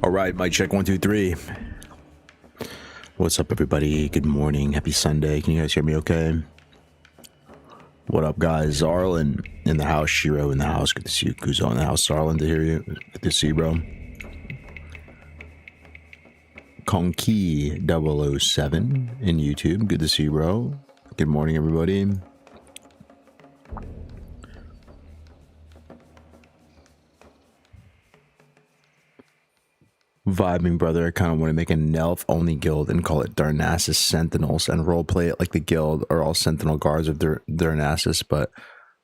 All right, mic check 1 2 3. What's up, everybody? Good morning. Happy Sunday. Can you guys hear me okay? What up, guys? Zarlin in the house. Shiro in the house. Good to see you. Kuzo in the house. Zarlin to hear you. Good to see you, bro. Konki 007 in YouTube. Good to see you, bro. Good morning, everybody. Vibing, brother. I kind of want to make a Nelf only guild and call it Darnassus Sentinels and roleplay it like the guild are all Sentinel guards of Darnassus, but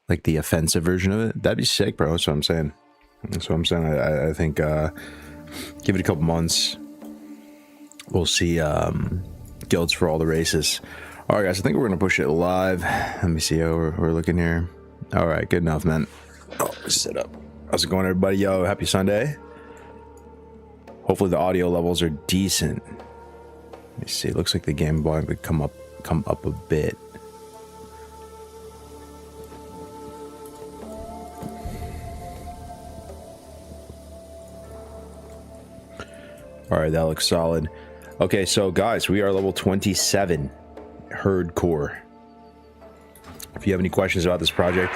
like the offensive version of it. That'd be sick, bro. That's what I'm saying. That's what I'm saying. I think give it a couple months. We'll see guilds for all the races. All right, guys. I think we're going to push it live. Let me see how we're looking here. All right. Good enough, man. Oh, sit up. How's it going, everybody? Yo, happy Sunday. Hopefully the audio levels are decent. Let me see. It looks like the game volume could come up a bit. All right, that looks solid. Okay, so guys, we are level 27, Herd Core. If you have any questions about this project,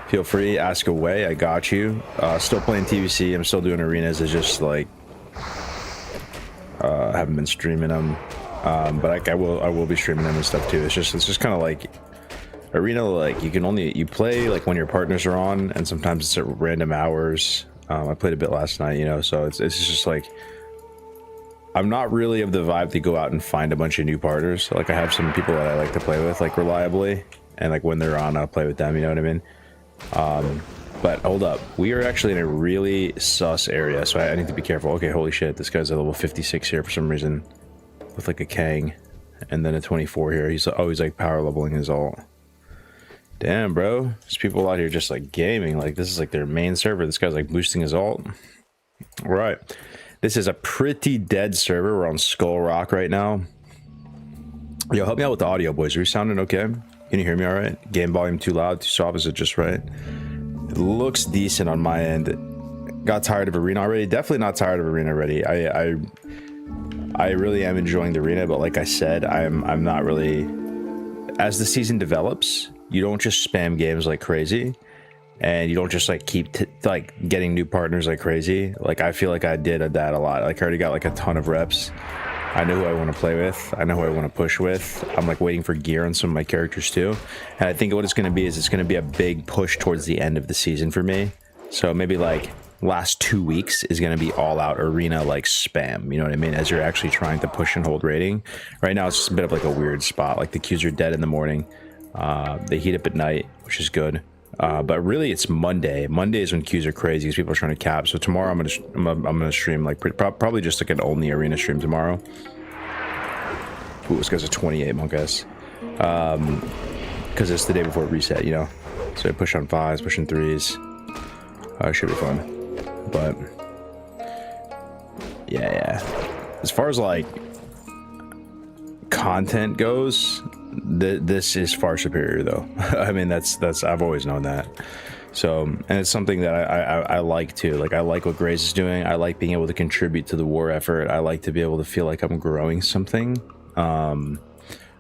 feel free, ask away. I got you. Still playing TVC. I'm still doing arenas. It's just like I haven't been streaming them, but I will be streaming them and stuff too. It's just kind of like arena. Like you play like when your partners are on, and sometimes it's at random hours. I played a bit last night, you know, so it's just like I'm not really of the vibe to go out and find a bunch of new partners. Like I have some people that I like to play with like reliably, and like when they're on, I'll play with them. You know what I mean? But hold up, we are actually in a really sus area, so I need to be careful. Okay, holy shit, this guy's at level 56 here for some reason, with like a Kang, and then a 24 here. He's always like power leveling his ult. Damn, bro, there's people out here just like gaming. Like this is like their main server. This guy's like boosting his ult. All right, this is a pretty dead server. We're on Skull Rock right now. Yo, help me out with the audio, boys. Are we sounding okay? Can you hear me all right? Game volume too loud, too soft? Is it just right? It looks decent on my end. Got tired of arena already. Definitely not tired of arena already. I really am enjoying the arena, but like I said, I'm not really. As the season develops, you don't just spam games like crazy, and you don't just like keep like getting new partners like crazy. Like I feel like I did that a lot. Like I already got like a ton of reps. I know who I want to play with. I know who I want to push with. I'm like waiting for gear on some of my characters too. And I think what it's going to be is it's going to be a big push towards the end of the season for me. So maybe like last 2 weeks is going to be all out arena like spam. You know what I mean? As you're actually trying to push and hold rating. Right now it's just a bit of like a weird spot. Like the queues are dead in the morning. They heat up at night, which is good. But really it's Monday. Monday is when queues are crazy because people are trying to cap. So tomorrow I'm gonna stream like probably just like an only arena stream tomorrow. Ooh, this guy's a 28 monk s. Because it's the day before reset, you know. So I push on 5s, push on 3s. Should be fun. But yeah. As far as like content goes, this is far superior though. I mean that's I've always known that. So, and it's something that I like too. Like I like what Grace is doing. I like being able to contribute to the war effort. I like to be able to feel like I'm growing something,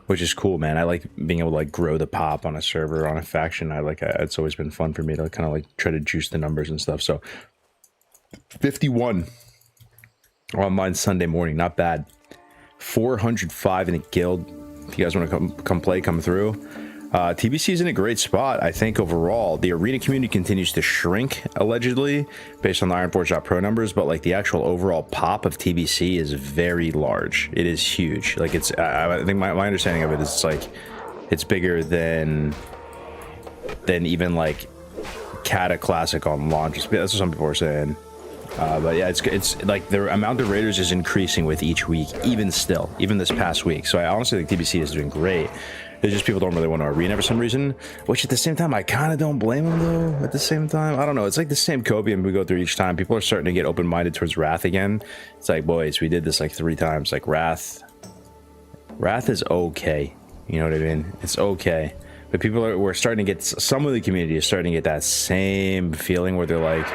which is cool, man. I like being able to like grow the pop on a server, on a faction. It's always been fun for me to kind of like try to juice the numbers and stuff. So 51 online Sunday morning, not bad. 405 in a guild. If you guys want to come play, come through. TBC is in a great spot, I think, overall. The arena community continues to shrink, allegedly, based on the Ironforge.pro numbers, but like the actual overall pop of TBC is very large. It is huge. Like it's, I think my understanding of it is it's like, it's bigger than even like Kata Classic on launch. That's what some people are saying. But yeah, it's like the amount of raiders is increasing with each week, even this past week. So I honestly think TBC is doing great. It's just people don't really want to arena for some reason, which at the same time, I kind of don't blame them though. At the same time, I don't know. It's like the same copium we go through each time. People are starting to get open-minded towards Wrath again. It's like, boys, we did this like 3 times. Like Wrath is okay. You know what I mean? It's okay. But we're starting to get, some of the community is starting to get that same feeling where they're like,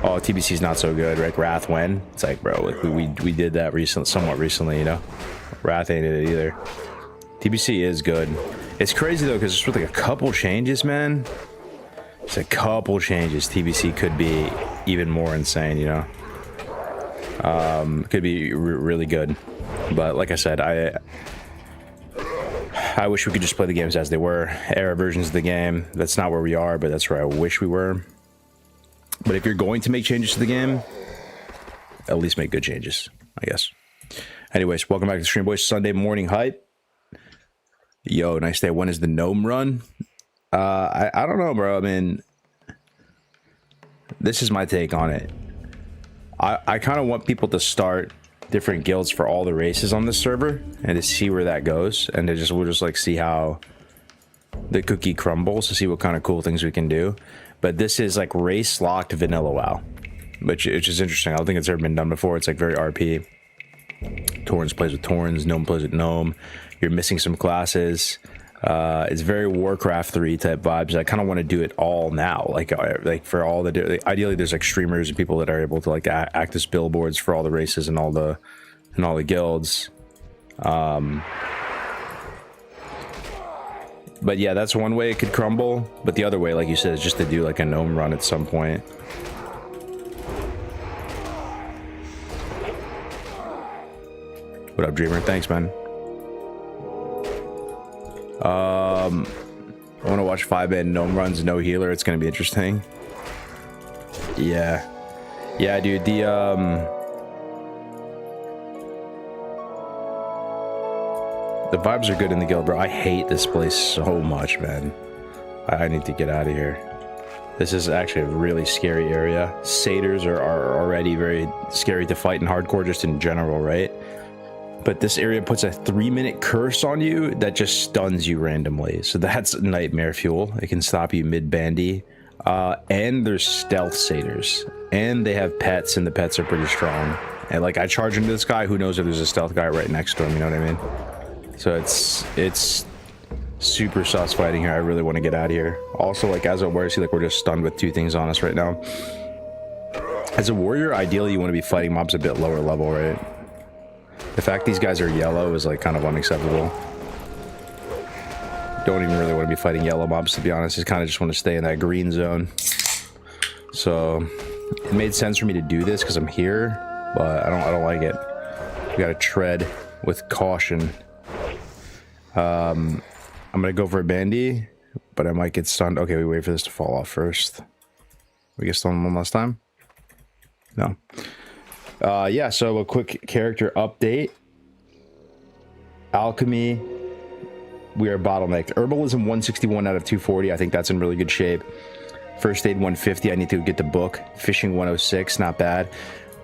oh, TBC's not so good, right? Wrath when? It's like, bro, like we did that somewhat recently, you know? Wrath ain't it either. TBC is good. It's crazy though, because just with like a couple changes, man. Just a couple changes, TBC could be even more insane, you know? Could be really good. But like I said, I wish we could just play the games as they were. Era versions of the game. That's not where we are, but that's where I wish we were. But if you're going to make changes to the game, at least make good changes, I guess. Anyways, welcome back to the stream, boys. Sunday morning hype. Yo, nice day. When is the gnome run? I don't know, bro. I mean, this is my take on it. I kind of want people to start different guilds for all the races on this server and to see where that goes, and we'll just like see how the cookie crumbles, to see what kind of cool things we can do. But this is like race locked vanilla WoW, which is interesting. I don't think it's ever been done before. It's like very RP. Torrens plays with Torrens, Gnome plays with Gnome. You're missing some classes. It's very Warcraft 3 type vibes. I kind of want to do it all now, like for all the ideally there's like streamers and people that are able to like act as billboards for all the races and all the guilds. But yeah, that's one way it could crumble. But the other way, like you said, is just to do like a gnome run at some point. What up, Dreamer? Thanks, man. I want to watch 5-man gnome runs, no healer. It's going to be interesting. Yeah. Yeah, dude. The vibes are good in the guild, bro. I hate this place so much, man. I need to get out of here. This is actually a really scary area. Satyrs are already very scary to fight in hardcore, just in general, right? But this area puts a 3-minute curse on you that just stuns you randomly. So that's nightmare fuel. It can stop you mid-bandy. And there's stealth satyrs. And they have pets, and the pets are pretty strong. And like, I charge into this guy, who knows if there's a stealth guy right next to him, you know what I mean? So it's super sus fighting here. I really want to get out of here. Also, like, as a warrior, see, like, we're just stunned with 2 things on us right now. As a warrior, ideally, you want to be fighting mobs a bit lower level, right? The fact these guys are yellow is like kind of unacceptable. Don't even really want to be fighting yellow mobs, to be honest. Just kind of just want to stay in that green zone. So it made sense for me to do this because I'm here, but I don't like it. We gotta tread with caution. I'm gonna go for a bandy, but I might get stunned. Okay, we wait for this to fall off first. We get stunned one last time? No. Yeah, so a quick character update. Alchemy, we are bottlenecked. Herbalism 161 out of 240. I think that's in really good shape. First aid 150. I need to get the book. Fishing 106. Not bad.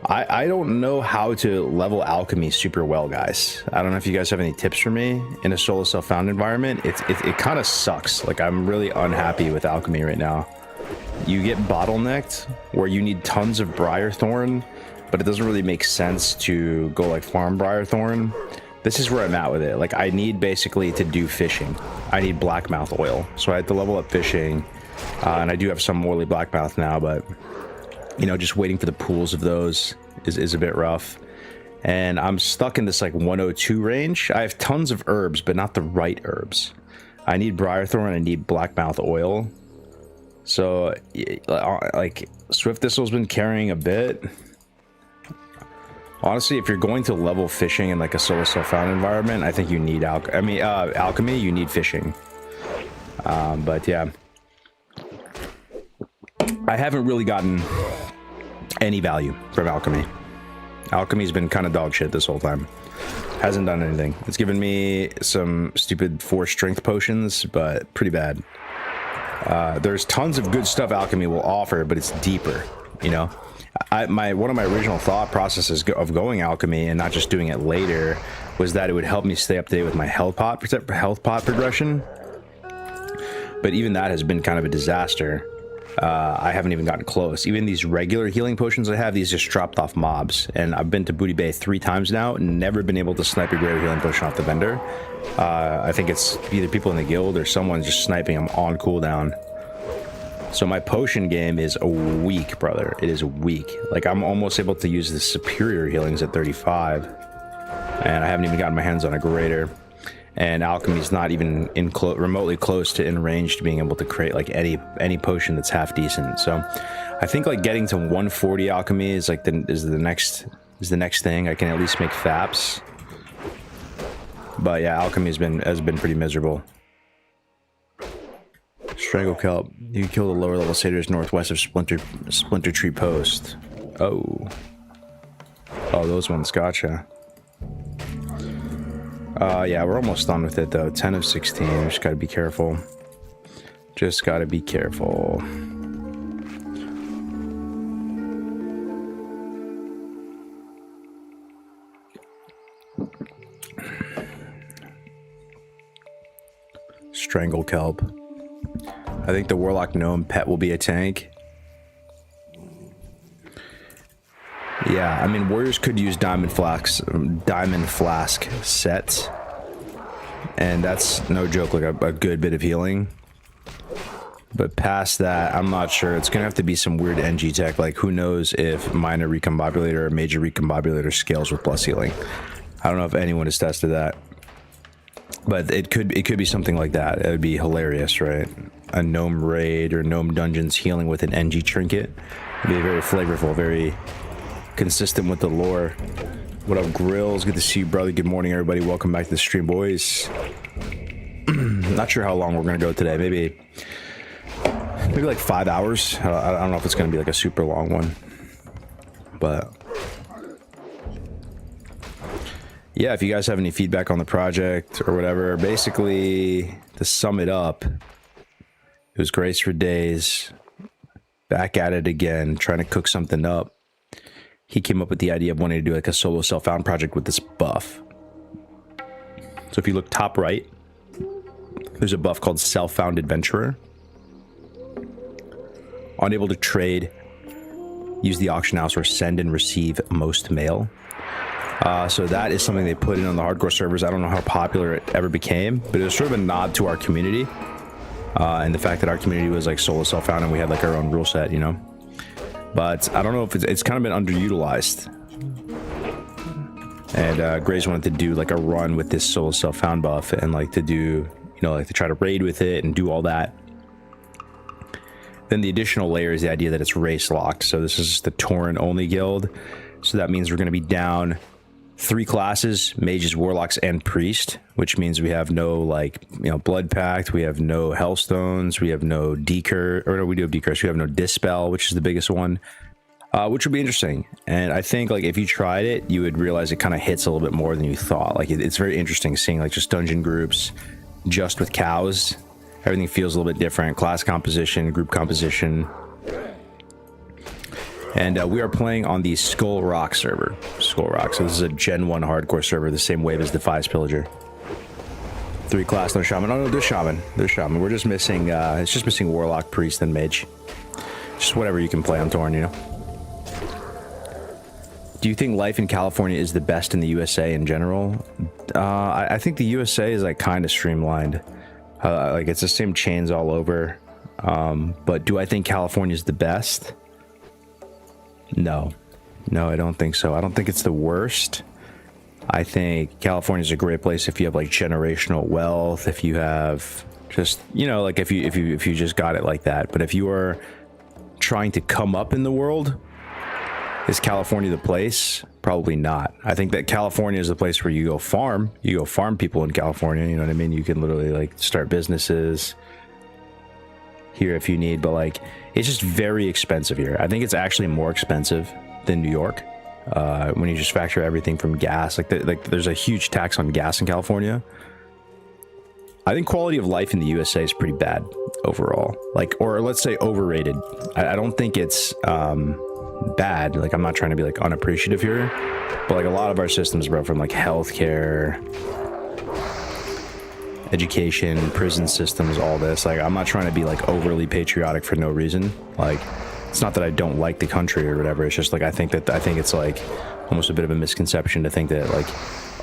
I don't know how to level alchemy super well, guys. I don't know if you guys have any tips for me in a solo self-found environment. It kind of sucks. Like, I'm really unhappy with alchemy right now. You get bottlenecked where you need tons of Briarthorn, but it doesn't really make sense to go like farm Briarthorn. This is where I'm at with it. Like, I need basically to do fishing. I need blackmouth oil. So I had to level up fishing. And I do have some oily blackmouth now, but you know, just waiting for the pools of those is a bit rough. And I'm stuck in this like 102 range. I have tons of herbs, but not the right herbs. I need Briarthorn, I need blackmouth oil. So like Swift Thistle's been carrying a bit. Honestly, if you're going to level fishing in like a solo self-found environment, I think you need alchemy, you need fishing. But yeah, I haven't really gotten any value from alchemy. Alchemy's been kind of dog shit this whole time. Hasn't done anything. It's given me some stupid 4 strength potions, but pretty bad. There's tons of good stuff alchemy will offer, but it's deeper, you know? One of my original thought processes of going alchemy and not just doing it later was that it would help me stay up to date with my health pot progression. But even that has been kind of a disaster. I haven't even gotten close. Even these regular healing potions I have, these just dropped off mobs. And I've been to Booty Bay 3 times now and never been able to snipe a greater healing potion off the vendor. I think it's either people in the guild or someone just sniping them on cooldown. So my potion game is weak, brother. It is weak. Like, I'm almost able to use the superior healings at 35. And I haven't even gotten my hands on a greater. And alchemy's not even remotely close to in range to being able to create like any potion that's half decent. So I think like getting to 140 alchemy is like the next thing. I can at least make faps. But yeah, alchemy has been pretty miserable. Strangle kelp. You can kill the lower level satyrs northwest of Splinter Tree Post. Oh, those ones. Gotcha. Yeah, we're almost done with it though. 10 of 16. Just gotta be careful. Just gotta be careful. Strangle kelp. I think the Warlock Gnome pet will be a tank. Yeah, I mean, warriors could use diamond flask sets, and that's no joke, like a good bit of healing. But past that, I'm not sure. It's gonna have to be some weird NG tech. Like, who knows if minor recombobulator or major recombobulator scales with plus healing. I don't know if anyone has tested that, but it could be something like that. It would be hilarious, right? A gnome raid or gnome dungeons healing with an NG trinket. It'd be very flavorful, very consistent with the lore. What up, Grills? Good to see you, brother. Good morning, everybody. Welcome back to the stream, boys. Not sure how long we're gonna go today. Maybe like 5 hours. I don't know if it's gonna be like a super long one, but yeah, if you guys have any feedback on the project or whatever, basically to sum it up, it was Grace for days, back at it again, trying to cook something up. He came up with the idea of wanting to do like a solo self-found project with this buff. So if you look top right, there's a buff called Self-Found Adventurer. Unable to trade, use the auction house, or send and receive most mail. So that is something they put in on the hardcore servers. I don't know how popular it ever became, but it was sort of a nod to our community. And the fact that our community was like solo self-found and we had like our own rule set, you know? But I don't know if it's kind of been underutilized. And Grace wanted to do like a run with this solo self-found buff and like to do, you know, like to try to raid with it and do all that. Then the additional layer is the idea that it's race locked. So this is just the Tauren only guild. So that means we're going to be down 3 classes: mages, warlocks, and priest, which means we have no, like, you know, blood pact, we have no hellstones, we have no decur, or no, we do have decurse, we have no dispel, which is the biggest one, which would be interesting. And I think like if you tried it, you would realize it kind of hits a little bit more than you thought. Like it's very interesting seeing like just dungeon groups just with cows. Everything feels a little bit different. Class composition, group composition. And we are playing on the Skull Rock server. Skull Rock. So this is a Gen 1 hardcore server, the same wave as Defies Pillager. 3 class, no shaman. Oh no, there's shaman. There's shaman. We're just missing, it's just missing warlock, priest, and mage. Just whatever you can play on Tauren, you know? Do you think life in California is the best in the USA in general? I think the USA is like kind of streamlined. Like it's the same chains all over. But do I think California is the best? No, I don't think so. I don't think it's the worst. I think California is a great place if you have like generational wealth, if you have just, you know, like if you just got it like that. But if you are trying to come up in the world, is California the place? Probably not. I think that California is the place where you go farm. You go farm people in California, you know what I mean? You can literally like start businesses here if you need, but like it's just very expensive here. I think it's actually more expensive than New York when you just factor everything from gas. Like there's a huge tax on gas in California. I think quality of life in the USA is pretty bad overall. Like, or let's say overrated. I don't think it's bad. Like, I'm not trying to be like unappreciative here, but like a lot of our systems, bro, from like healthcare, education, prison systems, all this, like I'm not trying to be like overly patriotic for no reason. Like, it's not that I don't like the country or whatever. It's just like I think it's like almost a bit of a misconception to think that like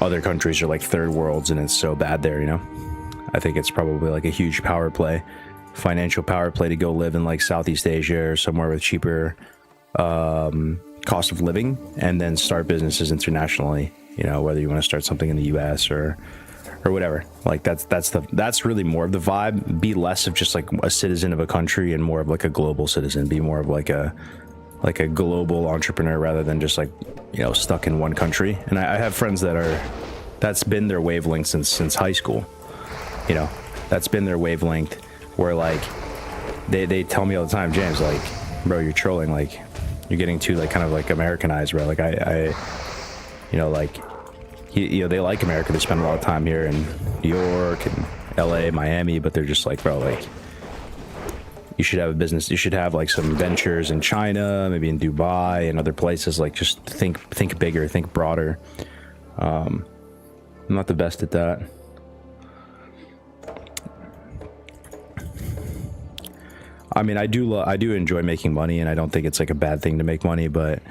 other countries are like third worlds and it's so bad there, you know? I think it's probably like a huge power play financial power play to go live in like Southeast Asia or somewhere with cheaper cost of living, and then start businesses internationally. You know, whether you want to start something in the U.S. or whatever. Like that's really more of the vibe. Be less of just like a citizen of a country and more of like a global citizen. Be more of like a global entrepreneur rather than just like, you know, stuck in one country. And I have friends that's been their wavelength since high school. You know, that's been their wavelength, where like they tell me all the time, James, like, bro, you're trolling, like you're getting too like kind of like Americanized, bro. Like I you know, like you know, they like America, they spend a lot of time here in New York and LA, Miami, but they're just like, bro, like you should have a business, you should have like some ventures in China, maybe in Dubai and other places. Like just think bigger, think broader. I'm not the best at that. I mean, I do enjoy making money, and I don't think it's like a bad thing to make money, but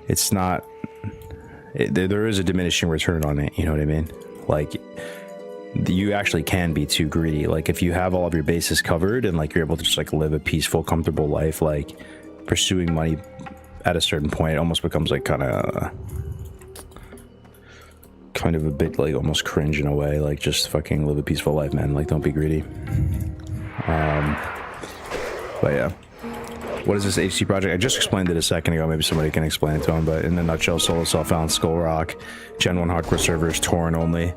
it's not, there is a diminishing return on it. You know what I mean? Like you actually can be too greedy. Like if you have all of your bases covered and like you're able to just like live a peaceful, comfortable life, like pursuing money at a certain point, it almost becomes like kind of a bit like almost cringe in a way. Like just fucking live a peaceful life, man. Like don't be greedy. But yeah, what is this HC project? I just explained it a second ago. Maybe somebody can explain it to him. But in a nutshell, solo self-found, Skull Rock, Gen 1 hardcore servers, torrent only.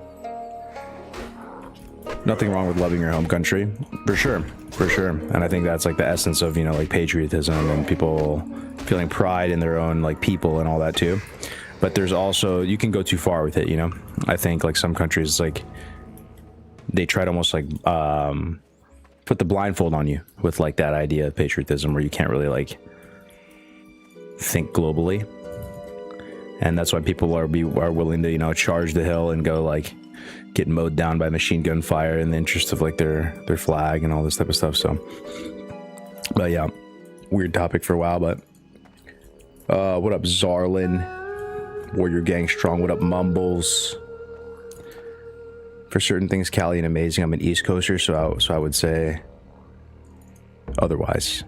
Nothing wrong with loving your home country, for sure, for sure. And I think that's like the essence of, you know, like patriotism and people feeling pride in their own like people and all that too. But there's also, you can go too far with it, you know. I think like some countries, like they try to almost like put the blindfold on you with like that idea of patriotism, where you can't really like think globally. And that's why people are willing to, you know, charge the hill and go like get mowed down by machine gun fire in the interest of like their flag and all this type of stuff. So, but yeah, weird topic for a while. But what up, Zarlin? Warrior Gang Strong. What up, Mumbles? For certain things, Cali and amazing. I'm an East Coaster, so I would say otherwise.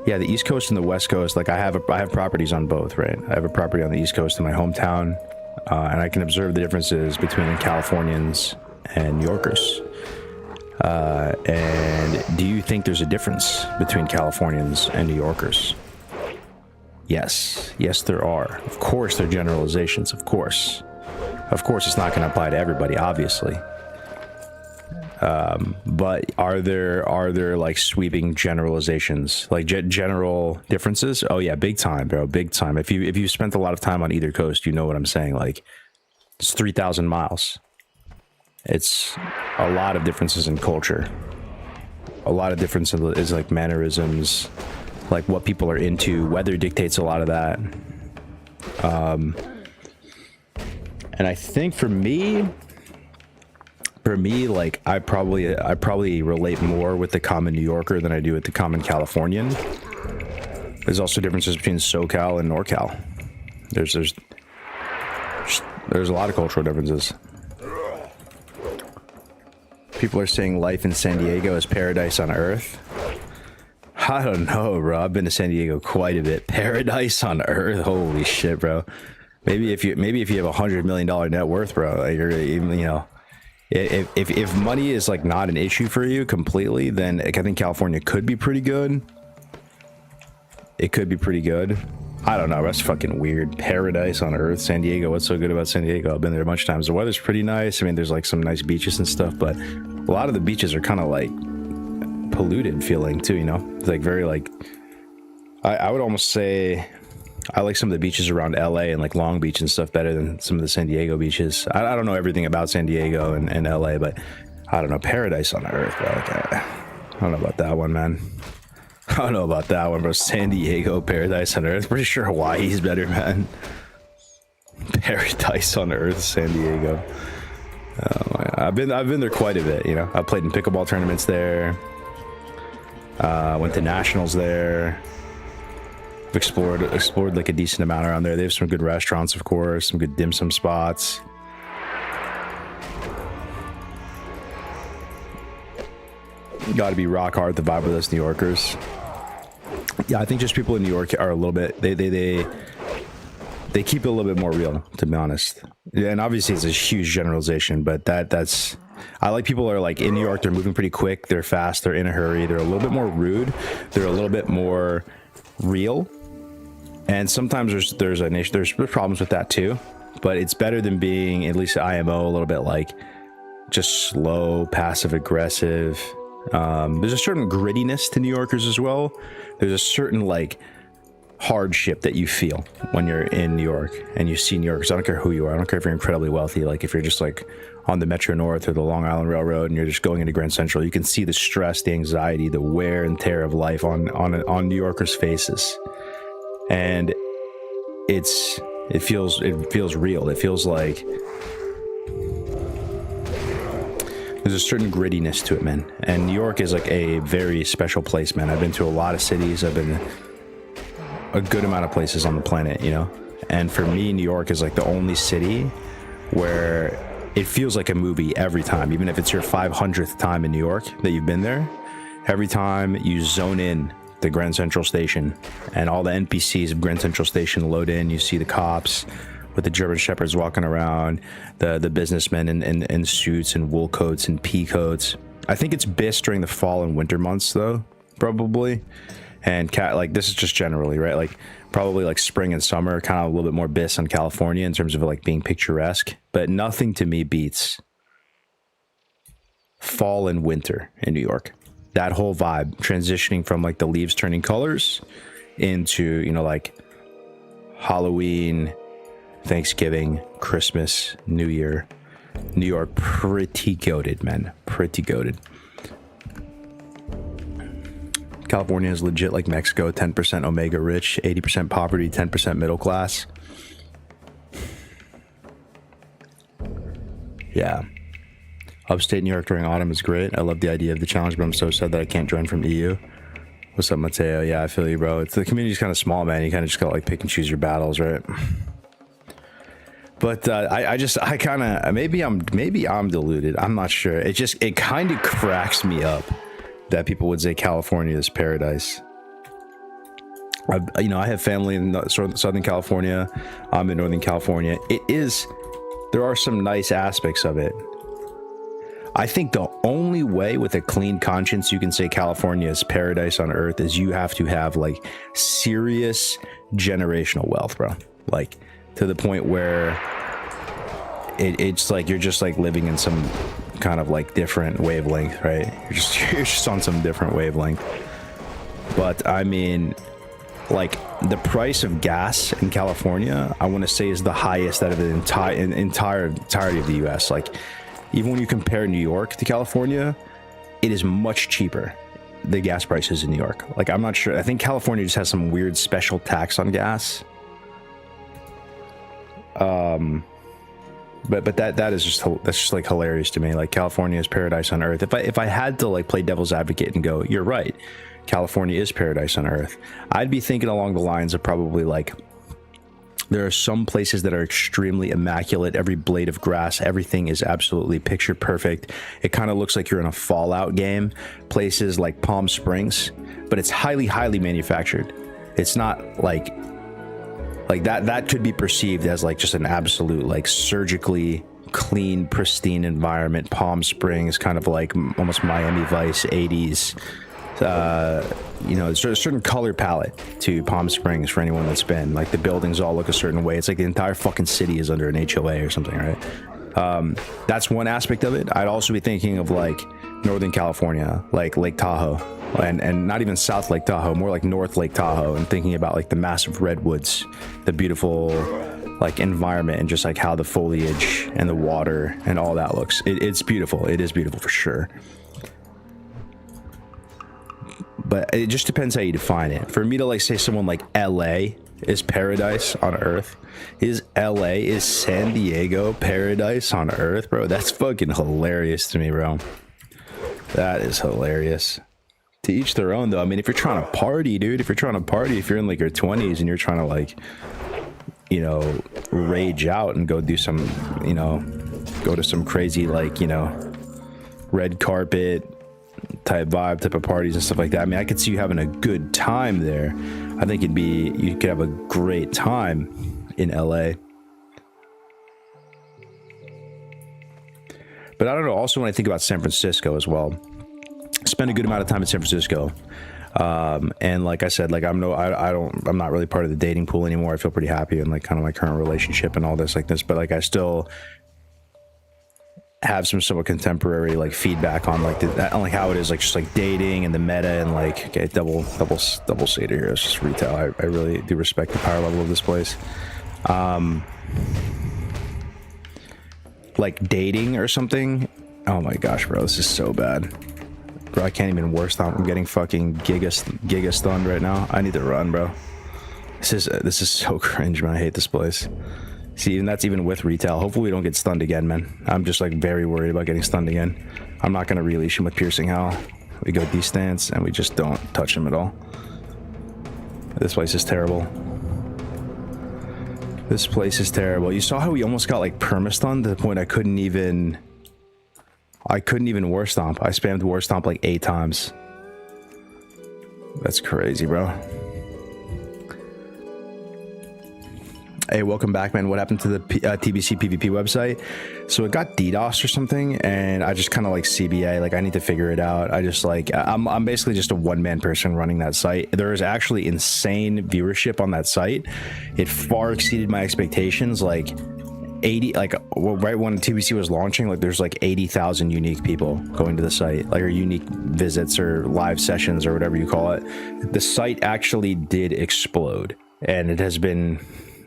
Yeah, the East Coast and the West Coast. Like I have properties on both, right? I have a property on the East Coast in my hometown, and I can observe the differences between Californians and New Yorkers. And do you think there's a difference between Californians and New Yorkers? Yes, there are. Of course, they're generalizations. Of course, it's not going to apply to everybody, obviously. But are there like sweeping generalizations, like general differences? Oh yeah, big time, bro, big time. If you spent a lot of time on either coast, you know what I'm saying. Like it's 3,000 miles. It's a lot of differences in culture. A lot of difference is like mannerisms, like what people are into. Weather dictates a lot of that. And I think for me, like I probably relate more with the common New Yorker than I do with the common Californian. There's also differences between SoCal and NorCal. There's a lot of cultural differences. People are saying life in San Diego is paradise on earth. I don't know, bro. I've been to San Diego quite a bit. Paradise on earth. Holy shit, bro. Maybe if you have $100 million net worth, bro, like you're even, you know, if money is like not an issue for you completely, then like, I think California could be pretty good. It could be pretty good. I don't know. That's fucking weird. Paradise on earth. San Diego. What's so good about San Diego? I've been there a bunch of times. The weather's pretty nice. I mean, there's like some nice beaches and stuff, but a lot of the beaches are kind of like polluted feeling too, you know? It's like very like, I would almost say I like some of the beaches around LA and like Long Beach and stuff better than some of the San Diego beaches. I don't know everything about San Diego and LA, but I don't know. Paradise on earth, bro. Like, I don't know about that one, man. I don't know about that one, bro. San Diego, paradise on earth. Pretty sure Hawaii's better, man. Paradise on earth, San Diego. I've been there quite a bit, you know. I played in pickleball tournaments there. Went to nationals there. Explored like a decent amount around there. They have some good restaurants, of course, some good dim sum spots. Got to be rock hard to vibe with us New Yorkers. Yeah, I think just people in New York are a little bit, they keep it a little bit more real, to be honest. Yeah, and obviously it's a huge generalization, but that's, I like people that are like in New York, they're moving pretty quick, they're fast, they're in a hurry, they're a little bit more rude, they're a little bit more real. And sometimes there's problems with that too, but it's better than being, at least IMO, a little bit like just slow, passive aggressive. There's a certain grittiness to New Yorkers as well. There's a certain like hardship that you feel when you're in New York and you see New Yorkers. I don't care who you are. I don't care if you're incredibly wealthy. Like if you're just like on the Metro North or the Long Island Railroad and you're just going into Grand Central, you can see the stress, the anxiety, the wear and tear of life on New Yorkers' faces. And it feels real. It feels like there's a certain grittiness to it, man. And New York is like a very special place, man. I've been to a lot of cities. I've been a good amount of places on the planet, you know? And for me, New York is like the only city where it feels like a movie every time. Even if it's your 500th time in New York that you've been there, every time you zone in the Grand Central Station and all the NPCs of Grand Central Station load in, you see the cops with the German Shepherds walking around, the businessmen in suits and wool coats and pea coats. I think it's best during the fall and winter months though, probably. And like this is just generally, right? Like probably like spring and summer, kind of a little bit more bis on California in terms of like being picturesque, but nothing to me beats fall and winter in New York. That whole vibe, transitioning from like the leaves turning colors into, you know, like Halloween, Thanksgiving, Christmas, New Year. New York, pretty goated, man. Pretty goated. California is legit like Mexico, 10% omega rich, 80% poverty, 10% middle class. Yeah. Upstate New York during autumn is great. I love the idea of the challenge, but I'm so sad that I can't join from EU. What's up, Mateo? Yeah, I feel you, bro. The community's kind of small, man. You kind of just gotta like pick and choose your battles, right? But I kind of, maybe I'm deluded. I'm not sure. It kind of cracks me up that people would say California is paradise. I have family in Southern California. I'm in Northern California. There are some nice aspects of it. I think the only way with a clean conscience you can say California is paradise on earth is you have to have like serious generational wealth, bro. Like to the point where it's like you're just like living in some kind of like different wavelength, right? You're just on some different wavelength. But I mean, like the price of gas in California, I want to say is the highest out of the entirety of the US. Like even when you compare New York to California, it is much cheaper, the gas prices in New York. Like I'm not sure. I think California just has some weird special tax on gas. But that's just like hilarious to me. Like California is paradise on earth. If I had to like play devil's advocate and go, you're right, California is paradise on earth, I'd be thinking along the lines of probably like there are some places that are extremely immaculate. Every blade of grass, everything is absolutely picture perfect. It kind of looks like you're in a Fallout game. Places like Palm Springs, but it's highly manufactured. It's not like that could be perceived as like just an absolute like surgically clean, pristine environment. Palm Springs, kind of like almost Miami Vice 80s. There's a certain color palette to Palm Springs for anyone that's been. Like the buildings all look a certain way. It's like the entire fucking city is under an HOA or something, right? That's one aspect of it. I'd also be thinking of like Northern California, like Lake Tahoe, and not even South Lake Tahoe, more like North Lake Tahoe, and thinking about like the massive redwoods, the beautiful like environment, and just like how the foliage and the water and all that looks. It's beautiful. It is beautiful for sure. But it just depends how you define it. For me to like say someone like LA is paradise on earth, is San Diego paradise on earth, bro? That's fucking hilarious to me, bro. That is hilarious. To each their own, though. I mean, if you're trying to party, dude, if you're in like your 20s and you're trying to like, rage out and go do some, go to some crazy like, red carpet, type vibe, type of parties and stuff like that. I mean, I could see you having a good time there. I think you could have a great time in LA. But I don't know, also when I think about San Francisco as well, spend a good amount of time in San Francisco. And like I said, like I'm not really part of the dating pool anymore. I feel pretty happy in like kind of my current relationship and all this like this, but like I still have some sort of contemporary like feedback on like on like how it is like just like dating and the meta and like, okay, double stated here. It's just retail. I really do respect the power level of this place. Like dating or something. Oh my gosh, bro, this is so bad. Bro, I can't even worse stomp. I'm getting fucking giga stunned right now. I need to run, bro. This is so cringe, man. I hate this place. See, and that's even with retail. Hopefully we don't get stunned again, man. I'm just like very worried about getting stunned again. I'm not gonna release him with piercing hell. We go D-stance and we just don't touch him at all. This place is terrible. This place is terrible. You saw how we almost got like perma-stunned to the point I couldn't even war stomp. I spammed war stomp like 8 times. That's crazy, bro. Hey, welcome back, man. What happened to the TBC PvP website? So it got DDoS or something, and I just kind of like CBA. Like I need to figure it out. I just like I'm basically just a one-man person running that site. There is actually insane viewership on that site. It far exceeded my expectations. Like 80, like right when TBC was launching, like there's like 80,000 unique people going to the site, like or unique visits or live sessions or whatever you call it. The site actually did explode, and it has been.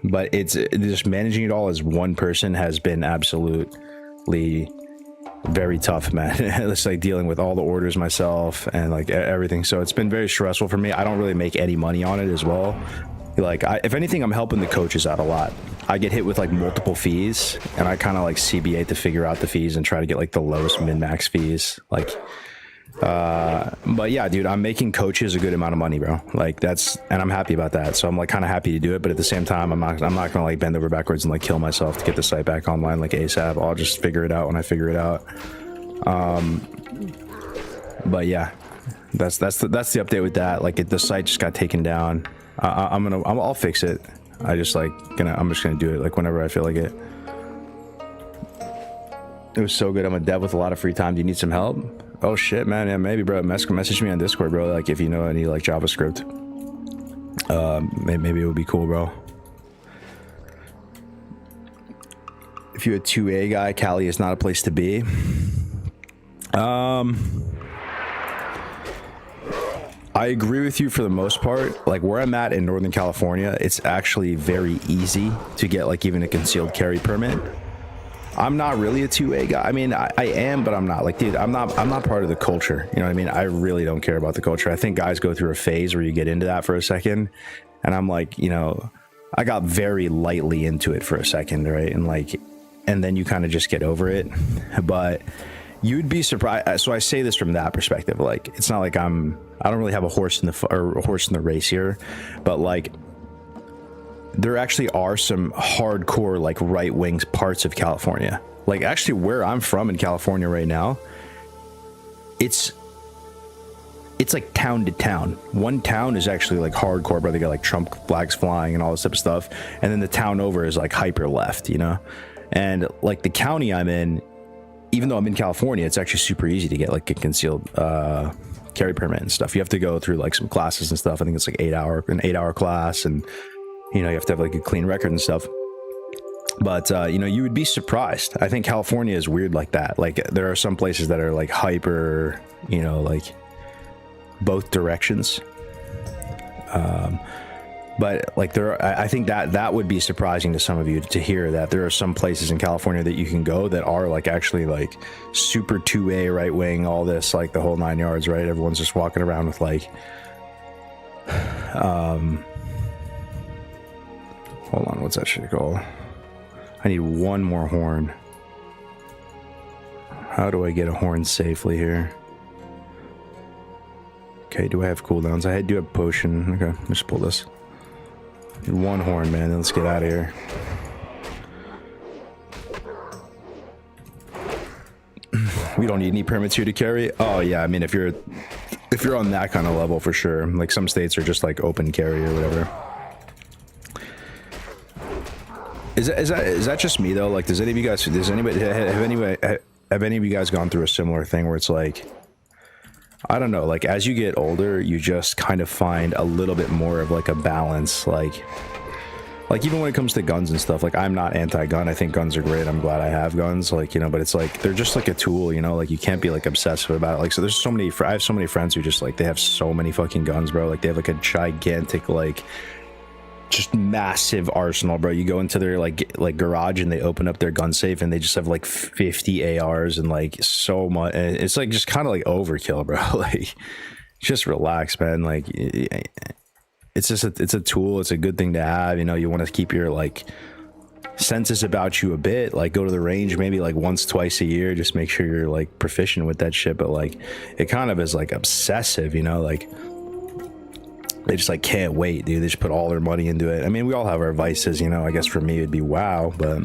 But it's just managing it all as one person has been absolutely very tough, man. It's like dealing with all the orders myself and like everything. So it's been very stressful for me. I don't really make any money on it as well. Like if anything, I'm helping the coaches out a lot. I get hit with like multiple fees and I kind of like CBA to figure out the fees and try to get like the lowest min-max fees. Like, but yeah, dude, I'm making coaches a good amount of money, bro. Like and I'm happy about that. So I'm like kind of happy to do it, but at the same time, I'm not gonna like bend over backwards and like kill myself to get the site back online like ASAP. I'll just figure it out when I figure it out. But yeah, that's the update with that. Like the site just got taken down. I'll fix it. I'm just gonna do it like whenever I feel like it. It was so good. I'm a dev with a lot of free time. Do you need some help? Oh shit, man. Yeah, maybe, bro. Message me on Discord, bro. Like if you know any like JavaScript, maybe it would be cool, bro. If you're a 2A guy, Cali is not a place to be. I agree with you for the most part. Like where I'm at in Northern California, it's actually very easy to get like even a concealed carry permit. I'm not really a 2A guy. I mean, I am, but I'm not. Like, dude, I'm not part of the culture. You know what I mean? I really don't care about the culture. I think guys go through a phase where you get into that for a second. And I'm like, you know, I got very lightly into it for a second, right? And then you kind of just get over it. But you'd be surprised. So I say this from that perspective. Like, it's not like I don't really have a horse in the race here, but like, there actually are some hardcore like right-wing parts of California. Like actually where I'm from in California right now, it's like town to town. One town is actually like hardcore, bro. They got like Trump flags flying and all this type of stuff. And then the town over is like hyper left, you know? And like the county I'm in, even though I'm in California, it's actually super easy to get like a concealed carry permit and stuff. You have to go through like some classes and stuff. I think it's like an 8-hour class, and you know, you have to have like a clean record and stuff. But, you know, you would be surprised. I think California is weird like that. Like there are some places that are like hyper, you know, like both directions. But like I think that would be surprising to some of you to hear that there are some places in California that you can go that are like actually like super 2A right wing, all this, like the whole 9 yards, right? Everyone's just walking around with like, hold on, what's that shit called? I need one more horn. How do I get a horn safely here? Okay, do I have cooldowns? I do have potion. Okay, let's pull this. Need one horn, man, then let's get out of here. We don't need any permits here to carry. Oh yeah, I mean if you're on that kind of level for sure. Like some states are just like open carry or whatever. Is that just me though? Like does any of you guys have any of you guys gone through a similar thing where it's like, I don't know, like as you get older you just kind of find a little bit more of like a balance, like even when it comes to guns and stuff. Like I'm not anti-gun, I think guns are great, I'm glad I have guns, like, you know, but it's like they're just like a tool, you know, like you can't be like obsessive about it. Like so there's so many, I have so many friends who just like they have so many fucking guns, bro. Like they have like a gigantic, like just massive arsenal, bro. You go into their like garage and they open up their gun safe and they just have like 50 ARs and like so much, and it's like just kind of like overkill, bro. Like just relax, man. Like it's just it's a tool, it's a good thing to have, you know. You want to keep your like senses about you a bit, like go to the range maybe like once twice a year, just make sure you're like proficient with that shit. But like it kind of is like obsessive, you know, like they just like can't wait, dude. They just put all their money into it. I mean, we all have our vices, you know. I guess for me it'd be WoW, but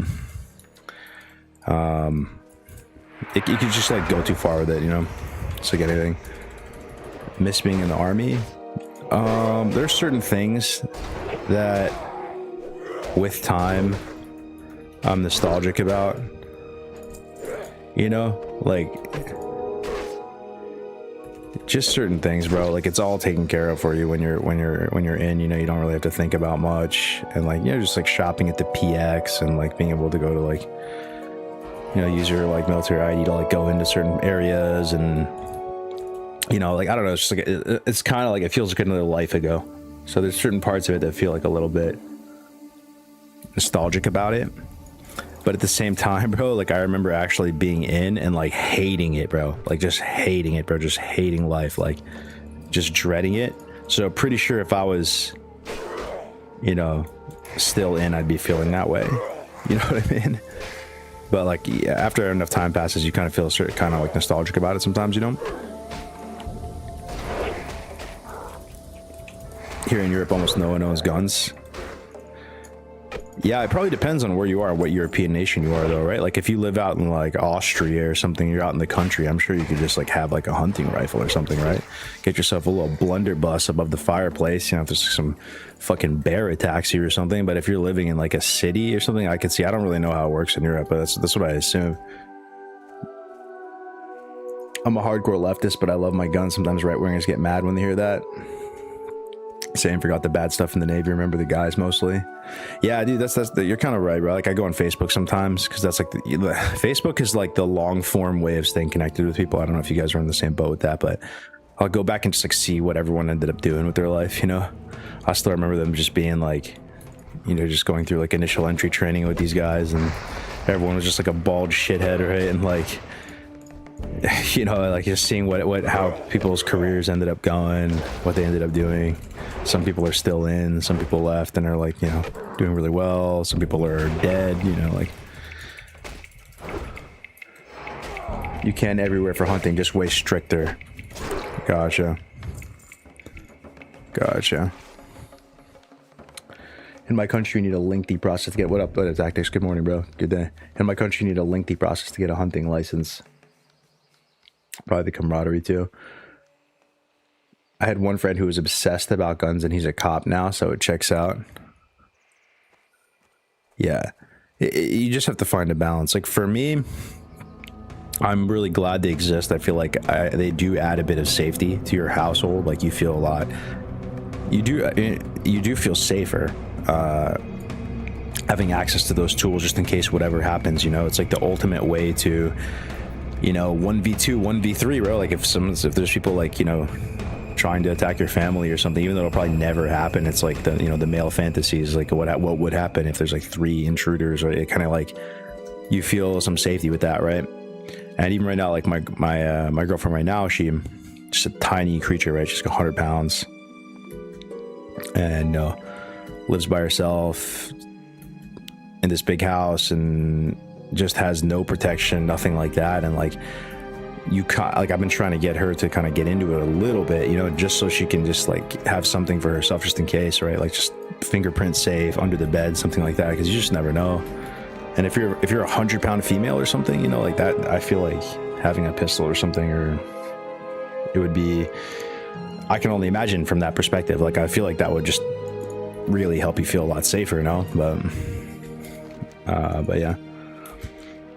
you could just like go too far with it, you know. It's like anything. Miss being in the army. There's certain things that with time I'm nostalgic about, you know, like just certain things, bro. Like it's all taken care of for you when you're in, you know. You don't really have to think about much, and like, you know, just like shopping at the PX and like being able to go to like, you know, use your like military ID to like go into certain areas, and you know, like I don't know, it's just like it's kind of like it feels like another life ago. So there's certain parts of it that feel like a little bit nostalgic about it, but at the same time, bro, like I remember actually being in and like hating it, bro. Like just hating it, bro. Just hating life, like just dreading it. So pretty sure if I was, you know, still in, I'd be feeling that way. You know what I mean? But like, yeah, after enough time passes, you kind of feel kind of like nostalgic about it sometimes, you know? Here in Europe, almost no one owns guns. Yeah, it probably depends on where you are, what European nation you are, though, right? Like if you live out in like Austria or something, you're out in the country, I'm sure you could just like have like a hunting rifle or something, right? Get yourself a little blunderbuss above the fireplace, you know, if there's some fucking bear attacks you or something. But if you're living in like a city or something, I could see. I don't really know how it works in Europe, but that's what I assume. I'm a hardcore leftist, but I love my guns. Sometimes right-wingers get mad when they hear that. Saying forgot the bad stuff in the Navy, remember the guys mostly. Yeah, dude, you're kind of right, bro. Like I go on Facebook sometimes because that's like Facebook is like the long form way of staying connected with people. I don't know if you guys are in the same boat with that, but I'll go back and just like see what everyone ended up doing with their life, you know. I still remember them just being like, you know, just going through like initial entry training with these guys, and everyone was just like a bald shithead, right? And like, you know, like just seeing how people's careers ended up going, what they ended up doing. Some people are still in, some people left and are like, you know, doing really well. Some people are dead, you know, like you can everywhere for hunting, just way stricter. Gotcha. In my country, you need a lengthy process to get, what up, Tactics? Good morning, bro. Good day. In my country, you need a lengthy process to get a hunting license. Probably the camaraderie too. I had one friend who was obsessed about guns, and he's a cop now, so it checks out. Yeah, you just have to find a balance. Like for me, I'm really glad they exist. I feel like they do add a bit of safety to your household. Like you feel a lot. You do feel safer having access to those tools just in case whatever happens. You know, it's like the ultimate way to, you know, 1v2, 1v3, bro. Like if there's people like, you know, trying to attack your family or something, even though it'll probably never happen, it's like the, you know, the male fantasy is like what would happen if there's like 3 intruders, right? It kind of like you feel some safety with that, right? And even right now, like my girlfriend right now, she's just a tiny creature, right? She's like 100 pounds and lives by herself in this big house and just has no protection, nothing like that. And like I've been trying to get her to kind of get into it a little bit, you know, just so she can just like have something for herself just in case, right? Like just fingerprint safe under the bed, something like that, because you just never know. And if you're a 100-pound female or something, you know, like that, I feel like having a pistol or something, or it would be, I can only imagine from that perspective. Like, I feel like that would just really help you feel a lot safer, you know? But yeah.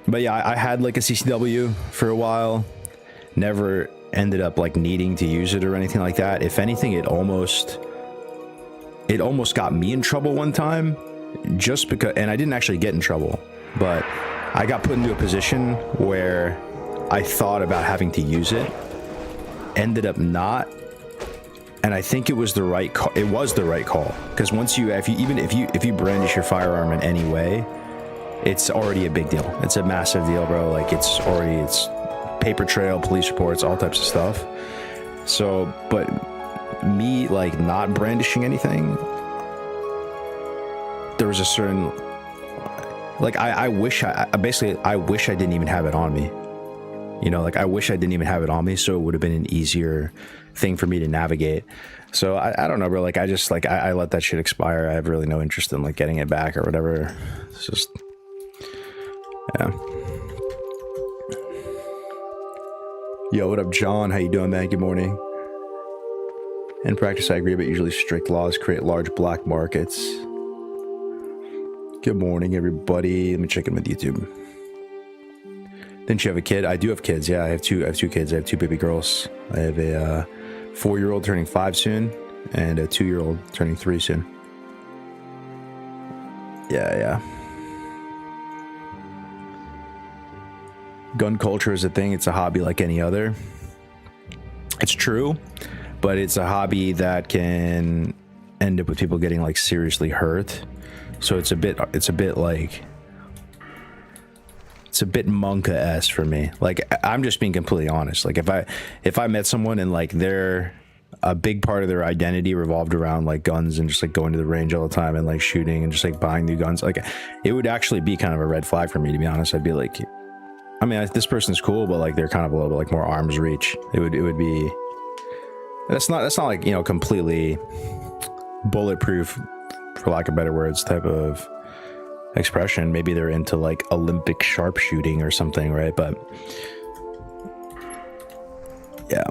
But yeah, I had like a CCW for a while, never ended up like needing to use it or anything like that. If anything, it almost got me in trouble one time, just because, and I didn't actually get in trouble, but I got put into a position where I thought about having to use it, ended up not, and I think it was the right call. It was the right call, because once you, if you brandish your firearm in any way, it's already a big deal. It's a massive deal, bro. Like, it's paper trail, police reports, all types of stuff. So, but me like not brandishing anything, there was a certain, like, I wish I didn't even have it on me. You know, like, I wish I didn't even have it on me, so it would have been an easier thing for me to navigate. So I don't know, bro. Like, I just, like, I let that shit expire. I have really no interest in like getting it back or whatever. It's just, yeah. Yo, what up, John? How you doing, man? Good morning. In practice, I agree, but usually strict laws create large black markets. Good morning, everybody. Let me check in with YouTube. Didn't you have a kid? I do have kids. Yeah, I have two kids. I have two baby girls. I have a 4-year-old turning 5 soon, and a 2-year-old turning 3 soon. Yeah. Gun culture is a thing. It's a hobby like any other. It's true, but it's a hobby that can end up with people getting like seriously hurt. So it's a bit Monka-esque for me. Like, I'm just being completely honest. Like, if I met someone and like a big part of their identity revolved around like guns and just like going to the range all the time and like shooting and just like buying new guns, like, it would actually be kind of a red flag for me, to be honest. I'd be like, I mean, this person's cool, but like they're kind of a little bit like more arm's reach. It would be, that's not like, you know, completely bulletproof, for lack of better words, type of expression. Maybe they're into like Olympic sharpshooting or something, right? But yeah.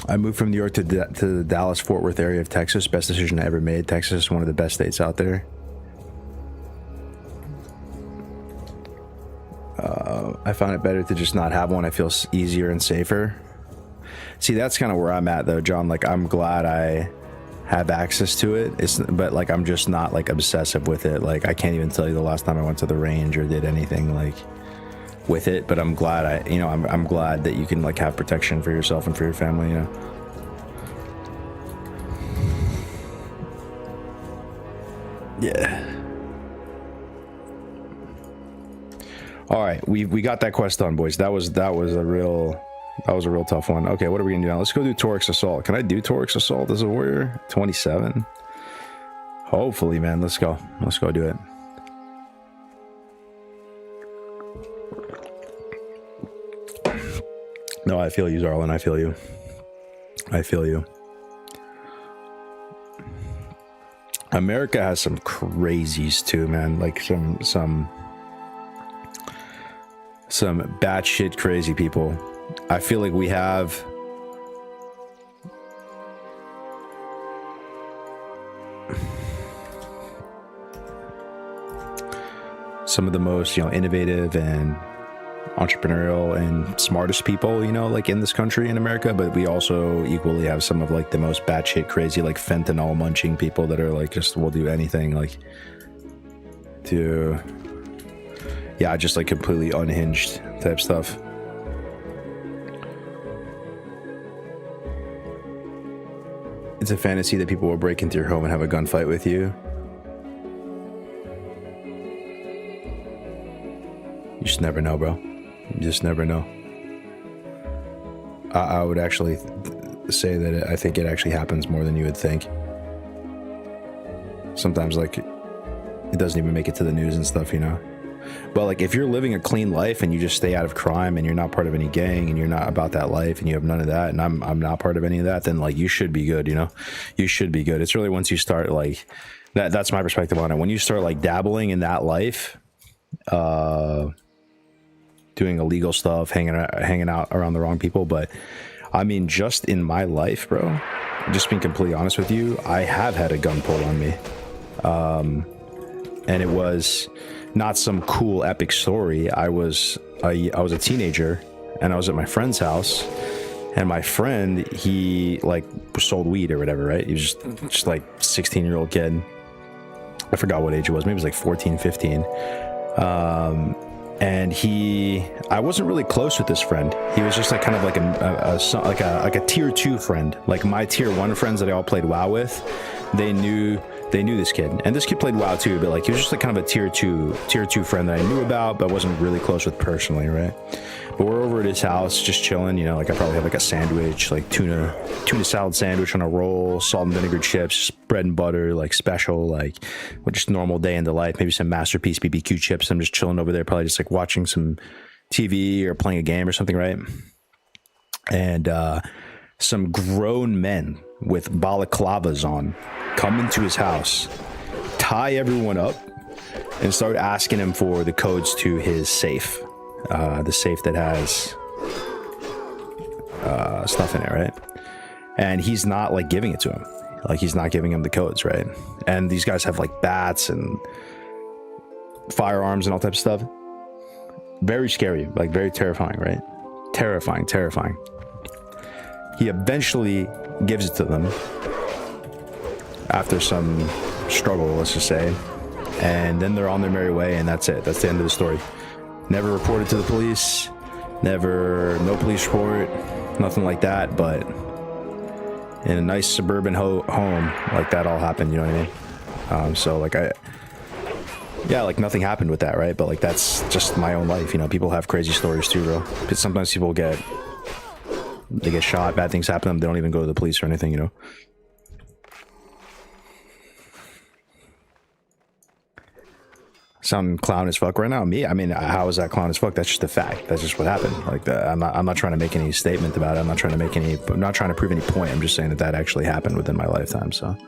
I moved from New York to the Dallas-Fort Worth area of Texas. Best decision I ever made. Texas is one of the best states out there. I found it better to just not have one. I feel easier and safer. See, that's kind of where I'm at, though, John. Like, I'm glad I have access to it. But like, I'm just not like obsessive with it. Like, I can't even tell you the last time I went to the range or did anything like with it. But I'm glad I'm glad that you can like have protection for yourself and for your family, you know. Yeah. All right, we got that quest done, boys. That was a real tough one. Okay, what are we gonna do now? Let's go do Torx Assault. Can I do Torx Assault as a warrior? 27. Hopefully, man. Let's go do it. No, I feel you, Zarlin. I feel you. America has some crazies too, man. Like some batshit crazy people. I feel like we have some of the most, innovative and entrepreneurial and smartest people, like in this country, in America. But we also equally have some of like the most batshit crazy, like fentanyl munching people that are like just will do anything like to, just like completely unhinged type stuff. It's a fantasy that people will break into your home and have a gunfight with you. You just never know, bro. You just never know. I would actually say that I think it actually happens more than you would think. Sometimes, like, it doesn't even make it to the news and stuff, But, like, if you're living a clean life and you just stay out of crime and you're not part of any gang and you're not about that life and you have none of that, and I'm not part of any of that, then, like, you should be good, You should be good. It's really once you start, like, That's my perspective on it. When you start like dabbling in that life, doing illegal stuff, hanging out around the wrong people. But I mean, just in my life, bro, just being completely honest with you, I have had a gun pulled on me. And it was not some cool epic story. I was a teenager and I was at my friend's house, and my friend, he like sold weed or whatever, right? He was just like 16-year-old kid. I forgot what age it was. Maybe it was like 14, 15. And I wasn't really close with this friend. He was just like kind of like a tier 2 friend. Like my tier 1 friends that I all played WoW with, they knew this kid, and this kid played WoW too, but like he was just like kind of a tier 2 friend that I knew about but wasn't really close with personally, right? But we're over at his house just chilling, you know, like I probably have like a sandwich, like tuna salad sandwich on a roll, salt and vinegar chips, bread and butter, like special, like just normal day in the life, maybe some Masterpiece BBQ chips. I'm just chilling over there, probably just like watching some TV or playing a game or something, right? And some grown men with balaclavas on come into his house, tie everyone up, and start asking him for the codes to his safe. The safe that has stuff in it, right? And he's not like giving it to him. Like he's not giving him the codes, right? And these guys have like bats and firearms and all types of stuff. Very scary, like very terrifying, right? Terrifying. He eventually gives it to them after some struggle, let's just say. And then they're on their merry way, and that's it. That's the end of the story. Never reported to the police, no police report, nothing like that. But in a nice suburban home, like that all happened, you know what I mean? So like like nothing happened with that, right? But like that's just my own life, you know. People have crazy stories too, bro. Because sometimes people get shot, bad things happen to them, they don't even go to the police or anything, you know. Sounding clown as fuck right now. Me, I mean, how is that clown as fuck? That's just a fact. That's just what happened. Like that. I'm not trying to make any statement about it. I'm not trying to prove any point. I'm just saying that actually happened within my lifetime. So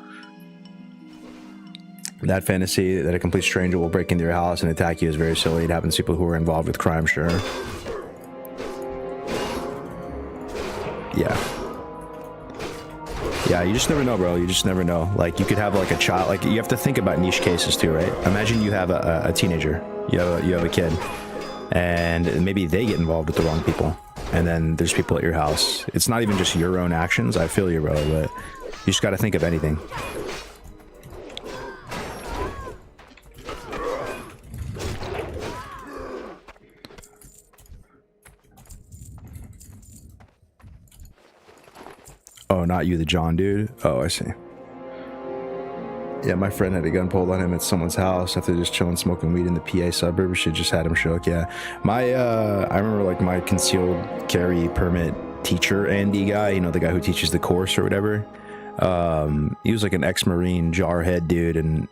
that fantasy that a complete stranger will break into your house and attack you is very silly. It happens to people who are involved with crime, sure. Yeah, you just never know, bro. You just never know. Like, you could have like a child. Like, you have to think about niche cases too, right? Imagine you have a teenager. You have a kid, and maybe they get involved with the wrong people, and then there's people at your house. It's not even just your own actions. I feel you, bro, but you just got to think of anything. Oh, not you, the John dude. Oh, I see. Yeah, my friend had a gun pulled on him at someone's house after just chilling, smoking weed in the PA suburbs. She just had him shook. Yeah, I remember like my concealed carry permit teacher, Andy guy. You know, the guy who teaches the course or whatever. He was like an ex-Marine jarhead dude, and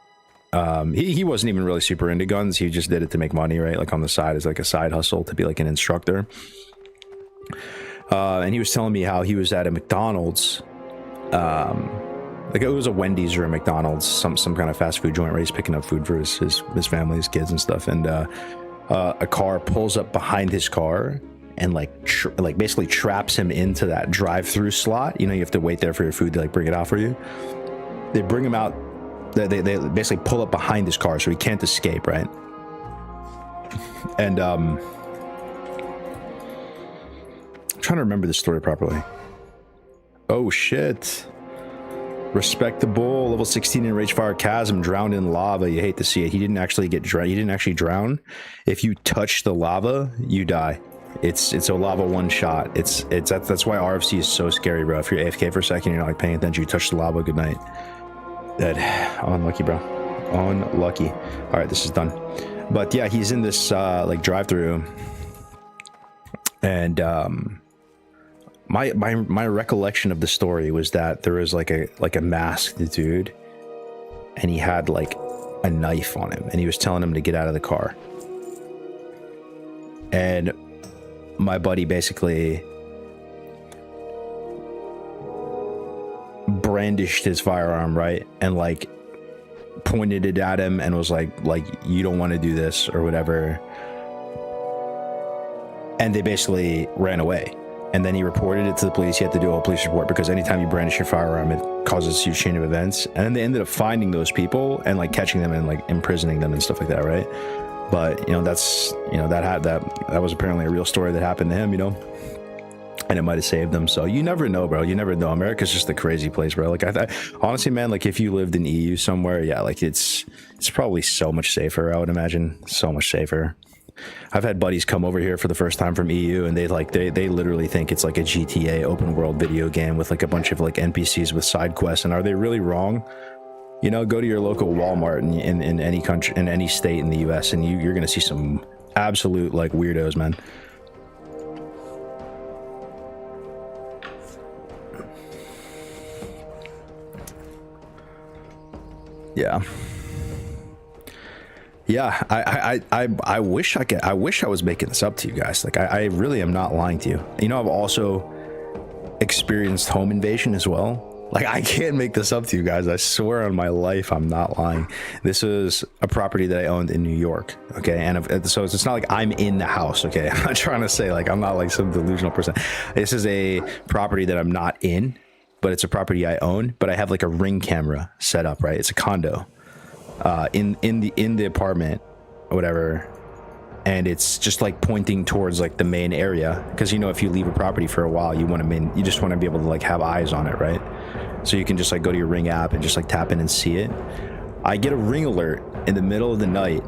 he wasn't even really super into guns. He just did it to make money, right? Like on the side as like a side hustle to be like an instructor. And he was telling me how he was at a McDonald's, like it was a Wendy's or a McDonald's, some kind of fast food joint where he's picking up food for his family, his kids and stuff. And a car pulls up behind his car and like basically traps him into that drive-through slot. You know, you have to wait there for your food to like bring it out for you. They bring him out. They basically pull up behind his car so he can't escape, right? And trying to remember the story properly. Oh shit. Respectable level 16 in Ragefire Chasm, drowned in lava. You hate to see it. He didn't actually get drowned. He didn't actually drown. If you touch the lava, you die. It's a lava one shot. That's why RFC is so scary, bro. If you're AFK for a second, you're not like paying attention, you touch the lava, good night. Dead. Unlucky, bro. Unlucky. All right, this is done. But yeah, he's in this like drive-through, and my recollection of the story was that there was like a masked dude, and he had like a knife on him, and he was telling him to get out of the car. And my buddy basically brandished his firearm, right, and like pointed it at him and was like you don't want to do this or whatever, and they basically ran away. And then he reported it to the police. He had to do a police report because anytime you brandish your firearm, it causes a huge chain of events. And then they ended up finding those people and like catching them and like imprisoning them and stuff like that, right? But that's that was apparently a real story that happened to him, and it might have saved them. So you never know, bro. You never know. America's just a crazy place, bro. Like I honestly, man, like if you lived in EU somewhere, yeah, like it's probably so much safer. I would imagine so much safer. I've had buddies come over here for the first time from EU, and they literally think it's like a GTA open world video game with like a bunch of like NPCs with side quests. And are they really wrong? Go to your local Walmart in any country, in any state in the US, and you're gonna see some absolute like weirdos, man. Yeah, I wish I was making this up to you guys. Like I really am not lying to you. I've also experienced home invasion as well. Like I can't make this up to you guys. I swear on my life, I'm not lying. This is a property that I owned in New York. Okay, and so it's not like I'm in the house. Okay, I'm not trying to say like I'm not like some delusional person. This is a property that I'm not in, but it's a property I own. But I have like a Ring camera set up. Right, it's a condo. In the apartment or whatever, and it's just like pointing towards like the main area, because if you leave a property for a while, you just want to be able to like have eyes on it, right? So you can just like go to your Ring app and just like tap in and see it. I get a Ring alert in the middle of the night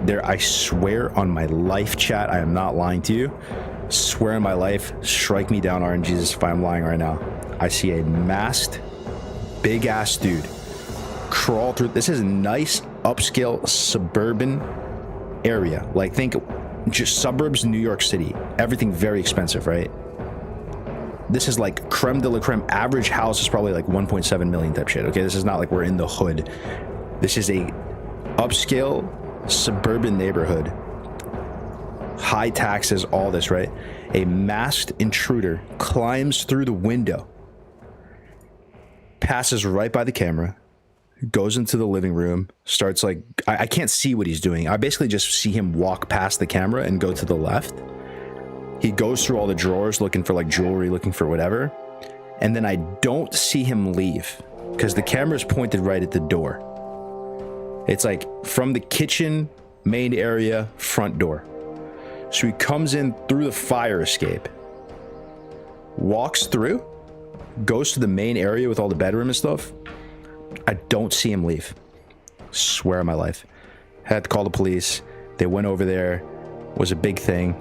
there. I swear on my life, chat, I am not lying to you, swear on my life, strike me down, RNGesus, if I'm lying right now. I see a masked big ass dude crawl through. This is a nice upscale suburban area, like think just suburbs New York City, everything very expensive, right? This is like creme de la creme. Average house is probably like 1.7 million type shit. Okay, this is not like we're in the hood. This is a upscale suburban neighborhood, high taxes, all this, right? A masked intruder climbs through the window, passes right by the camera, goes into the living room, starts like, I can't see what he's doing. I basically just see him walk past the camera and go to the left. He goes through all the drawers looking for like jewelry, looking for whatever. And then I don't see him leave because the camera's pointed right at the door. It's like from the kitchen main area, front door. So he comes in through the fire escape, walks through, goes to the main area with all the bedroom and stuff. I don't see him leave. Swear on my life. Had to call the police. They went over there. Was a big thing.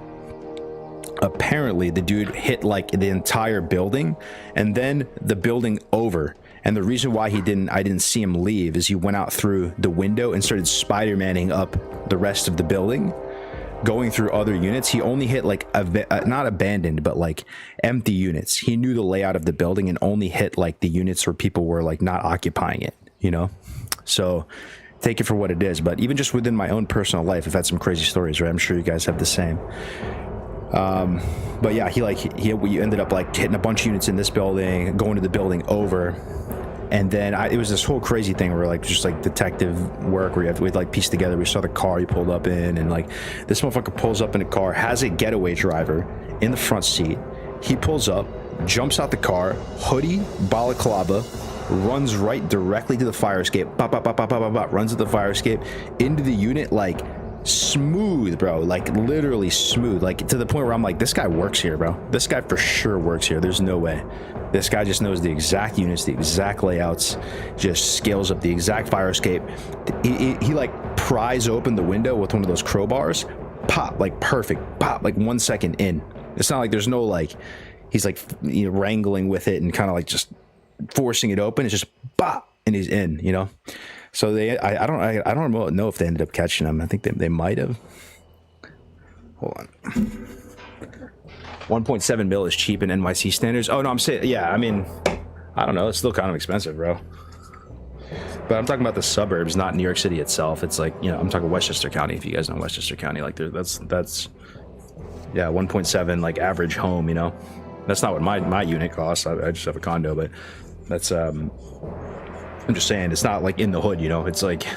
Apparently the dude hit like the entire building and then the building over. And the reason why I didn't see him leave is he went out through the window and started Spider-Manning up the rest of the building, going through other units. He only hit like not abandoned, but like empty units. He knew the layout of the building and only hit like the units where people were like not occupying it, So take it for what it is. But even just within my own personal life, I've had some crazy stories, right? I'm sure you guys have the same. But yeah, we ended up like hitting a bunch of units in this building, going to the building over. And then it was this whole crazy thing where like just like detective work where we'd like piece together. We saw the car he pulled up in, and like this motherfucker pulls up in a car, has a getaway driver in the front seat. He pulls up, jumps out the car, hoodie, balaclava, runs right directly to the fire escape, runs to the fire escape, into the unit, like smooth, bro, like literally smooth, like to the point where I'm like, this guy works here, bro. This guy for sure works here. There's no way. This guy just knows the exact units, the exact layouts, just scales up the exact fire escape. He like pries open the window with one of those crowbars, pop, like perfect, pop, like 1 second in. It's not like there's no like, he's like wrangling with it and kind of like just forcing it open. It's just bop, and he's in, So I don't know if they ended up catching him. I think they might have. Hold on. 1.7 mil is cheap in NYC standards. Oh no, I'm saying, yeah. I mean, I don't know. It's still kind of expensive, bro. But I'm talking about the suburbs, not New York City itself. It's like, I'm talking Westchester County. If you guys know Westchester County, like that's yeah, 1.7 like average home. That's not what my unit costs. I just have a condo, but that's I'm just saying, it's not like in the hood, you know. It's like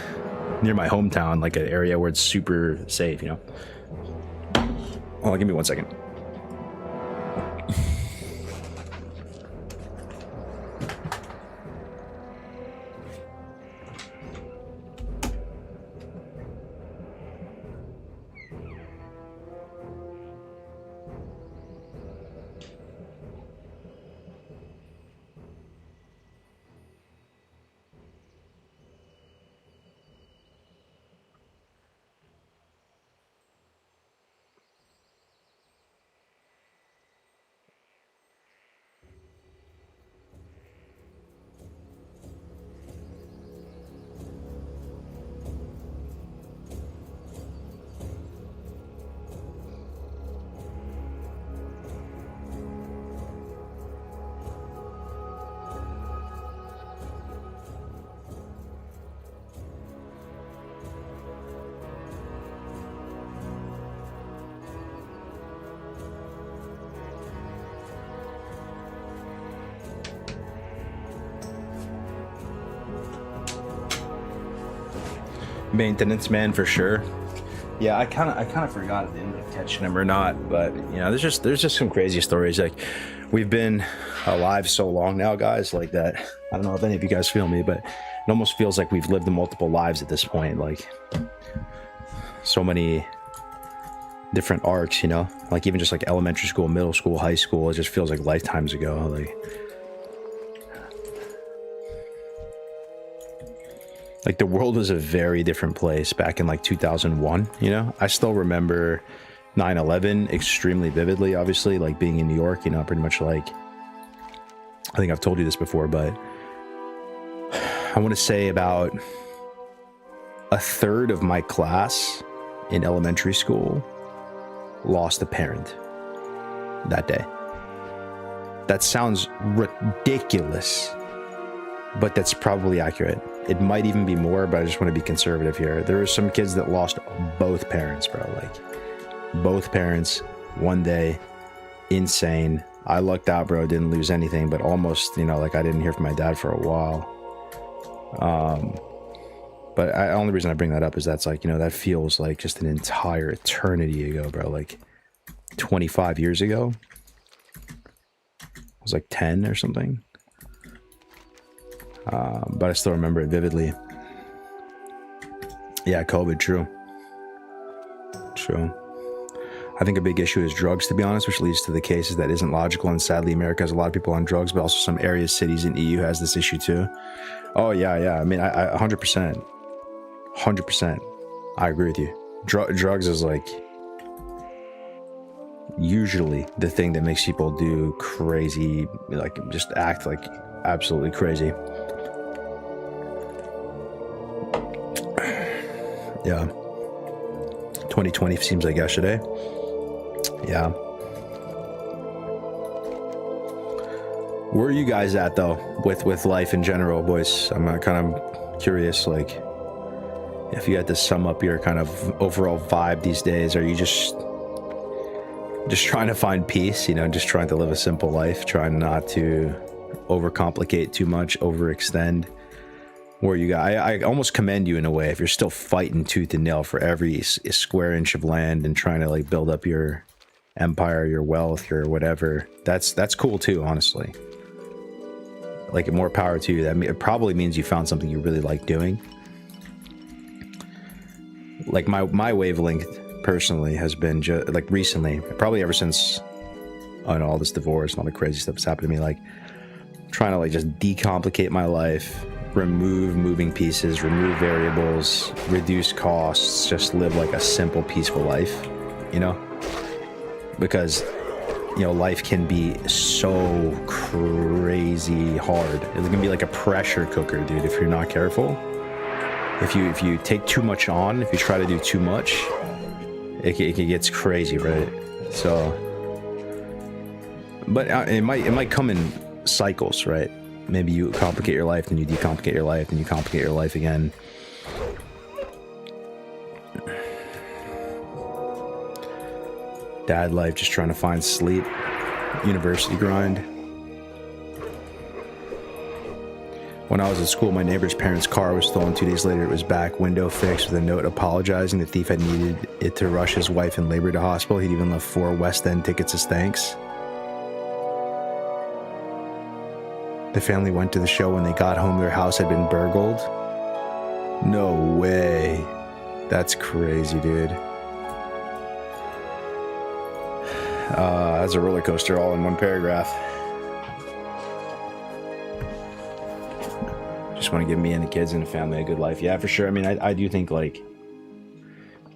near my hometown, like an area where it's super safe, you know. Oh, give me 1 second. Maintenance man for sure. Yeah, I kind of forgot if they ended up catching him or not, but you know, there's just some crazy stories. Like, we've been alive so long now, guys, like that. I don't know if any of you guys feel me, but it almost feels like we've lived multiple lives at this point. Like, so many different arcs, you know, like even just like elementary school, middle school, high school, it just feels like lifetimes ago. Like the world was a very different place back in like 2001, you know? I still remember 9/11 extremely vividly, obviously, like being in New York, you know, pretty much like, I think I've told you this before, but I want to say about a third of my class in elementary school lost a parent that day. That sounds ridiculous, but that's probably accurate. It might even be more, but I just want to be conservative here. There are some kids that lost both parents, bro. Like, both parents, one day. Insane. I lucked out, bro. Didn't lose anything, but almost, you know, like I didn't hear from my dad for a while. But the only reason I bring that up is that's like, you know, that feels like just an entire eternity ago, bro. Like 25 years ago. It was like 10 or something. But I still remember it vividly. Yeah, COVID, true. True. I think a big issue is drugs, to be honest, which leads to the cases that isn't logical. And sadly, America has a lot of people on drugs, but also some areas, cities in EU has this issue too. Oh, yeah. I mean, I 100%. 100%. I agree with you. Drugs is like usually the thing that makes people do crazy, like just act like absolutely crazy. Yeah. 2020 seems like yesterday. Yeah. Where are you guys at though with life in general, boys? I'm kind of curious, like, if you had to sum up your kind of overall vibe these days, are you just trying to find peace, you know, just trying to live a simple life, trying not to overcomplicate too much, overextend? Where you got, I almost commend you in a way if you're still fighting tooth and nail for every square inch of land and trying to like build up your empire, your wealth, or whatever. That's cool too, honestly. Like, more power to you. It probably means you found something you really like doing. Like my wavelength personally has been just like recently, probably ever since all this divorce and all the crazy stuff that's happened to me, like trying to like just decomplicate my life, remove moving pieces, remove variables, reduce costs, just live like a simple, peaceful life, you know? Because, you know, life can be so crazy hard. It can be like a pressure cooker, dude, if you're not careful. If you take too much on, if you try to do too much, it gets crazy, right? So, but it might come in cycles, right? Maybe you complicate your life, then you decomplicate your life, then you complicate your life again. Dad life, just trying to find sleep. University grind. When I was at school, my neighbor's parents' car was stolen. 2 days later, it was back, window fixed, with a note apologizing. The thief had needed it to rush his wife in labor to hospital. He'd even left 4 West End tickets as thanks. The family went to the show. When they got home, their house had been burgled. No way. That's crazy, dude. That's a roller coaster all in one paragraph. Just want to give me and the kids and the family a good life. Yeah, for sure. I mean, I do think, like,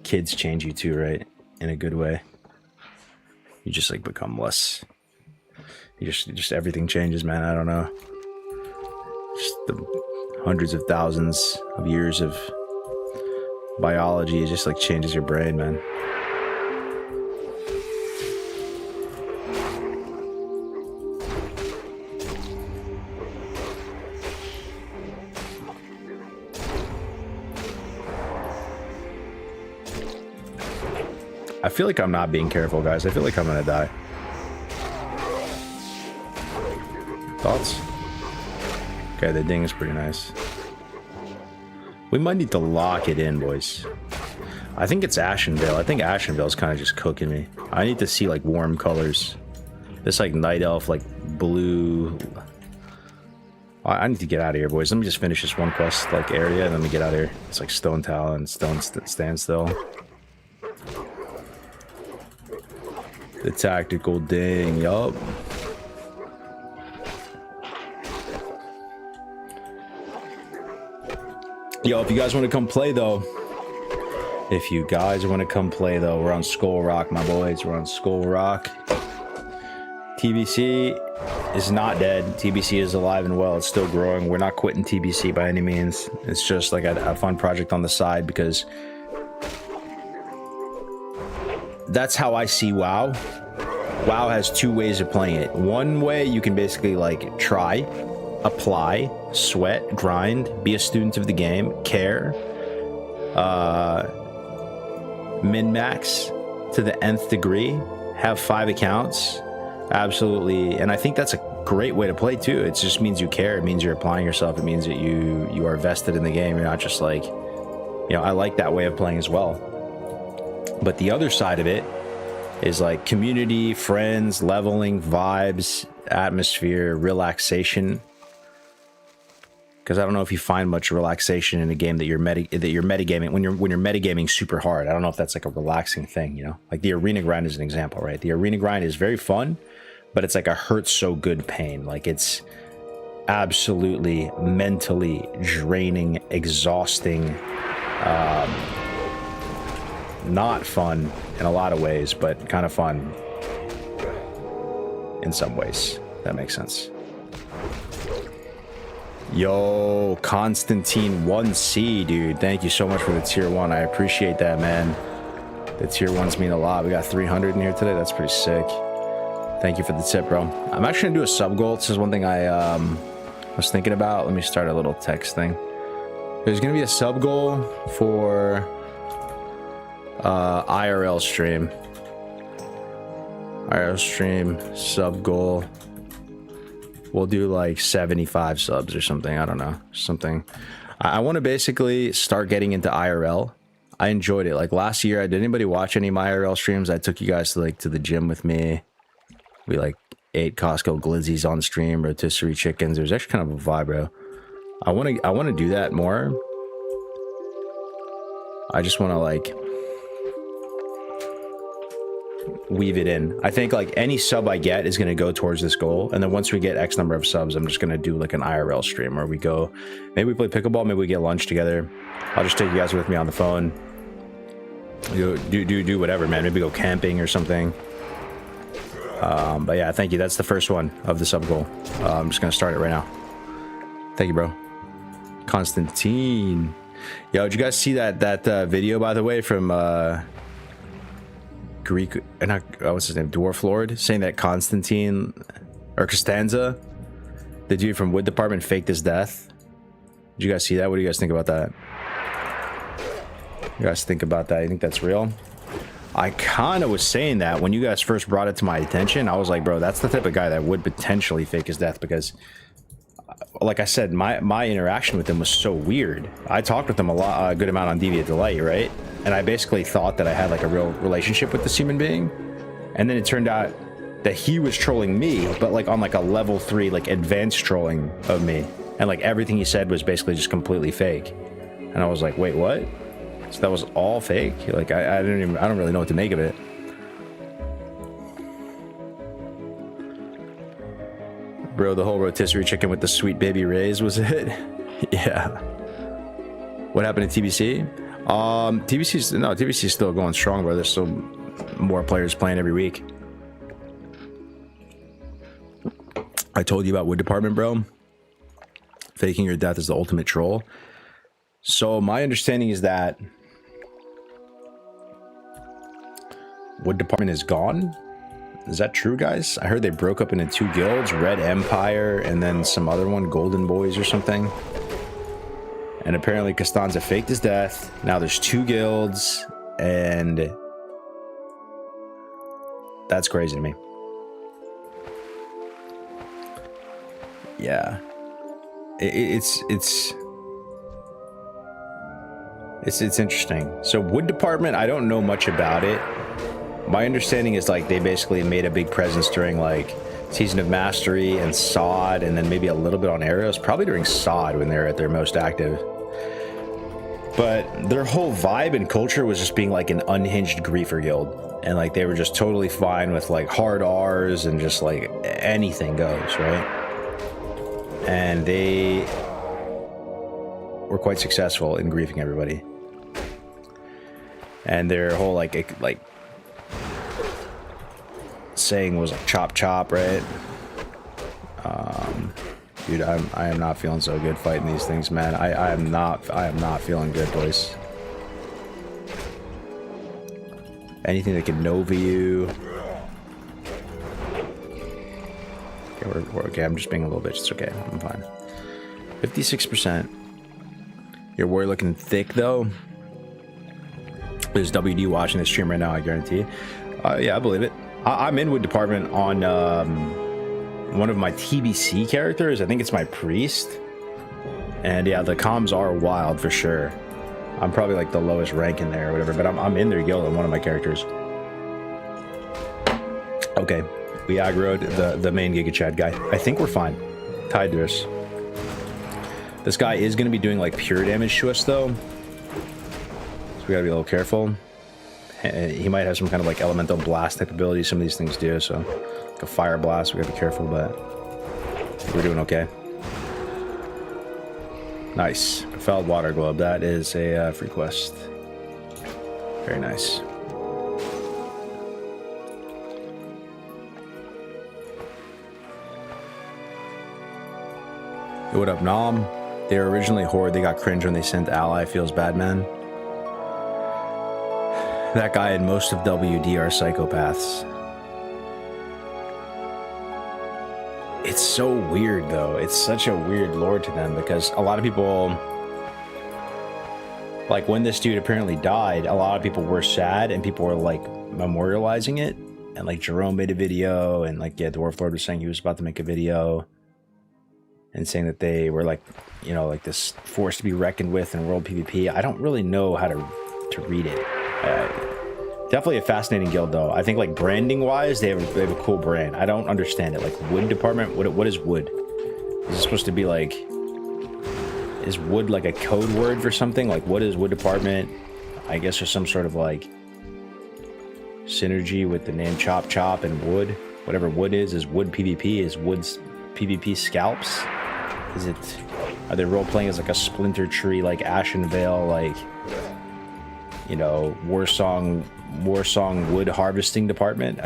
kids change you too, right? In a good way. You just, like, become less... You just everything changes, man. I don't know. Just the hundreds of thousands of years of biology, it just, like, changes your brain, man. I feel like I'm not being careful, guys. I feel like I'm gonna die. Thoughts? Okay, the ding is pretty nice. We might need to lock it in, boys. I think it's Ashenvale. I think Ashenvale's kind of just cooking me. I need to see, like, warm colors. This, like, night elf, like, blue... I need to get out of here, boys. Let me just finish this one quest, like, area, and then we get out of here. It's like Stone Tower and Stone Standstill. The tactical ding, yup. Yo, if you guys want to come play, though. If you guys want to come play, though, we're on Skull Rock, my boys. We're on Skull Rock. TBC is not dead. TBC is alive and well. It's still growing. We're not quitting TBC by any means. It's just like a fun project on the side because that's how I see WoW. WoW has 2 ways of playing it. One way, you can basically, like, try, apply, sweat, grind, be a student of the game, care, min-max to the nth degree, have 5 accounts, absolutely. And I think that's a great way to play too. It just means you care. It means you're applying yourself. It means that you are vested in the game. You're not just like, you know, I like that way of playing as well. But the other side of it is like community, friends, leveling, vibes, atmosphere, relaxation. Because I don't know if you find much relaxation in a game that you're metagaming when you're metagaming super hard. I don't know if that's like a relaxing thing, you know? Like the arena grind is an example, right? The arena grind is very fun, but it's like a hurt so good pain. Like it's absolutely mentally draining, exhausting, not fun in a lot of ways, but kind of fun in some ways. That makes sense. Yo, Constantine 1C, dude. Thank you so much for the tier 1. I appreciate that, man. The tier 1s mean a lot. We got 300 in here today. That's pretty sick. Thank you for the tip, bro. I'm actually gonna do a sub goal. This is one thing I was thinking about. Let me start a little text thing. There's gonna be a sub goal for IRL stream. IRL stream sub goal. We'll do like 75 subs or something. I don't know. Something. I want to basically start getting into IRL. I enjoyed it. Like last year, did anybody watch any of my IRL streams? I took you guys to the gym with me. We like ate Costco glizzies on stream, rotisserie chickens. It was actually kind of a vibe, bro. I want to do that more. I just want to like weave it in. I think like any sub I get is going to go towards this goal, and then once we get X number of subs, I'm just going to do like an IRL stream where we go, maybe we play pickleball, maybe we get lunch together. I'll just take you guys with me on the phone. Do whatever, man. Maybe go camping or something. But yeah, thank you. That's the first one of the sub goal. I'm just going to start it right now. Thank you, bro. Constantine. Yo, did you guys see that video, by the way, from Greek, not what's his name, Dwarf Lord, saying that Constantine or Costanza, the dude from Wood Department, faked his death? Did you guys see that? What do you guys think about that? You guys think about that? You think that's real? I kind of was saying that when you guys first brought it to my attention. I was like, bro, that's the type of guy that would potentially fake his death, because like I said, my interaction with them was so weird. I talked with them a good amount on Deviant Delight, right? And I basically thought that I had like a real relationship with this human being, and then it turned out that he was trolling me, but like on like a level 3 like advanced trolling of me, and like everything he said was basically just completely fake. And I was like, wait, what? So that was all fake? Like I don't really know what to make of it. Bro, the whole rotisserie chicken with the sweet baby rays was it? Yeah. What happened to TBC? TBC's still going strong, bro. There's still more players playing every week. I told you about Wood Department, bro. Faking your death is the ultimate troll. So my understanding is that Wood Department is gone. Is that true, guys? I heard they broke up into 2 guilds, Red Empire and then some other one, Golden Boys or something. And apparently Costanza faked his death. Now there's 2 guilds, and that's crazy to me. Yeah. It's interesting. So Wood Department, I don't know much about it. My understanding is like they basically made a big presence during like Season of Mastery and SOD, and then maybe a little bit on Arrows, probably during SOD when they're at their most active. But their whole vibe and culture was just being like an unhinged griefer guild, and like they were just totally fine with like hard R's and just like anything goes, right? And they were quite successful in griefing everybody. And their whole like saying was like chop chop, right? Dude, I am not feeling so good fighting these things, man. I am not feeling good, boys. Anything that can Nova you. Okay, we're okay. I'm just being a little bitch. It's okay. I'm fine. 56%. Your warrior looking thick though. There's WD watching this stream right now, I guarantee. Yeah, I believe it. I'm in Wood Department on one of my TBC characters. I think it's my priest. And yeah, the comms are wild for sure. I'm probably like the lowest rank in there or whatever, but I'm in their guild on one of my characters. Okay, we aggroed the main Giga Chad guy. I think we're fine. Tied to us. This guy is going to be doing like pure damage to us though. So we gotta be a little careful. He might have some kind of like elemental blast type ability. Some of these things do, so like a fire blast, we gotta be careful, but we're doing okay. Nice. Felled water globe. That is a free quest. Very nice. Hey, what up, Nom? They were originally Horde. They got cringe when they sent Ally. Feels bad, man. That guy and most of WD are psychopaths. It's so weird, though. It's such a weird lore to them, because a lot of people, like when this dude apparently died, a lot of people were sad and people were like memorializing it. And like Jerome made a video, and like, yeah, Dwarf Lord was saying he was about to make a video and saying that they were like, you know, like this force to be reckoned with in world PvP. I don't really know how to read it. Definitely a fascinating guild though. I think like branding wise, they have a cool brand. I don't understand it. Like Wood Department, what is Wood? Is it supposed to be like, is Wood like a code word for something? Like what is Wood Department? I guess there's some sort of like synergy with the name Chop Chop and Wood. Whatever Wood is Wood PvP? Is Wood's PvP scalps? Is it, are they role playing as like a Splinter Tree, like Ashen Vale, like, you know, Warsong wood harvesting department?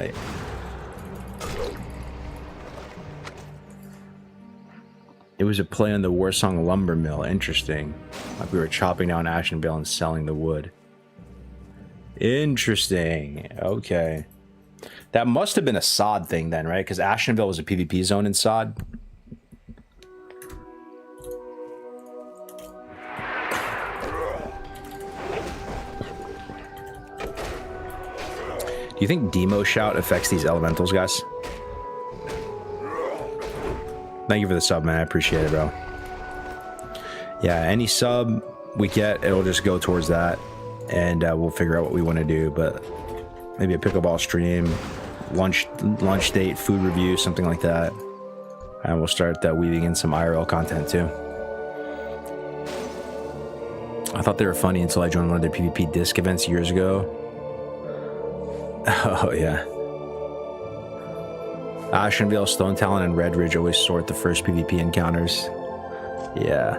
It was a play on the Warsong lumber mill. Interesting. Like we were chopping down Ashen Vale and selling the wood. Interesting. Okay. That must have been a SOD thing then, right? Because Ashenville was a PvP zone in SOD. Do you think Demo Shout affects these elementals, guys? Thank you for the sub, man. I appreciate it, bro. Yeah, any sub we get, it'll just go towards that, and we'll figure out what we want to do. But maybe a pickleball stream, lunch date, food review, something like that, and we'll start weaving in some IRL content too. I thought they were funny until I joined one of their PvP disc events years ago. Oh yeah. Ashenvale, Stone Talon, and Red Ridge always sort the first PvP encounters. Yeah.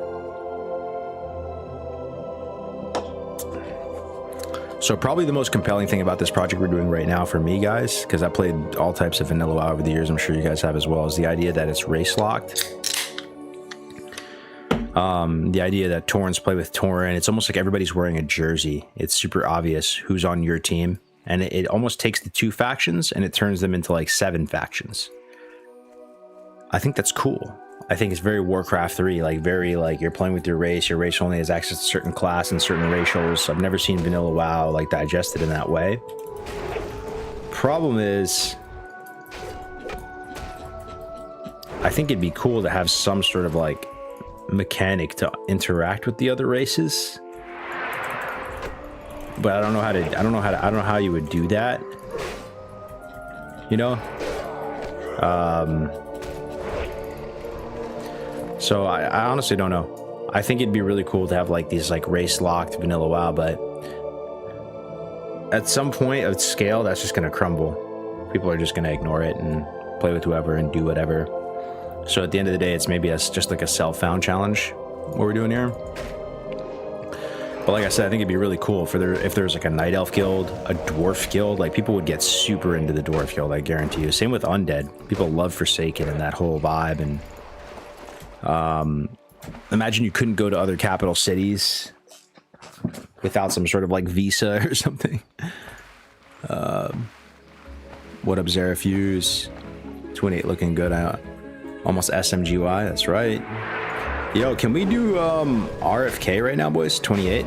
So probably the most compelling thing about this project we're doing right now for me, guys, because I played all types of vanilla WoW over the years, I'm sure you guys have as well, is the idea that it's race locked. The idea that Torrents play with Torrent, it's almost like everybody's wearing a jersey. It's super obvious who's on your team, and it almost takes the 2 factions and it turns them into like 7 factions. I think that's cool. I think it's very Warcraft 3, like very like you're playing with your race only has access to certain class and certain racials. I've never seen vanilla WoW like digested in that way. Problem is, I think it'd be cool to have some sort of like mechanic to interact with the other races, but I don't know how you would do that, you know. So I honestly don't know. I think it'd be really cool to have like these like race locked vanilla WoW, but at some point of scale that's just gonna crumble. People are just gonna ignore it and play with whoever and do whatever. So at the end of the day, it's maybe just like a self-found challenge, what we're doing here. But like I said, I think it'd be really cool if there's like a Night Elf guild, a Dwarf guild. Like people would get super into the Dwarf guild, I guarantee you. Same with Undead. People love Forsaken and that whole vibe. And imagine you couldn't go to other capital cities without some sort of like visa or something. What up, Zerafuse? 28 looking good. Almost SMGY, that's right. Yo, can we do RFK right now, boys? 28.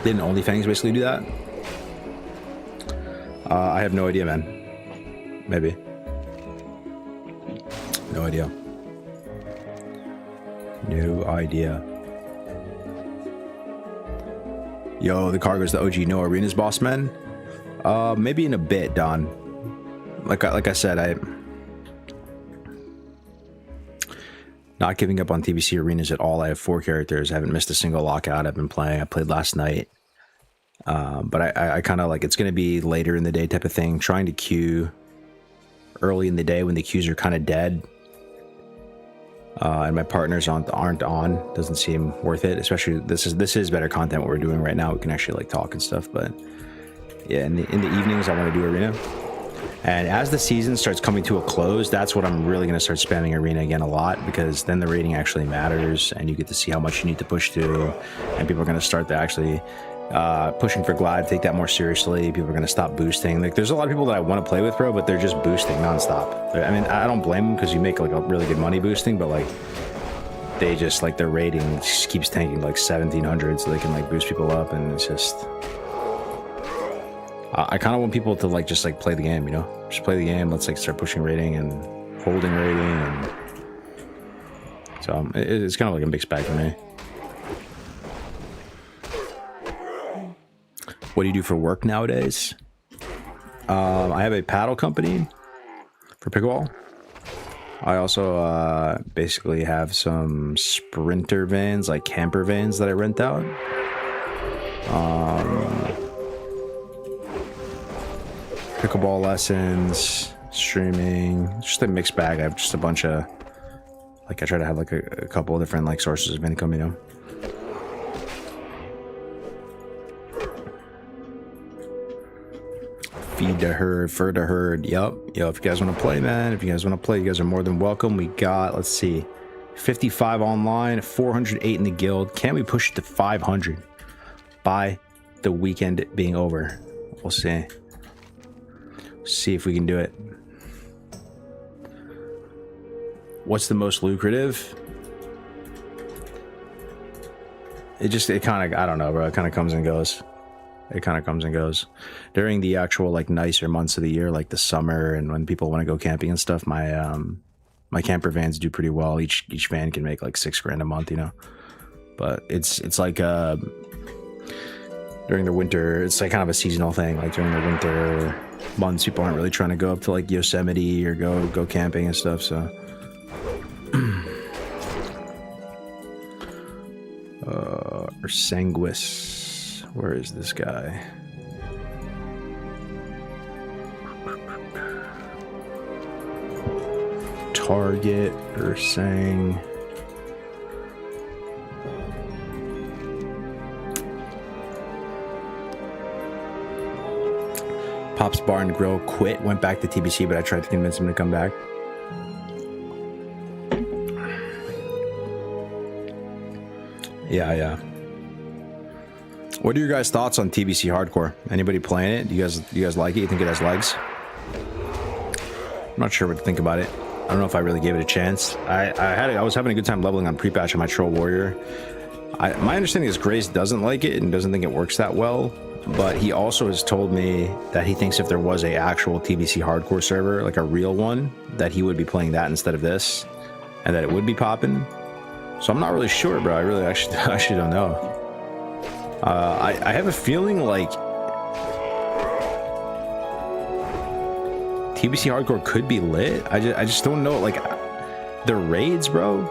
Didn't OnlyFans basically do that? I have no idea, man. Maybe. No idea. No idea. Yo, the Cargo's the OG No Arenas boss, man. Maybe in a bit, Don. Like I said, I'm not giving up on TBC Arenas at all. I have 4 characters. I haven't missed a single lockout. I've been playing. I played last night. But I kind of like, it's going to be later in the day type of thing. Trying to queue early in the day when the queues are kind of dead. And my partners aren't on. Doesn't seem worth it. Especially this is better content what we're doing right now. We can actually like talk and stuff. But yeah, in the evenings I want to do Arena. And as the season starts coming to a close, that's what I'm really going to start spamming Arena again a lot, because then the rating actually matters and you get to see how much you need to push through, and people are going to start to actually pushing for Glide, take that more seriously. People are going to stop boosting. Like, there's a lot of people that I want to play with, bro, but they're just boosting nonstop. I mean, I don't blame them, because you make like a really good money boosting, but like they just like their rating just keeps tanking like 1700 so they can like boost people up, and it's just I kind of want people to like just like play the game, you know, just play the game. Let's like start pushing rating and holding rating, and so it's kind of like a mixed bag for me. What do you do for work nowadays? I have a paddle company for pickleball. I also basically have some sprinter vans, like camper vans that I rent out. Pickleball lessons, streaming, just a mixed bag. I have just a bunch of, like, I try to have like a couple of different like sources of income, you know. Feed the herd, fur the herd. Yup. Yo, if you guys want to play, man, if you guys want to play, you guys are more than welcome. We got, let's see, 55 online, 408 in the guild. Can we push it to 500 by the weekend being over? We'll see. See if we can do it. What's the most lucrative? It kind of, I don't know, bro. It kind of comes and goes. It kind of comes and goes. During the actual like nicer months of the year, like the summer and when people want to go camping and stuff, my camper vans do pretty well. Each van can make like $6,000 a month, you know. But it's like during the winter, it's like kind of a seasonal thing. Like during the winter months, people aren't really trying to go up to like Yosemite or go camping and stuff. So, Sanguis, where is this guy? Target or Sang. Pop's Bar and Grill quit, went back to TBC, but I tried to convince him to come back. Yeah. What are your guys' thoughts on TBC Hardcore? Anybody playing it? Do you guys like it? You think it has legs? I'm not sure what to think about it. I don't know if I really gave it a chance. I was having a good time leveling on pre-patch on my Troll Warrior. My understanding is Grace doesn't like it and doesn't think it works that well. But he also has told me that he thinks if there was a actual TBC hardcore server, like a real one, that he would be playing that instead of this, and that it would be popping. So I'm not really sure, bro. I really actually don't know. I have a feeling like TBC hardcore could be lit. I just don't know. Like the raids, bro.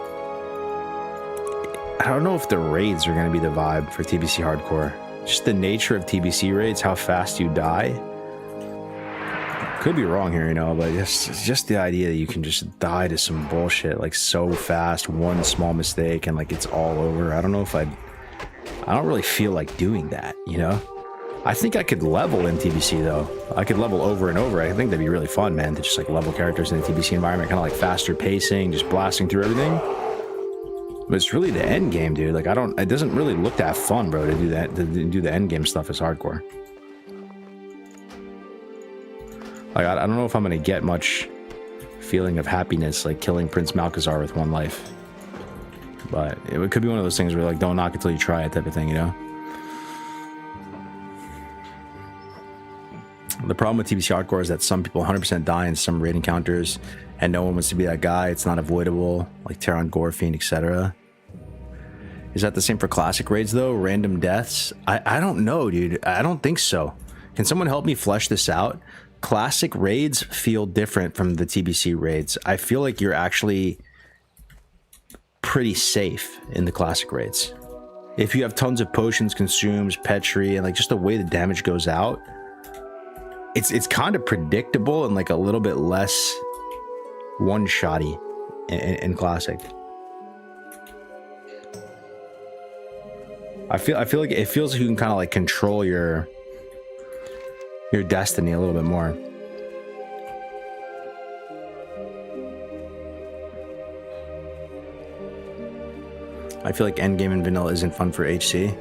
I don't know if the raids are gonna be the vibe for TBC hardcore. Just the nature of TBC raids, how fast you die. Could be wrong here, you know, but it's just the idea that you can just die to some bullshit like so fast, one small mistake, and like it's all over. I don't know if I don't really feel like doing that, you know. I think I could level in TBC though. I could level over and over. I think that'd be really fun, man, to just like level characters in the TBC environment, kind of like faster pacing, just blasting through everything. But it's really the end game, dude. Like it doesn't really look that fun, bro, to do that, to do the end game stuff as hardcore. Like I don't know if I'm gonna get much feeling of happiness like killing Prince Malchezaar with one life. But it could be one of those things where like don't knock it till you try it type of thing, you know? The problem with TBC hardcore is that some people 100% die in some raid encounters and no one wants to be that guy. It's not avoidable, like Terran, Gorfiend, etc. Is that the same for classic raids though? Random deaths? I don't know, dude. I don't think so. Can someone help me flesh this out? Classic raids feel different from the TBC raids. I feel like you're actually pretty safe in the classic raids. If you have tons of potions, consumes, petri, and like just the way the damage goes out, it's kind of predictable and like a little bit less one-shotty in classic. I feel like it feels like you can kind of like control your destiny a little bit more. I feel like endgame and vanilla isn't fun for HC.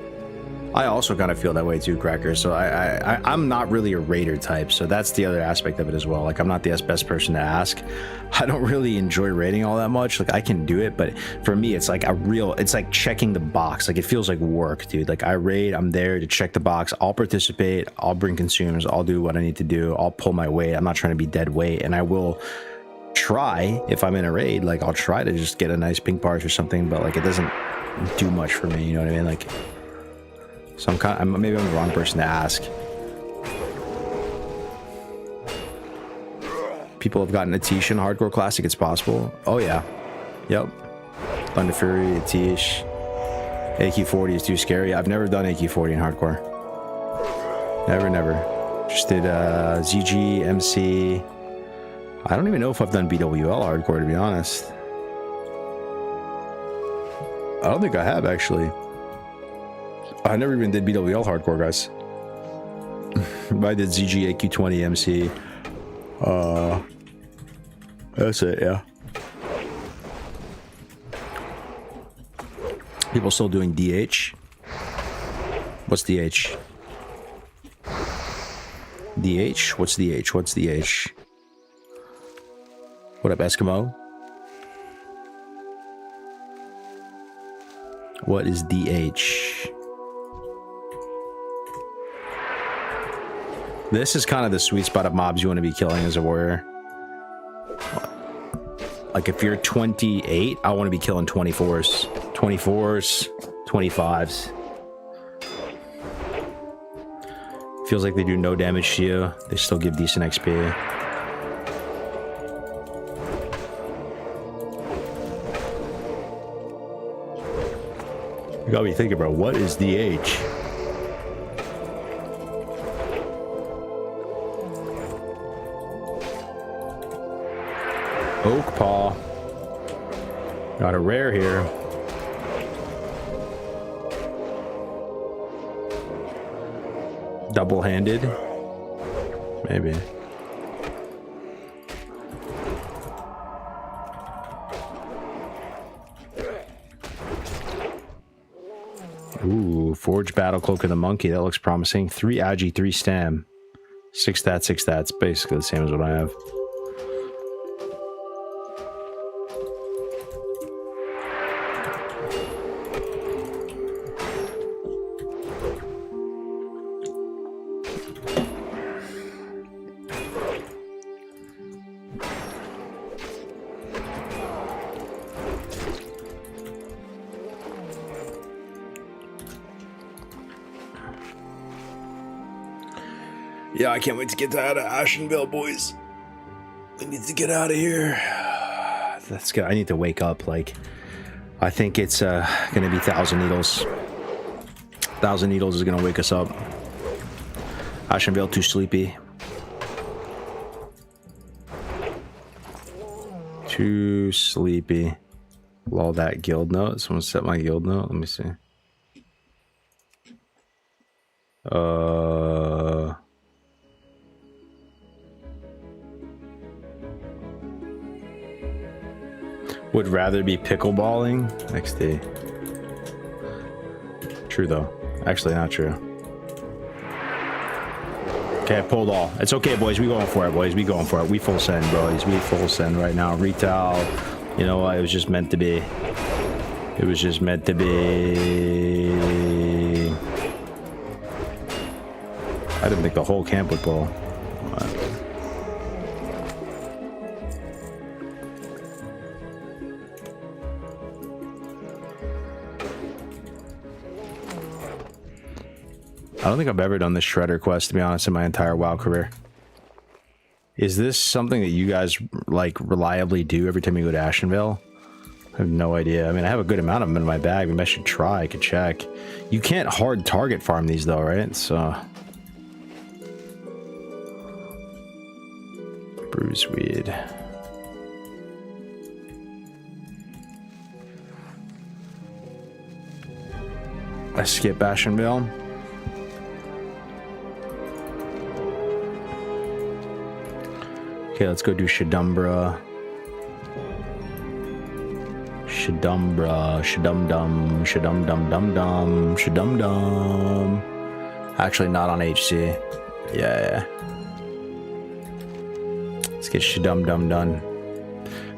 I also kind of feel that way too, Cracker. So I'm not really a raider type, so that's the other aspect of it as well. Like I'm not the best person to ask. I don't really enjoy raiding all that much. Like I can do it, but for me, it's like it's like checking the box. Like it feels like work, dude. Like I raid, I'm there to check the box. I'll participate. I'll bring consumers. I'll do what I need to do. I'll pull my weight. I'm not trying to be dead weight, and I will try if I'm in a raid. Like I'll try to just get a nice pink bars or something, but like it doesn't do much for me. You know what I mean? Like. So maybe I'm the wrong person to ask. People have gotten Atish in hardcore classic. It's possible. Oh yeah, yep. Thunder Fury, Atish, AQ40 is too scary. I've never done AQ40 in hardcore. Never. Just did ZG, MC. I don't even know if I've done BWL hardcore, to be honest. I don't think I have actually. I never even did BWL hardcore, guys. I did ZG, AQ20, MC. That's it, yeah. People still doing DH. What's DH? DH? What's DH? What's DH? What up, Eskimo? What is DH? This is kind of the sweet spot of mobs you want to be killing as a warrior. Like if you're 28, I want to be killing 24s. 24s, 25s. Feels like they do no damage to you. They still give decent XP. You gotta be thinking, bro, what is the H? Oak Paw. Got a rare here. Double-handed. Maybe. Ooh, Forge Battle Cloak of the Monkey. That looks promising. 3 Agi, 3 Stam. 6 stats, 6 stats. Basically the same as what I have. Yeah, I can't wait to get out of Ashenvale, boys. I need to get out of here. That's good. I need to wake up. Like, I think it's gonna be 1,000 Needles. 1,000 Needles is gonna wake us up. Ashenvale too sleepy. Too sleepy. Lol, that guild note. Someone set my guild note. Let me see. Would rather be pickleballing. XD. True though. Actually not true. Okay, I pulled all. It's okay, boys. We going for it, boys. We going for it. We full send, boys. We full send right now. Retail. You know what? It was just meant to be. It was just meant to be. I didn't think the whole camp would pull. I don't think I've ever done the Shredder quest, to be honest, in my entire WoW career. Is this something that you guys, like, reliably do every time you go to Ashenvale? I have no idea. I mean, I have a good amount of them in my bag. Maybe I should try. I could check. You can't hard target farm these, though, right? So... Bruiseweed. I skip Ashenvale. Okay, let's go do Shadumbra. Shadum-dum, Shadum-dum-dum-dum, Shadum-dum. Actually, not on HC. Yeah. Let's get Shadum-dum done.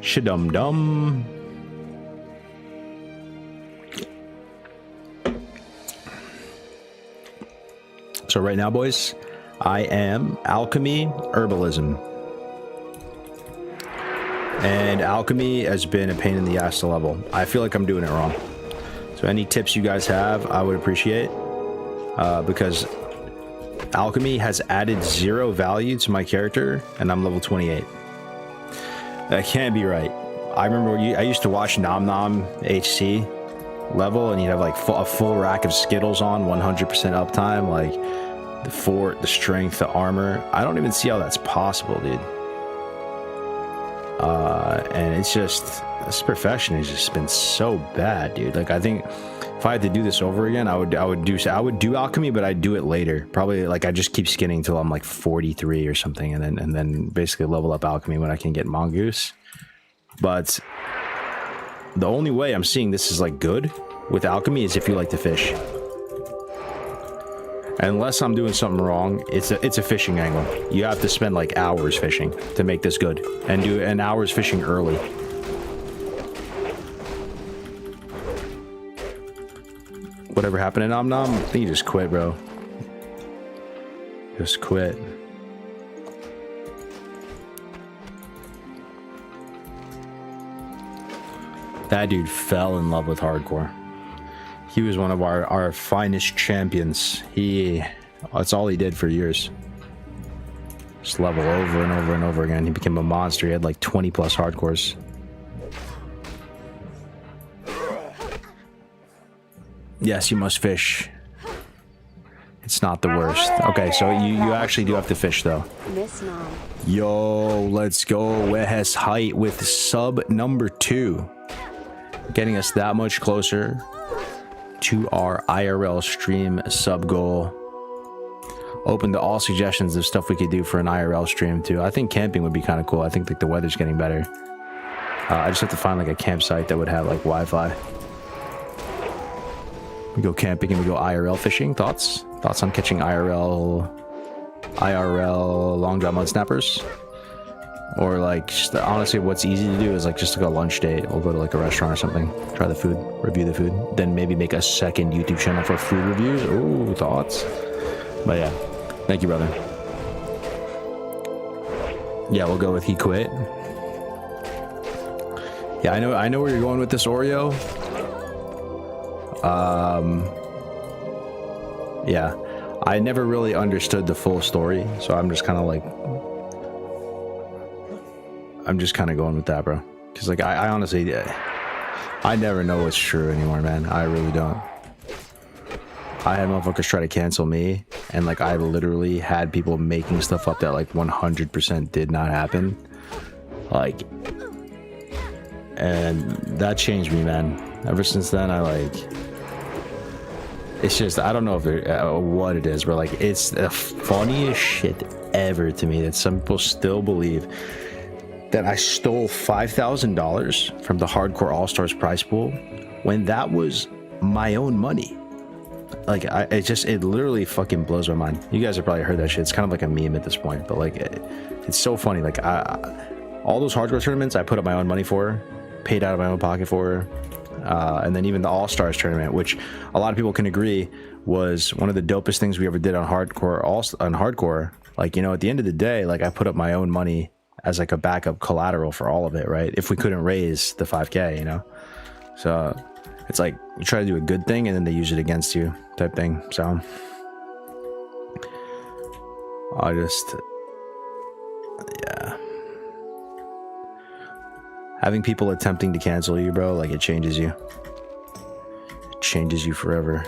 Shadum-dum. So right now, boys, I am Alchemy Herbalism. And Alchemy has been a pain in the ass to level. I feel like I'm doing it wrong. So any tips you guys have, I would appreciate. Because Alchemy has added 0 value to my character, and I'm level 28. That can't be right. I remember I used to watch Nom Nom HC level, and you'd have like a full rack of Skittles on, 100% uptime, like the fort, the strength, the armor. I don't even see how that's possible, dude. And it's just, this profession has just been so bad, dude. Like, I think if I had to do this over again, I would do Alchemy, but I'd do it later. Probably, like, I just keep skinning till I'm like 43 or something, and then basically level up Alchemy when I can get Mongoose. But the only way I'm seeing this is like good with Alchemy is if you like to fish. Unless I'm doing something wrong, it's a fishing angle. You have to spend like hours fishing to make this good, and do an hours fishing early. Whatever happened to Nom Nom? I think he just quit, bro. Just quit. That dude fell in love with hardcore. He was one of our finest champions. That's all he did for years. Just level over and over and over again. He became a monster. He had like 20 plus hardcores. Yes, you must fish. It's not the worst. Okay, so you actually do have to fish though. Yo, let's go. Wehes Height with sub number 2. Getting us that much closer to our IRL stream sub goal. Open to all suggestions of stuff we could do for an IRL stream too. I think camping would be kind of cool. I think like the weather's getting better. I just have to find like a campsite that would have like Wi-Fi. We go camping and we go IRL fishing. Thoughts on catching IRL long john mud snappers? Or like just, honestly what's easy to do is like just like a lunch date. We'll go to like a restaurant or something, try the food, review the food, then maybe make a second YouTube channel for food reviews. Ooh, thoughts. But yeah, thank you, brother. Yeah, we'll go with he quit. Yeah, I know where you're going with this, Oreo. Yeah, I never really understood the full story, so I'm just kind of like, I'm just kind of going with that, bro. Because like I honestly, I never know what's true anymore, man. I really don't. I had motherfuckers try to cancel me, and like I literally had people making stuff up that like 100% did not happen. Like, and that changed me, man. Ever since then, I like, it's just, I don't know if what it is, but like it's the funniest shit ever to me that some people still believe that I stole $5,000 from the Hardcore All-Stars prize pool when that was my own money. Like it literally fucking blows my mind. You guys have probably heard that shit. It's kind of like a meme at this point, but like it's so funny. Like all those hardcore tournaments I put up my own money for, paid out of my own pocket for, and then even the All-Stars tournament, which a lot of people can agree was one of the dopest things we ever did on hardcore. Like, you know, at the end of the day, like I put up my own money as like a backup collateral for all of it, right? If we couldn't raise the 5K, you know? So it's like you try to do a good thing and then they use it against you type thing. So I just, yeah. Having people attempting to cancel you, bro, like it changes you. It changes you forever.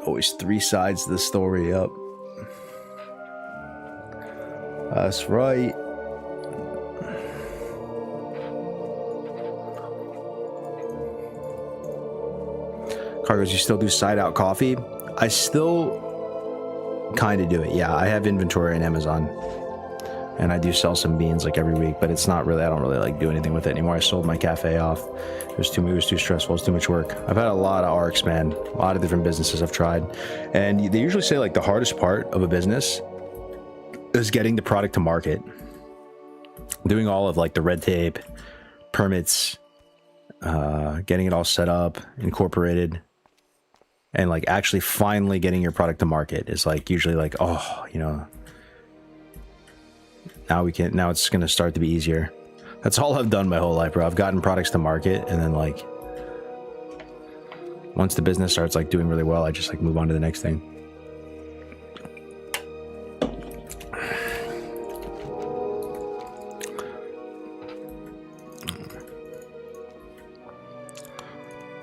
Always 3 sides to the story. Up. That's right. Cargos, you still do side out coffee? I still kind of do it. Yeah, I have inventory on Amazon. And I do sell some beans like every week, but it's not really, I don't really like do anything with it anymore. I sold my cafe off. It was too stressful. It's too much work. I've had a lot of arcs, man. A lot of different businesses I've tried. And they usually say like the hardest part of a business is getting the product to market. Doing all of like the red tape, permits, getting it all set up, incorporated, and like actually finally getting your product to market is like usually like, oh, you know, now it's going to start to be easier. That's all I've done my whole life, bro. I've gotten products to market, and then like once the business starts like doing really well, I just like move on to the next thing.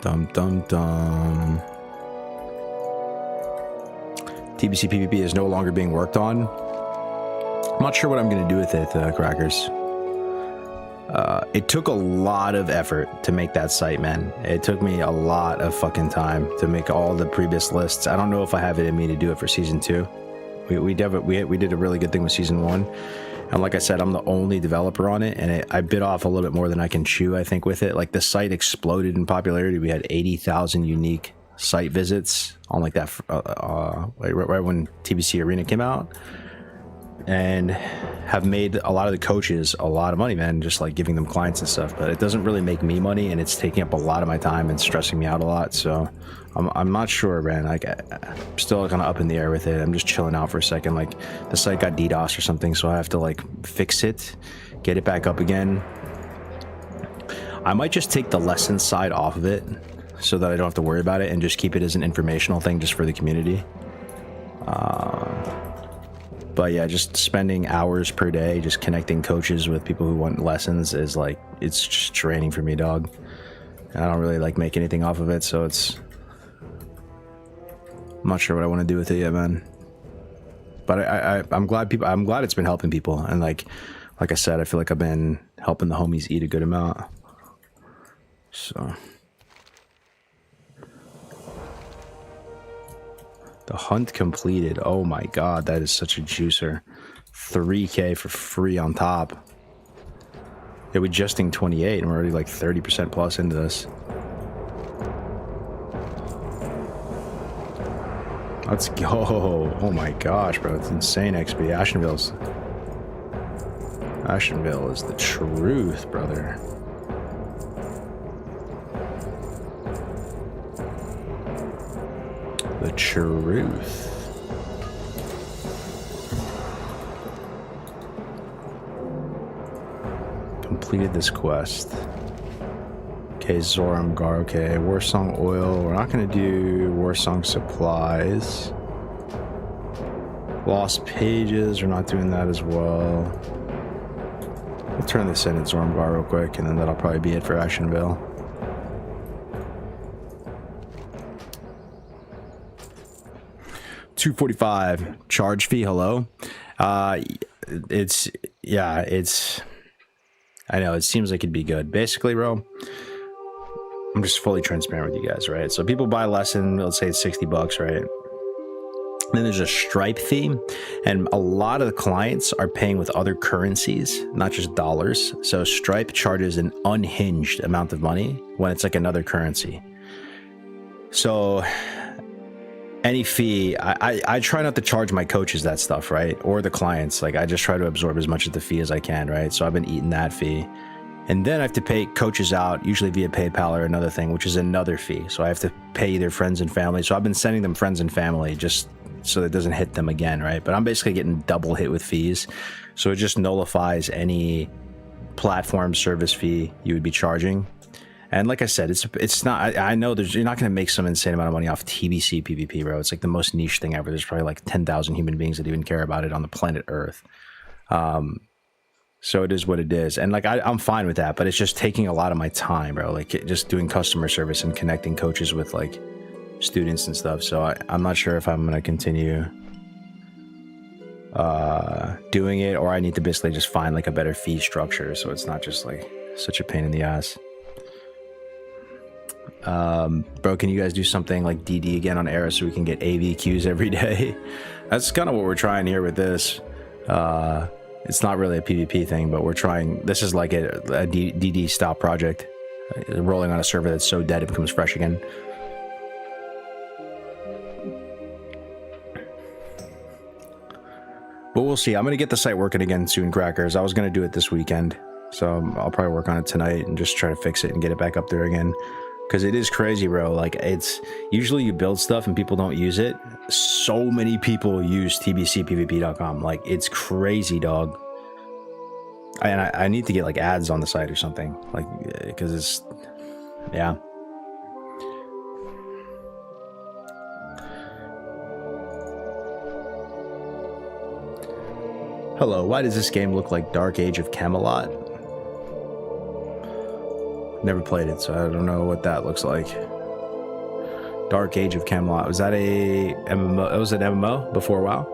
Dum dum dum. TBC PvP is no longer being worked on. I'm not sure what I'm going to do with it, Crackers. It took a lot of effort to make that site, man. It took me a lot of fucking time to make all the previous lists. I don't know if I have it in me to do it for season 2. We did a really good thing with season 1. And like I said, I'm the only developer on it, and I bit off a little bit more than I can chew, I think, with it. Like, the site exploded in popularity. We had 80,000 unique site visits on like that, right when TBC Arena came out, and have made a lot of the coaches a lot of money, man, just like giving them clients and stuff. But it doesn't really make me money, and it's taking up a lot of my time and stressing me out a lot. So I'm not sure, man. Like, I'm still kind of up in the air with it. I'm just chilling out for a second. Like, the site got DDoS or something, so I have to like fix it, get it back up again. I might just take the lesson side off of it so that I don't have to worry about it and just keep it as an informational thing just for the community. But yeah, just spending hours per day just connecting coaches with people who want lessons is like, it's just draining for me, dog. And I don't really like make anything off of it, so it's... I'm not sure what I want to do with it yet, man. But I'm glad it's been helping people. And like I said, I feel like I've been helping the homies eat a good amount. So... The hunt completed. Oh my god, that is such a juicer. 3k for free on top. Yeah, we're justing 28 and we're already like 30% plus into this. Let's go. Oh my gosh, bro. It's insane, XP. Ashenville is the truth, brother. The truth. Completed this quest. Okay, Zoramgar. Okay, Warsong Oil. We're not going to do Warsong Supplies. Lost Pages. We're not doing that as well. We'll turn this in at Zoramgar real quick, and then that'll probably be it for Ashenville. $245 charge fee. Hello. I know it seems like it'd be good. Basically, bro, I'm just fully transparent with you guys, right? So people buy a lesson, let's say it's $60, right? Then there's a Stripe fee, and a lot of the clients are paying with other currencies, not just dollars. So Stripe charges an unhinged amount of money when it's like another currency. So any fee, I try not to charge my coaches that stuff, right? Or the clients. Like, I just try to absorb as much of the fee as I can, right? So I've been eating that fee. And then I have to pay coaches out, usually via PayPal or another thing, which is another fee. So I have to pay their friends and family. So I've been sending them friends and family just so it doesn't hit them again, right? But I'm basically getting double hit with fees. So it just nullifies any platform service fee you would be charging. And like I said, it's not, I know you're not going to make some insane amount of money off TBC PvP, bro. It's like the most niche thing ever. There's probably like 10,000 human beings that even care about it on the planet Earth. So it is what it is. And like, I'm fine with that, but it's just taking a lot of my time, bro. Like just doing customer service and connecting coaches with like students and stuff. So I'm not sure if I'm going to continue doing it, or I need to basically just find like a better fee structure. So it's not just like such a pain in the ass. Bro, can you guys do something like DD again on Era so we can get AVQs every day? That's kind of what we're trying here with this. It's not really a PvP thing, but we're trying. This is like a DD style project, rolling on a server that's so dead it becomes fresh again. But we'll see. I'm gonna get the site working again soon, crackers. I was gonna do it this weekend, so I'll probably work on it tonight and just try to fix it and get it back up there again. Because it is crazy, bro. Like, it's usually you build stuff and people don't use it. So many people use tbcpvp.com. Like, it's crazy, dog. And I need to get like ads on the site or something, like, because it's, yeah. Hello, why does this game look like Dark Age of Camelot? Never played it, so I don't know what that looks like. Dark Age of Camelot. Was that a MMO? It was an MMO before WoW?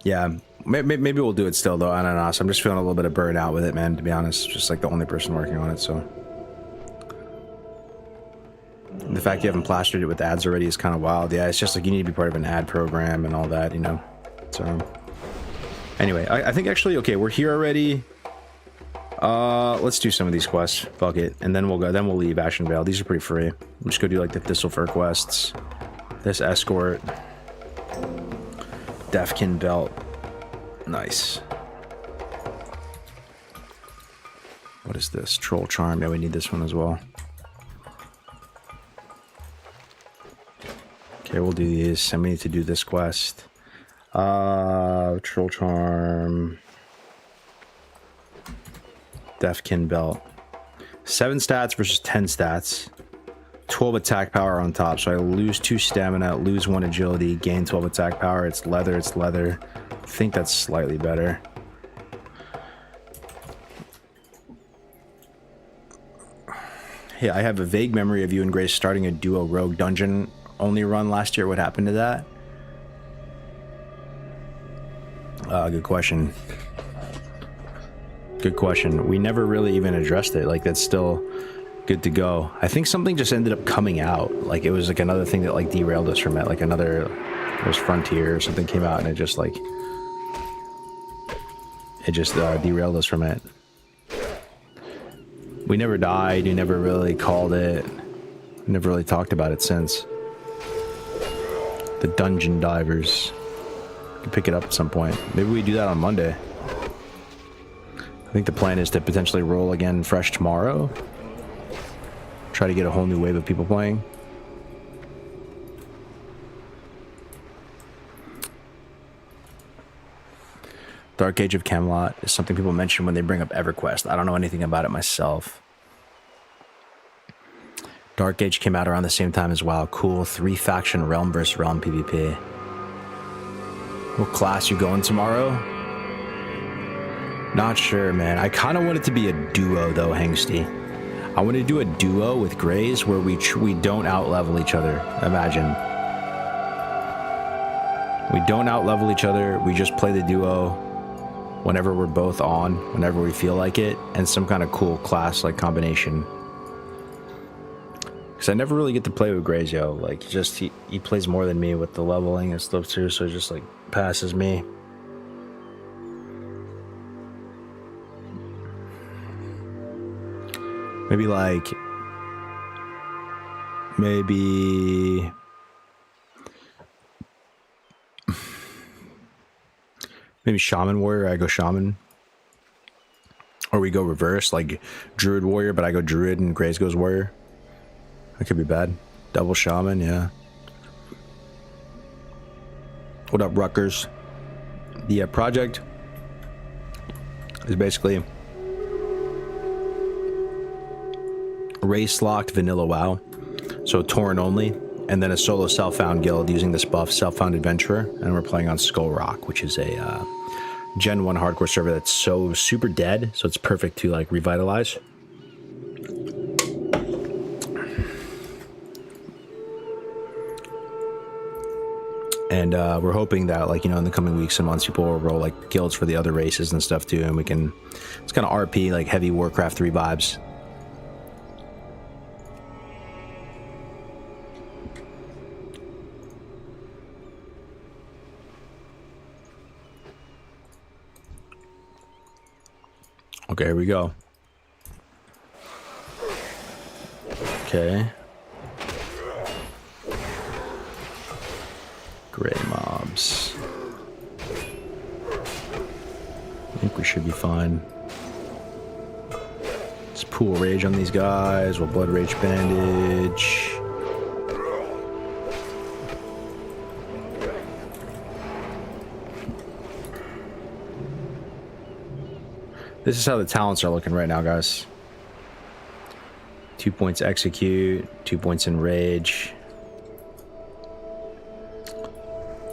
Yeah, maybe we'll do it still, though. I don't know. So I'm just feeling a little bit of burnout with it, man, to be honest. Just like the only person working on it, so. The fact you haven't plastered it with ads already is kind of wild. Yeah, it's just like you need to be part of an ad program and all that, you know? So. Anyway, I think actually, okay, we're here already. Let's do some of these quests. Fuck it. And then we'll go. Then we'll leave Ashenvale. These are pretty free. I'm just gonna do like the Thistlefur quests. This escort. Deathkin belt. Nice. What is this? Troll charm. Yeah, we need this one as well. Okay, we'll do these. And we need to do this quest. Troll Charm. Deathkin Belt. 7 stats versus 10 stats. 12 attack power on top. So I lose 2 stamina, lose 1 agility, gain 12 attack power. It's leather, it's leather. I think that's slightly better. Yeah, I have a vague memory of you and Grace starting a duo rogue dungeon only run last year. What happened to that? Good question. Good question. We never really even addressed it. Like, that's still good to go. I think something just ended up coming out. Like, it was like another thing that like derailed us from it. Like another, it was Frontier or something came out and it just like, derailed us from it. We never died. We never really called it. We never really talked about it since. The Dungeon Divers. We can pick it up at some point. Maybe we do that on Monday. I think the plan is to potentially roll again fresh tomorrow. Try to get a whole new wave of people playing. Dark Age of Camelot is something people mention when they bring up EverQuest. I don't know anything about it myself. Dark Age came out around the same time as WoW. Cool. 3-faction realm versus realm PvP. What class you going tomorrow? Not sure, man. I kind of want it to be a duo, though, Hangsty. I want to do a duo with Grays where we don't out-level each other. Imagine. We don't out-level each other. We just play the duo whenever we're both on, whenever we feel like it, and some kind of cool class-like combination. Because I never really get to play with Grays, yo. Like, he plays more than me with the leveling and stuff, too, so it just, like, passes me. Maybe Shaman Warrior, I go Shaman. Or we go reverse, like Druid Warrior, but I go Druid and Grays goes Warrior. That could be bad. Double Shaman, yeah. What up, Rutgers? The project is basically race-locked vanilla WoW, so Tauren only, and then a solo self-found guild using this buff, Self-Found Adventurer, and we're playing on Skull Rock, which is a Gen 1 hardcore server that's so super dead, so it's perfect to like revitalize. And we're hoping that, like, you know, in the coming weeks and months, people will roll like guilds for the other races and stuff too, and we can, it's kind of RP, like heavy Warcraft 3 vibes. Okay, here we go. Okay. Gray mobs. I think we should be fine. Let's pool rage on these guys. We'll blood rage bandage. This is how the talents are looking right now, guys. 2 points execute, 2 points in rage.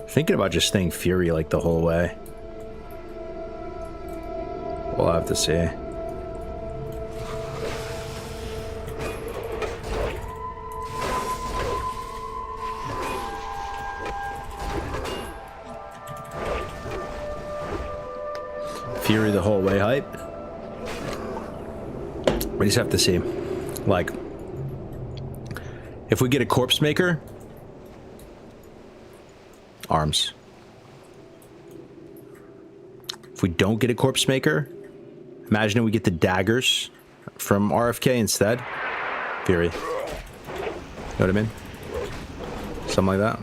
Thinking about just staying Fury like the whole way. We'll have to see. Fury the whole way hype. We just have to see. Like, if we get a corpse maker, arms. If we don't get a corpse maker, imagine if we get the daggers from RFK instead. Fury. You know what I mean? Something like that.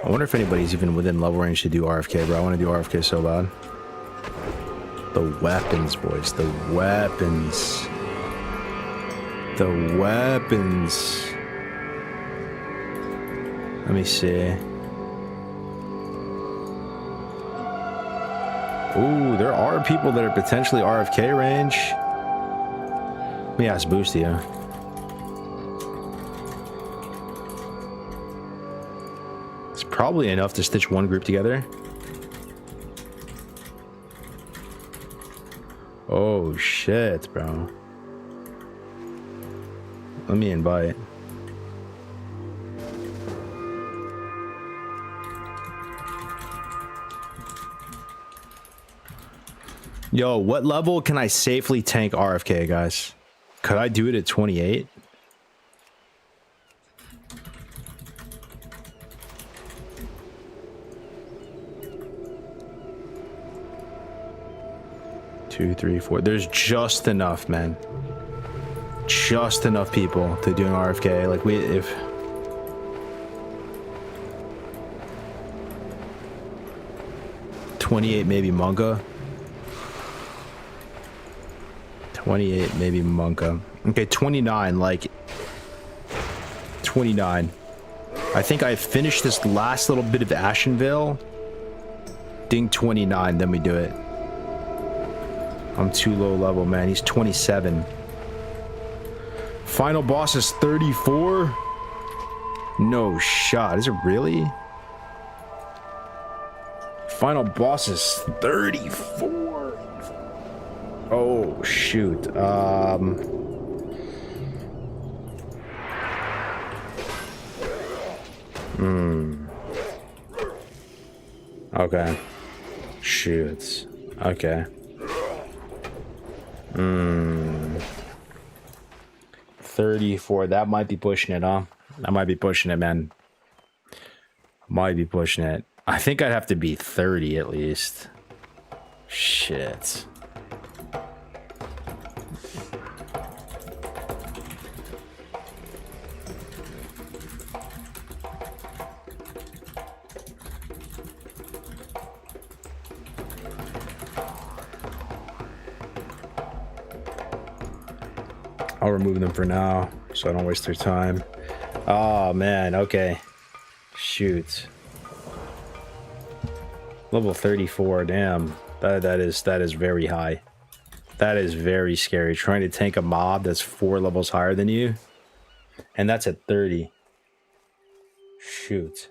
I wonder if anybody's even within level range to do RFK, bro. I want to do RFK so bad. The weapons, boys. The weapons. The weapons. Let me see. Ooh, there are people that are potentially RFK range. Let me ask Boosty. It's probably enough to stitch one group together. Oh shit, bro. Let me invite. Yo, what level can I safely tank RFK, guys? Could I do it at 28? Two, three, four. There's just enough, man. Just enough people to do an RFK. Like, if 28 maybe Monka. 28 maybe Monka. Okay, 29, like 29. I think I finished this last little bit of Ashenvale. Ding 29, then we do it. I'm too low level, man. He's 27. Final boss is 34. No shot. Is it really? Final boss is 34. Oh shoot. Okay. Shoot. Okay. 34. That might be pushing it, huh? I might be pushing it, man. Might be pushing it. I think I'd have to be 30 at least. Shit. I'll remove them for now so I don't waste their time. Oh man, okay. Shoot. Level 34, damn. That is very high. That is very scary. Trying to tank a mob that's 4 levels higher than you. And that's at 30. Shoot.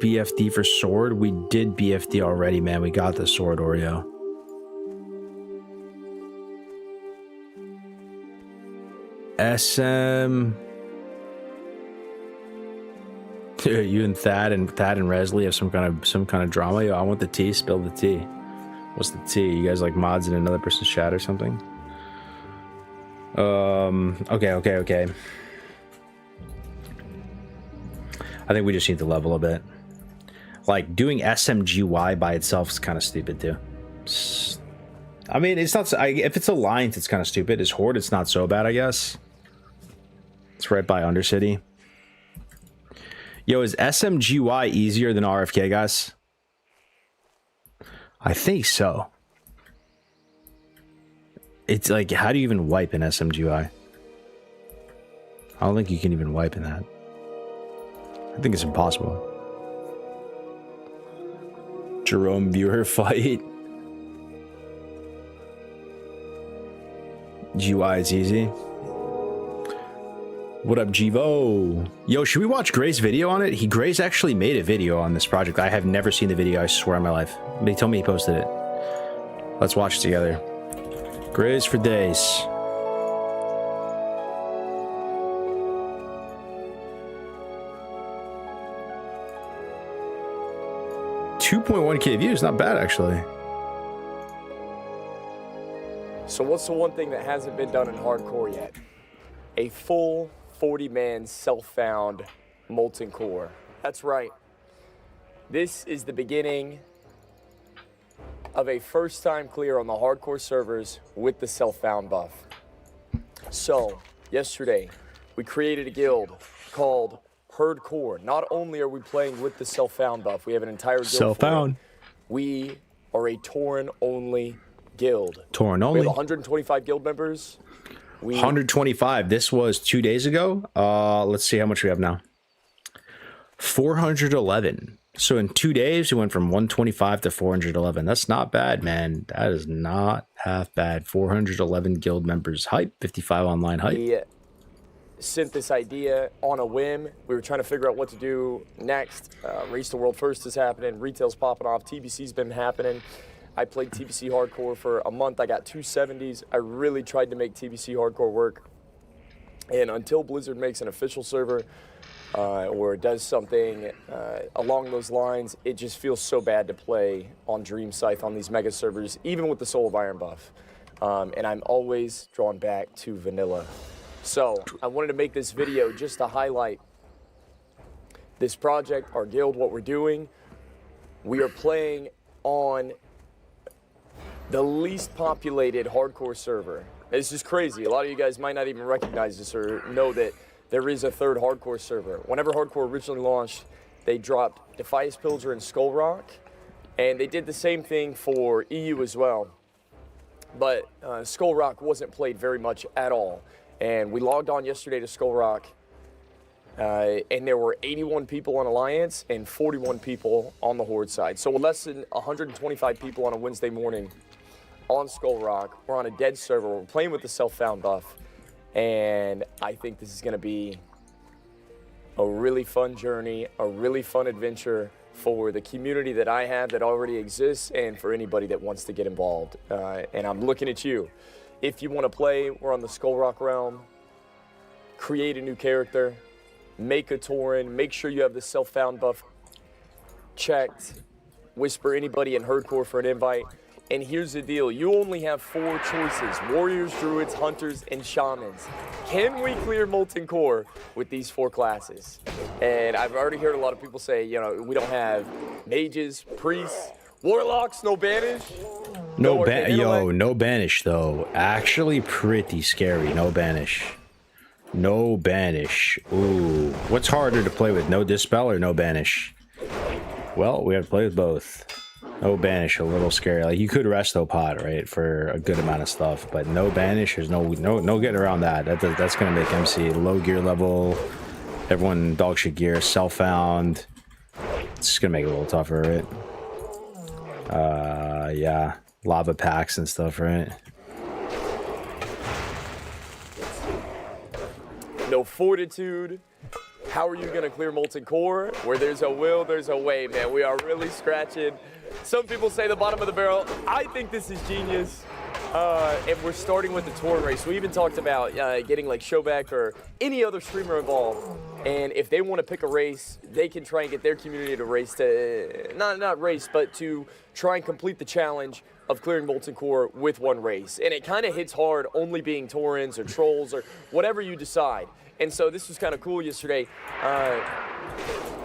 BFD for sword? We did BFD already, man. We got the sword, Oreo. SM. Dude, you and Thad and Resley have some kind of drama. Yo, I want the tea. Spill the tea. What's the tea? You guys like mods in another person's chat or something? Okay. I think we just need to level a bit. Like, doing SMGY by itself is kind of stupid, too. I mean, it's not... if it's Alliance, it's kind of stupid. It's Horde, it's not so bad, I guess. It's right by Undercity. Yo, is SMGY easier than RFK, guys? I think so. It's like, how do you even wipe in SMGY? I don't think you can even wipe in that. I think it's impossible. Jerome viewer fight. GUI is easy. What up, Jivo? Yo, should we watch Gray's video on it? Gray's actually made a video on this project. I have never seen the video, I swear on my life. But he told me he posted it. Let's watch it together. Gray's for days. 2.1k views, not bad actually. So what's the one thing that hasn't been done in hardcore yet? A full 40-man self-found molten core. That's right. This is the beginning of a first-time clear on the hardcore servers with the self-found buff. So, yesterday, we created a guild called Herd Core. Not only are we playing with the self-found buff, we have an entire guild. Self-found. We are a Tauren only guild. Tauren only. We have 125 guild members. 125. This was 2 days ago. Let's see how much we have now. 411. So in 2 days, we went from 125 to 411. That's not bad, man. That is not half bad. 411 guild members. Hype. 55 online hype. We sent this idea on a whim. We were trying to figure out what to do next. Race to World First is happening. Retail's popping off. TBC's been happening. I played TBC Hardcore for a month. I got 270s. I really tried to make TBC Hardcore work. And until Blizzard makes an official server or does something along those lines, it just feels so bad to play on Dream Scythe on these mega servers, even with the Soul of Iron buff. And I'm always drawn back to vanilla. So I wanted to make this video just to highlight this project, our guild, what we're doing. We are playing on the least populated hardcore server. This is crazy. A lot of you guys might not even recognize this or know that there is a third hardcore server. Whenever hardcore originally launched, they dropped Defias Pillager and Skull Rock, and they did the same thing for EU as well. But Skull Rock wasn't played very much at all. And we logged on yesterday to Skull Rock, and there were 81 people on Alliance and 41 people on the Horde side. So less than 125 people on a Wednesday morning on Skull Rock. We're on a dead server. We're playing with the self-found buff. And I think this is going to be a really fun journey, a really fun adventure for the community that I have that already exists and for anybody that wants to get involved. And I'm looking at you. If you want to play, we're on the Skull Rock realm. Create a new character. Make a Tauren. Make sure you have the self-found buff checked. Whisper anybody in Herdcore for an invite. And here's the deal. You only have 4 choices. Warriors, Druids, Hunters, and Shamans. Can we clear Molten Core with these 4 classes? And I've already heard a lot of people say, you know, we don't have mages, priests, warlocks, no banish. No banish though. Actually pretty scary. No banish. No banish. Ooh. What's harder to play with? No dispel or no banish? Well, we have to play with both. No banish, a little scary. Like you could resto pot, right, for a good amount of stuff, but no banish. There's no getting around that. That's gonna make MC low gear level. Everyone dog shit gear, self-found. It's just gonna make it a little tougher, right? Yeah, lava packs and stuff, right? No fortitude. How are you gonna clear Molten Core? Where there's a will, there's a way, man. We are really scratching. Some people say the bottom of the barrel. I think this is genius. And we're starting with the Tauren race. We even talked about getting like Showback or any other streamer involved. And if they want to pick a race, they can try and get their community to race to, not race, but to try and complete the challenge of clearing Molten Core with one race. And it kind of hits hard only being Taurens or Trolls or whatever you decide. And so this was kind of cool yesterday.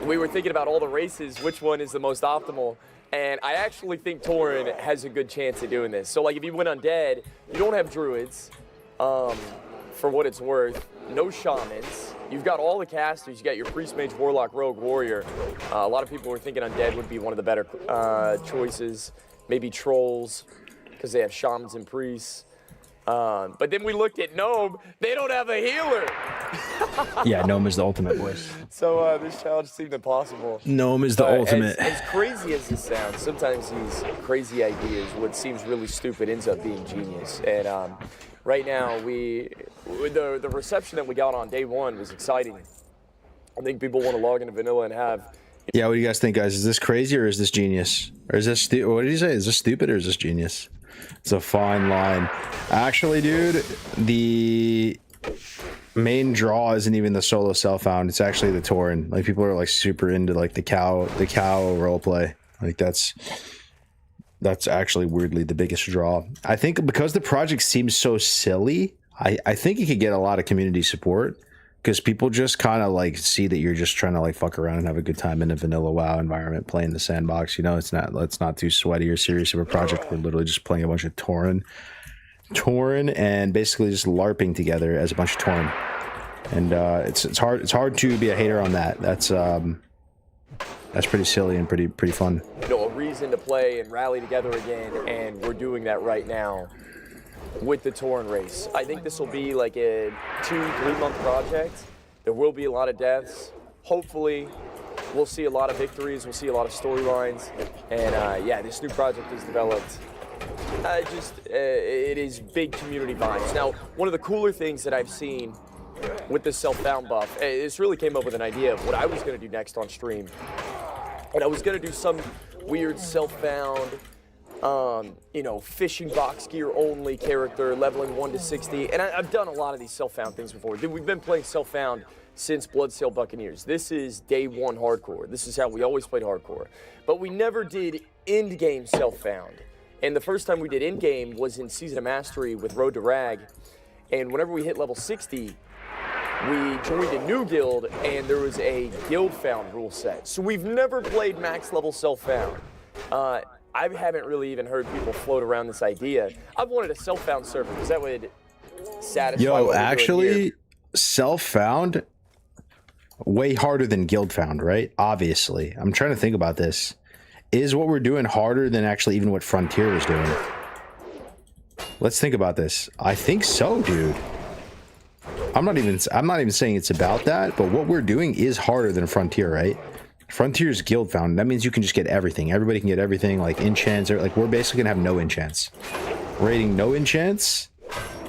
We were thinking about all the races, which one is the most optimal. And I actually think Tauren has a good chance of doing this. So like if you went undead, you don't have druids, for what it's worth. No shamans. You've got all the casters. You got your priest, mage, warlock, rogue, warrior. A lot of people were thinking undead would be one of the better choices. Maybe trolls, because they have shamans and priests. But then we looked at Gnome. They don't have a healer. Yeah, Gnome is the ultimate, boys. So this challenge seemed impossible. Gnome is the ultimate. As crazy as this sounds, sometimes these crazy ideas, what seems really stupid, ends up being genius. And right now, the reception that we got on day 1 was exciting. I think people want to log into vanilla and have. Yeah, what do you guys think, guys? Is this crazy or is this genius? Or is this what did you say? Is this stupid or is this genius? It's a fine line. Actually, dude, the main draw isn't even the solo self-found. It's actually the Tauren. Like people are like super into like the cow roleplay. Like that's actually weirdly the biggest draw. I think because the project seems so silly, I think it could get a lot of community support. Because people just kind of like see that you're just trying to like fuck around and have a good time in a vanilla WoW environment, playing the sandbox. You know, it's not too sweaty or serious of a project. We're literally just playing a bunch of Tauren, and basically just LARPing together as a bunch of Tauren. And it's hard to be a hater on that. That's pretty silly and pretty fun. You know, a reason to play and rally together again, and we're doing that right now. with the Torrent race. I think this will be like a 2-3 month project. There will be a lot of deaths. Hopefully, we'll see a lot of victories. We'll see a lot of storylines. And yeah, this new project is developed. It is big community vibes. Now, one of the cooler things that I've seen with the self-found buff, this really came up with an idea of what I was going to do next on stream. And I was going to do some weird self-found, you know, fishing box gear only character, leveling 1 to 60. And I've done a lot of these self-found things before. We've been playing self-found since Bloodsail Buccaneers. This is day 1 hardcore. This is how we always played hardcore. But we never did end-game self-found. And the first time we did in-game was in Season of Mastery with Road to Rag. And whenever we hit level 60, we joined a new guild, and there was a guild-found rule set. So we've never played max-level self-found. I haven't really even heard people float around this idea. I've wanted a self-found server, because that would satisfy what we're actually, doing here. self-found, way harder than guild-found, right? Obviously. I'm trying to think about this. Is what we're doing harder than actually even what Frontier was doing? Let's think about this. I think so, dude. I'm not even saying it's about that, but what we're doing is harder than Frontier, right? Frontier's guild found. That means you can just get everything. Everybody can get everything, like enchants, or like we're basically gonna have no enchants. Rating no enchants,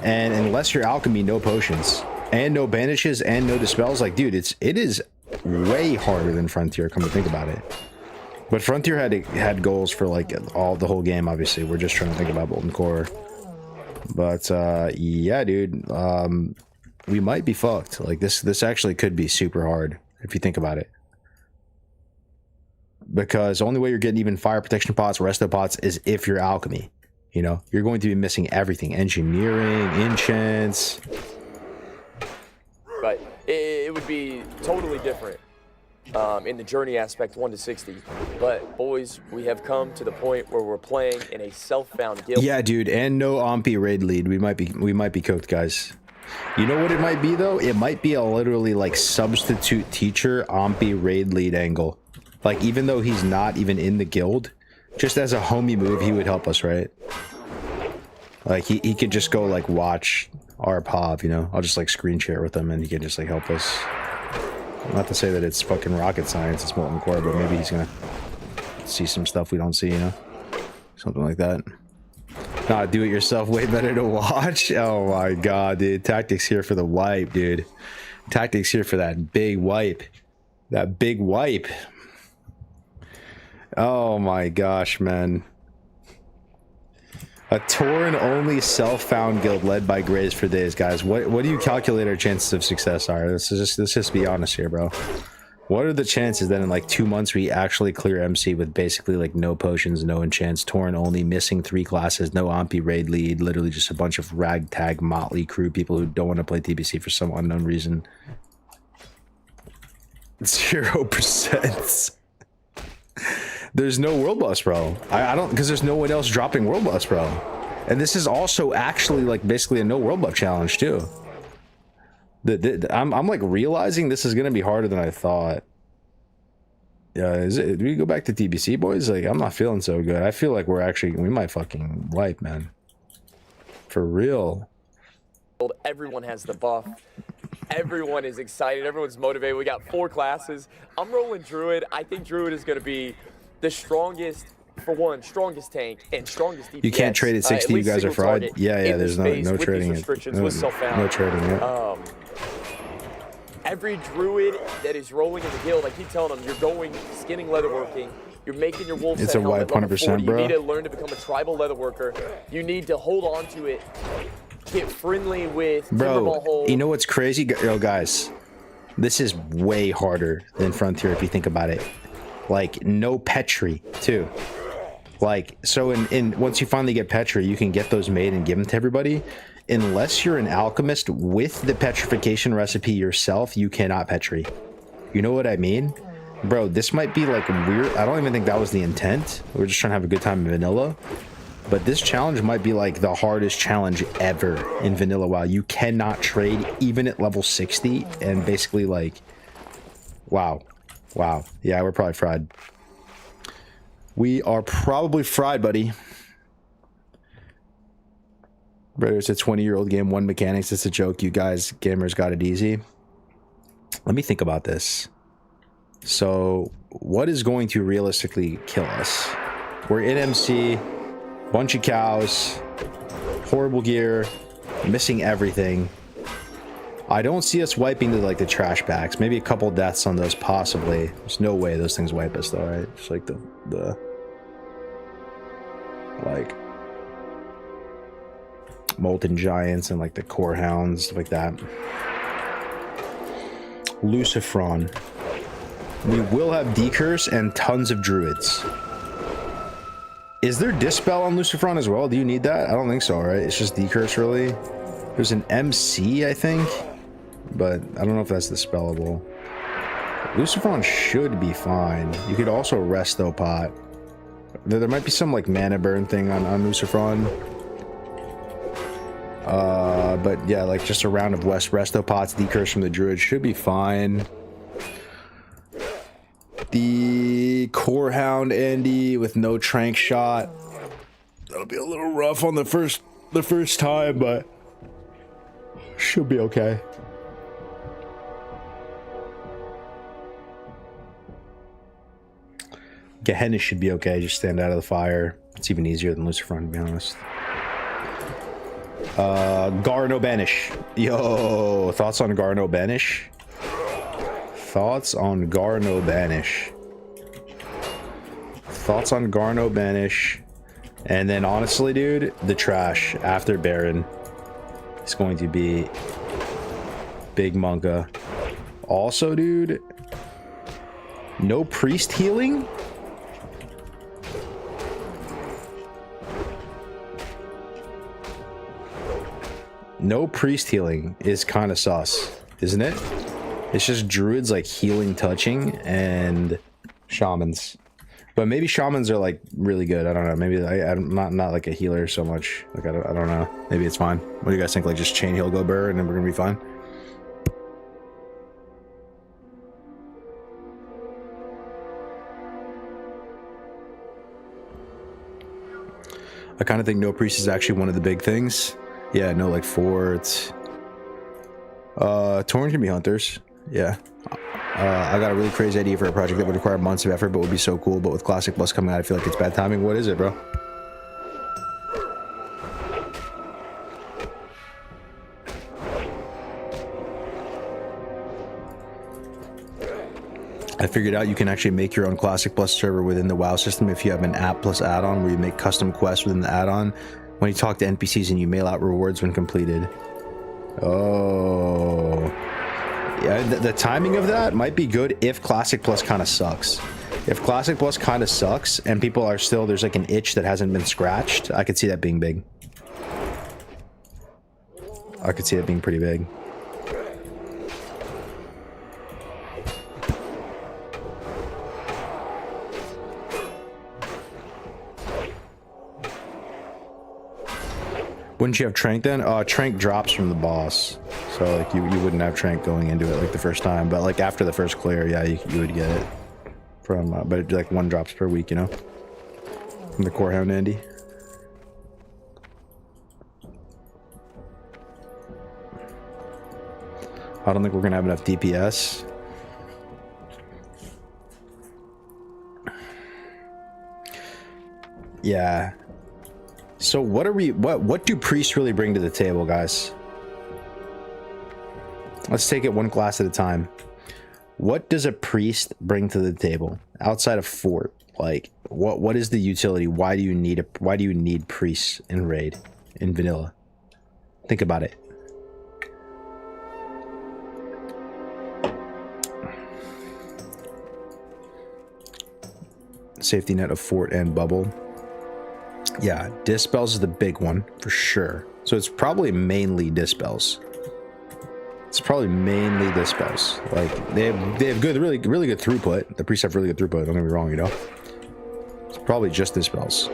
and unless you're alchemy, no potions, and no banishes, and no dispels. Like, dude, it is way harder than Frontier. Come to think about it. But Frontier had goals for like the whole game. Obviously, we're just trying to think about Molten Core. But yeah, dude, we might be fucked. Like this actually could be super hard if you think about it. Because the only way you're getting even fire protection pots, resto pots, is if you're alchemy. You know, you're going to be missing everything: engineering, enchants. But it would be totally different. In the journey aspect 1 to 60, but boys, we have come to the point where we're playing in a self-found guild. Yeah, dude, and no Ompi raid lead. We might be cooked, guys. You know what it might be though? It might be a literally like substitute teacher Ompi raid lead angle. Like, even though he's not even in the guild, just as a homie move, he would help us, right? Like he could just go like watch our POV, you know? I'll just like screen share with him and he can just like help us. Not to say that it's fucking rocket science, it's Molten Core, but maybe he's gonna see some stuff we don't see, you know? Something like that. Nah, do it yourself, way better to watch. Oh my god, dude. Tactics here for the wipe, dude. Tactics here for that big wipe. That big wipe. Oh my gosh, man. A Tauren-only self-found guild led by Grays for days, guys. What do you calculate our chances of success are? Let's just be honest here, bro. What are the chances that in like 2 months we actually clear MC with basically like no potions, no enchants, Tauren-only, missing 3 classes, no Ompi raid lead, literally just a bunch of ragtag motley crew people who don't want to play TBC for some unknown reason? 0%. There's no world bus, bro. I don't, because there's no one else dropping world bus, bro. And this is also actually like basically a no world buff challenge too. I'm like realizing this is gonna be harder than I thought. Yeah, do we go back to TBC, boys? Like, I'm not feeling so good. I feel like we might fucking wipe, man. For real. Everyone has the buff. Everyone is excited. Everyone's motivated. We got 4 classes. I'm rolling Druid. I think Druid is going to be the strongest, for one, strongest tank and strongest DPS. You can't trade at 60. You guys are fried. Yeah. There's no trading it. No trading it. Every Druid that is rolling in the guild, I keep telling them, you're going skinning leatherworking. You're making your wolf it's a wipe 100%, bro. You need to learn to become a tribal leatherworker. You need to hold on to it. Get friendly with bro. You know what's crazy, yo guys? This is way harder than Frontier if you think about it. Like, no Petri too. Like, so in once you finally get Petri, you can get those made and give them to everybody. Unless you're an alchemist with the petrification recipe yourself, you cannot Petri. You know what I mean? Bro, this might be like weird. I don't even think that was the intent. We're just trying to have a good time in vanilla. But this challenge might be like the hardest challenge ever in vanilla WoW. You cannot trade even at level 60 and basically like, wow. Yeah, we're probably fried. We are probably fried, buddy. But it's a 20-year-old game, one mechanics. It's a joke. You guys, gamers, got it easy. Let me think about this. So, what is going to realistically kill us? We're in MC, bunch of cows, horrible gear, missing everything. I don't see us wiping the trash bags. Maybe a couple deaths on those, possibly. There's no way those things wipe us, though, right? Just like the like molten giants and like the core hounds, stuff like that. Lucifron. We will have decurse and tons of druids. Is there dispel on Lucifron as well? Do you need that? I don't think so, right? It's just decurse, really. There's an MC, I think, but I don't know if that's dispellable. Lucifron should be fine. You could also resto pot. There might be some like mana burn thing on Lucifron. But yeah, like just a round of West resto pots, decurse from the druid should be fine. The core hound Andy with no trank shot. That'll be a little rough on the first time, but should be okay. Gehenna should be okay. Just stand out of the fire. It's even easier than Lucifron, to be honest. Garno Banish. Yo, thoughts on Garno Banish? Thoughts on Garno Banish. Thoughts on Garno Banish. And then honestly, dude, the trash after Baron is going to be Big Monka. Also, dude, no priest healing? No priest healing is kind of sus, isn't it? It's just druids like healing, touching, and shamans. But maybe shamans are like really good. I don't know. Maybe I'm not like a healer so much. Like I don't know. Maybe it's fine. What do you guys think? Like just chain heal, go burr, and then we're gonna be fine. I kind of think no priest is actually one of the big things. Yeah, no like forts. Torn can be hunters. Yeah. I got a really crazy idea for a project that would require months of effort but would be so cool, but with Classic Plus coming out I feel like it's bad timing. What is it, bro? I figured out you can actually make your own Classic Plus server within the WoW system if you have an app plus add-on where you make custom quests within the add-on when you talk to NPCs and you mail out rewards when completed. Oh. Yeah, the timing of that might be good if Classic Plus kind of sucks. If Classic Plus kind of sucks and people are still, there's like an itch that hasn't been scratched, I could see that being big. I could see that being pretty big. Wouldn't you have Trank then? Trank drops from the boss. So like you wouldn't have Trank going into it like the first time, but like after the first clear, yeah, you would get it from, but it'd be like 1 drops per week, you know, from the core hound Andy. I don't think we're gonna have enough DPS. Yeah. So what are we, what do priests really bring to the table, guys? Let's take it one class at a time. What does a priest bring to the table outside of fort? Like what is the utility? Why do you need priests in raid, in vanilla? Think about it. Safety net of fort and bubble. Yeah, dispels is the big one for sure. So it's probably mainly dispels. It's probably mainly dispels. Like they have good, really good throughput. The priests have really good throughput. Don't get me wrong, you know. It's probably just dispels.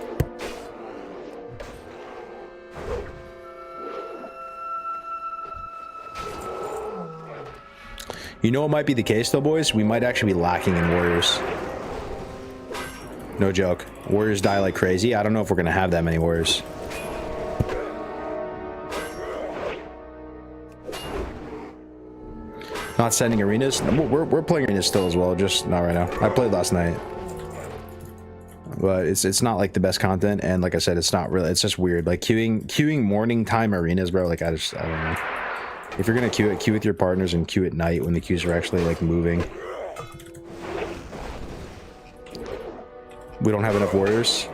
You know what might be the case though, boys? We might actually be lacking in warriors. No joke. Warriors die like crazy. I don't know if we're gonna have that many warriors. Not sending arenas. We're playing arenas still as well, just not right now. I played last night, but it's not like the best content, and like I said, it's not really. It's just weird. Like queuing morning time arenas, bro. Like I don't know. If you're gonna queue with your partners and queue at night when the queues are actually like moving. We don't have enough warriors.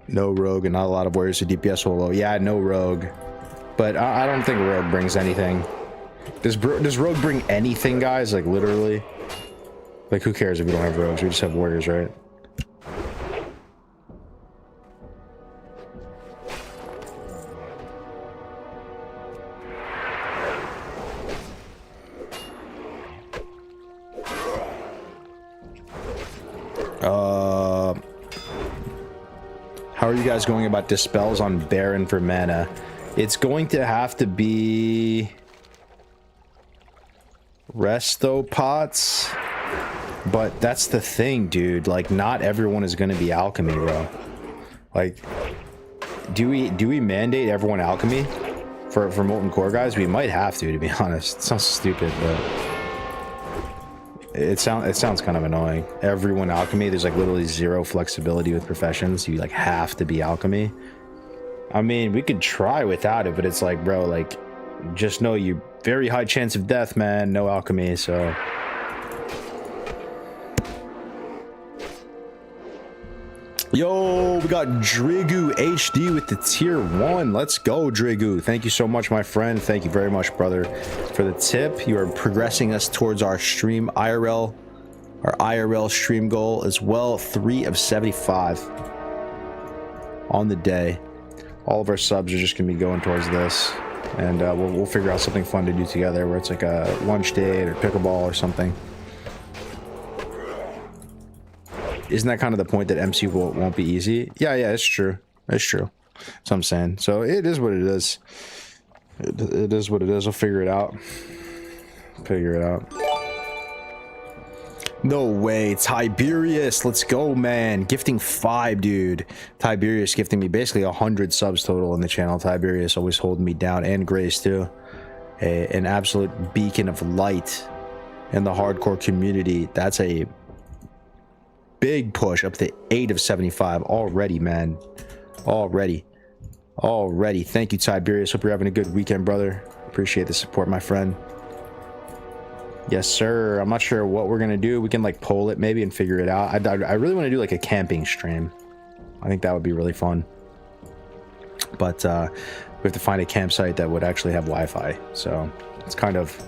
No rogue and not a lot of warriors to DPS solo. Yeah, no rogue, but I don't think rogue brings anything. Does rogue bring anything, guys? Like literally, like who cares if we don't have rogues? We just have warriors, right? How are you guys going about dispels on Baron for mana? It's going to have to be resto pots, but that's the thing, dude. Like, not everyone is going to be alchemy, bro. Like, do we mandate everyone alchemy for molten core, guys? We might have to be honest. It sounds stupid, but it sounds kind of annoying. Everyone alchemy. There's like literally zero flexibility with professions. You like have to be alchemy. I mean, we could try without it, but it's like, bro, like, just know you very high chance of death, man. No alchemy, so. Yo, we got Drigu HD with the tier 1. Let's go, Drigu. Thank you so much, my friend. Thank you very much, brother, for the tip. You are progressing us towards our stream IRL, our IRL stream goal as well. 3 of 75 on the day. All of our subs are just gonna be going towards this, and we'll figure out something fun to do together, where it's like a lunch date or pickleball or something. Isn't that kind of the point, that MC won't be easy? Yeah, it's true. It's true. That's what I'm saying. So it is what it is. It is what it is. We'll figure it out. Figure it out. No way. Tiberius. Let's go, man. Gifting 5, dude. Tiberius gifting me basically 100 subs total in the channel. Tiberius always holding me down. And Grace, too. An absolute beacon of light in the hardcore community. That's a big push up to 8 of 75 already, man. Already. Thank you, Tiberius. Hope you're having a good weekend, brother. Appreciate the support, my friend. Yes, sir. I'm not sure what we're gonna do. We can like poll it maybe and figure it out. I really want to do like a camping stream. I think that would be really fun. But we have to find a campsite that would actually have Wi-Fi. So it's kind of,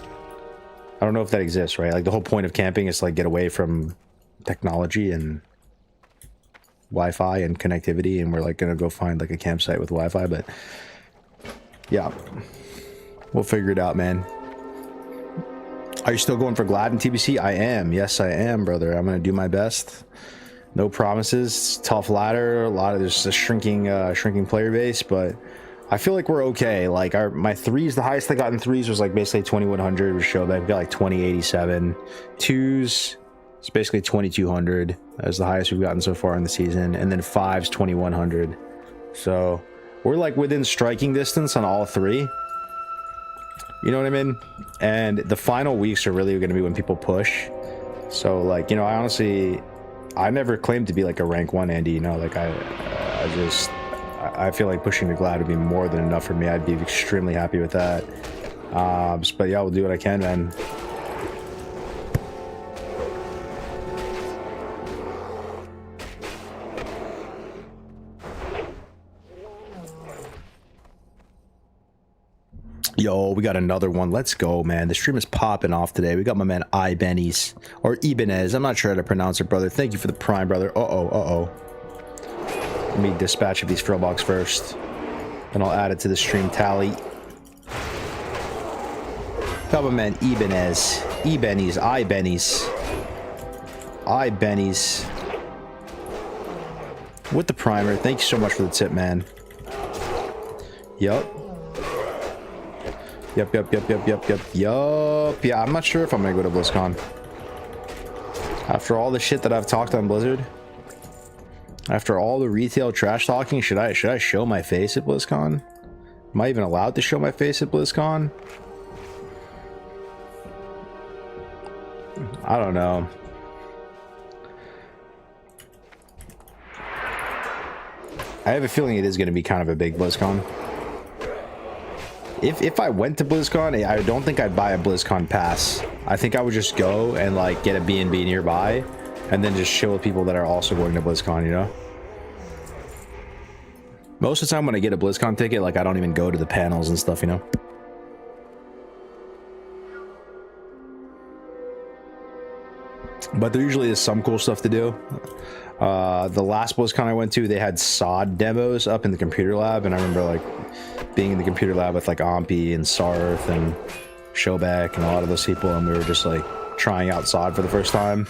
I don't know if that exists, right? Like the whole point of camping is to like get away from technology and Wi-Fi and connectivity, and we're like gonna go find like a campsite with Wi-Fi. But yeah, we'll figure it out, man. Are you still going for Glad in TBC? I am. Yes, I am, brother. I'm gonna do my best. No promises. Tough ladder. There's a shrinking player base, but I feel like we're okay. Like my threes, the highest I got in threes was like basically 2100, which showed that I've got like 2087. Twos, it's basically 2200 as the highest we've gotten so far in the season, and then fives 2100. So we're like within striking distance on all three. You know what I mean? And the final weeks are really going to be when people push. So like, you know, I never claimed to be like a rank 1 Andy, you know, like I feel like pushing the Glad would be more than enough for me. I'd be extremely happy with that. But yeah, we'll do what I can, man. Yo, we got another one. Let's go, man. The stream is popping off today. We got my man Ibanez, or Ibanez. I'm not sure how to pronounce it, brother. Thank you for the prime, brother. Uh-oh. Let me dispatch of these Frillbox first, and I'll add it to the stream tally. Got my man Ibanez. Ibanez. With the primer. Thank you so much for the tip, man. Yup. Yup. Yeah, I'm not sure if I'm gonna go to BlizzCon. After all the shit that I've talked on Blizzard, After all the retail trash talking, should I show my face at BlizzCon? Am I even allowed to show my face at BlizzCon? I don't know. I have a feeling it is going to be kind of a big BlizzCon. If I went to BlizzCon, I don't think I'd buy a BlizzCon pass. I think I would just go and like get a B&B nearby and then just chill with people that are also going to BlizzCon, you know? Most of the time when I get a BlizzCon ticket, like I don't even go to the panels and stuff, you know? But there usually is some cool stuff to do. The last BlizzCon I went to, they had SOD demos up in the computer lab, and I remember like being in the computer lab with like Ompi and Sarth and Showback and a lot of those people, and we were just like trying out SOD for the first time.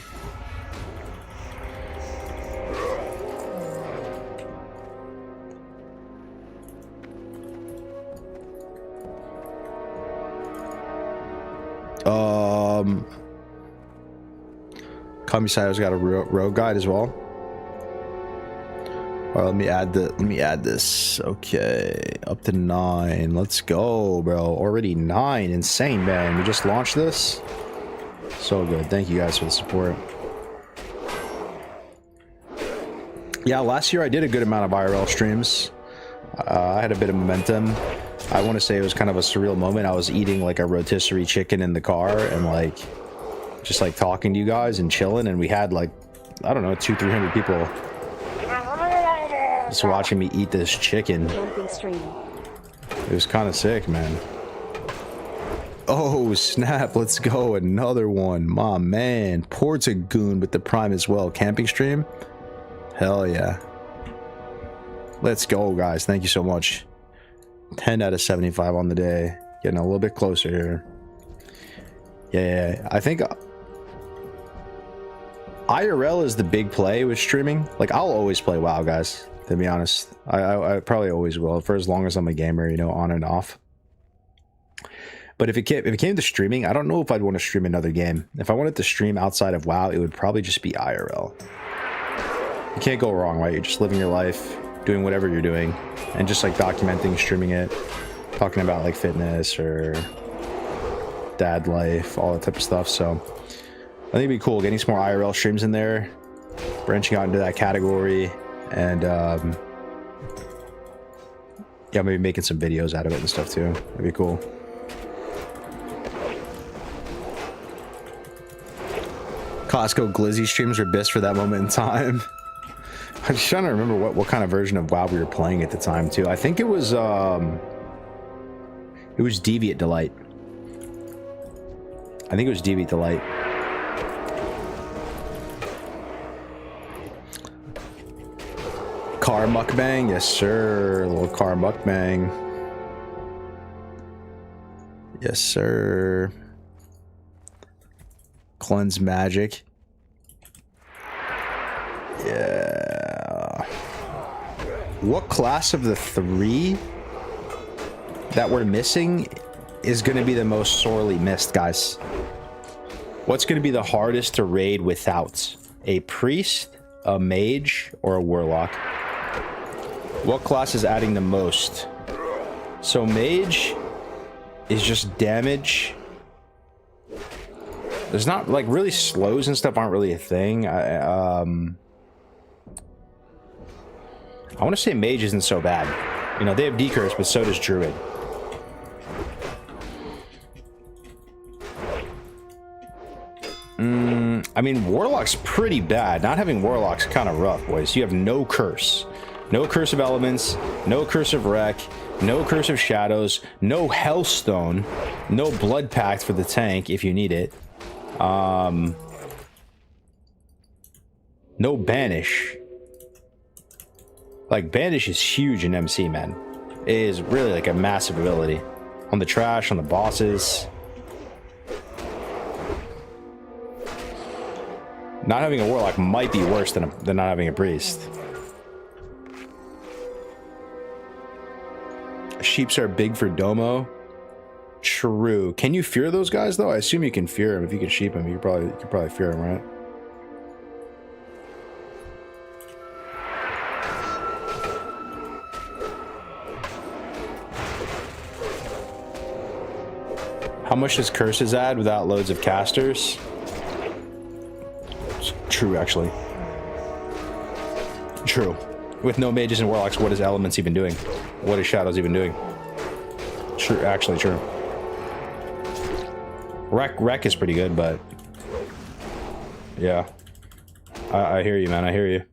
Kamisayo's got a rogue guide as well. All right, let me add this. Okay, up to 9. Let's go, bro. Already 9. Insane, man. We just launched this. So good. Thank you guys for the support. Yeah, last year I did a good amount of IRL streams. I had a bit of momentum. I want to say it was kind of a surreal moment. I was eating like a rotisserie chicken in the car and like just like talking to you guys and chilling, and we had like, I don't know, 200-300 people just watching me eat this chicken. It was kind of sick, man. Oh snap, let's go, another one. My man, Portagoon with the prime as well. Camping stream, hell yeah. Let's go, guys. Thank you so much. 10 out of 75 on the day. Getting a little bit closer here. Yeah, I think IRL is the big play with streaming. Like, I'll always play WoW, guys, to be honest. I probably always will for as long as I'm a gamer, you know, on and off. But if it came to streaming, I don't know if I'd want to stream another game. If I wanted to stream outside of WoW, it would probably just be IRL. You can't go wrong, right? You're just living your life, doing whatever you're doing, and just like documenting, streaming it, talking about like fitness or dad life, all that type of stuff. So I think it'd be cool getting some more IRL streams in there, branching out into that category, and yeah, maybe making some videos out of it and stuff too. That'd be cool. Costco Glizzy streams were best for that moment in time. I'm just trying to remember what kind of version of WoW we were playing at the time too. I think it was Deviant Delight. I think it was Deviant Delight. Car mukbang, yes sir. A little car mukbang. Yes sir. Cleanse magic. Yeah. What class of the 3 that we're missing is going to be the most sorely missed, guys? What's going to be the hardest to raid without? A priest, a mage, or a warlock? What class is adding the most? So mage is just damage. There's not like really slows and stuff aren't really a thing. I want to say mage isn't so bad. You know, they have decurse, but so does druid. I mean, warlock's pretty bad. Not having warlock's kind of rough, boys. You have no curse. No curse of elements, no curse of wreck, no curse of shadows, no hellstone, no blood pact for the tank if you need it. No banish. Like, banish is huge in MC, man. It is really like a massive ability on the trash, on the bosses. Not having a warlock might be worse than not having a priest. Sheeps are big for Domo. True. Can you fear those guys though? I assume you can fear them. If you can sheep them, you could probably fear them, right? How much does curses add without loads of casters? It's true, actually. True. With no mages and warlocks, what is elements even doing? What is shadows even doing? True, actually true. Wreck is pretty good, but yeah. I hear you, man. I hear you.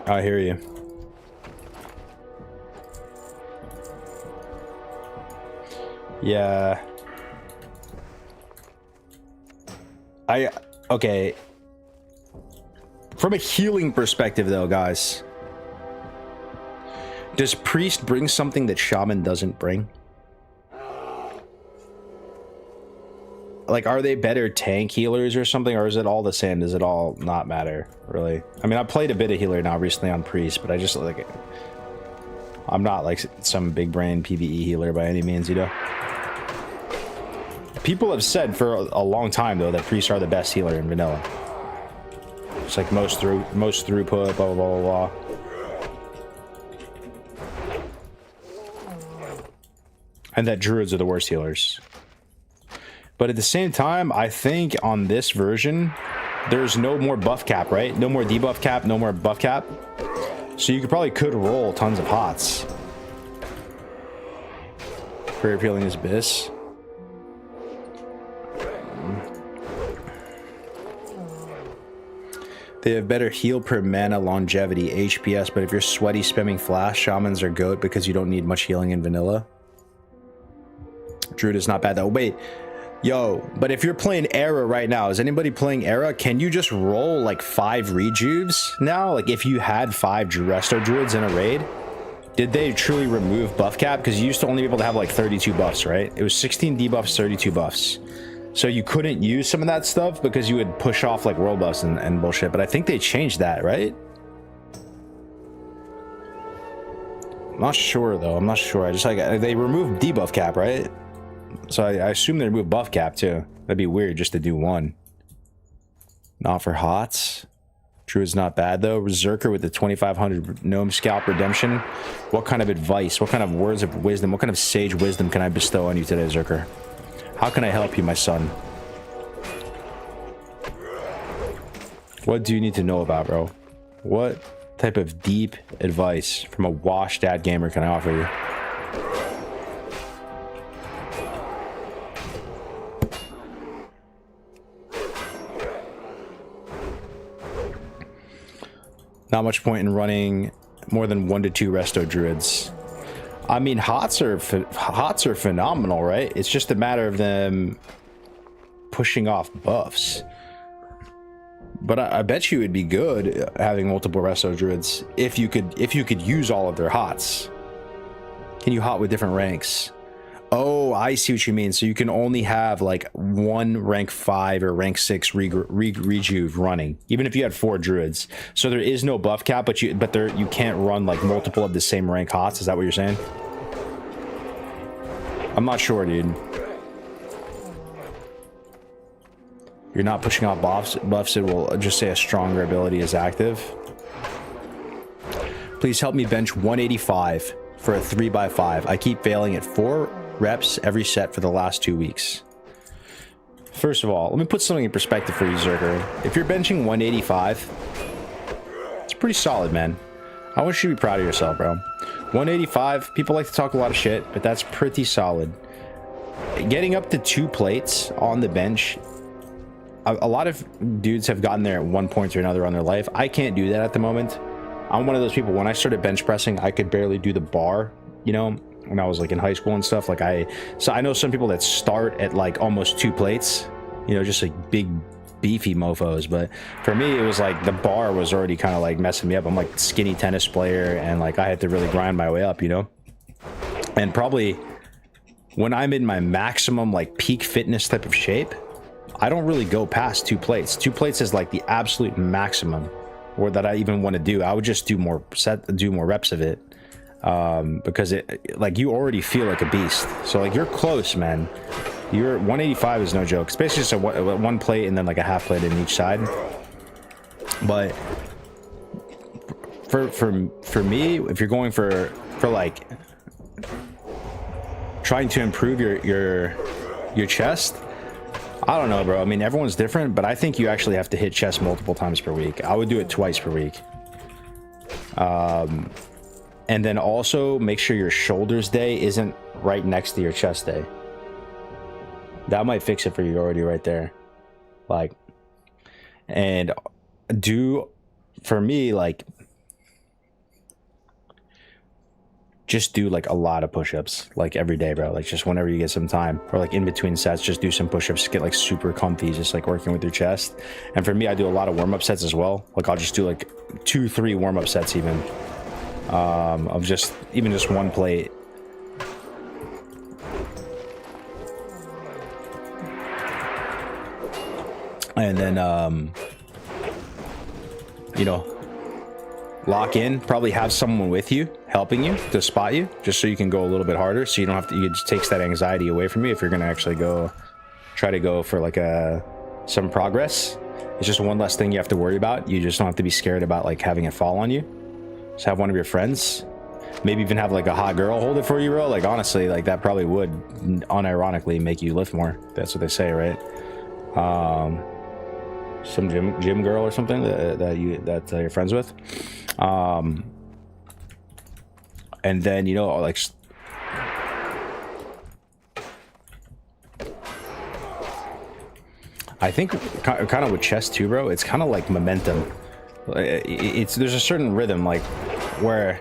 I hear you. Yeah. Okay. From a healing perspective, though, guys, does priest bring something that shaman doesn't bring? Like, are they better tank healers or something, or is it all the same? Does it all not matter, really? I mean, I played a bit of healer now recently on priest, but I just, like, I'm not, like, some big brain PvE healer by any means, you know? People have said for a long time, though, that priests are the best healer in vanilla. It's like most throughput, blah, blah, blah, blah. And that druids are the worst healers. But at the same time, I think on this version, there's no more buff cap, right? No more debuff cap, no more buff cap. So you could roll tons of hots. Prayer appealing is Abyss. They have better heal per mana, longevity, HPS, but if you're sweaty spamming flash, shamans are goat because you don't need much healing in vanilla. Druid is not bad though. Wait. Yo, but if you're playing Era right now, is anybody playing Era? Can you just roll like 5 rejuves now? Like if you had 5 resto druids in a raid, did they truly remove buff cap? Because you used to only be able to have like 32 buffs, right? It was 16 debuffs, 32 buffs. So you couldn't use some of that stuff because you would push off like world buffs and bullshit. But I think they changed that, right? I'm not sure though. I'm not sure. I just like they removed debuff cap, right? So I assume they removed buff cap too. That'd be weird just to do one. Not for hots. Druid's not bad though. Berserker with the 2500 gnome scalp redemption. What kind of advice? What kind of words of wisdom? What kind of sage wisdom can I bestow on you today, Berserker? How can I help you, my son? What do you need to know about, bro? What type of deep advice from a washed dad gamer can I offer you? Not much point in running more than 1 to 2 resto druids. I mean, hots are phenomenal, right? It's just a matter of them pushing off buffs. But I bet you it'd be good having multiple resto druids if you could use all of their hots. Can you hot with different ranks? Oh, I see what you mean. So you can only have like 1 rank 5 or rank 6 rejuve running, even if you had 4 druids. So there is no buff cap, but you can't run like multiple of the same rank hots. Is that what you're saying? I'm not sure, dude. You're not pushing out buffs. It will just say a stronger ability is active. Please help me bench 185 for a 3x5. I keep failing at 4 reps every set for the last 2 weeks. First of all, let me put something in perspective for you, Zerker. If you're benching 185, it's pretty solid, man. I want you to be proud of yourself, bro. 185, people like to talk a lot of shit, but that's pretty solid. Getting up to 2 plates on the bench, a lot of dudes have gotten there at one point or another on their life. I can't do that at the moment. I'm one of those people, when I started bench pressing, I could barely do the bar, you know, when I was like in high school and stuff. Like so I know some people that start at like almost 2 plates, you know, just like big beefy mofos. But for me, it was like the bar was already kind of like messing me up. I'm like skinny tennis player, and like I had to really grind my way up, you know. And probably when I'm in my maximum like peak fitness type of shape, I don't really go past 2 plates. 2 plates is like the absolute maximum, or that I even want to do. I would just do more reps of it, because it, like, you already feel like a beast. So like you're close, man. Your 185 is no joke. It's basically just a 1 plate and then like a half plate in each side. But for me, if you're going for like trying to improve your chest, I don't know, bro. I mean, everyone's different, but I think you actually have to hit chest multiple times per week. I would do it twice per week. And then also make sure your shoulders day isn't right next to your chest day. That might fix it for you already right there. Like, and do, for me, like, just do like a lot of push-ups like every day, bro. Like just whenever you get some time, or like in between sets, just do some push-ups, get like super comfy, just like working with your chest. And for me, I do a lot of warm-up sets as well. Like I'll just do like 2-3 warm-up sets even, of just one plate. And then you know, lock in, probably have someone with you helping you to spot you, just so you can go a little bit harder, so you don't have to, it just takes that anxiety away from you if you're going to actually try to go for like some progress. It's just one less thing you have to worry about. You just don't have to be scared about like having it fall on you. Just have one of your friends, maybe even have like a hot girl hold it for you, bro. Like honestly, like that probably would unironically make you lift more. That's what they say, right? Some gym girl or something that you're friends with. And then, you know, like I think kind of with chest too, bro, it's kind of like momentum. There's a certain rhythm like where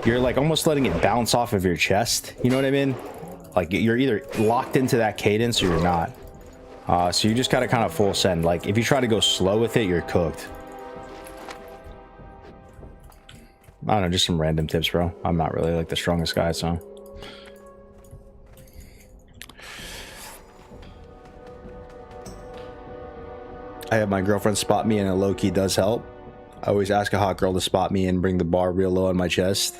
you're like almost letting it bounce off of your chest, you know what I mean? Like you're either locked into that cadence or you're not. So you just gotta kind of full send. Like if you try to go slow with it, you're cooked. I don't know, just some random tips, bro. I'm not really like the strongest guy, so. I have my girlfriend spot me, and a low key does help. I always ask a hot girl to spot me and bring the bar real low on my chest.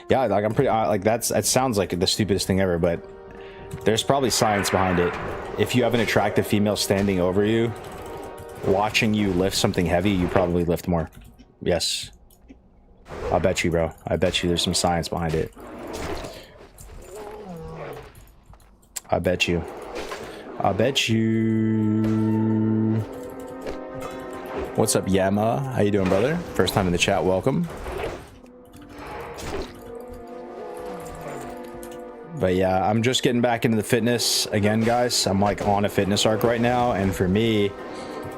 Yeah, like I'm pretty like that sounds like the stupidest thing ever, but there's probably science behind it. If you have an attractive female standing over you, watching you lift something heavy, you probably lift more. Yes. I bet you, bro. I bet you there's some science behind it. I bet you. I bet you. What's up, Yama? How you doing, brother? First time in the chat, welcome. But yeah, I'm just getting back into the fitness again, guys. I'm like on a fitness arc right now, and for me,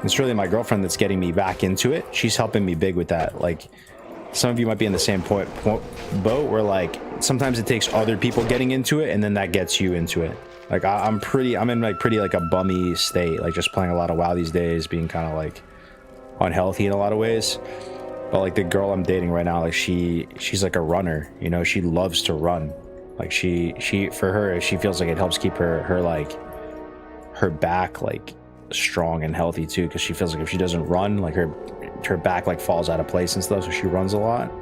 it's really my girlfriend that's getting me back into it. She's helping me big with that. Like, some of you might be in the same boat where like sometimes it takes other people getting into it, and then that gets you into it. Like I'm in like pretty like a bummy state, like just playing a lot of WoW these days, being kind of like unhealthy in a lot of ways. But like the girl I'm dating right now, like she's like a runner, you know, she loves to run. Like she for her, she feels like it helps keep her like her back like strong and healthy too, because she feels like if she doesn't run, like her back like falls out of place and stuff, so she runs a lot,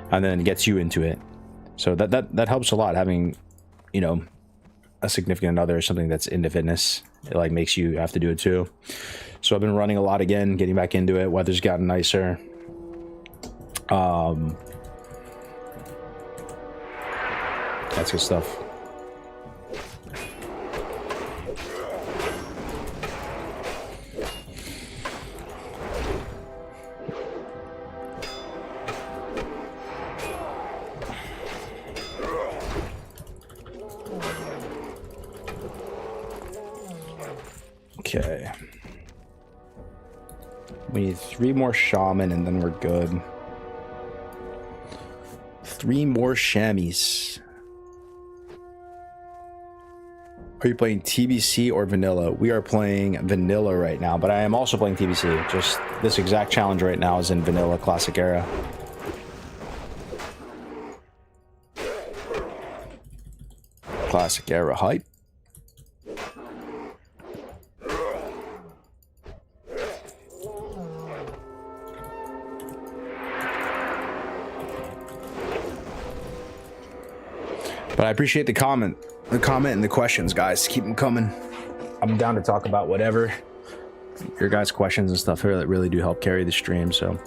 and then gets you into it. So that helps a lot, having, you know, a significant other or something that's into fitness. It like makes you have to do it too. So I've been running a lot again, getting back into it. Weather's gotten nicer. That's good stuff. Okay. We need 3 more shaman and then we're good. 3 more chamois. Are you playing TBC or vanilla? We are playing vanilla right now, but I am also playing TBC. Just this exact challenge right now is in vanilla classic era. Classic era hype. But I appreciate the comment and the questions, guys. Keep them coming. I'm down to talk about whatever. Your guys' questions and stuff here that really do help carry the stream. So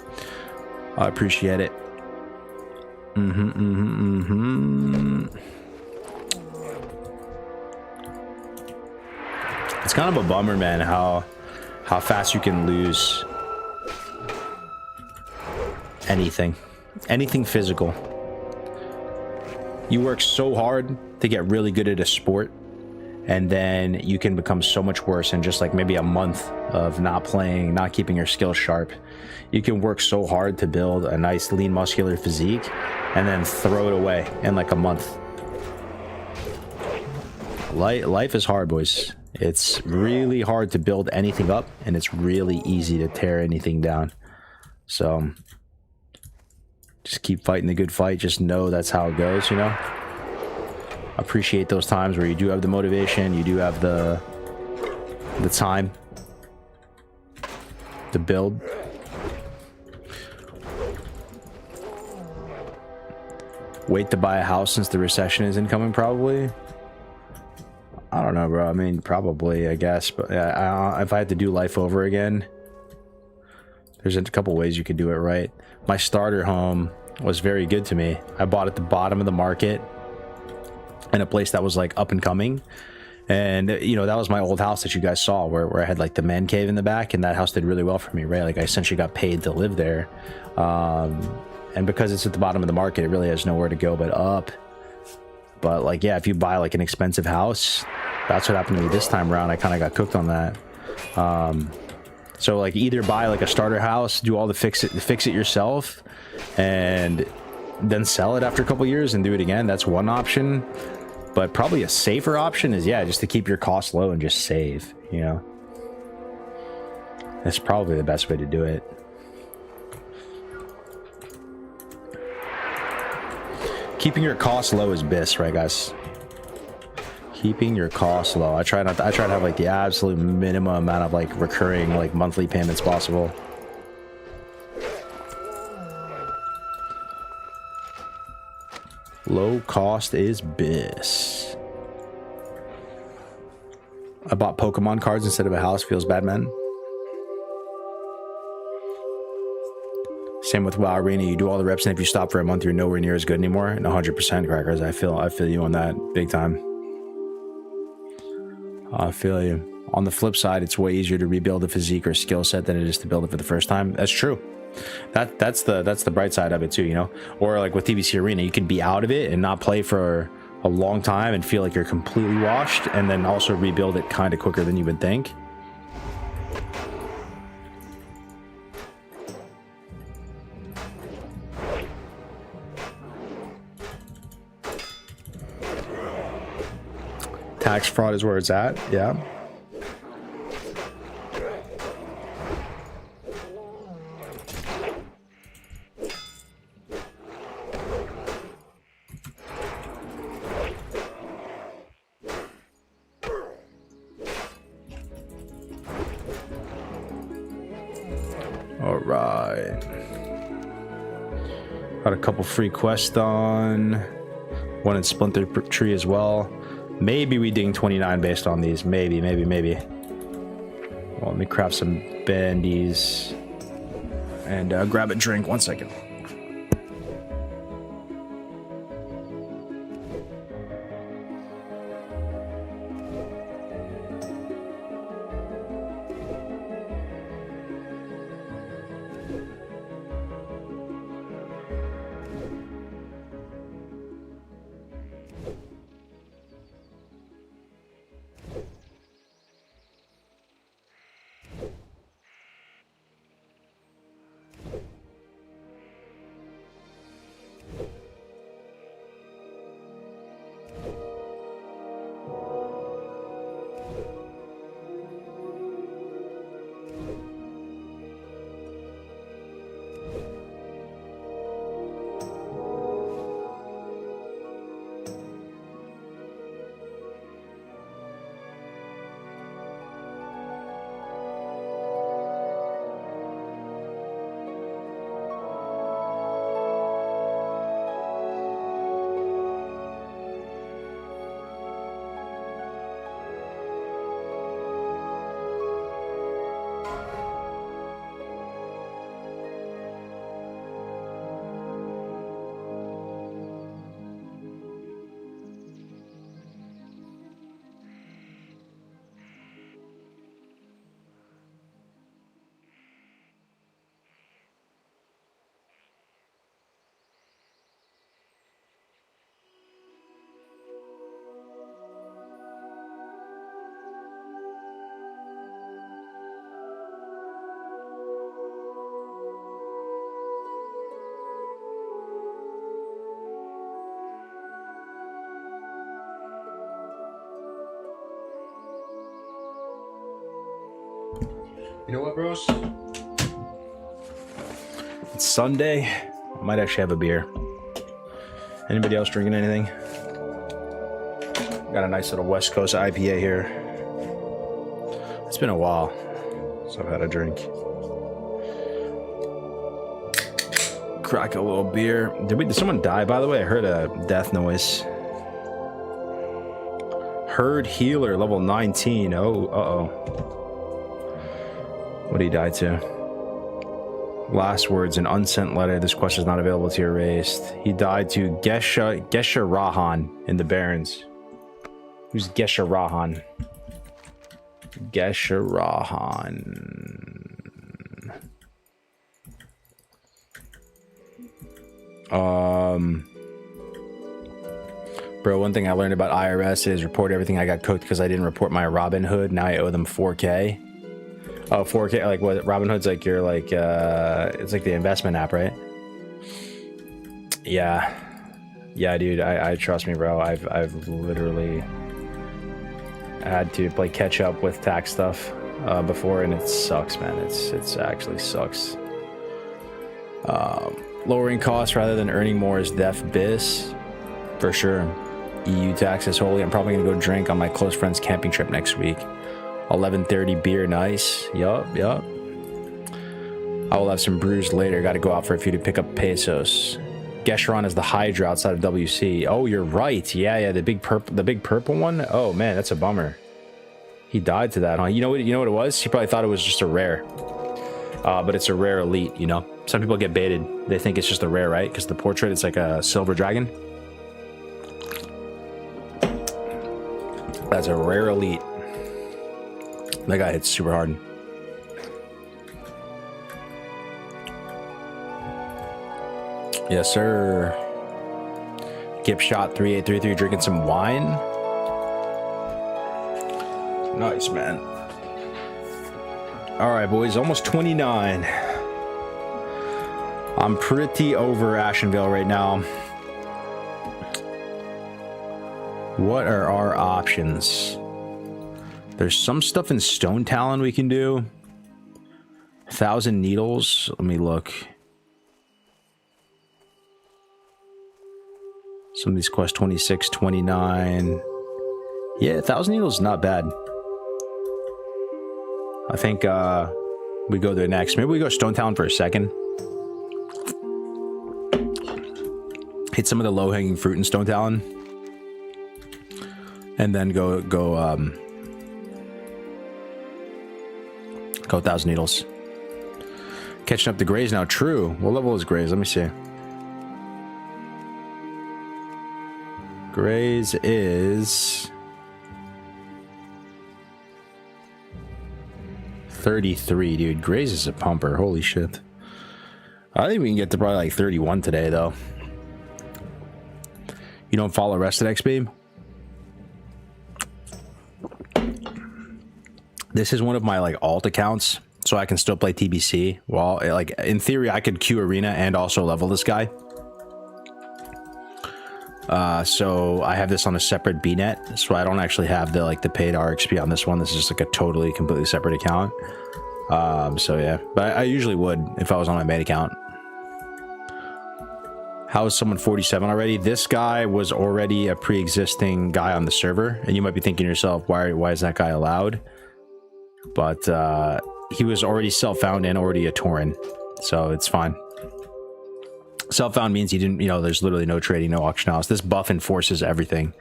I appreciate it. It's kind of a bummer, man, how fast you can lose anything physical. You work so hard to get really good at a sport, and then you can become so much worse in just like maybe a month of not playing, not keeping your skills sharp. You can work so hard to build a nice lean muscular physique and then throw it away in like a month. Life is hard, boys. It's really hard to build anything up, and it's really easy to tear anything down. So just keep fighting the good fight. Just know that's how it goes, you know? Appreciate those times where you do have the motivation, you do have the time to build. Wait to buy a house since the recession is incoming, probably. I don't know, bro. I mean, probably, I guess. But if I had to do life over again, there's a couple ways you could do it right. My starter home was very good to me. I bought at the bottom of the market in a place that was like up and coming. And, you know, that was my old house that you guys saw where I had like the man cave in the back, and that house did really well for me, right? Like I essentially got paid to live there. And because it's at the bottom of the market, it really has nowhere to go but up. But like, yeah, if you buy like an expensive house, that's what happened to me this time around. I kind of got cooked on that. So like either buy like a starter house, do all the fix it yourself, and then sell it after a couple years and do it again. That's one option. But probably a safer option is, yeah, just to keep your costs low and just save, you know? That's probably the best way to do it. Keeping your costs low is best, right, guys? Keeping your costs low. I try to have like the absolute minimum amount of like recurring like monthly payments possible. Low cost is best. I bought Pokemon cards instead of a house. Feels bad, man. Same with WoW Arena. You do all the reps, and if you stop for a month, you're nowhere near as good anymore. And 100% crackers. I feel you on that big time. I feel you. On the flip side, it's way easier to rebuild a physique or skill set than it is to build it for the first time. That's true. That's the bright side of it too, you know. Or like with TBC Arena, you could be out of it and not play for a long time and feel like you're completely washed, and then also rebuild it kind of quicker than you would think. Tax fraud is where it's at, yeah. All right. Got a couple free quests done. One in Splinter Tree as well. Maybe we ding 29 based on these. Maybe. Well, let me craft some bandies and grab a drink. 1 second. You know what, bros? It's Sunday. I might actually have a beer. Anybody else drinking anything? Got a nice little West Coast IPA here. It's been a while since I've had a drink. Crack a little beer. Did someone die, by the way? I heard a death noise. Herd healer, level 19. Oh, uh-oh. What did he die to? Last words, an unsent letter. This quest is not available to erased. He died to Gesha Rahan in the Barrens. Who's Gesha Rahan? Gesha Rahan. Bro, one thing I learned about IRS is report everything I got cooked because I didn't report my Robinhood. Now I owe them 4K. Oh, 4K, like what? Robinhood's like your, like, it's like the investment app, right? Yeah. Yeah, dude, I trust me, bro. I've literally had to play catch up with tax stuff before, and it sucks, man. It's actually sucks. Lowering costs rather than earning more is def bis, for sure. EU taxes holy. I'm probably gonna go drink on my close friend's camping trip next week. 11:30 beer, nice. Yup. I will have some brews later. Got to go out for a few to pick up pesos. Gesheron is the Hydra outside of WC. Oh, you're right. Yeah, the big purple one. Oh man, that's a bummer. He died to that, huh? You know what it was? He probably thought it was just a rare. But it's a rare elite, you know? Some people get baited. They think it's just a rare, right? Because the portrait, it's like a silver dragon. That's a rare elite. That guy hits super hard. Yes, sir. Gip shot 3833, drinking some wine. Nice, man. All right, boys, almost 29. I'm pretty over Ashenvale right now. What are our options? There's some stuff in Stone Talon we can do. 1,000 needles. Let me look. Some of these quests 26, 29. Yeah, 1,000 needles is not bad. I think we go there next. Maybe we go Stone Talon for a second. Hit some of the low-hanging fruit in Stone Talon. And then go 1,000 needles. Catching up to Grays now. True. What level is Grays? Let me see. Grays is 33, dude. Grays is a pumper. Holy shit. I think we can get to probably like 31 today, though. You don't follow Rested XP? This is one of my like alt accounts, so I can still play TBC. Well, like in theory, I could queue arena and also level this guy. So I have this on a separate BNet, so I don't actually have the paid RXP on this one. This is just like a completely separate account. So yeah, but I usually would if I was on my main account. How is someone 47 already? This guy was already a pre-existing guy on the server, and you might be thinking to yourself, why is that guy allowed? But he was already self-found and already a Tauren, so it's fine. Self-found means he didn't, there's literally no trading, no auction house. This buff enforces everything.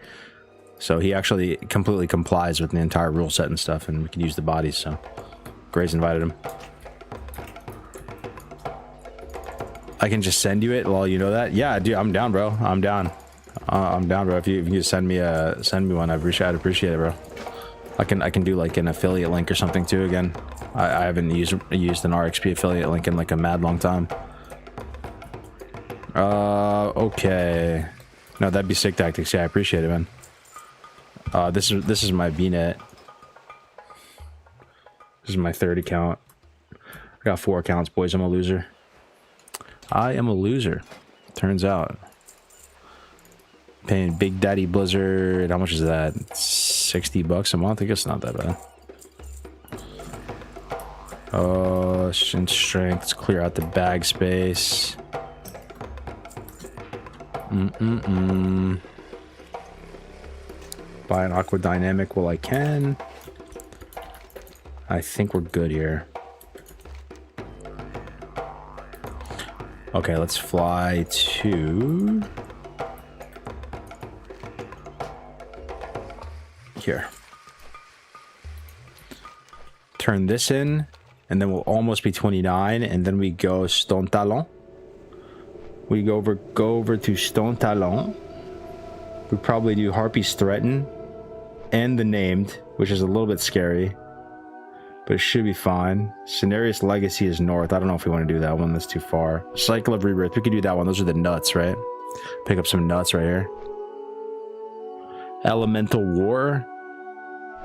So he actually completely complies with the entire rule set and stuff, and we can use the bodies, so Gray's invited him. I can just send you it while you know that? Yeah, dude, I'm down, bro. I'm down. I'm down, bro. If you can just send me one, I'd appreciate it, bro. I can do like an affiliate link or something too again. I haven't used an RXP affiliate link in like a mad long time. Okay. No, that'd be sick tactics. Yeah, I appreciate it, man. This is my VNet. This is my third account. I got 4 accounts, boys. I'm a loser. I am a loser. Turns out. Paying Big Daddy Blizzard. How much is that? $60 a month? I guess not that bad. Strength. Let's clear out the bag space. Buy an aqua dynamic while I can. I think we're good here. Okay, let's fly to here. Turn this in, and then we'll almost be 29, and then we go Stone Talon. We go over to Stone Talon. We probably do Harpy's Threaten and the Named, which is a little bit scary, but it should be fine. Cenarius Legacy is north. I don't know if we want to do that one. That's too far. Cycle of Rebirth. We could do that one. Those are the nuts, right? Pick up some nuts right here. Elemental War.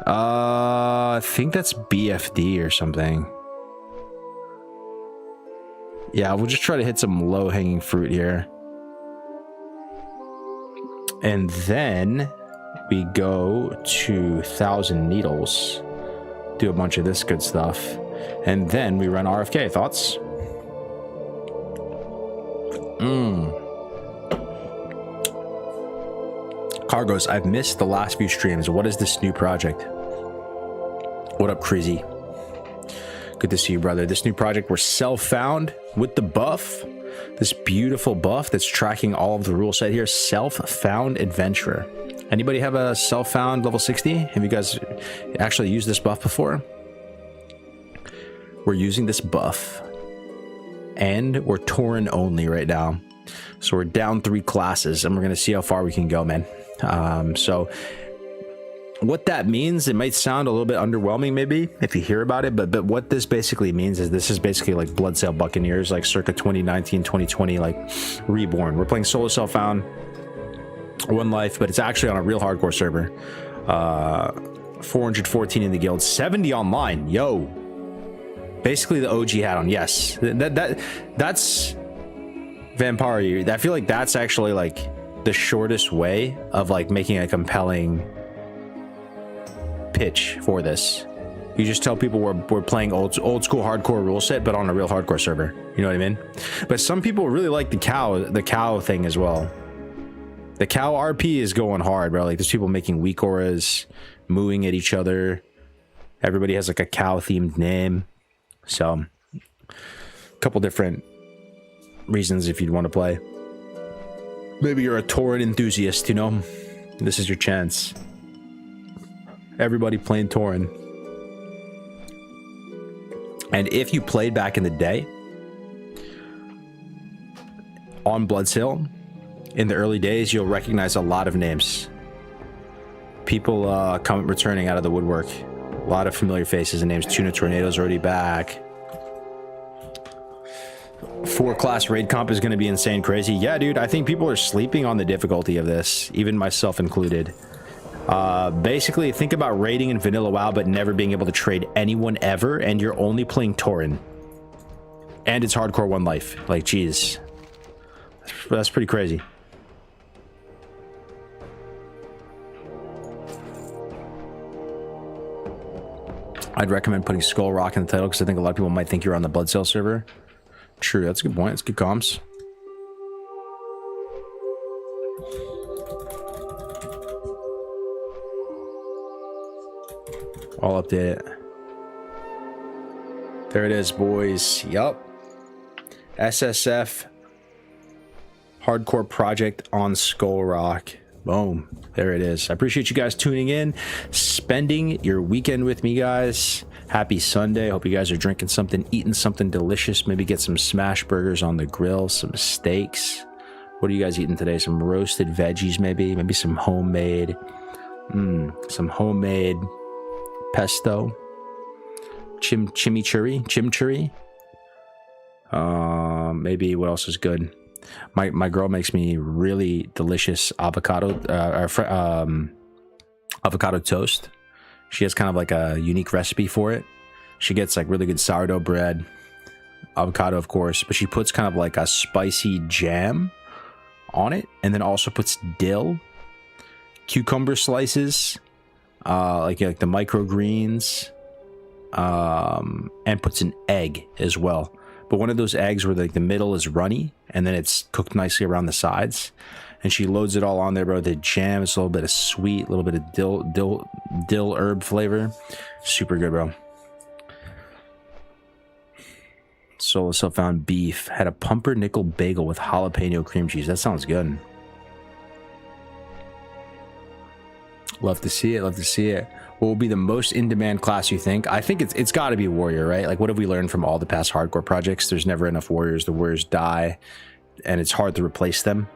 I think that's BFD or something. Yeah, we'll just try to hit some low-hanging fruit here. And then we go to 1,000 Needles. Do a bunch of this good stuff. And then we run RFK. Thoughts? Cargos, I've missed the last few streams. What is this new project? What up, Crazy? Good to see you, brother. This new project, we're self-found with the buff. This beautiful buff that's tracking all of the rule set here. Self-found adventurer. Anybody have a self-found level 60? Have you guys actually used this buff before? We're using this buff. And we're Tauren only right now. So we're down 3 classes, and we're going to see how far we can go, man. So what that means, it might sound a little bit underwhelming maybe if you hear about it, but what this basically means is this is basically like Bloodsail Buccaneers, like circa 2019, 2020, like Reborn. We're playing solo self-found, one life, but it's actually on a real hardcore server. 414 in the guild, 70 online. Yo, basically the OG hat on. Yes, that's Vampire. I feel like that's actually like the shortest way of like making a compelling pitch for this. You just tell people we're playing old school hardcore rule set, but on a real hardcore server. You know what I mean? But some people really like the cow thing as well. The cow RP is going hard, bro. Like there's people making weak auras, mooing at each other. Everybody has like a cow themed name. So a couple different reasons if you'd want to play. Maybe you're a Tauren enthusiast, you know? This is your chance. Everybody playing Tauren. And if you played back in the day on Bloodsail, in the early days, you'll recognize a lot of names. People returning out of the woodwork. A lot of familiar faces and names. Tuna Tornado's already back. 4-class raid comp is going to be insane crazy. Yeah, dude, I think people are sleeping on the difficulty of this, even myself included. Basically, think about raiding in Vanilla WoW, but never being able to trade anyone ever, and you're only playing Tauren. And it's hardcore one life. Like, geez. That's pretty crazy. I'd recommend putting Skull Rock in the title, because I think a lot of people might think you're on the Bloodsail server. True, that's a good point. That's good comms. I'll update it. There it is, boys. Yup. SSF Hardcore Project on Skull Rock. Boom. There it is. I appreciate you guys tuning in, spending your weekend with me, guys. Happy Sunday. Hope you guys are drinking something, eating something delicious. Maybe get some smash burgers on the grill, some steaks. What are you guys eating today? Some roasted veggies, maybe some homemade, pesto, chimichurri. Maybe what else is good? My girl makes me really delicious avocado toast. She has kind of like a unique recipe for it. She gets like really good sourdough bread, avocado of course, but she puts kind of like a spicy jam on it, and then also puts dill, cucumber slices, like the microgreens, and puts an egg as well. But one of those eggs where like the middle is runny and then it's cooked nicely around the sides. And she loads it all on there, bro. The jam, it's a little bit of sweet, a little bit of dill herb flavor. Super good, bro. Solo self-found beef. Had a pumpernickel bagel with jalapeno cream cheese. That sounds good. Love to see it. Love to see it. What will be the most in-demand class, you think? I think it's got to be warrior, right? Like, what have we learned from all the past hardcore projects? There's never enough warriors. The warriors die, and it's hard to replace them.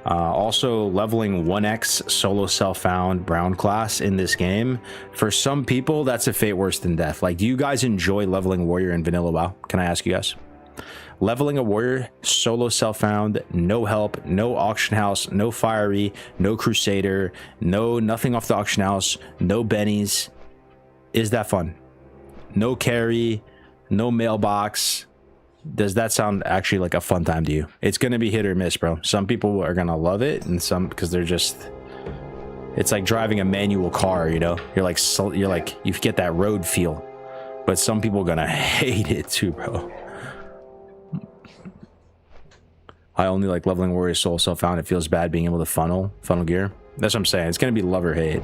Also, leveling 1x solo self-found brown class in this game. For some people, that's a fate worse than death. Like, do you guys enjoy leveling warrior in vanilla WoW? Can I ask you guys? Leveling a warrior, solo self-found, no help, no auction house, no fiery, no crusader, nothing off the auction house, no bennies. Is that fun? No carry, no mailbox. Does that sound actually like a fun time to you? It's going to be hit or miss, bro. Some people are going to love it, and some, because they're just, it's like driving a manual car, you know? You're like, you get that road feel. But some people are going to hate it too, bro. I only like leveling warrior soul self-found. It feels bad being able to funnel gear. That's what I'm saying. It's going to be love or hate.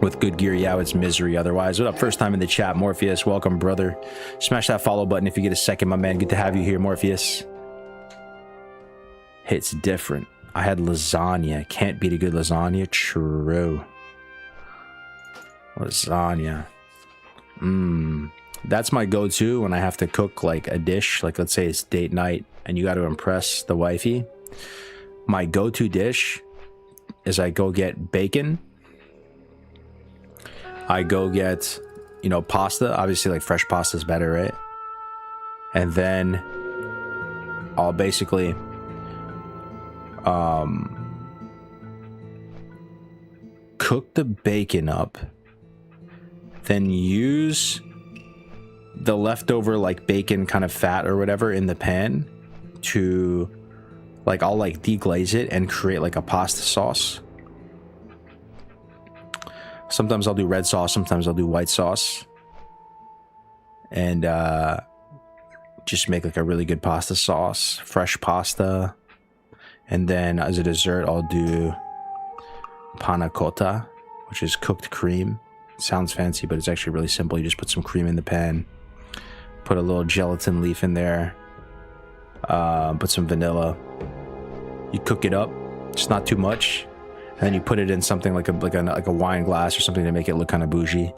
With good gear, yeah, it's misery otherwise. What up? First time in the chat, Morpheus. Welcome, brother. Smash that follow button if you get a second, my man. Good to have you here, Morpheus. Hits different. I had lasagna. Can't beat a good lasagna. True. Lasagna. That's my go-to when I have to cook like a dish. Like, let's say it's date night and you got to impress the wifey. My go-to dish is I go get bacon. I go get, you know, pasta. Obviously, like, fresh pasta is better, right? And then I'll basically cook the bacon up, then use the leftover, like, bacon kind of fat or whatever in the pan to, like, I'll, like, deglaze it and create, like, a pasta sauce. Sometimes I'll do red sauce, sometimes I'll do white sauce. And just make like a really good pasta sauce, fresh pasta. And then as a dessert, I'll do panna cotta, which is cooked cream. It sounds fancy, but it's actually really simple. You just put some cream in the pan, put a little gelatin leaf in there, put some vanilla. You cook it up, just not too much. And then you put it in something like a wine glass or something to make it look kind of bougie.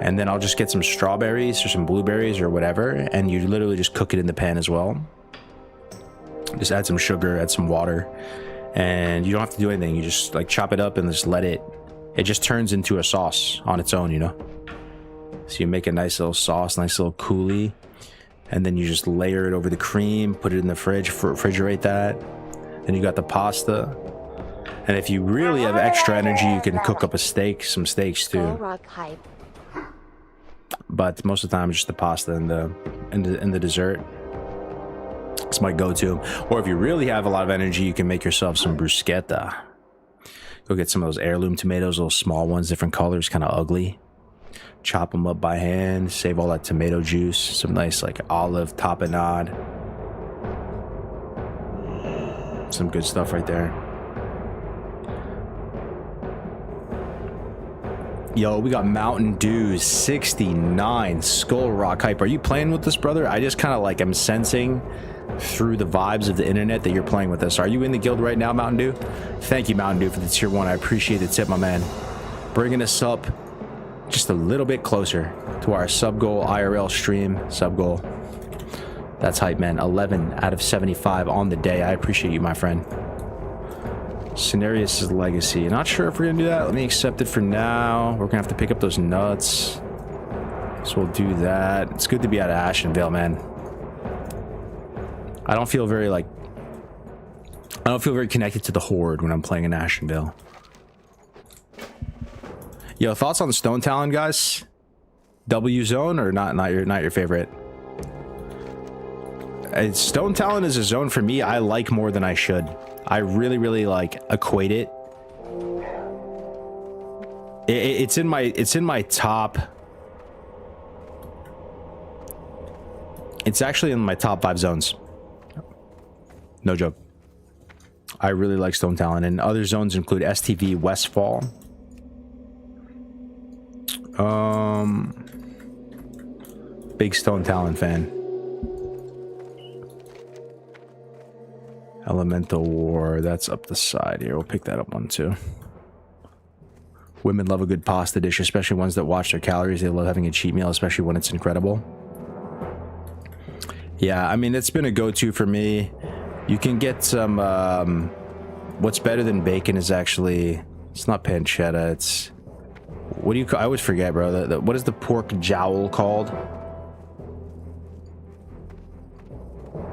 And then I'll just get some strawberries or some blueberries or whatever, and you literally just cook it in the pan as well. Just add some sugar, add some water, and you don't have to do anything. You just like chop it up and just let it. It just turns into a sauce on its own, you know. So you make a nice little sauce, nice little coulis, and then you just layer it over the cream, put it in the fridge, refrigerate that. Then you got the pasta. And if you really have extra energy, you can cook up some steaks too. But most of the time, it's just the pasta and the dessert. It's my go-to. Or if you really have a lot of energy, you can make yourself some bruschetta. Go get some of those heirloom tomatoes, little small ones, different colors, kind of ugly. Chop them up by hand. Save all that tomato juice. Some nice like olive tapenade. Some good stuff right there. Yo, we got Mountain Dew 69 Skull Rock hype. Are you playing with this, brother? I just kind of like am sensing through the vibes of the internet that you're playing with us. Are you in the guild right now, Mountain Dew? Thank you, Mountain Dew, for the tier 1. I appreciate the tip, my man. Bringing us up just a little bit closer to our sub goal IRL stream. Sub goal. That's hype, man. 11 out of 75 on the day. I appreciate you, my friend. Cenarius' legacy. Not sure if we're gonna do that. Let me accept it for now. We're gonna have to pick up those nuts, so we'll do that. It's good to be out of Ashenvale, man. I don't feel very connected to the Horde when I'm playing in Ashenvale. Yo, thoughts on the Stone Talon, guys? W zone or not your favorite? Stone Talon is a zone for me I like more than I should. I really like equate it. It's in my top It's actually in my top 5 zones. No joke. I really like Stone Talon, and other zones include STV, Westfall. Big Stone Talon fan. Elemental War, that's up the side here. We'll pick that up one too. Women love a good pasta dish, especially ones that watch their calories. They love having a cheat meal, especially when it's incredible. Yeah, I mean, it's been a go-to for me. You can get some, what's better than bacon is actually, it's not pancetta, it's, what do you call, I always forget, bro. What is the pork jowl called?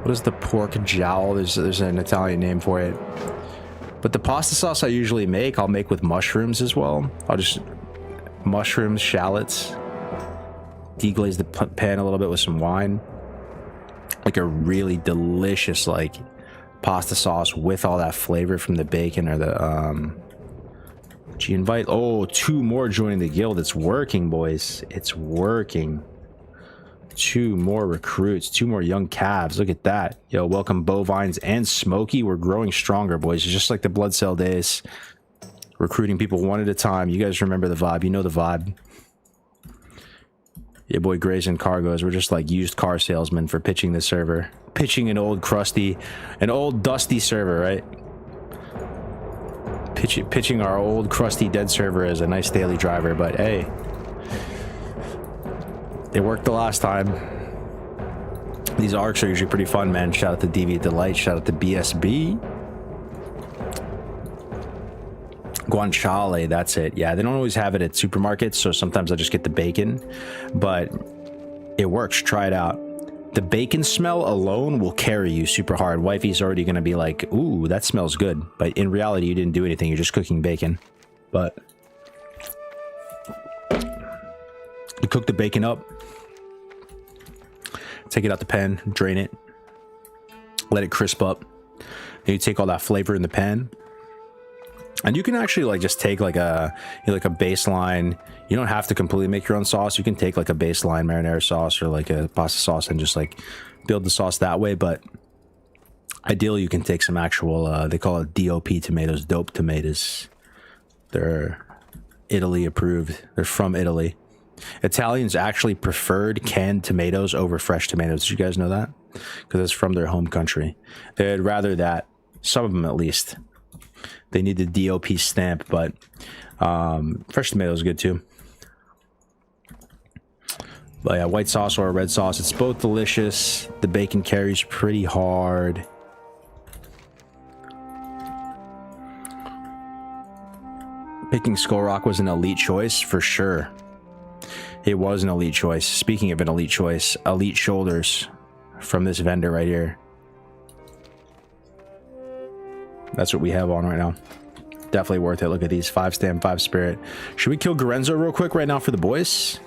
What is the pork jowl? There's an Italian name for it. But the pasta sauce I usually make, I'll make with mushrooms as well. I'll just, mushrooms, shallots, deglaze the pan a little bit with some wine. Like a really delicious, like, pasta sauce with all that flavor from the bacon or the, Did you invite? Oh, 2 more joining the guild. It's working, boys. It's working. 2 more recruits, 2 more young calves. Look at that. Yo, welcome Bovines and Smokey. We're growing stronger, boys. It's just like the Bloodsail days. Recruiting people one at a time. You guys remember the vibe. You know the vibe. Yeah, boy, Grays and Cargoes. We're just like used car salesmen for pitching the server. Pitching an old crusty, an old dusty server, right? Pitching our old crusty dead server as a nice daily driver, but hey, it worked the last time. These arcs are usually pretty fun, man. Shout out to DV Delight. Shout out to BSB. Guanciale, that's it. Yeah, they don't always have it at supermarkets, so sometimes I just get the bacon, but it works. Try it out. The bacon smell alone will carry you super hard. Wifey's already going to be like, ooh, that smells good. But in reality, you didn't do anything. You're just cooking bacon. But you cook the bacon up, take it out the pan, drain it, let it crisp up. Then you take all that flavor in the pan. And you can actually like just take like a baseline. You don't have to completely make your own sauce. You can take like a baseline marinara sauce or like a pasta sauce and just like build the sauce that way. But ideally, you can take some actual, they call it DOP tomatoes, dope tomatoes. They're Italy approved. They're from Italy. Italians actually preferred canned tomatoes over fresh tomatoes. Did you guys know that? Because it's from their home country. They'd rather that, some of them at least. They need the DOP stamp, but fresh tomato is good too. But yeah, white sauce or a red sauce, it's both delicious. The bacon carries pretty hard. Picking Skull Rock was an elite choice for sure. It was an elite choice. Speaking of an elite choice, elite shoulders from this vendor right here. That's what we have on right now. Definitely worth it. Look at these 5 stam, 5 spirit. Should we kill Gorenzo real quick right now for the boys?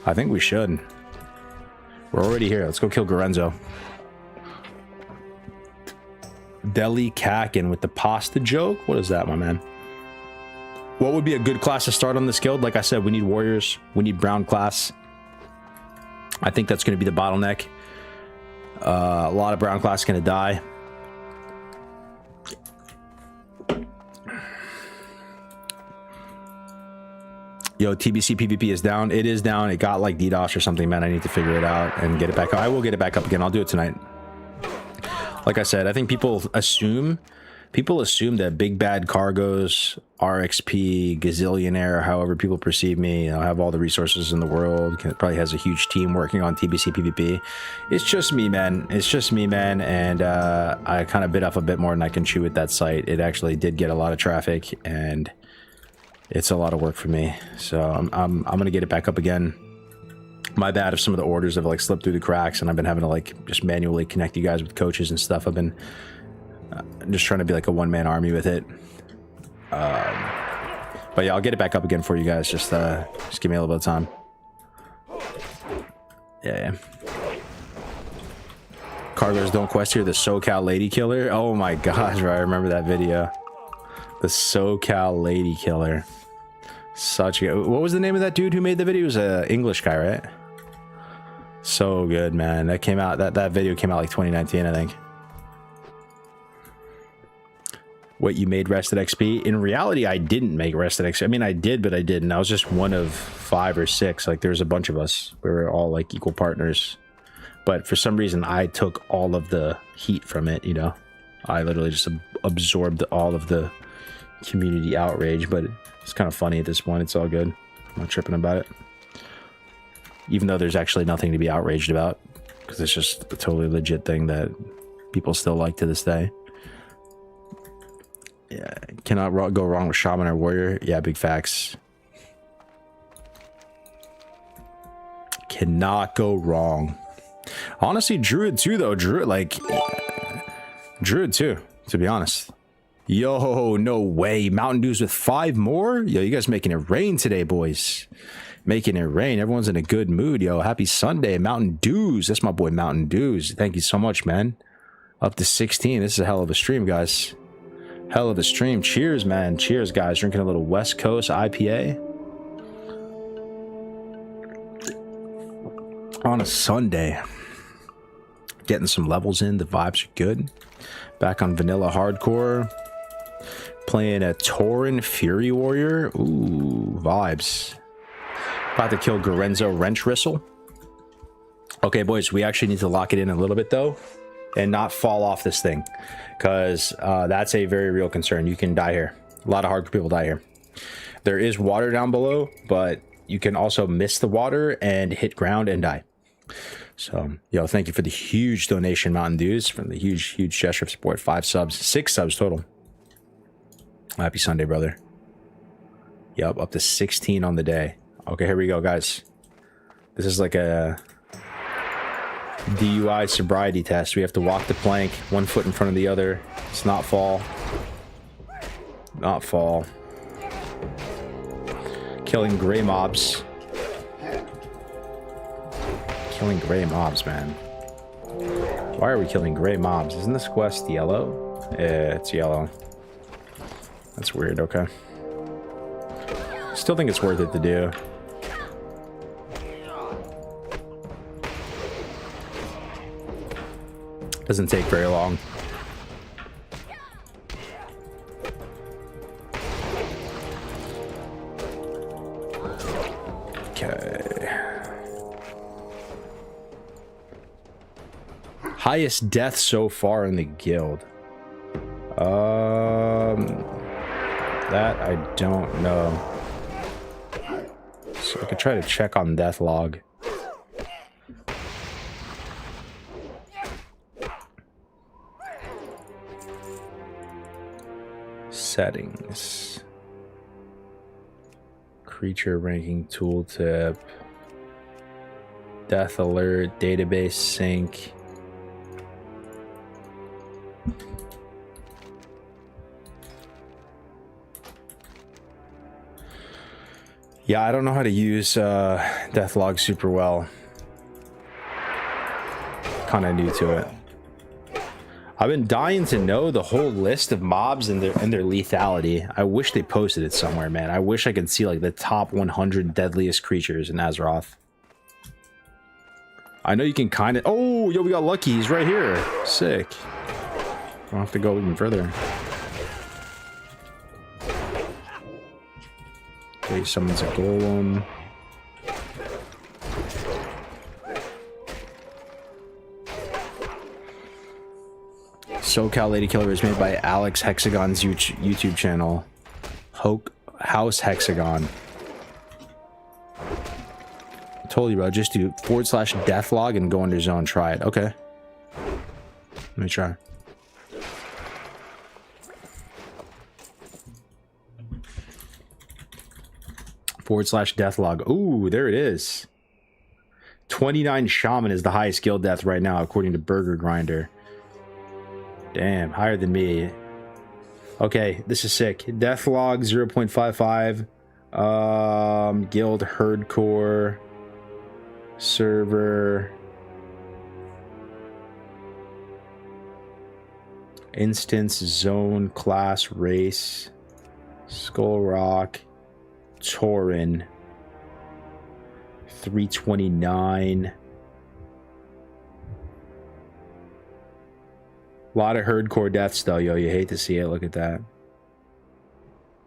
I think we should. We're already here. Let's go kill Gorenzo. Deli Kakin with the pasta joke. What is that, my man? What would be a good class to start on this guild? Like I said, we need warriors. We need brown class. I think that's going to be the bottleneck. A lot of brown class is going to die. Yo, TBC PvP is down. It is down. It got like DDoS or something, man. I need to figure it out and get it back up. I will get it back up again. I'll do it tonight. Like I said, I think people assume that Big Bad Cargoes, RXP, Gazillionaire, however people perceive me, I have all the resources in the world, probably has a huge team working on TBC PvP. It's just me, man. It's just me, man. And I kind of bit off a bit more than I can chew with that site. It actually did get a lot of traffic, and it's a lot of work for me. So I'm gonna get it back up again. My bad if some of the orders have like slipped through the cracks, and I've been having to like just manually connect you guys with coaches and stuff. I've been just trying to be like a one-man army with it. But yeah, I'll get it back up again for you guys. Just give me a little bit of time. Yeah. Cargoes don't quest here. The SoCal Lady Killer. Oh my gosh, right? I remember that video. The SoCal Lady Killer. Such a... What was the name of that dude who made the video? He was an English guy, right? So good, man. That came out, that video came out like 2019, I think. What, you made Rested XP? In reality, I didn't make Rested XP. I mean, I did, but I didn't. I was just one of 5 or 6. Like, there's a bunch of us. We were all like equal partners. But for some reason, I took all of the heat from it, you know? I literally just absorbed all of the community outrage, but it's kind of funny at this point. It's all good. I'm not tripping about it. Even though there's actually nothing to be outraged about, because it's just a totally legit thing that people still like to this day. Yeah, cannot go wrong with Shaman or Warrior. Yeah, big facts. Cannot go wrong. Honestly, Druid too, though. Druid, like... Druid too, to be honest. Yo, no way. Mountain Dews with 5 more? Yo, you guys making it rain today, boys. Making it rain. Everyone's in a good mood, yo. Happy Sunday. Mountain Dews. That's my boy, Mountain Dews. Thank you so much, man. Up to 16. This is a hell of a stream, guys. Hell of a stream. Cheers, man. Cheers, guys. Drinking a little West Coast IPA. On a Sunday. Getting some levels in. The vibes are good. Back on vanilla hardcore. Playing a Tauren Fury Warrior. Ooh, vibes. About to kill Gorenzo Wrench Whistle. Okay, boys, we actually need to lock it in a little bit, though, and not fall off this thing, because that's a very real concern. You can die here. A lot of hardcore people die here. There is water down below, but you can also miss the water and hit ground and die. So, yo, thank you for the huge donation, Mountain Dews, from the huge gesture of support. 5 subs, 6 subs total. Happy Sunday, brother. Yup, up to 16 on the day. Okay, here we go, guys. This is like a DUI sobriety test. We have to walk the plank, 1 foot in front of the other. It's not fall. Not fall. Killing gray mobs. Killing gray mobs, man. Why are we killing gray mobs? Isn't this quest yellow? Yeah, it's yellow. That's weird, okay. Still think it's worth it to do. Doesn't take very long. Okay. Highest death so far in the guild. That I don't know. So I could try to check on death log. Settings. Creature ranking tooltip. Death alert. Database sync. Yeah, I don't know how to use Deathlog super well. Kind of new to it. I've been dying to know the whole list of mobs and their lethality. I wish they posted it somewhere, man. I wish I could see like the top 100 deadliest creatures in Azeroth. I know you can kind of... Oh, yo, we got lucky. He's right here. Sick. Don't have to go even further. Okay, summons a golem. SoCal Lady Killer is made by Alex Hexagon's YouTube channel. House Hexagon. I told you, bro. Just do /deathlog and go under zone. Try it. Okay. Let me try. /deathlog. Ooh, there it is. 29 Shaman is the highest guild death right now, according to Burger Grinder. Damn, higher than me. Okay, this is sick. Deathlog 0.55. Guild Herdcore. Server. Instance, zone, class, race. Skull Rock. Tauren. 329. A lot of hardcore deaths, though, yo. You hate to see it. Look at that.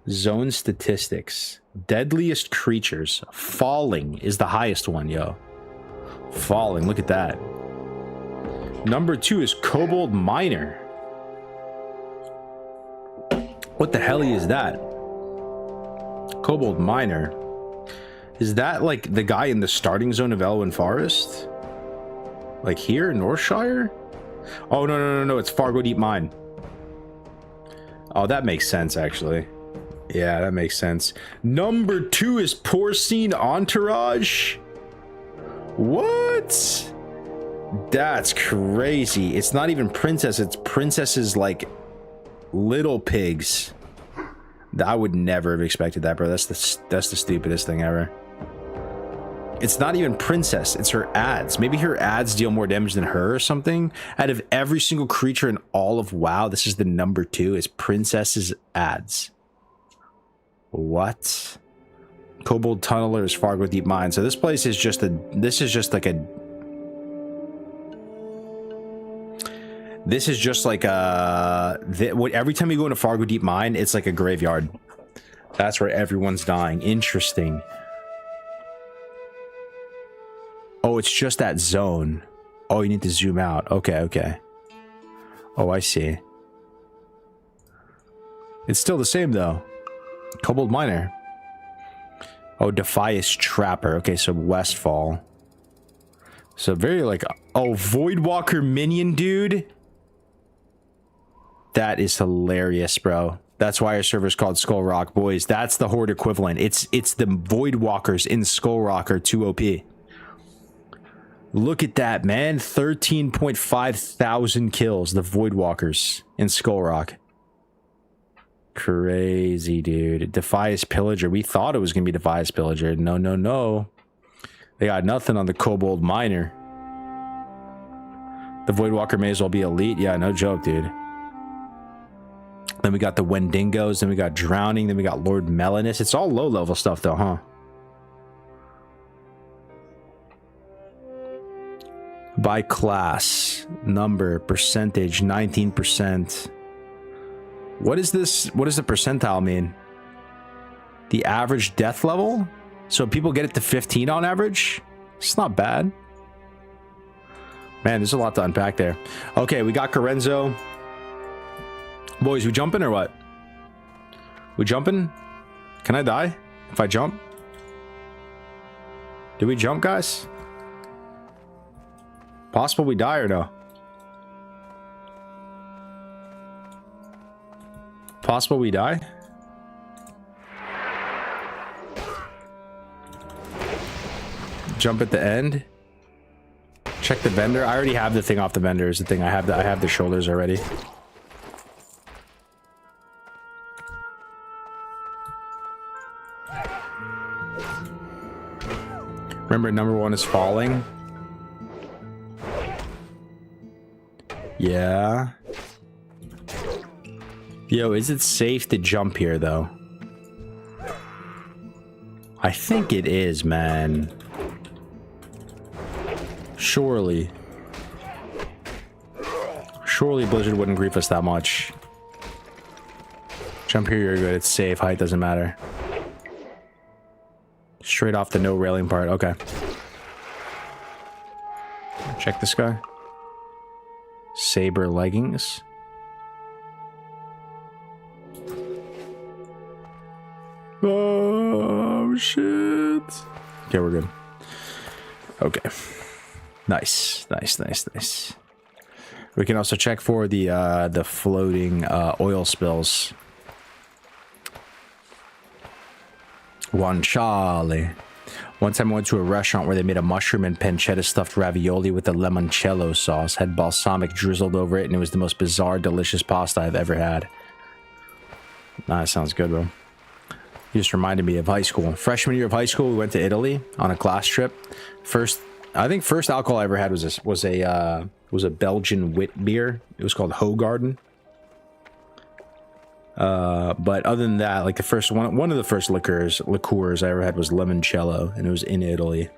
Zone statistics. Deadliest creatures. Falling is the highest one, yo. Falling. Look at that. Number 2 is Kobold Miner. What the hell is that? Kobold Miner. Is that like the guy in the starting zone of Elwyn Forest? Like here in Northshire? Oh, no. It's Fargo Deep Mine. Oh, that makes sense, actually. Yeah, that makes sense. Number 2 is Porcine Entourage. What? That's crazy. It's not even Princess. It's Princess's, like, little pigs. I would never have expected that, bro. That's the stupidest thing ever. It's not even Princess. It's her ads. Maybe her ads deal more damage than her or something. Out of every single creature in all of WoW, this is the number 2. Is Princess's ads. What? Kobold Tunneler is Fargo Deep Mine. So this place is just a... This is just like a... This is just like a... Every time you go into Fargo Deep Mine, it's like a graveyard. That's where everyone's dying. Interesting. Oh, it's just that zone. Oh, you need to zoom out. Okay. Oh, I see. It's still the same, though. Kobold Miner. Oh, Defias Trapper. Okay, so Westfall. So very like... Oh, Voidwalker Minion, dude. That is hilarious, bro. That's why our server's called Skull Rock. Boys, that's the Horde equivalent. It's the Voidwalkers in Skull Rock are 2 OP. Look at that, man. 13.5 thousand kills. The Voidwalkers in Skull Rock. Crazy, dude. Defias Pillager. We thought it was going to be Defias Pillager. No. They got nothing on the Kobold Miner. The Voidwalker may as well be elite. Yeah, no joke, dude. Then we got the Wendigos. Then we got Drowning. Then we got Lord Melanus. It's all low-level stuff, though, huh? By class, number, percentage, 19%. What is this? What does the percentile mean? The average death level? So people get it to 15 on average? It's not bad. Man, there's a lot to unpack there. Okay, we got Carenzo. Boys, we jumping or what? We jumping? Can I die if I jump? Do we jump, guys? Possible we die or no? Possible we die? Jump at the end. Check the vendor. I already have the thing off the vendor is the thing. I have the shoulders already. Remember, number 1 is falling. Yeah. Yo, is it safe to jump here, though? I think it is, man. Surely. Surely Blizzard wouldn't grief us that much. Jump here, you're good. It's safe. Height doesn't matter. Straight off the no railing part. Okay. Check this guy. Saber leggings. Oh, shit. Okay, we're good. Okay. Nice. We can also check for the floating oil spills. One Charlie. One time I went to a restaurant where they made a mushroom and pancetta stuffed ravioli with a limoncello sauce. Had balsamic drizzled over it, and it was the most bizarre, delicious pasta I've ever had. Nah, that sounds good, bro. You just reminded me of high school. Freshman year of high school, we went to Italy on a class trip. I think first alcohol I ever had was a Belgian wit beer. It was called Hoegaarden. But other than that, like the first one of the first liqueurs I ever had was limoncello, and it was in Italy.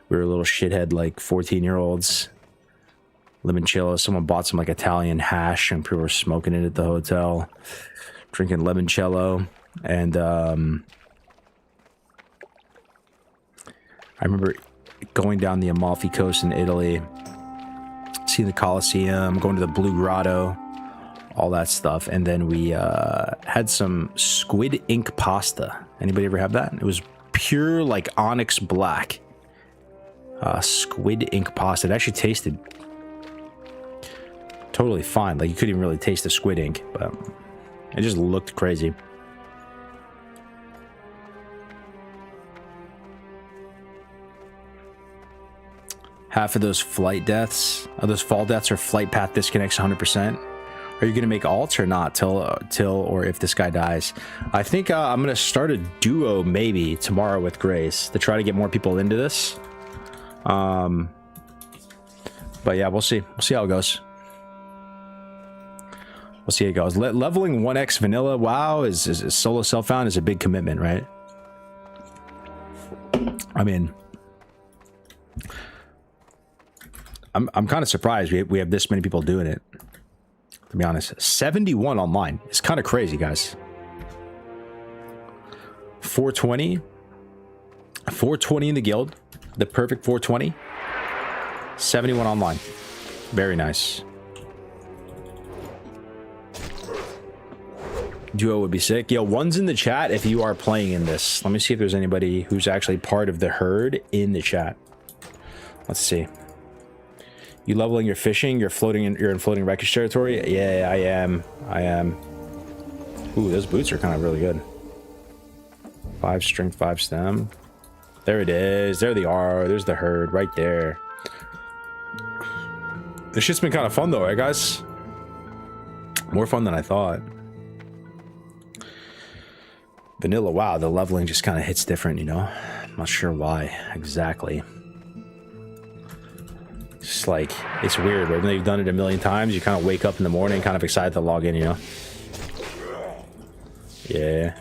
We were little shithead, like 14-year-olds, Limoncello. Someone bought some like Italian hash and people were smoking it at the hotel, drinking limoncello. And I remember going down the Amalfi Coast in Italy, seeing the Colosseum, going to the Blue Grotto, all that stuff. And then we had some squid ink pasta. Anybody ever have that? It was pure like onyx black squid ink pasta. It actually tasted totally fine. Like you couldn't even really taste the squid ink, but it just looked crazy. Half of those flight deaths, those fall deaths, are flight path disconnects 100%. Are you going to make alts or not till or if this guy dies? I think I'm going to start a duo maybe tomorrow with Grace to try to get more people into this. But yeah, we'll see. We'll see how it goes. We'll see how it goes. Leveling 1x vanilla WoW is solo self-found is a big commitment, right? I mean, I'm kind of surprised we have this many people doing it. To be honest, 71 online. It's kind of crazy, guys. 420 in the guild, the perfect 420. 71 online. Very nice. Duo would be sick. Yo, one's in the chat if you are playing in this. Let me see if there's anybody who's actually part of the herd in the chat. Let's see. You leveling your fishing? You're in floating wreckage territory? Yeah, I am. Ooh, those boots are kind of really good. 5 strength, 5 stem. There it is. There they are. There's the herd right there. This shit's been kind of fun though, right, guys? More fun than I thought. Vanilla, wow, the leveling just kind of hits different, you know? I'm not sure why exactly. It's like, it's weird, right? When you've done it a million times, you kind of wake up in the morning kind of excited to log in, you know? Yeah.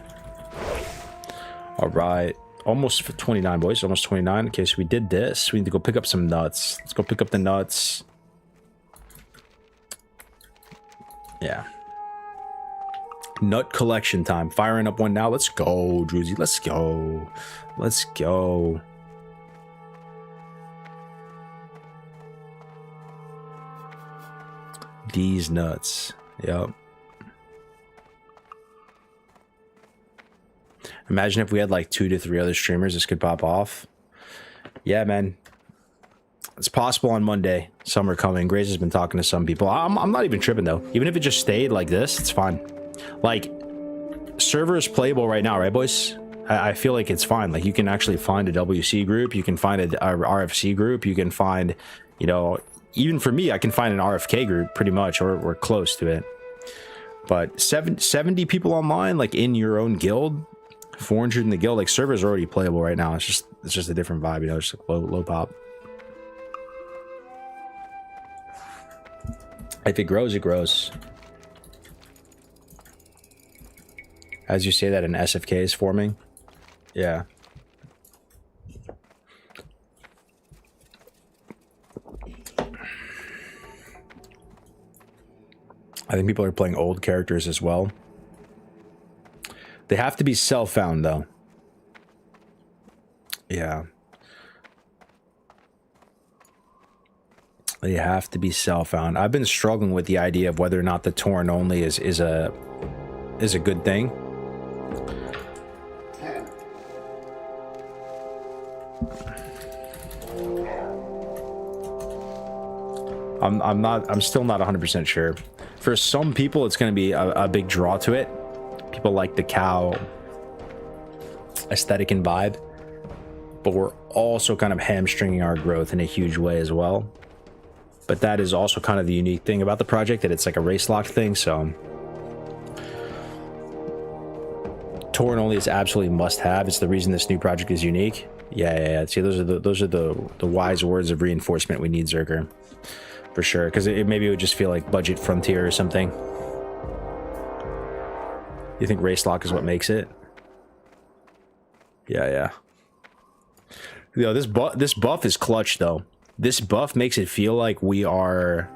All right. Almost 29, boys. Almost 29. Okay, so we did this. We need to go pick up some nuts. Let's go pick up the nuts. Yeah. Nut collection time. Firing up one now. Let's go, Druzy. Let's go. Let's go. These nuts. Yep. Imagine if we had like 2 to 3 other streamers this could pop off. Yeah, man. It's possible on Monday. Some are coming. Grace has been talking to some people. I'm not even tripping though. Even if it just stayed like this, it's fine. Like, server is playable right now, right, boys? I feel like it's fine. Like, you can actually find a WC group. You can find a RFC group. You can find, you know, even for me, I can find an RFK group pretty much, or we're close to it. But 70 people online, like in your own guild, 400 in the guild, like server's already playable right now. It's just a different vibe, you know, just like low pop. If it grows, it grows. As you say that an SFK is forming. Yeah. I think people are playing old characters as well. They have to be self-found though. Yeah. They have to be self-found. I've been struggling with the idea of whether or not the Torn only is a good thing. I'm still not 100% sure. For some people, it's going to be a big draw to it. People like the cow aesthetic and vibe, but we're also kind of hamstringing our growth in a huge way as well. But that is also kind of the unique thing about the project, that it's like a race lock thing. So Torn only is absolutely must have. It's the reason this new project is unique. Yeah. See, those are the wise words of reinforcement we need, Zerker. For sure, because maybe it would just feel like budget frontier or something. You think race lock is what makes it? Yeah. Yo, this buff is clutch though. This buff makes it feel like we are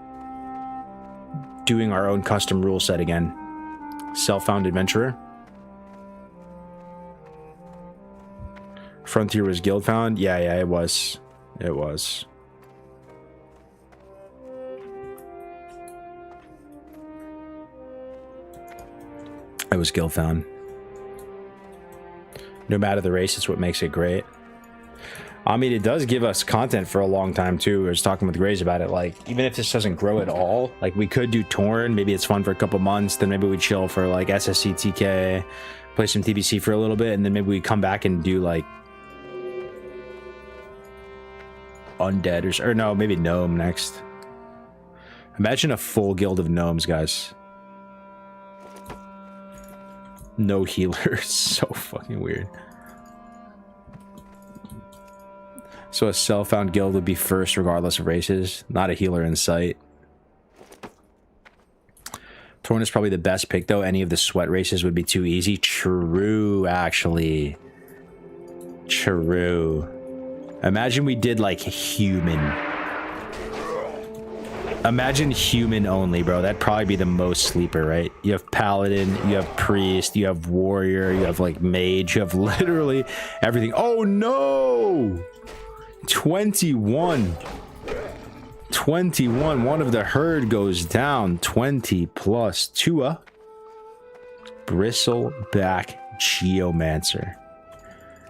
doing our own custom rule set again. Self-found adventurer. Frontier was guild found. Yeah, it was. It was. It was guild found. No matter the race, it's what makes it great. I mean, it does give us content for a long time too. I was talking with Grace about it. Like, even if this doesn't grow at all, like we could do Torn. Maybe it's fun for a couple months. Then maybe we chill for like SSC, TK, play some TBC for a little bit, and then maybe we come back and do like Undead or no, maybe Gnome next. Imagine a full guild of gnomes, guys. No healers. So fucking weird. So a self-found guild would be first regardless of races. Not a healer in sight. Torn is probably the best pick though. Any of the sweat races would be too easy. True, actually. True. Imagine we did like human. Imagine human only, bro. That'd probably be the most sleeper, right? You have paladin, you have priest, you have warrior, you have like mage, you have literally everything. Oh no! 21. 21. One of the herd goes down. 20 plus Tua. Bristleback Geomancer.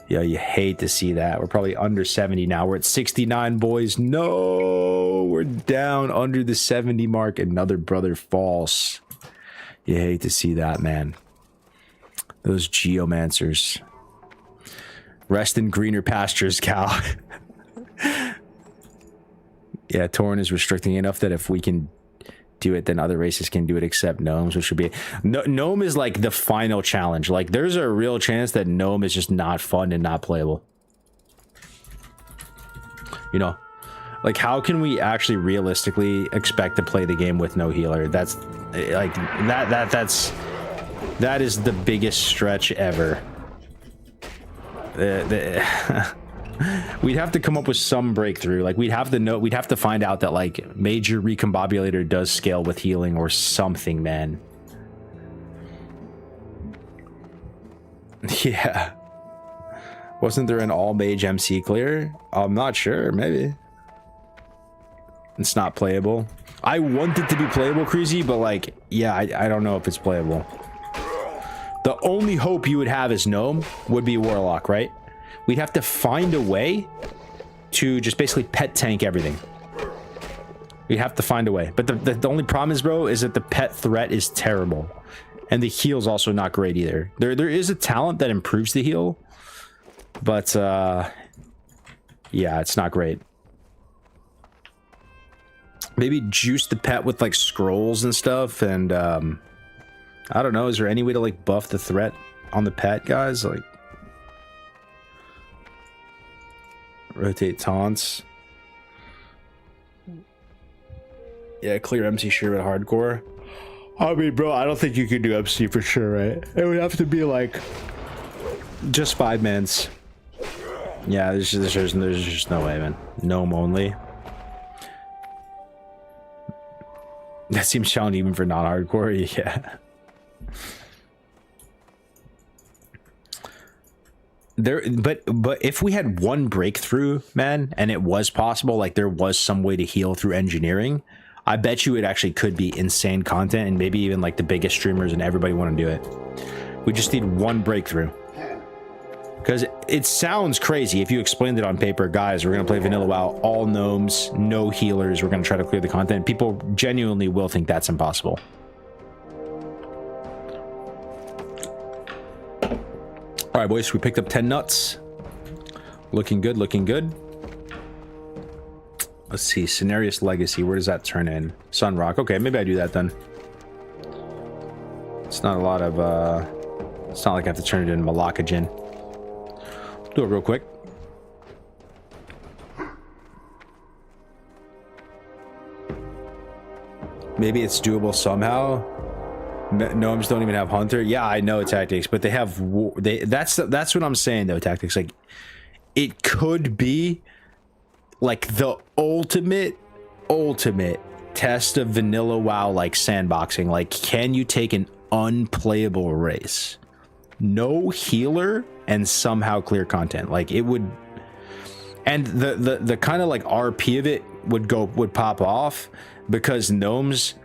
Yeah, you hate to see that. We're probably under 70 now. We're at 69, boys. No, we're down under the 70 mark. Another brother false. You hate to see that, man. Those Geomancers. Rest in greener pastures, Cal. Yeah, Torn is restricting enough that if we can do it, then other races can do it except gnomes, which should be... Gnome is like the final challenge. Like, there's a real chance that gnome is just not fun and not playable. You know? Like, how can we actually realistically expect to play the game with no healer? That's... Like, that is the biggest stretch ever. We'd have to come up with some breakthrough. Like, we'd have to find out that like major recombobulator does scale with healing or something, man. Yeah. Wasn't there an all mage MC clear? I'm not sure. Maybe. It's not playable. I want it to be playable, Creasy, but like, yeah, I don't know if it's playable. The only hope you would have as gnome would be warlock, right? We'd have to find a way to just basically pet tank everything. We'd have to find a way. But the only problem is, bro, is that the pet threat is terrible. And the heal's also not great either. There is a talent that improves the heal. But, yeah, it's not great. Maybe juice the pet with, like, scrolls and stuff. And, I don't know. Is there any way to, like, buff the threat on the pet, guys? Like... Rotate taunts. Yeah, clear MC sure at hardcore. I mean, bro, I don't think you could do MC for sure, right? It would have to be like just 5-mans. Yeah, there's just no way, man. Gnome only. That seems challenging even for non-hardcore. Yeah. But if we had one breakthrough, man, and it was possible, like there was some way to heal through engineering, I bet you it actually could be insane content, and maybe even like the biggest streamers and everybody want to do it. We just need one breakthrough. Because it sounds crazy if you explained it on paper. Guys, we're going to play Vanilla WoW, all gnomes, no healers, we're going to try to clear the content. People genuinely will think that's impossible. All right, boys, we picked up 10 nuts. Looking good, looking good. Let's see, Cenarius Legacy, where does that turn in? Sunrock, okay, maybe I do that then. It's not a lot of, it's not like I have to turn it in Malacca Gin. Do it real quick. Maybe it's doable somehow. Gnomes don't even have hunter. Yeah, I know tactics, but they have that's what I'm saying though. Tactics, like, it could be like the ultimate test of vanilla WoW like sandboxing. Like, can you take an unplayable race, no healer, and somehow clear content? Like, it would, and the kind of like RP of it would pop off, because gnomes,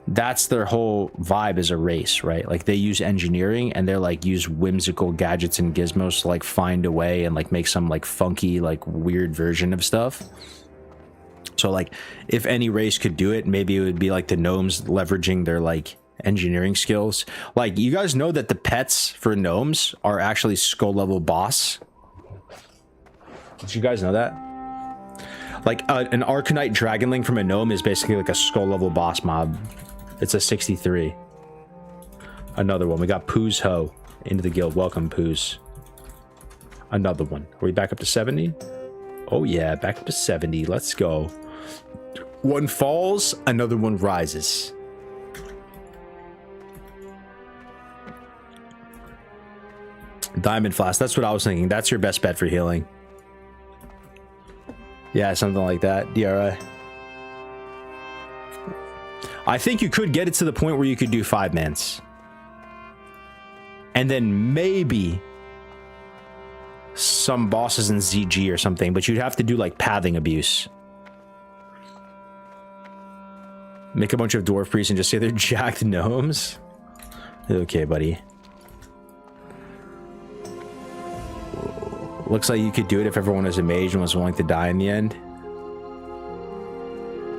that's their whole vibe as a race, right? Like, they use engineering, and they're like use whimsical gadgets and gizmos to like find a way and like make some like funky like weird version of stuff. So like, if any race could do it, maybe it would be like the gnomes leveraging their like engineering skills. Like, you guys know that the pets for gnomes are actually skull level boss. Did you guys know that? Like an Arcanite Dragonling from a gnome is basically like a skull level boss mob. It's a 63. Another one. We got Pooh's Hoe into the guild. Welcome, Pooh's. Another one. Are we back up to 70? Oh yeah, back up to 70. Let's go. One falls, another one rises. Diamond Flask. That's what I was thinking. That's your best bet for healing. Yeah, something like that. DRI. I think you could get it to the point where you could do 5-mans. And then maybe some bosses in ZG or something, but you'd have to do like pathing abuse. Make a bunch of dwarf priests and just say they're jacked gnomes. Okay, buddy. Looks like you could do it if everyone was a mage and was willing to die in the end.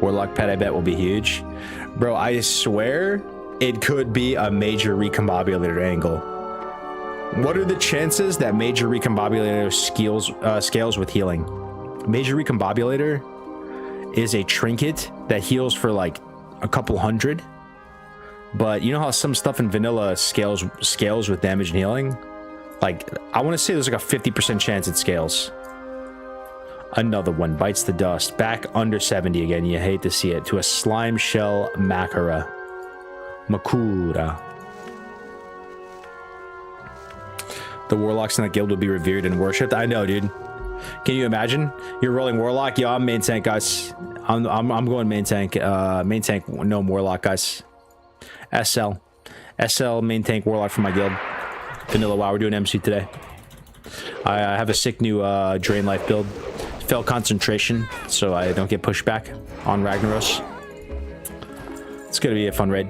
Warlock pet, I bet, will be huge. Bro, I swear it could be a major recombobulator angle. What are the chances that major recombobulator scales with healing? Major recombobulator is a trinket that heals for like a couple hundred. But you know how some stuff in vanilla scales with damage and healing? Like, I want to say there's like a 50% chance it scales. Another one bites the dust. Back under 70 again. You hate to see it. To a slime shell Makura. The warlocks in that guild will be revered and worshipped. I know, dude. Can you imagine? You're rolling warlock. Yo, I'm main tank, guys. I'm going main tank. Main tank, no warlock, guys. SL main tank warlock for my guild. Vanilla WoW. We're doing MC today. I have a sick new drain life build. Fell concentration, so I don't get pushed back on Ragnaros. It's gonna be a fun raid.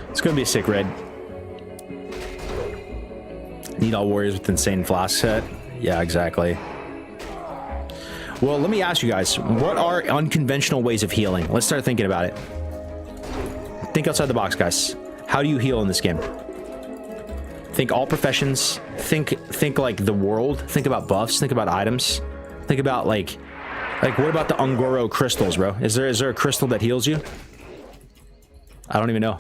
It's gonna be a sick raid. Need all warriors with insane flask set. Yeah, exactly. Well, let me ask you guys, what are unconventional ways of healing? Let's start thinking about it. Think outside the box, guys. How do you heal in this game? Think all professions. Think like the world. Think about buffs. Think about items. Think about like what about the Ungoro crystals, bro? Is there a crystal that heals you? I don't even know.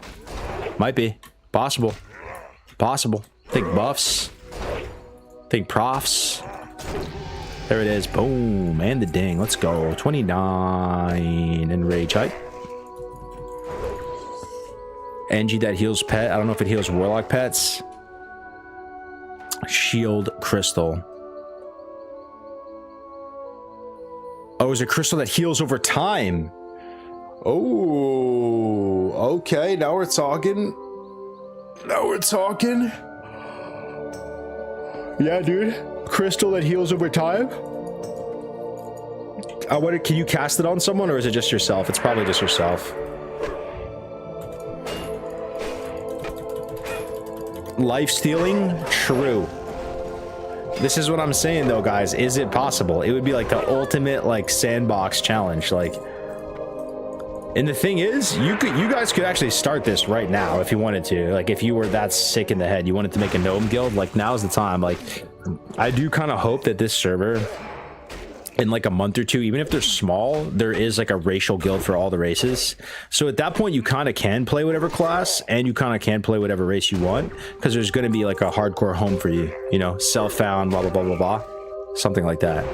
Might be. Possible. Possible. Think buffs. Think profs. There it is. Boom. And the ding. Let's go. 29 and rage height. NG that heals pet. I don't know if it heals warlock pets. Shield crystal. Oh, is a crystal that heals over time. Oh, okay. Now we're talking. Yeah, dude. Crystal that heals over time. I wonder, can you cast it on someone, or is it just yourself? It's probably just yourself. Life stealing? True. This is what I'm saying though, guys. Is it possible? It would be like the ultimate like sandbox challenge. Like, and the thing is, you guys could actually start this right now if you wanted to. Like, if you were that sick in the head, you wanted to make a gnome guild, like now's the time. Like, I do kind of hope that this server, in like a month or two, even if they're small, there is like a racial guild for all the races. So at that point, you kind of can play whatever class, and you kind of can play whatever race you want, because there's going to be like a hardcore home for you, you know, self-found, blah, blah, blah, blah, blah. Something like that.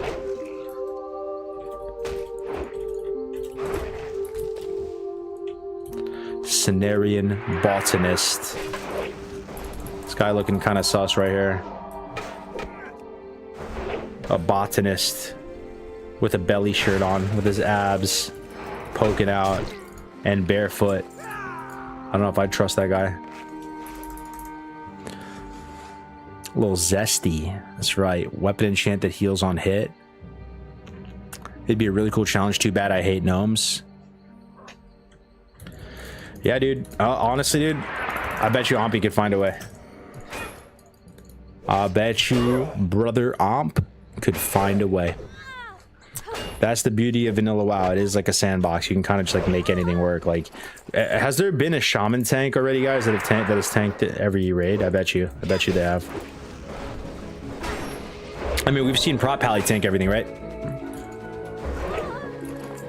Cenarian botanist. This guy looking kind of sus right here. A botanist with a belly shirt on, with his abs poking out and barefoot. I don't know if I'd trust that guy. A little zesty. That's right. Weapon enchant that heals on hit. It'd be a really cool challenge. Too bad I hate gnomes. Yeah, dude. Honestly, dude, I bet you Ompy could find a way. I bet you brother Omp could find a way. That's the beauty of vanilla WoW. It is like a sandbox. You can kind of just like make anything work. Like, has there been a shaman tank already, guys, that has tanked every raid? I bet you they have. I mean, we've seen Prop Pally tank everything, right?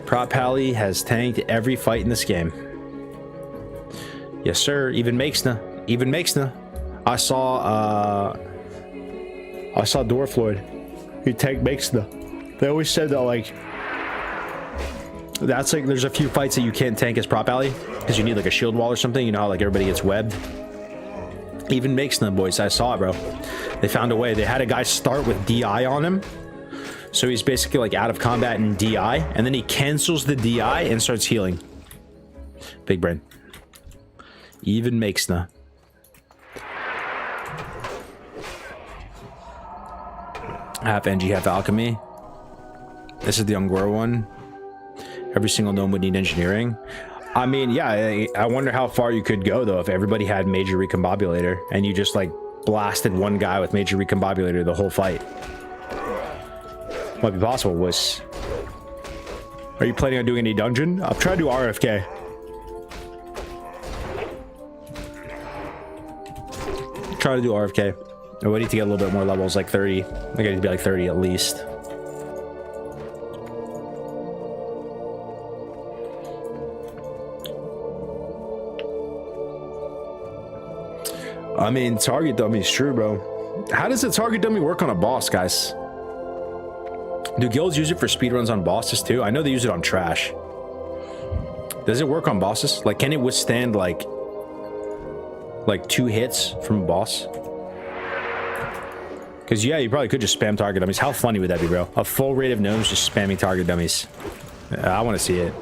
Prop Pally has tanked every fight in this game. Yes, sir. Even Makesna. I saw Dwarflord. He tanked Makesna. They always said that, like, that's like, there's a few fights that you can't tank as Prop Ally because you need like a shield wall or something. You know how like everybody gets webbed? Even Makesna, boys. I saw it, bro. They found a way. They had a guy start with DI on him. So he's basically like out of combat in DI, and then he cancels the DI and starts healing. Big brain. Even Makesna. Half NG, half alchemy. This is the Ungor one. Every single gnome would need engineering. I mean, yeah, I wonder how far you could go though if everybody had major recombobulator and you just like blasted one guy with major recombobulator the whole fight. Might be possible, boys. Are you planning on doing any dungeon? I'm trying to do RFK. Try to do RFK. Oh, I need to get a little bit more levels, like 30. I need to be like 30 at least. I mean, target dummy is true, bro. How does a target dummy work on a boss, guys? Do guilds use it for speedruns on bosses too? I know they use it on trash. Does it work on bosses? Like, can it withstand like 2 hits from a boss? Because yeah, you probably could just spam target dummies. How funny would that be, bro? A full raid of gnomes just spamming target dummies. I want to see it.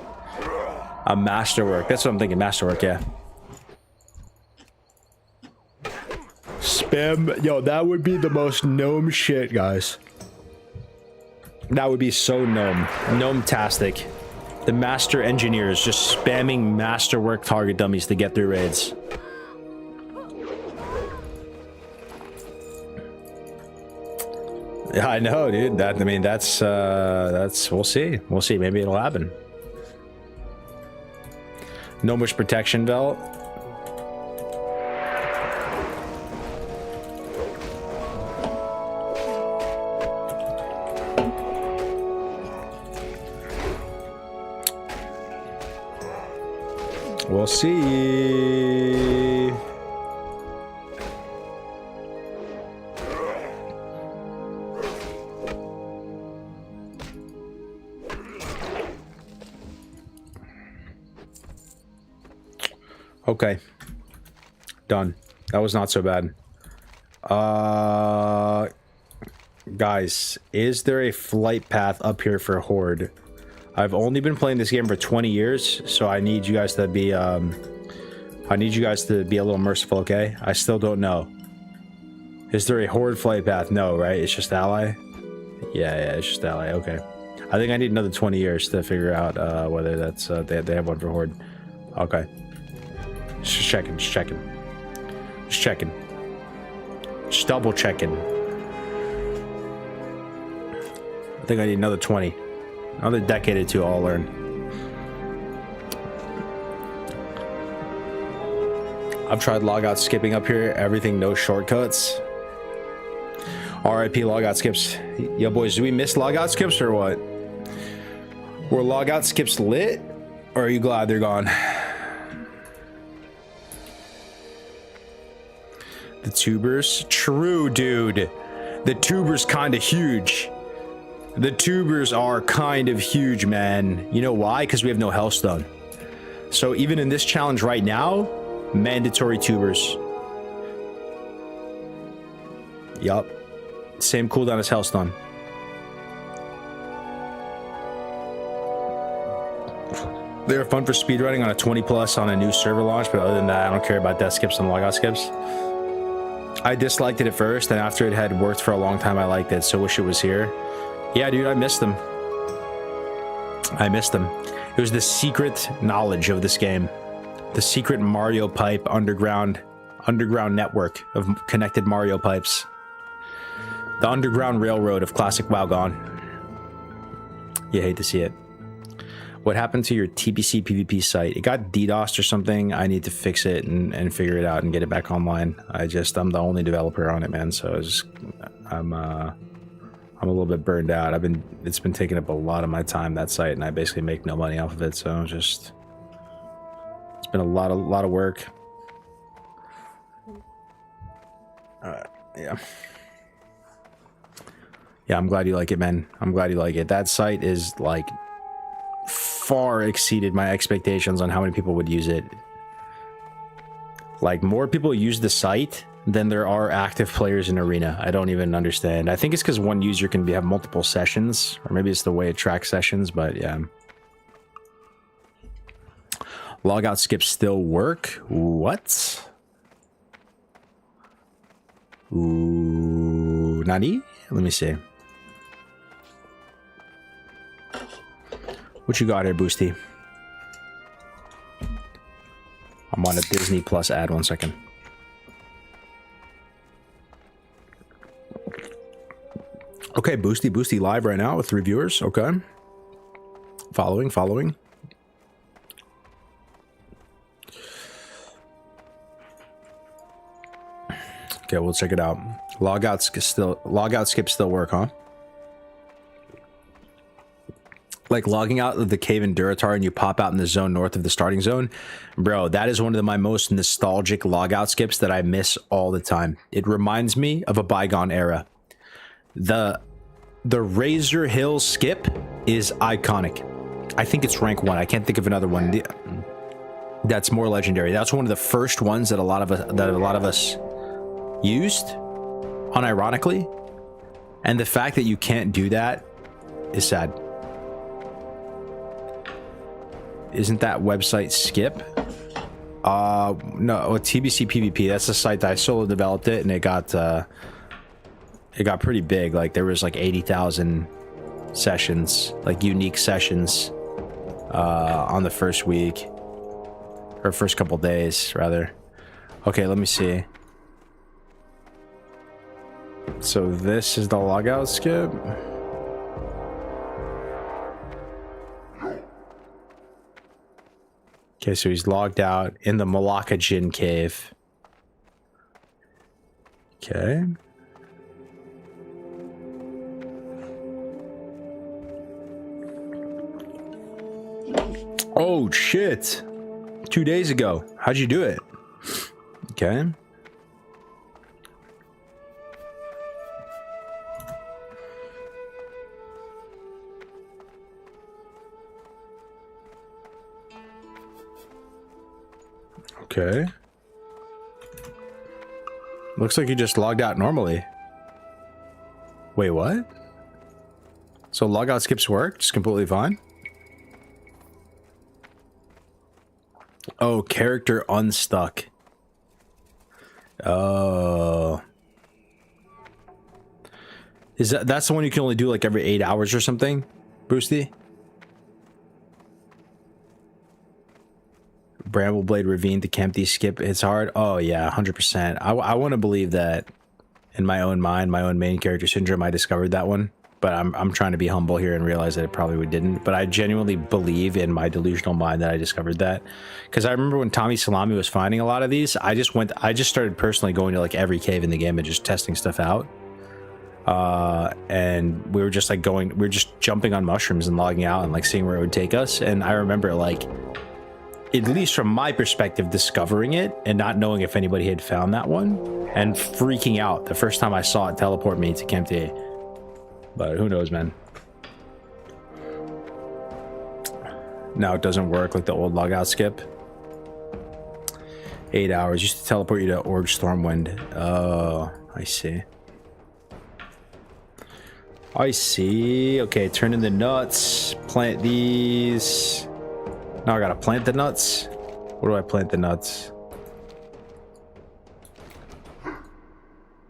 A masterwork. That's what I'm thinking. Masterwork, yeah. Spam. Yo, that would be the most gnome shit, guys. That would be so gnome. Gnome-tastic. The master engineers just spamming masterwork target dummies to get through raids. Yeah, I know, dude. I mean, that's we'll see. We'll see. Maybe it'll happen. Gnomish protection belt. We'll see. Okay. Done. That was not so bad. Guys, is there a flight path up here for Horde? I've only been playing this game for 20 years, so I need you guys to be a little merciful, okay? I still don't know. Is there a Horde flight path? No, right? It's just ally? Yeah, it's just ally. Okay. I think I need another 20 years to figure out whether that's they have one for Horde. Okay. Just checking. Just double checking. I think I need another 20. Another decade or two, I'll learn. I've tried logout skipping up here. Everything, no shortcuts. RIP logout skips. Yo, boys, do we miss logout skips or what? Were logout skips lit? Or are you glad they're gone? The tubers? True, dude. The tubers kind of huge. The tubers are kind of huge, man. You know why? Because we have no Hellstone. So even in this challenge right now, mandatory tubers. Yup. Same cooldown as Hellstone. They're fun for speedrunning on a 20 plus on a new server launch, but other than that, I don't care about death skips and logout skips. I disliked it at first, and after it had worked for a long time, I liked it, so wish it was here. Yeah, dude, I missed them. I missed them. It was the secret knowledge of this game. The secret Mario pipe underground network of connected Mario pipes. The underground railroad of classic WoW gone. You hate to see it. What happened to your TBC PvP site? It got DDoSed or something. I need to fix it and figure it out and get it back online. I'm the only developer on it, man. So I'm a little bit burned out. It's been taking up a lot of my time, that site, and I basically make no money off of it. So it's been a lot of work. Yeah. Yeah, I'm glad you like it, man. I'm glad you like it. That site is like far exceeded my expectations on how many people would use it. Like, more people use the site than there are active players in Arena. I don't even understand. I think it's because one user can have multiple sessions, or maybe it's the way it tracks sessions, but yeah. Logout skips still work? What? Ooh, Nani? Let me see. What you got here, Boosty? I'm on a Disney Plus ad. 1 second. Okay, Boosty live right now with 3 viewers. Okay. Following. Okay, we'll check it out. Logout skips still work, huh? Like logging out of the cave in Duratar and you pop out in the zone north of the starting zone. Bro, that is one of my most nostalgic logout skips that I miss all the time. It reminds me of a bygone era. The Razor Hill skip is iconic. I think it's rank 1. I can't think of another one that's more legendary. That's one of the first ones that a lot of us used, unironically. And the fact that you can't do that is sad. Isn't that website skip? No, TBC PvP. That's the site that I solo developed it, and it got pretty big. Like, there was like 80,000 sessions, like unique sessions, on the first week, or first couple days, rather. Okay, let me see. So this is the logout skip. Okay, so he's logged out in the Malacca Jinn cave. Okay. Oh, shit. 2 days ago. How'd you do it? Okay. Okay. Looks like you just logged out normally. Wait, what? So logout skips work? Just completely fine? Oh, character unstuck. Oh. That's the one you can only do like every 8 hours or something, Boosty? Brambleblade Ravine to Kempty skip. It's hard. Oh yeah, 100%. I want to believe that in my own mind, my own main character syndrome, I discovered that one. But I'm trying to be humble here and realize that it probably didn't. But I genuinely believe in my delusional mind that I discovered that. Because I remember when Tommy Salami was finding a lot of these, I just started personally going to like every cave in the game and just testing stuff out. And we were just like we were just jumping on mushrooms and logging out and like seeing where it would take us. And I remember, like, at least from my perspective, discovering it and not knowing if anybody had found that one and freaking out the first time I saw it teleport me to Kempty. But who knows, man. Now it doesn't work like the old logout skip. 8 hours used to teleport you to Org Stormwind. Oh, I see. I see. Okay, turn in the nuts. Plant these. Now I gotta plant the nuts. Where do I plant the nuts?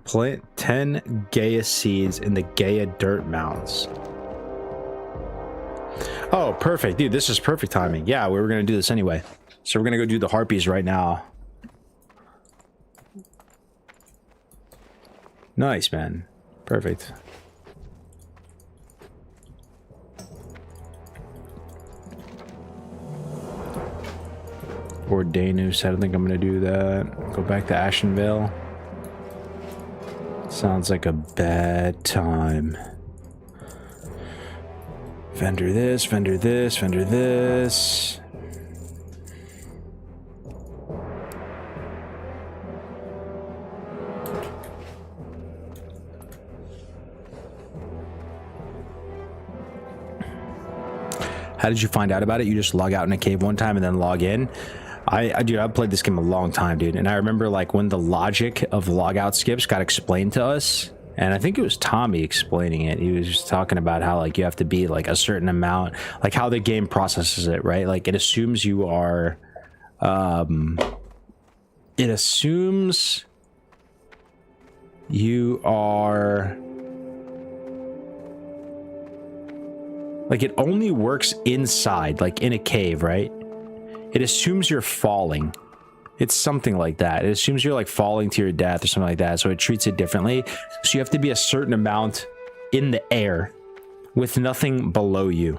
Plant 10 Gaia seeds in the Gaia dirt mounds. Oh, perfect. Dude, this is perfect timing. Yeah, we were gonna do this anyway. So we're gonna go do the harpies right now. Nice, man. Perfect. Or Danus, I don't think I'm gonna do that. Go back to Ashenvale. Sounds like a bad time. Vendor this, vendor this, vendor this. How did you find out about it? You just log out in a cave one time and then log in? Dude, I've played this game a long time, dude. And I remember like when the logic of logout skips got explained to us. And I think it was Tommy explaining it. He was just talking about how like you have to be like a certain amount, like how the game processes it, right? Like it assumes you are, it assumes you are, like it only works inside, like in a cave, right? It assumes you're falling. It's something like that. It assumes you're like falling to your death or something like that. So it treats it differently. So you have to be a certain amount in the air with nothing below you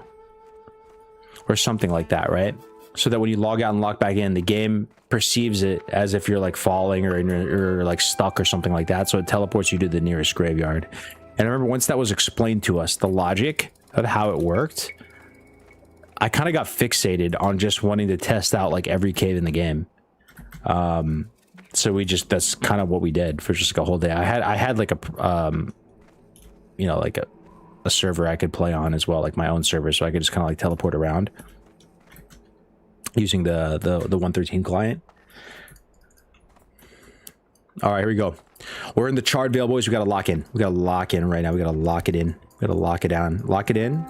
or something like that, right? So that when you log out and log back in, the game perceives it as if you're like falling or like stuck or something like that. So it teleports you to the nearest graveyard. And I remember once that was explained to us, the logic of how it worked, I kind of got fixated on just wanting to test out like every cave in the game. So we just, that's kind of what we did for just like a whole day. I had like a, you know, like a server I could play on as well, like my own server. So I could just kind of like teleport around using the 113 client. All right, here we go. We're in the Charred Vale, boys. We got to lock in. We got to lock in right now. We got to lock it in. We got to lock it down. Lock it in.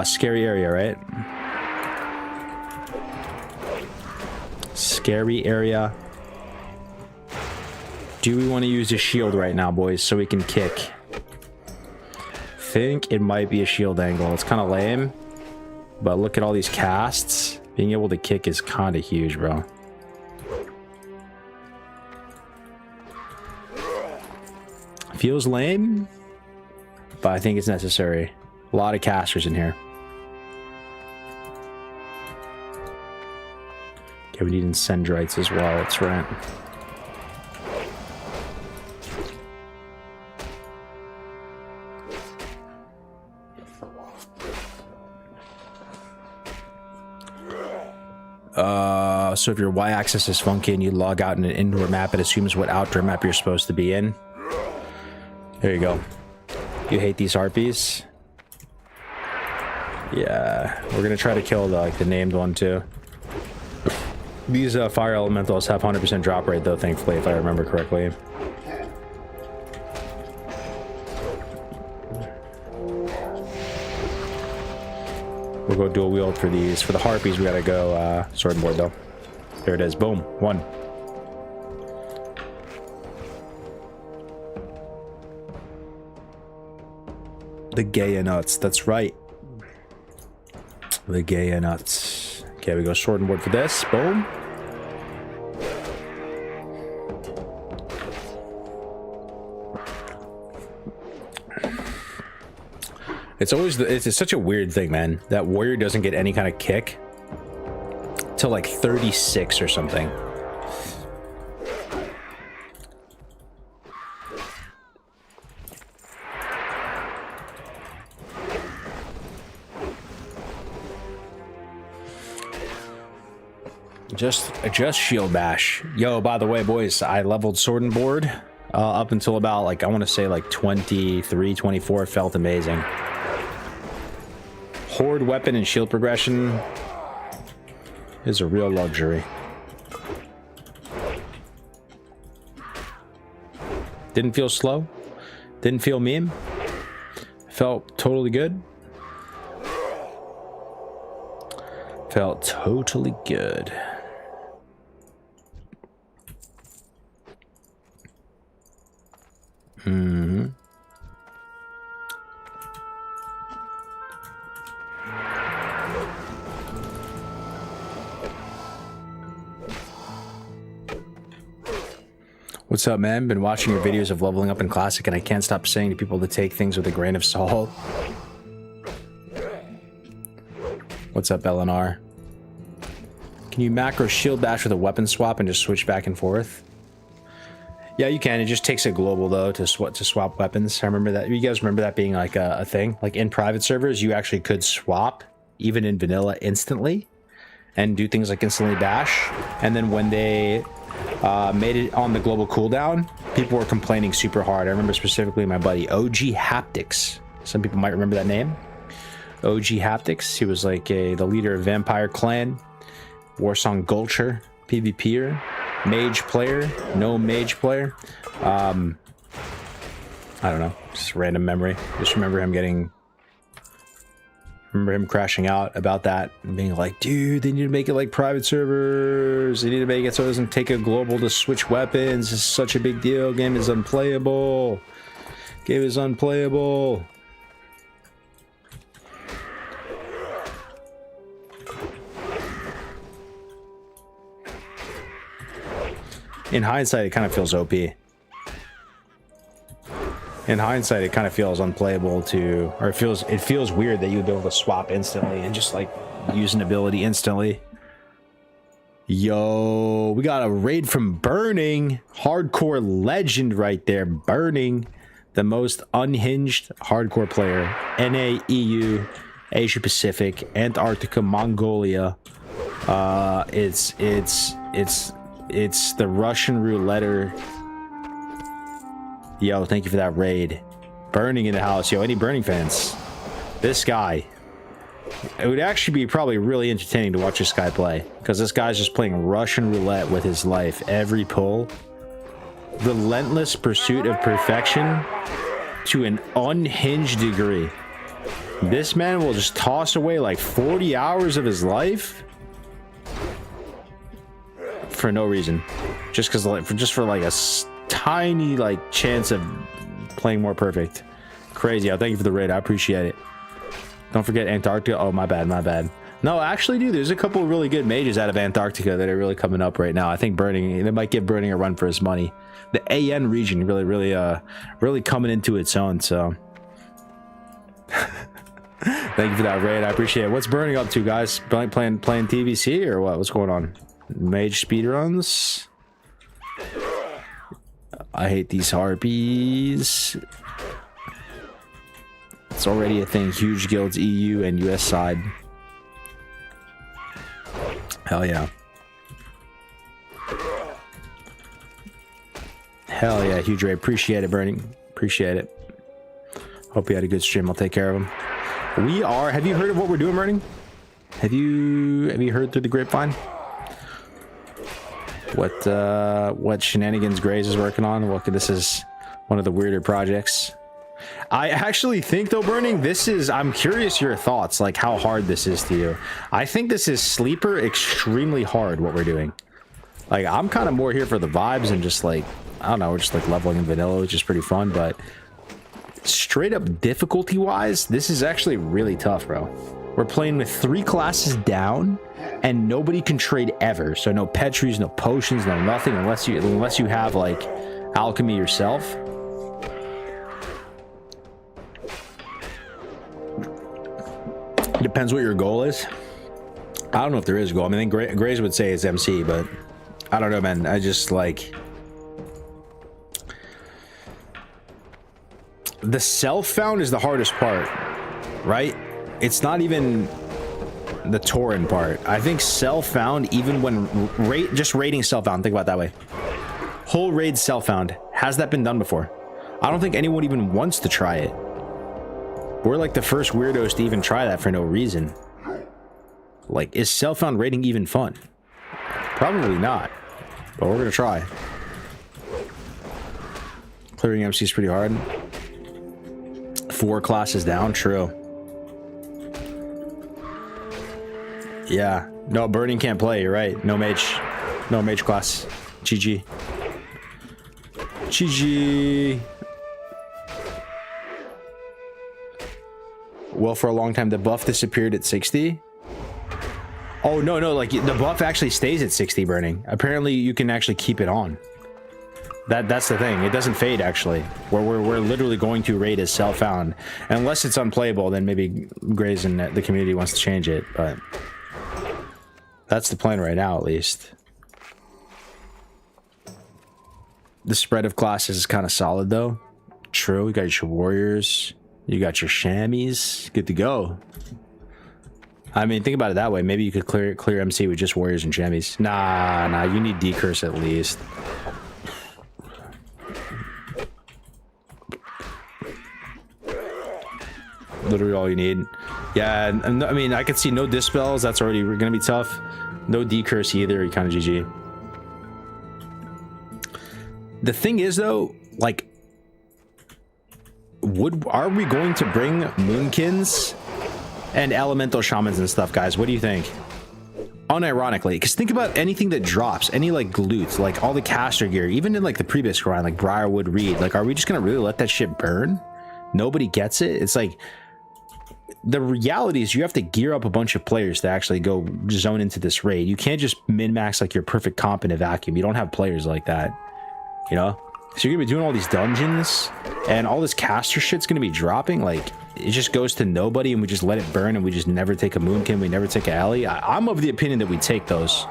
Scary area, right? Scary area. Do we want to use a shield right now, boys, so we can kick? Think it might be a shield angle. It's kind of lame, but look at all these casts. Being able to kick is kind of huge, bro. Feels lame, but I think it's necessary. A lot of casters in here. Okay, we need Incendrites as well. That's right. So if your y-axis is funky and you log out in an indoor map, it assumes what outdoor map you're supposed to be in. There you go. You hate these harpies? Yeah, we're gonna try to kill the named one too. These fire elementals have 100% drop rate though, thankfully, if I remember correctly. We'll go dual wield for these. For the harpies, we gotta go sword and board though. There it is. Boom. One. The Gaia nuts. That's right. The Gaia nuts. Okay, we go sword and board for this. Boom. It's always it's such a weird thing, man. That warrior doesn't get any kind of kick till like 36 or something. Just shield bash. Yo, by the way, boys, I leveled sword and board up until about like I want to say like 23, 24. Felt amazing. Horde weapon and shield progression is a real luxury. Didn't feel slow. Didn't feel meme. Felt totally good. Felt totally good. Mm-hmm. What's up, man? Been watching your videos of leveling up in Classic, and I can't stop saying to people to take things with a grain of salt. What's up, LNR? Can you macro shield dash with a weapon swap and just switch back and forth? Yeah, you can. It just takes a global, though, to swap weapons. I remember that. You guys remember that being like a thing? Like in private servers, you actually could swap, even in vanilla, instantly, and do things like instantly dash. And then when they made it on the global cooldown, people were complaining super hard. I remember specifically my buddy, OG Haptics. Some people might remember that name. OG Haptics. He was like the leader of Vampire Clan, Warsong Gulcher, PvPer. Mage player, no mage player. I don't know, just random memory. Just remember him crashing out about that and being like, dude, they need to make it like private servers. They need to make it so it doesn't take a global to switch weapons. It's such a big deal. Game is unplayable. Game is unplayable. In hindsight, it kind of feels OP. In hindsight, it kind of feels unplayable to, or it feels weird that you would be able to swap instantly and just like use an ability instantly. Yo, we got a raid from Burning, hardcore legend right there. Burning, the most unhinged hardcore player. NA, EU, Asia Pacific, Antarctica, Mongolia. It's the Russian roulette. Yo, thank you for that raid. Burning in the house. Yo, any Burning fans? This guy. It would actually be probably really entertaining to watch this guy play, because this guy's just playing Russian roulette with his life. Every pull. Relentless pursuit of perfection to an unhinged degree. This man will just toss away like 40 hours of his life for no reason, just because for like a tiny like chance of playing more perfect. Crazy. Thank you for the raid. I appreciate it. Don't forget Antarctica. Oh, my bad. No, actually, dude, there's a couple of really good mages out of Antarctica that are really coming up right now. I think Burning, they might give Burning a run for his money. The AN region really coming into its own. So thank you for that raid. I appreciate it. What's Burning up to, guys? Playing TVC or what? What's going on? Mage speedruns. I hate these harpies. It's already a thing. Huge guilds, EU and US side. Hell yeah. Hell yeah, huge raid. Appreciate it, Burning. Appreciate it. Hope you had a good stream. I'll take care of them. We are. Have you heard of what we're doing, Burning? Have you heard through the grapevine what shenanigans Grays is working on? This is one of the weirder projects. I actually think, though, Burning, I'm curious your thoughts, like how hard this is to you. I think this is sleeper extremely hard, what we're doing. Like, I'm kind of more here for the vibes and just like, I don't know, we're just like leveling in vanilla, which is pretty fun, but straight up difficulty wise, this is actually really tough, bro. We're playing with 3 classes down, and nobody can trade ever. So no Petries, no potions, no nothing, unless you have like alchemy yourself. Depends what your goal is. I don't know if there is a goal. I mean, Grays would say it's MC, but I don't know, man. I just like the self-found is the hardest part, right? It's not even the Tauren part. I think self-found, even when just raiding self-found, think about it that way. Whole raid self-found. Has that been done before? I don't think anyone even wants to try it. We're like the first weirdos to even try that for no reason. Like, is self-found raiding even fun? Probably not. But we're gonna try. Clearing MC is pretty hard. 4 classes down. True. Yeah. No, burning can't play. You're right. No mage. No mage class. GG. GG. Well, for a long time, the buff disappeared at 60. Oh, no, no. Like, the buff actually stays at 60 burning. Apparently, you can actually keep it on. That's the thing. It doesn't fade, actually. We're literally going to raid as self-found. Unless it's unplayable, then maybe Grays and the community wants to change it. But that's the plan right now, at least. The spread of classes is kind of solid, though. True. You got your warriors. You got your chamois. Good to go. I mean, think about it that way. Maybe you could clear MC with just warriors and chamois. Nah. You need decurse at least. Literally all you need. Yeah, and I mean, I could see no dispels. That's already gonna be tough. No decurse either. You kind of GG. The thing is, though, like, are we going to bring Moonkins and Elemental Shamans and stuff, guys? What do you think? Unironically, because think about anything that drops, any like loot, like all the caster gear, even in like the previous grind, like Briarwood Reed. Like, are we just gonna really let that shit burn? Nobody gets it. It's like, the reality is you have to gear up a bunch of players to actually go zone into this raid. You can't just min-max like your perfect comp in a vacuum. You don't have players like that, you know? So you're gonna be doing all these dungeons and all this caster shit's gonna be dropping. Like, it just goes to nobody and we just let it burn and we just never take a Moonkin, we never take a alley. I'm of the opinion that we take those.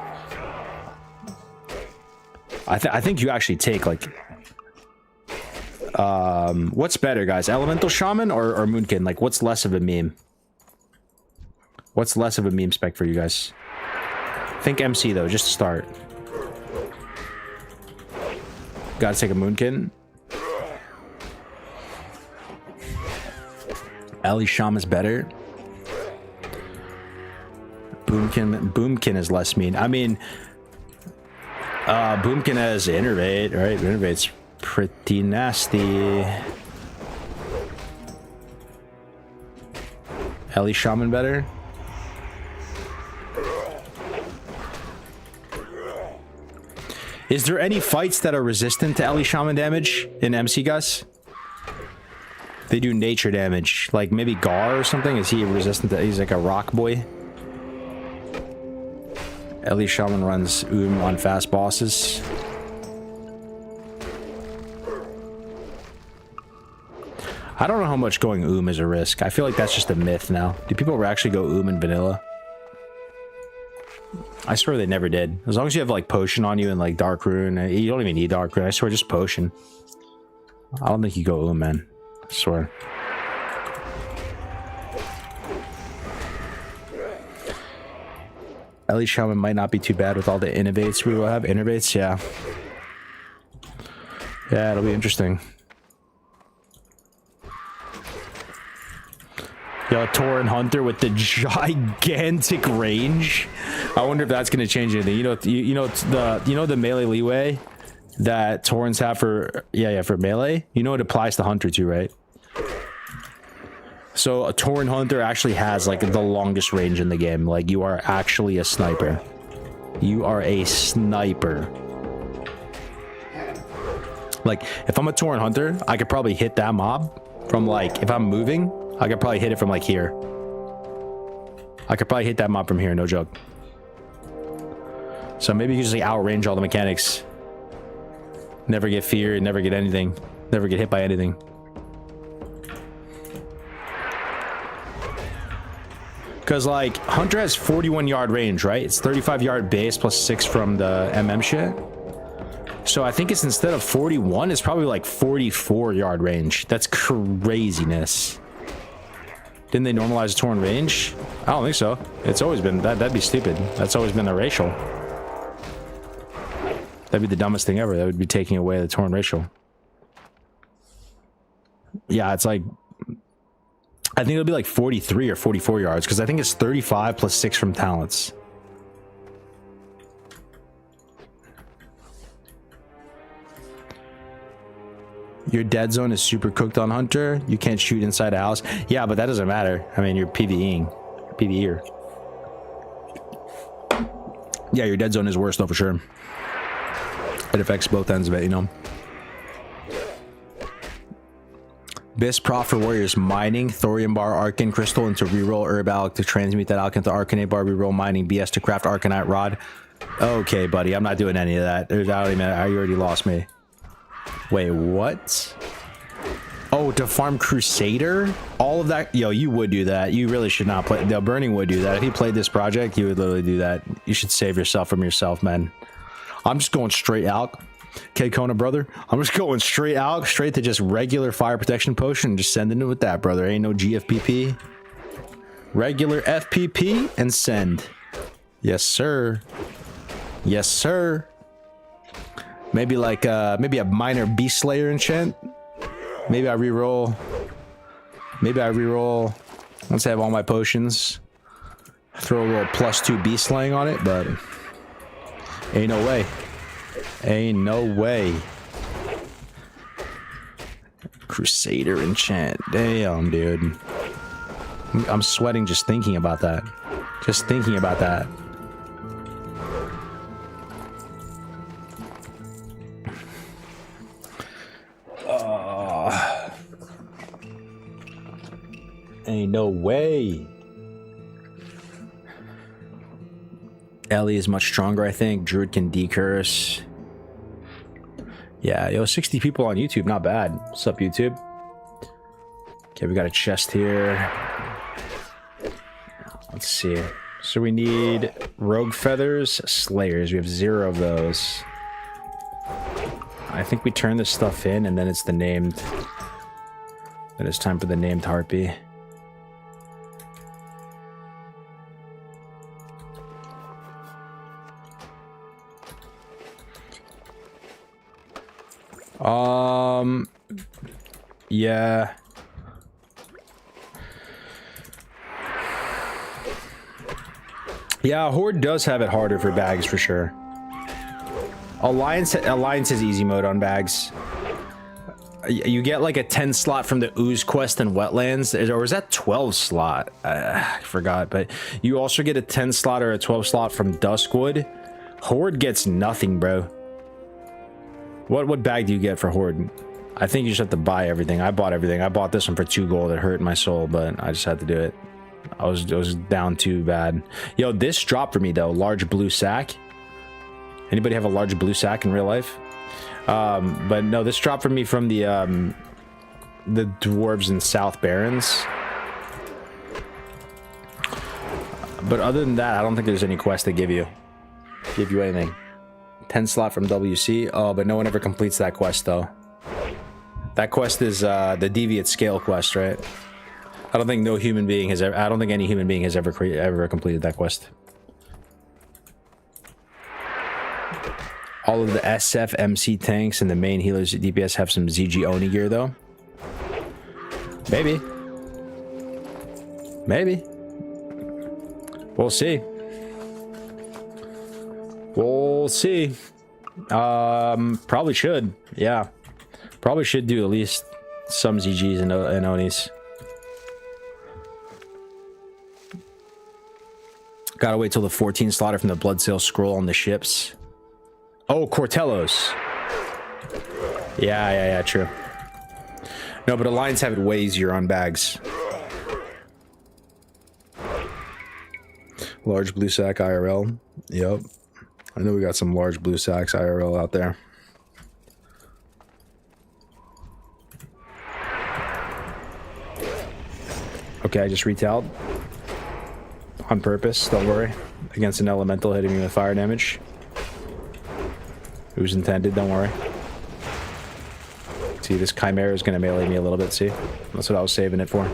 I think you actually take, like, what's better, guys? Elemental Shaman or Moonkin? Like, what's less of a meme? What's less of a meme spec for you guys? Think MC, though, just to start. Gotta take a Moonkin. Alley Shaman's better. Boomkin is less mean. I mean, Boomkin has Innervate, right? Innervate's pretty nasty. Ellie Shaman better. Is there any fights that are resistant to Ellie Shaman damage in MC, guys? They do nature damage, like maybe Gar or something. Is he resistant to? He's like a rock boy. Ellie Shaman runs on fast bosses. I don't know how much going is a risk. I feel like that's just a myth now. Do people actually go in vanilla? I swear they never did. As long as you have like potion on you and like dark rune, you don't even need dark rune. I swear, just potion. I don't think you go man. I swear. Ellie Shaman might not be too bad with all the innovates we will have. Innovates, yeah. Yeah, it'll be interesting. Yo, Tauren Hunter with the gigantic range. I wonder if that's gonna change anything. You know the melee leeway that Taurens have for for melee. You know it applies to Hunter too, right? So a Tauren Hunter actually has like the longest range in the game. Like, you are actually a sniper. You are a sniper. Like, if I'm a Tauren Hunter, I could probably hit that mob from, like, if I'm moving, I could probably hit it from like here. I could probably hit that mob from here, no joke. So maybe you can just like outrange all the mechanics. Never get feared, never get anything. Never get hit by anything. Because like Hunter has 41 yard range, right? It's 35 yard base plus 6 from the MM shit. So I think it's, instead of 41, it's probably like 44 yard range. That's craziness. Didn't they normalize the Tauren range? I don't think so. It's always been that'd be stupid. That's always been the racial. That'd be the dumbest thing ever. That would be taking away the Tauren racial. Yeah, it's like, I think it'll be like 43 or 44 yards, because I think it's 35 plus 6 from talents. Your dead zone is super cooked on Hunter. You can't shoot inside a house. Yeah, but that doesn't matter. I mean, you're PvEing. PvEer. Yeah, your dead zone is worse though, for sure. It affects both ends of it, you know. Bis Prof for Warriors. Mining Thorium Bar Arcane Crystal into reroll Herb Alc to transmute that Alc into Arcanite Bar. Reroll Mining BS to craft Arcanite Rod. Okay, buddy. I'm not doing any of that. There's not even. You already lost me. Wait, what? Oh, to farm Crusader? All of that? Yo, you would do that. You really should not play. No, Burning would do that. If he played this project, you would literally do that. You should save yourself from yourself, man. I'm just going straight out. Okay, Kona, brother. I'm just going straight out, straight to just regular fire protection potion and just sending it with that, brother. Ain't no GFPP. Regular FPP and send. Yes, sir. Yes, sir. Maybe like, maybe a minor Beast Slayer enchant. Maybe I reroll. Maybe I reroll. Once I have all my potions. Throw a little +2 Beast Slaying on it, but ain't no way. Ain't no way. Crusader enchant. Damn, dude. I'm sweating just thinking about that. Just thinking about that. Ain't no way. Ellie is much stronger, I think. Druid can decurse. Yeah, yo, 60 people on YouTube, not bad. What's up, YouTube? Okay, we got a chest here. Let's see. So we need rogue feathers, slayers. We have 0 of those. I think we turn this stuff in, and then it's the named. Then it's time for the named harpy. Yeah. Yeah, Horde does have it harder for bags for sure. Alliance has easy mode on bags. You get like a 10 slot from the Ooze quest in Wetlands, or is that 12 slot? I forgot, but you also get a 10 slot or a 12 slot from Duskwood. Horde gets nothing, bro. What bag do you get for Horde? I think you just have to buy everything. I bought everything. I bought this one for 2 gold. It hurt my soul, but I just had to do it. I was down too bad. Yo, this dropped for me though. Large blue sack. Anybody have a large blue sack in real life? But no, this dropped for me from the dwarves in South Barrens. But other than that, I don't think there's any quest that give you anything. 10 slot from WC. Oh, but no one ever completes that quest though. That quest is the Deviate Scale quest, right? I don't think no human being has ever. I don't think any human being has ever completed that quest. All of the SF MC tanks and the main healers at DPS have some ZG Oni gear though. Maybe. Maybe. We'll see. We'll see. Probably should. Yeah. Probably should do at least some ZGs and Onis. Gotta wait till the 14 slaughter from the Bloodsail scroll on the ships. Oh, Cortellos. Yeah, true. No, but Alliance have it way easier on bags. Large blue sack IRL. Yep. I know we got some large blue sacks IRL out there. Okay, I just retailed. On purpose, don't worry. Against an elemental hitting me with fire damage. It was intended, don't worry. See, this Chimera is going to melee me a little bit, see? That's what I was saving it for.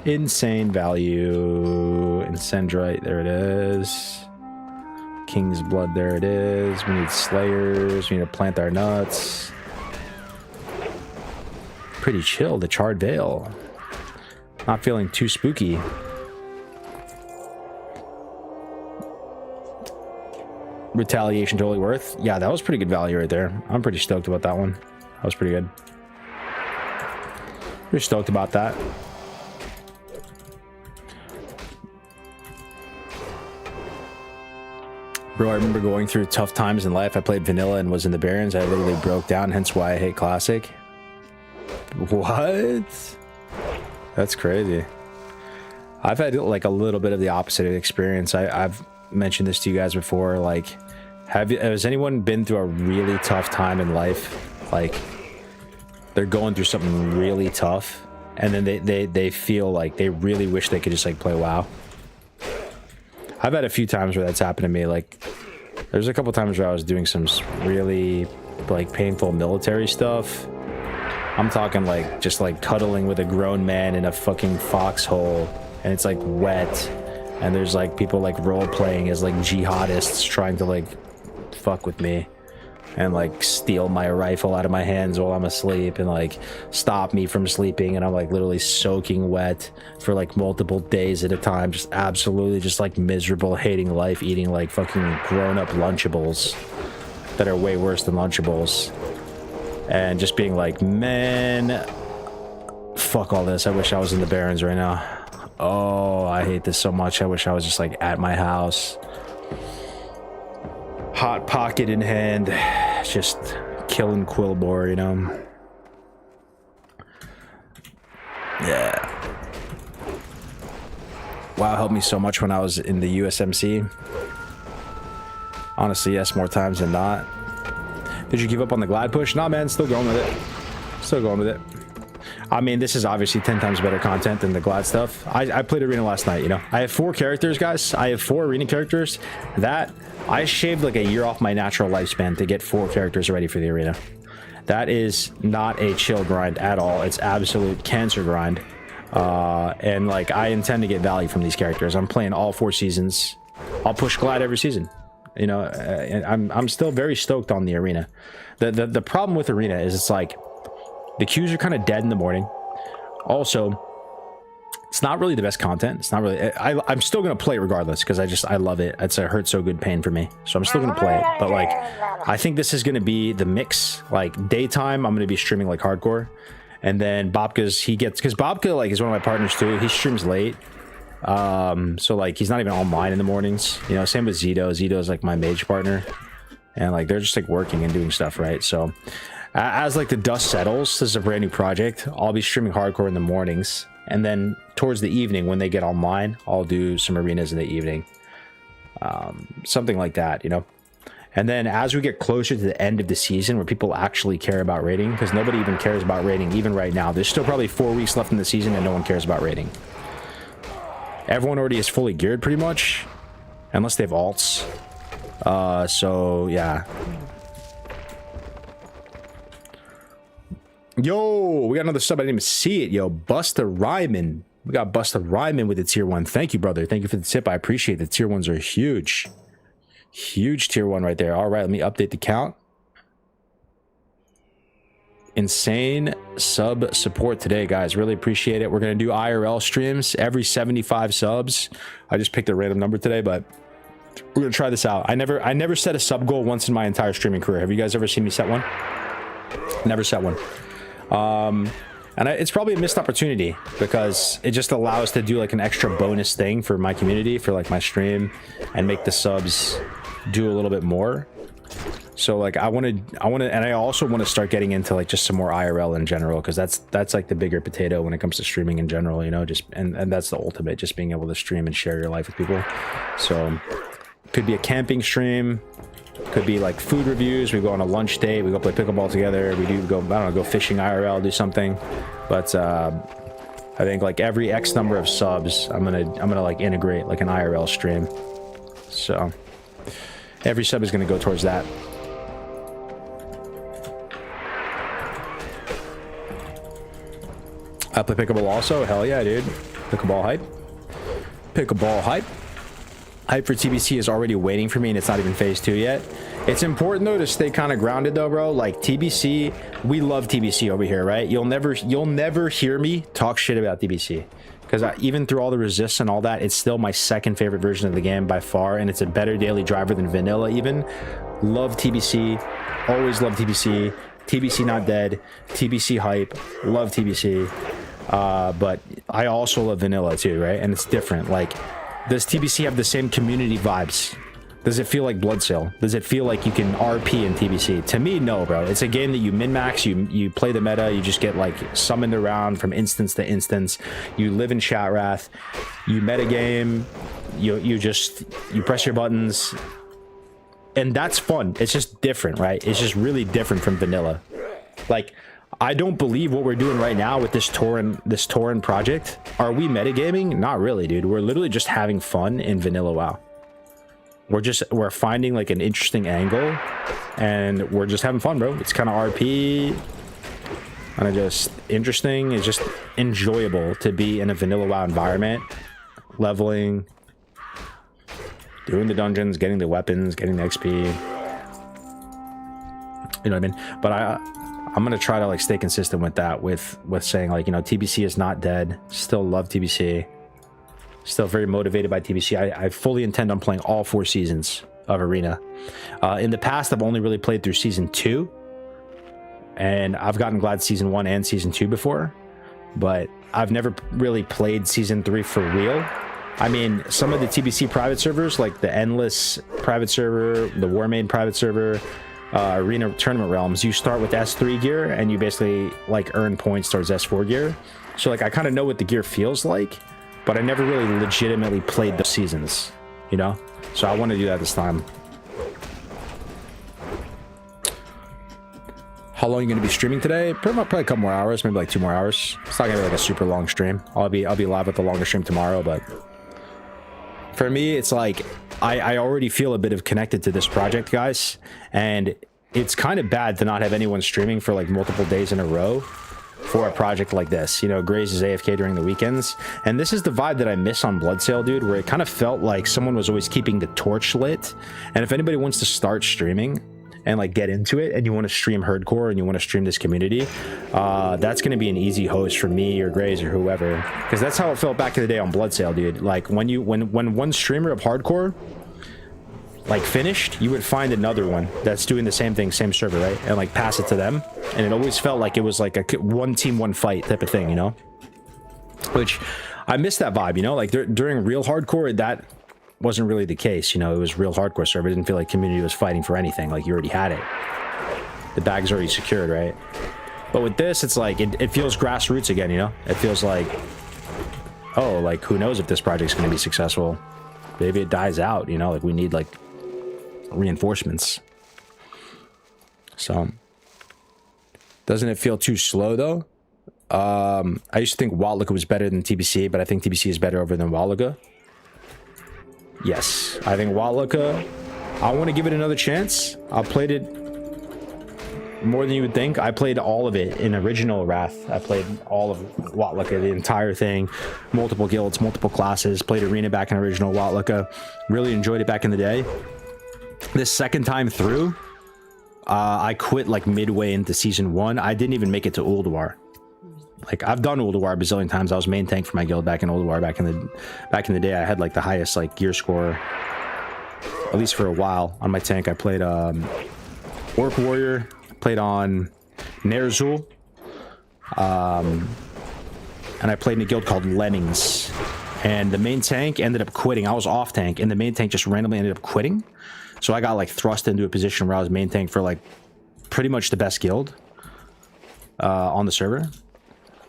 Insane value. Incendrite, there it is. King's Blood, there it is. We need Slayers. We need to plant our nuts. Pretty chill, the Charred Veil. Not feeling too spooky. Retaliation totally worth. Yeah, that was pretty good value right there. I'm pretty stoked about that one. That was pretty good. We're stoked about that. Bro, I remember going through tough times in life. I played vanilla and was in the Barons. I literally broke down, hence why I hate Classic. What? That's crazy. I've had like a little bit of the opposite experience. I've mentioned this to you guys before. Like, has anyone been through a really tough time in life? Like, they're going through something really tough, and then they feel like they really wish they could just like play WoW. I've had a few times where that's happened to me. Like, there's a couple times where I was doing some really like painful military stuff. I'm talking like just like cuddling with a grown man in a fucking foxhole, and it's like wet, and there's like people like role playing as like jihadists trying to like fuck with me and like steal my rifle out of my hands while I'm asleep and like stop me from sleeping, and I'm like literally soaking wet for like multiple days at a time, just absolutely just like miserable, hating life, eating like fucking grown-up Lunchables that are way worse than Lunchables, and just being like, man, fuck all this. I wish I was in the Barrens right now. Oh, I hate this so much. I wish I was just like at my house, hot pocket in hand, just killing Quillbore, you know? Yeah. WoW helped me so much when I was in the USMC. Honestly, yes, more times than not. Did you give up on the glide push? Nah, man, still going with it. Still going with it. I mean, this is obviously 10 times better content than the glide stuff. I played arena last night, you know? I have 4 characters, guys. I have 4 arena characters. That, I shaved like a year off my natural lifespan to get 4 characters ready for the arena. That is not a chill grind at all. It's absolute cancer grind. And like, I intend to get value from these characters. I'm playing all 4 seasons. I'll push glide every season. You know, I'm still very stoked on the arena. The problem with arena is it's like the queues are kind of dead in the morning. Also, it's not really the best content. It's not really. I'm still gonna play regardless because I love it. It's a hurt so good pain for me, so I'm still gonna play it. But like, I think this is gonna be the mix. Like daytime, I'm gonna be streaming like hardcore, and then Bobka's because Bobka like is one of my partners too. He streams late. So like he's not even online in the mornings, you know. Same with Zito's like my mage partner, and like they're just like working and doing stuff, right? So as like the dust settles, this is a brand new project. I'll be streaming hardcore in the mornings, and then towards the evening when they get online, I'll do some arenas in the evening, something like that, you know. And then as we get closer to the end of the season where people actually care about rating, because nobody even cares about rating even right now. There's still probably 4 weeks left in the season and no one cares about rating. Everyone already is fully geared pretty much, unless they have alts. So yeah. Yo, we got another sub. I didn't even see it. Yo, Busta Ryman. We got Busta Ryman with the tier 1. Thank you, brother. Thank you for the tip. I appreciate it. The tier 1s are huge. Huge tier 1 right there. All right, let me update the count. Insane sub support today, guys. Really appreciate it. We're gonna do IRL streams every 75 subs. I just picked a random number today, but we're gonna try this out. I never set a sub goal once in my entire streaming career. Have you guys ever seen me set one? Never set one. And it's probably a missed opportunity because it just allows to do like an extra bonus thing for my community, for like my stream, and make the subs do a little bit more. So like I want to, and I also want to start getting into like just some more IRL in general, because that's like the bigger potato when it comes to streaming in general, you know. Just and that's the ultimate, just being able to stream and share your life with people. So could be a camping stream, could be like food reviews. We go on a lunch date, we go play pickleball together, we do go, I don't know, go fishing IRL, do something. But I think like every X number of subs, I'm gonna like integrate like an IRL stream. So every sub is gonna go towards that. I play pickleball also. Hell yeah, dude. Pickleball hype. Pickleball hype. Hype for TBC is already waiting for me, and it's not even phase 2 yet. It's important though to stay kind of grounded though, bro. Like TBC, we love TBC over here, right? You'll never hear me talk shit about TBC, because even through all the resists and all that, it's still my second favorite version of the game by far, and it's a better daily driver than vanilla even. Love TBC. Always love TBC. TBC not dead. TBC hype. Love TBC. But I also love vanilla too, right? And it's different. Like, does TBC have the same community vibes? Does it feel like Bloodsail? Does it feel like you can RP in TBC? To me, no, bro. It's a game that you min-max, you play the meta, you just get like summoned around from instance to instance. You live in chat wrath, you metagame, you press your buttons, and that's fun. It's just different, right? It's just really different from vanilla. Like, I don't believe what we're doing right now with this Tauren project. Are we metagaming? Not really, dude. We're literally just having fun in vanilla WoW. We're finding like an interesting angle, and we're just having fun, bro. It's kind of RP, kind of just interesting. It's just enjoyable to be in a vanilla WoW environment, leveling, doing the dungeons, getting the weapons, getting the XP. You know what I mean? But I'm gonna try to like stay consistent with that, with saying like, you know, TBC is not dead. Still love TBC. Still very motivated by TBC. I fully intend on playing all 4 seasons of Arena. In the past, I've only really played through season 2, and I've gotten glad season 1 and season 2 before, but I've never really played season 3 for real. I mean, some of the TBC private servers, like the Endless private server, the Warmade private server, Arena Tournament Realms, you start with S3 gear and you basically like earn points towards S4 gear. So like I kind of know what the gear feels like, but I never really legitimately played the seasons, you know? So I want to do that this time. How long are you going to be streaming today? Probably a couple more hours, maybe like 2 more hours. It's not going to be like a super long stream. I'll be live with the longer stream tomorrow, but for me, it's like I already feel a bit of connected to this project, guys, and it's kind of bad to not have anyone streaming for like multiple days in a row for a project like this. You know, Graze is AFK during the weekends, and this is the vibe that I miss on Bloodsail, dude, where it kind of felt like someone was always keeping the torch lit. And if anybody wants to start streaming and like get into it, and you want to stream hardcore and you want to stream this community, that's going to be an easy host for me or Graze or whoever, because that's how it felt back in the day on Bloodsail, dude. Like when one streamer of hardcore like finished, you would find another one that's doing the same thing, same server, right, and like pass it to them, and it always felt like it was like a one team one fight type of thing, you know, which I miss that vibe, you know, like during real hardcore that wasn't really the case, you know. It was real hardcore server. It didn't feel like community was fighting for anything, like you already had it, the bag's already secured, right? But with this, it's like it feels grassroots again, you know. It feels like, oh, like who knows if this project's going to be successful, maybe it dies out, you know, like we need like reinforcements. So doesn't it feel too slow though? I used to think Watlica was better than TBC, but I think TBC is better over than Watlica. Yes, I think Watlica, I want to give it another chance. I played it more than you would think. I played all of it in original Wrath. I played all of Watlica, the entire thing, multiple guilds, multiple classes, played Arena back in original Watlica. Really enjoyed it back in the day. This second time through, I quit like midway into season 1. I didn't even make it to Ulduar. Like I've done Ulduar a bazillion times. I was main tank for my guild back in Ulduar back in the day. I had like the highest like gear score, at least for a while, on my tank. I played Orc Warrior, played on Ner'zhul, and I played in a guild called Lemmings. And the main tank ended up quitting. I was off tank, and the main tank just randomly ended up quitting. So I got like thrust into a position where I was main tank for like pretty much the best guild on the server,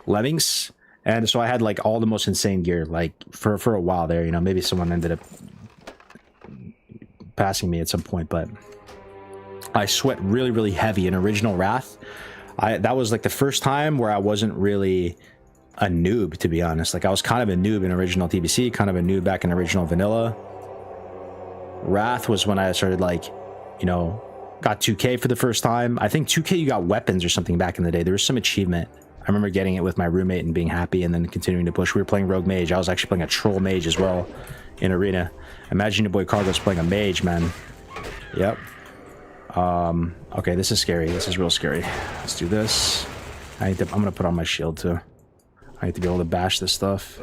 Lemmings. And so I had like all the most insane gear like for a while there, you know. Maybe someone ended up passing me at some point, but I sweat really, really heavy in original Wrath. That was like the first time where I wasn't really a noob, to be honest. Like I was kind of a noob in original TBC, kind of a noob back in original vanilla. Wrath was when I started like, you know, got 2K for the first time. I think 2K you got weapons or something back in the day. There was some achievement. I remember getting it with my roommate and being happy, and then continuing to push. We were playing Rogue Mage. I was actually playing a Troll Mage as well in Arena. Imagine your boy Cargo's playing a Mage, man. Yep. Okay, this is scary. This is real scary. Let's do this. I'm gonna put on my shield too. I need to be able to bash this stuff.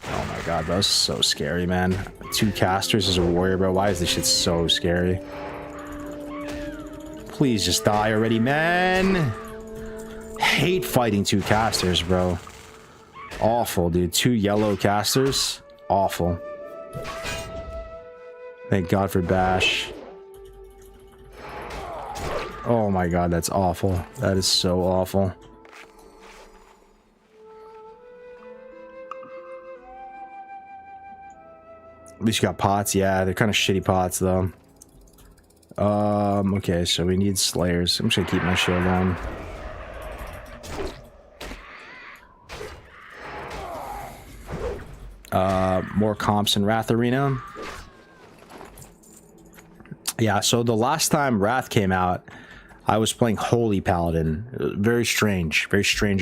Oh my god, bro, this is so scary, man. 2 casters as a warrior, bro. Why is this shit so scary? Please just die already, man. hate fighting 2 casters, bro. Awful, dude. 2 yellow casters. Awful. Thank God for Bash. Oh my God, that's awful. That is so awful. At least you got pots. Yeah, they're kind of shitty pots, though. Okay, so we need Slayers. I'm just gonna keep my shield on. More comps in Wrath Arena. Yeah, so the last time Wrath came out, I was playing Holy Paladin. Very strange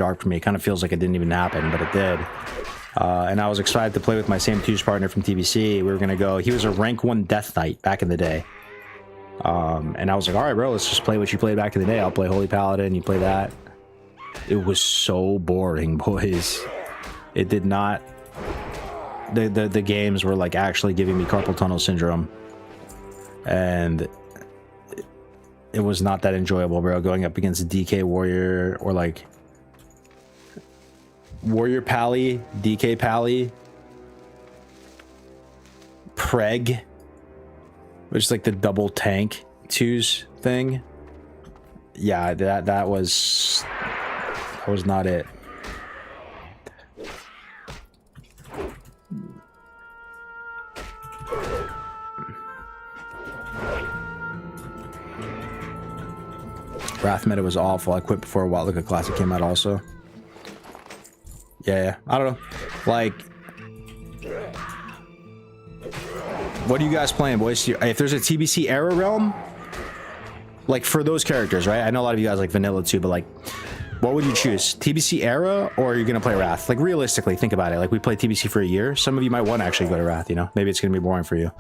arc for me. It kind of feels like it didn't even happen, but it did. And I was excited to play with my same twos partner from TBC. We were gonna go. He was a rank 1 Death Knight back in the day. And I was like, all right, bro, let's just play what you played back in the day. I'll play Holy Paladin, you play that. It was so boring, boys. It did not. The games were like actually giving me carpal tunnel syndrome, and it was not that enjoyable, bro. Going up against a DK Warrior or like Warrior Pally, DK Pally, Preg, which is like the double tank twos thing. Yeah, that was not it. Wrath meta was awful. I quit before Wildlica Classic came out also. Yeah, I don't know. Like, what are you guys playing, boys? If there's a TBC era realm, like for those characters, right? I know a lot of you guys like vanilla too, but like, what would you choose? TBC era, or are you gonna play Wrath? Like realistically, think about it. Like we played TBC for a year. Some of you might want to actually go to Wrath, you know? Maybe it's gonna be boring for you.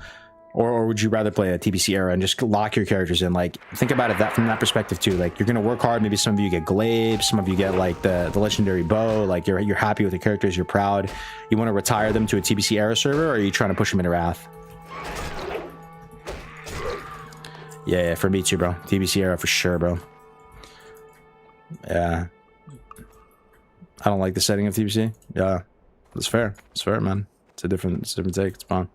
Or would you rather play a TBC era and just lock your characters in? Like, think about it from that perspective too. Like, you're gonna work hard. Maybe some of you get Glaive, some of you get like the legendary bow. Like, you're happy with the characters. You're proud. You want to retire them to a TBC era server, or are you trying to push them into Wrath? Yeah, for me too, bro. TBC era for sure, bro. Yeah. I don't like the setting of TBC. Yeah, it's fair. It's fair, man. It's a different take. It's fine.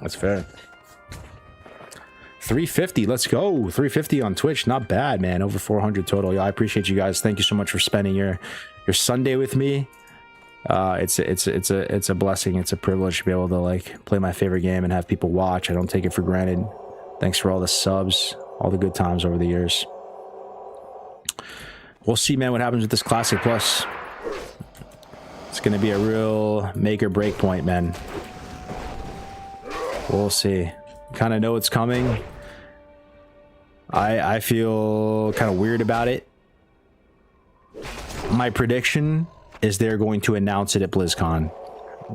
That's fair. 350, let's go. 350 on Twitch, not bad, man. Over 400 total. Yeah, I appreciate you guys. Thank you so much for spending your Sunday with me. It's a blessing. It's a privilege to be able to like play my favorite game and have people watch. I don't take it for granted. Thanks for all the subs, all the good times over the years. We'll see, man, what happens with this Classic Plus. It's gonna be a real make or break point, man. We'll see. Kind of know it's coming. I feel kind of weird about it. My prediction is they're going to announce it at BlizzCon.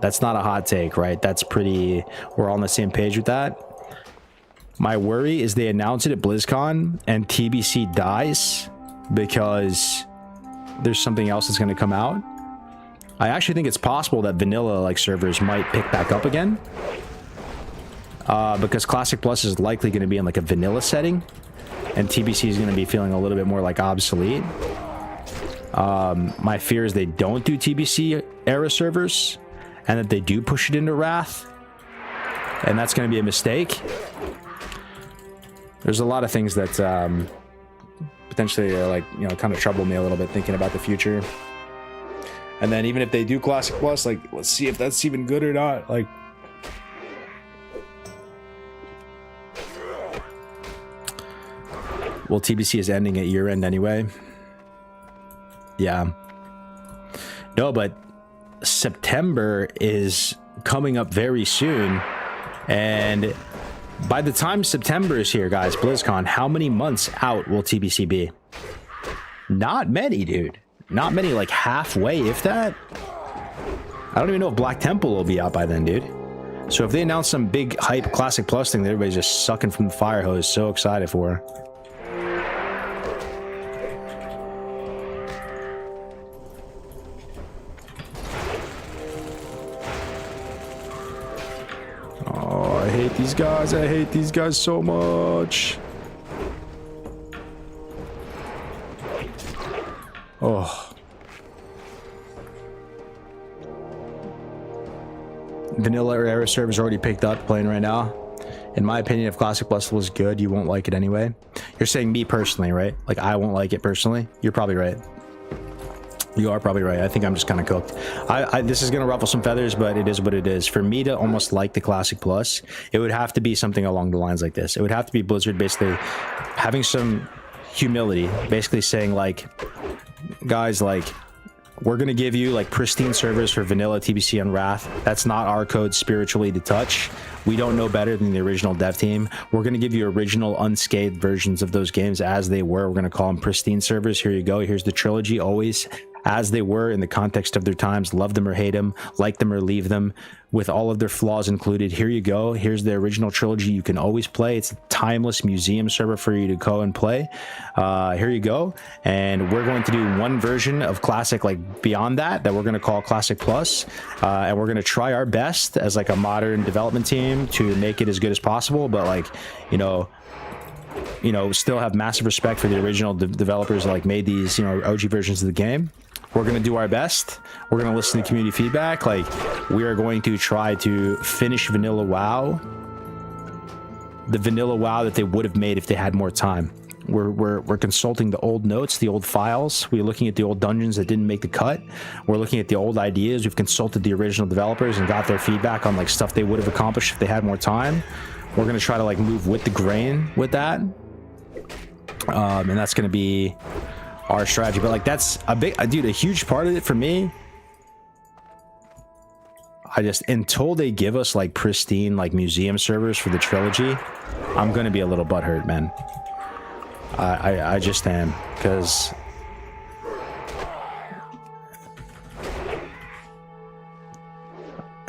That's not a hot take, right? That's pretty... We're all on the same page with that. My worry is they announce it at BlizzCon and TBC dies because there's something else that's going to come out. I actually think it's possible that vanilla like servers might pick back up again. Because Classic Plus is likely going to be in like a vanilla setting, and TBC is going to be feeling a little bit more like obsolete. My fear is they don't do TBC era servers, and that they do push it into Wrath, and that's going to be a mistake. There's a lot of things that potentially like, you know, kind of trouble me a little bit thinking about the future. And then even if they do Classic Plus, like, let's see if that's even good or not. Like, well, TBC is ending at year end anyway. Yeah. No, but September is coming up very soon. And by the time September is here, guys, BlizzCon, how many months out will TBC be? Not many, dude. Not many, like halfway, if that. I don't even know if Black Temple will be out by then, dude. So if they announce some big hype Classic Plus thing that everybody's just sucking from the fire hose, so excited for. Oh, I hate these guys. I hate these guys so much. Oh. Vanilla era servers already picked up playing right now. In my opinion, if Classic Plus was good, you won't like it anyway. You're saying me personally, right? Like I won't like it personally. You're probably right. You are probably right. I think I'm just kind of cooked. This is gonna ruffle some feathers, but it is what it is. For me to almost like the Classic Plus, it would have to be something along the lines like this. It would have to be Blizzard basically having some humility, basically saying like, guys, like, we're gonna give you like pristine servers for vanilla TBC and Wrath. That's not our code spiritually to touch. We don't know better than the original dev team. We're gonna give you original unscathed versions of those games as they were. We're gonna call them pristine servers. Here you go. Here's the trilogy, always as they were in the context of their times. Love them or hate them, like them or leave them, with all of their flaws included. Here you go. Here's the original trilogy. You can always play. It's a timeless museum server for you to go and play. Here you go. And we're going to do one version of Classic, like beyond that we're going to call Classic Plus. And we're going to try our best as like a modern development team to make it as good as possible. But like, you know, still have massive respect for the original developers that like made these, you know, OG versions of the game. We're going to do our best. We're going to listen to community feedback. Like, we are going to try to finish Vanilla WoW, the Vanilla WoW that they would have made if they had more time. We're consulting the old notes, the old files. We're looking at the old dungeons that didn't make the cut. We're looking at the old ideas. We've consulted the original developers and got their feedback on like stuff they would have accomplished if they had more time. We're going to try to like move with the grain with that. And that's going to be our strategy. But like, that's a big, dude, a huge part of it for me. I just, until they give us like pristine like museum servers for the trilogy, I'm going to be a little butthurt, man. I just am, because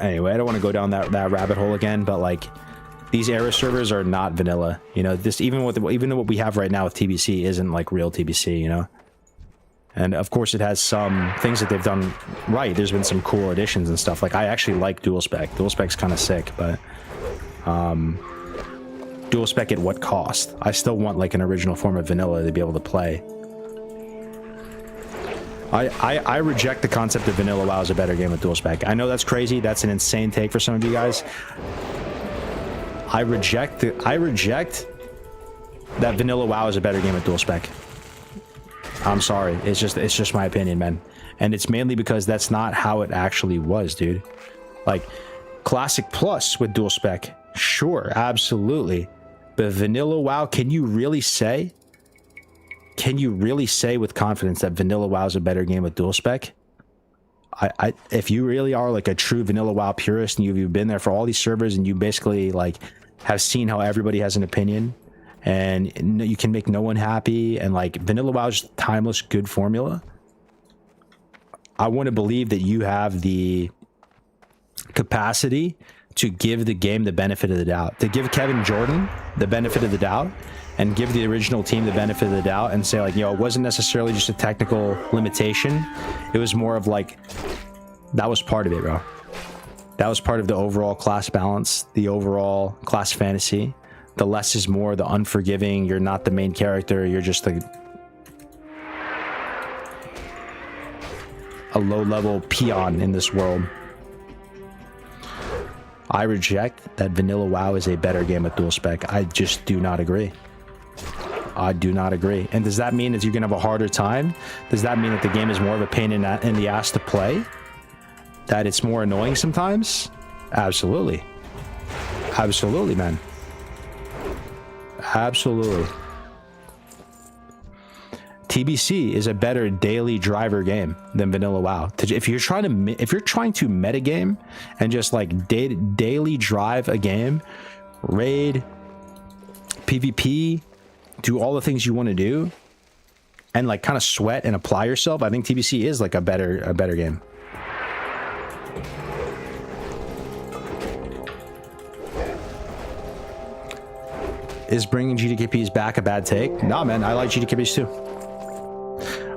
anyway, I don't want to go down that rabbit hole again, but like, these era servers are not vanilla, you know. This even what we have right now with TBC isn't like real TBC, you know. And of course it has some things that they've done right. There's been some cool additions and stuff. Like, I actually like dual spec. Dual spec's kind of sick, but dual spec at what cost? I still want like an original form of vanilla to be able to play. I reject the concept of vanilla WoW as a better game with dual spec. I know that's crazy. That's an insane take for some of you guys. I reject that vanilla WoW is a better game with dual spec. I'm sorry. It's just my opinion, man. And it's mainly because that's not how it actually was, dude. Like, Classic Plus with dual spec, sure, absolutely. But vanilla WoW, can you really say with confidence that vanilla WoW is a better game with dual spec? If you really are like a true vanilla WoW purist and you've been there for all these servers and you basically like have seen how everybody has an opinion and you can make no one happy, and like vanilla WoW is timeless, good formula, I want to believe that you have the capacity to give the game the benefit of the doubt, to give Kevin Jordan the benefit of the doubt and give the original team the benefit of the doubt and say like, yo, it wasn't necessarily just a technical limitation. It was more of like, that was part of it, bro. That was part of the overall class balance, the overall class fantasy. The less is more, the unforgiving. You're not the main character. You're just a low-level peon in this world. I reject that vanilla WoW is a better game with dual spec. I just do not agree. I do not agree. And does that mean that you're gonna have a harder time? Does that mean that the game is more of a pain in the ass to play? That it's more annoying sometimes? Absolutely. Absolutely, man. Absolutely. TBC is a better daily driver game than vanilla WoW. If you're trying to metagame and just like daily drive a game, raid, PvP, do all the things you want to do, and like kind of sweat and apply yourself, I think TBC is like a better game. Is bringing GTKPs back a bad take? Nah, man, I like GTKPs too.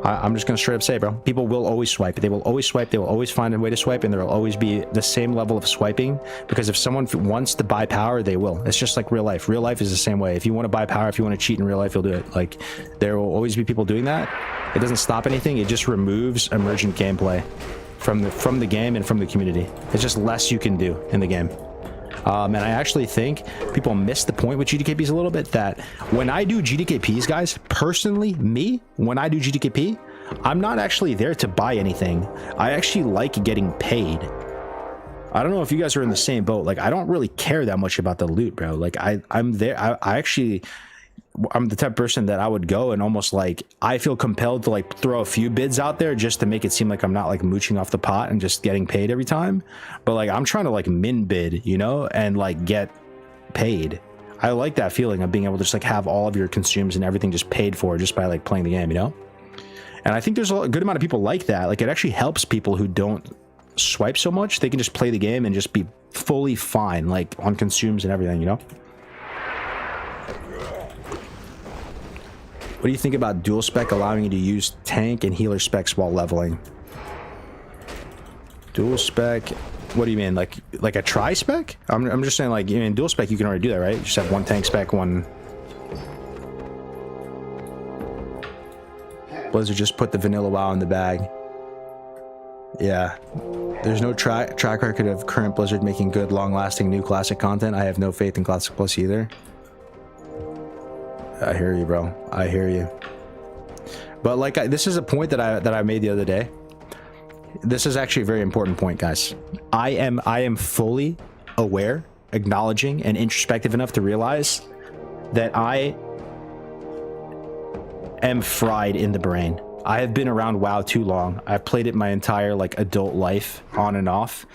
I'm just gonna straight up say, bro, people will always swipe. They will always swipe. They will always find a way to swipe, and there will always be the same level of swiping, because if someone wants to buy power, they will. It's just like real life. Real life is the same way. If you want to buy power, if you want to cheat in real life, you'll do it. Like, there will always be people doing that. It doesn't stop anything. It just removes emergent gameplay from the game and from the community. It's just less you can do in the game. And I actually think people miss the point with GDKPs a little bit, that when I do GDKPs, guys, personally, when I do GDKP, I'm not actually there to buy anything. I actually like getting paid. I don't know if you guys are in the same boat. Like, I don't really care that much about the loot, bro. Like, I'm there. I'm the type of person that I would go and almost like, I feel compelled to like throw a few bids out there just to make it seem like I'm not like mooching off the pot and just getting paid every time. But like, I'm trying to like min bid, you know, and like get paid. I like that feeling of being able to just like have all of your consumes and everything just paid for just by like playing the game, you know? And I think there's a good amount of people like that. Like, it actually helps people who don't swipe so much. They can just play the game and just be fully fine, like on consumes and everything, you know? What do you think about dual spec allowing you to use tank and healer specs while leveling? Dual spec, what do you mean? Like a tri spec? I'm just saying, like, in dual spec you can already do that, right? You just have one tank spec, one. Blizzard just put the vanilla WoW in the bag. Yeah. There's no track record of current Blizzard making good, long-lasting new classic content. I have no faith in Classic Plus either. I hear you, bro. I hear you. But like, this is a point that I made the other day. This is actually a very important point, guys. I am fully aware, acknowledging, and introspective enough to realize that I am fried in the brain. I have been around WoW too long. I've played it my entire like adult life, on and off.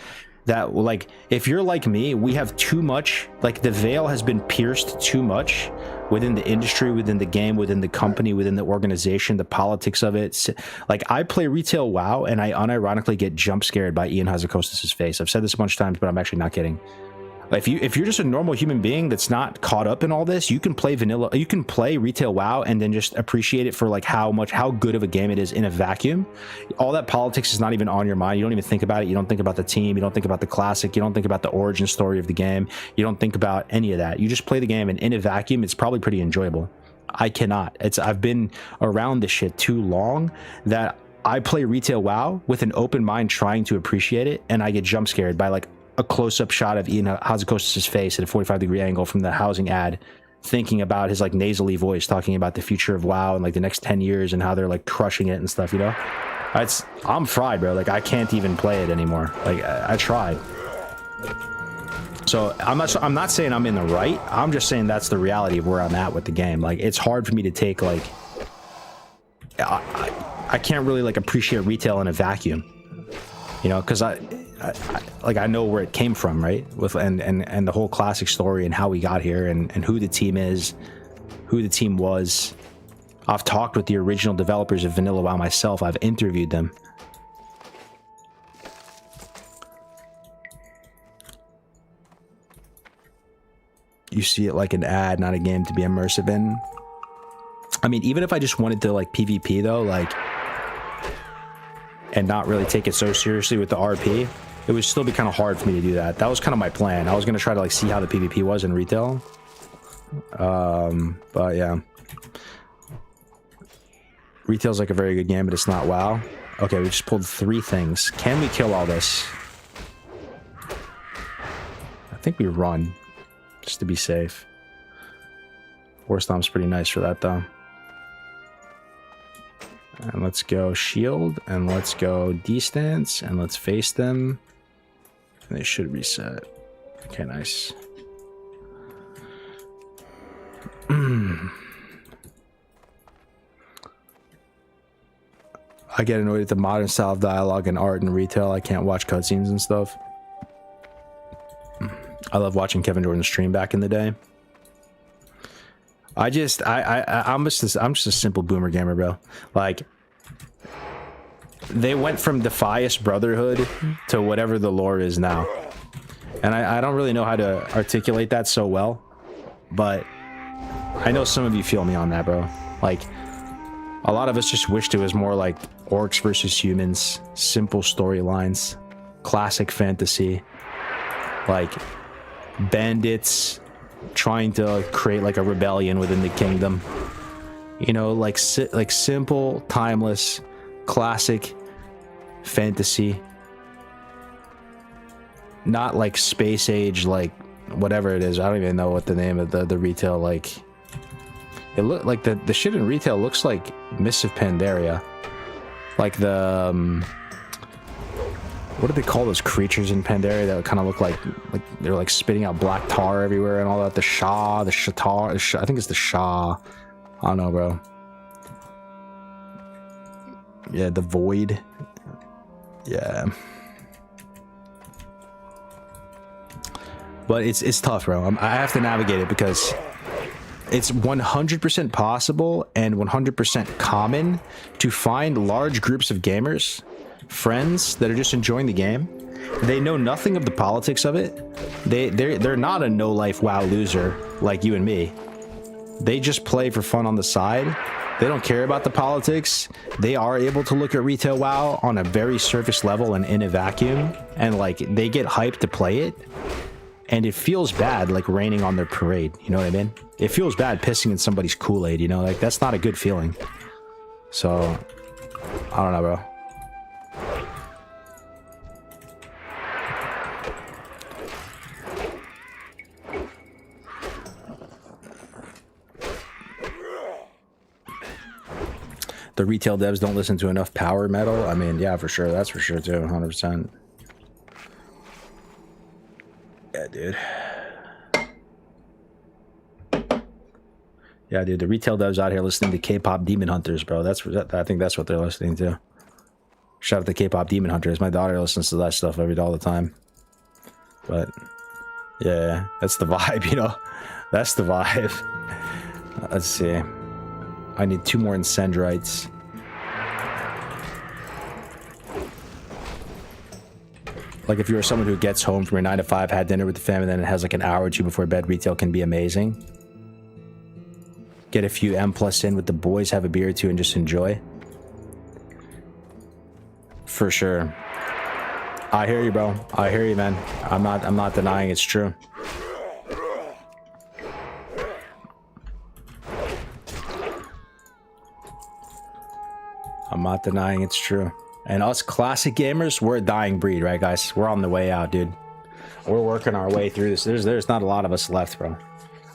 That, like, if you're like me, we have too much, like, the veil has been pierced too much within the industry, within the game, within the company, within the organization, the politics of it. Like, I play retail WoW and I unironically get jump scared by Ian Hazzikostas' face. I've said this a bunch of times, but I'm actually not kidding. If you're just a normal human being that's not caught up in all this, you can play vanilla, you can play retail WoW and then just appreciate it for like how good of a game it is in a vacuum. All that politics is not even on your mind. You don't even think about it. You don't think about the team. You don't think about the classic. You don't think about the origin story of the game. You don't think about any of that. You just play the game, and in a vacuum, it's probably pretty enjoyable. I cannot. I've been around this shit too long that I play retail WoW with an open mind trying to appreciate it, and I get jump scared by like a close-up shot of Ian Hazzikostas' face at a 45-degree angle from the housing ad, thinking about his like nasally voice talking about the future of WoW and like the next 10 years and how they're like crushing it and stuff, you know? I'm fried, bro. Like, I can't even play it anymore. Like, I tried. So I'm not saying I'm in the right. I'm just saying that's the reality of where I'm at with the game. Like, it's hard for me to take like, I can't really like appreciate retail in a vacuum, you know, because I know where it came from, right? With and the whole classic story and how we got here and who the team is, who the team was. I've talked with the original developers of Vanilla WoW myself. I've interviewed them. You see it like an ad, not a game to be immersive in. I mean, even if I just wanted to like PvP though, like, and not really take it so seriously with the RP, it would still be kind of hard for me to do that. That was kind of my plan. I was going to try to like see how the PvP was in retail. But yeah. Retail's like a very good game, but it's not WoW. Okay, we just pulled 3 things. Can we kill all this? I think we run, just to be safe. War Stomp's pretty nice for that though. And let's go shield, and let's go distance, and let's face them. And they should reset. Okay, nice. I get annoyed at the modern style of dialogue and art and retail. I can't watch cutscenes and stuff. I love watching Kevin Jordan stream back in the day. I'm just a simple boomer gamer, bro. Like, they went from Defias Brotherhood to whatever the lore is now, and I don't really know how to articulate that so well, but I know some of you feel me on that, bro. Like, A lot of us just wished it was more like orcs versus humans, simple storylines, classic fantasy, like bandits trying to create like a rebellion within the kingdom. You know, like simple, timeless, classic fantasy. Not like space age, like whatever it is. I don't even know what the name of the retail, like. It look like the shit in retail looks like Mists of Pandaria, like the what do they call those creatures in Pandaria that kind of look like they're like spitting out black tar everywhere and all that? The Shatar, I think it's the Shah. I don't know, bro. Yeah, the Void. Yeah. But it's tough, bro. I have to navigate it because it's 100% possible and 100% common to find large groups of gamers, friends that are just enjoying the game. They know nothing of the politics of it. They're not a no-life WoW loser like you and me. They just play for fun on the side. They don't care about the politics. They are able to look at retail WoW on a very surface level and in a vacuum, and like they get hyped to play it. And it feels bad, like raining on their parade. You know what I mean? It feels bad pissing in somebody's Kool-Aid, you know? Like, that's not a good feeling. So, I don't know, bro. The retail devs don't listen to enough power metal. I mean, yeah, for sure. That's for sure, too. 100%. Yeah, dude. Yeah, dude. The retail devs out here listening to K-pop Demon Hunters, bro. I think that's what they're listening to. Shout out to K-pop Demon Hunters. My daughter listens to that stuff all the time. But yeah, that's the vibe, you know. That's the vibe. Let's see. I need 2 more Incendrites. Like, if you're someone who gets home from your 9 to 5, had dinner with the family, then it has like an hour or 2 before bed, retail can be amazing. Get a few M+ in with the boys, have a beer or 2, and just enjoy. For sure. I hear you, bro. I hear you, man. I'm not denying it's true. I'm not denying it's true. And us classic gamers, we're a dying breed, right, guys? We're on the way out, dude. We're working our way through this. There's not a lot of us left, bro.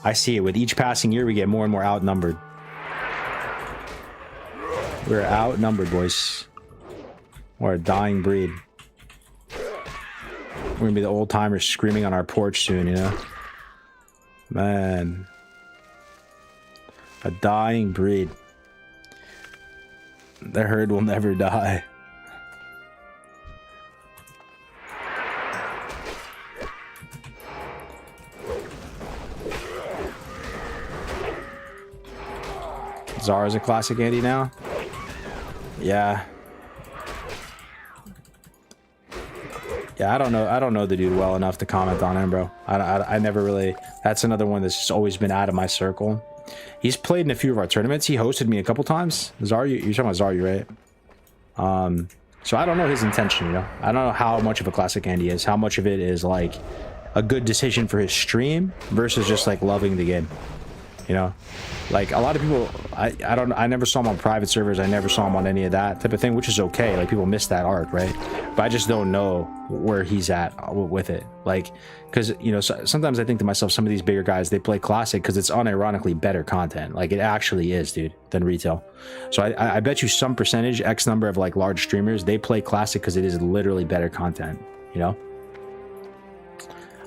I see it. With each passing year, we get more and more outnumbered. We're outnumbered, boys. We're a dying breed. We're gonna be the old timers screaming on our porch soon, you know? Man. A dying breed. The herd will never die. Zara's a classic Andy now? Yeah. Yeah, I don't know the dude well enough to comment on him, bro. I never really... That's another one that's just always been out of my circle. He's played in a few of our tournaments. He hosted me a couple times. Zaryu, you're talking about Zaryu, right? So I don't know his intention, you know? I don't know how much of a classic Andy is. How much of it is, like, a good decision for his stream versus just, like, loving the game. You know? Like, a lot of people, I never saw him on private servers. I never saw him on any of that type of thing, which is okay. Like, people miss that art, right? But I just don't know where he's at with it. Like, because, you know, sometimes I think to myself, some of these bigger guys, they play classic because it's unironically better content. Like, it actually is, dude, than retail. So I bet you some percentage, X number of, like, large streamers, they play classic because it is literally better content, you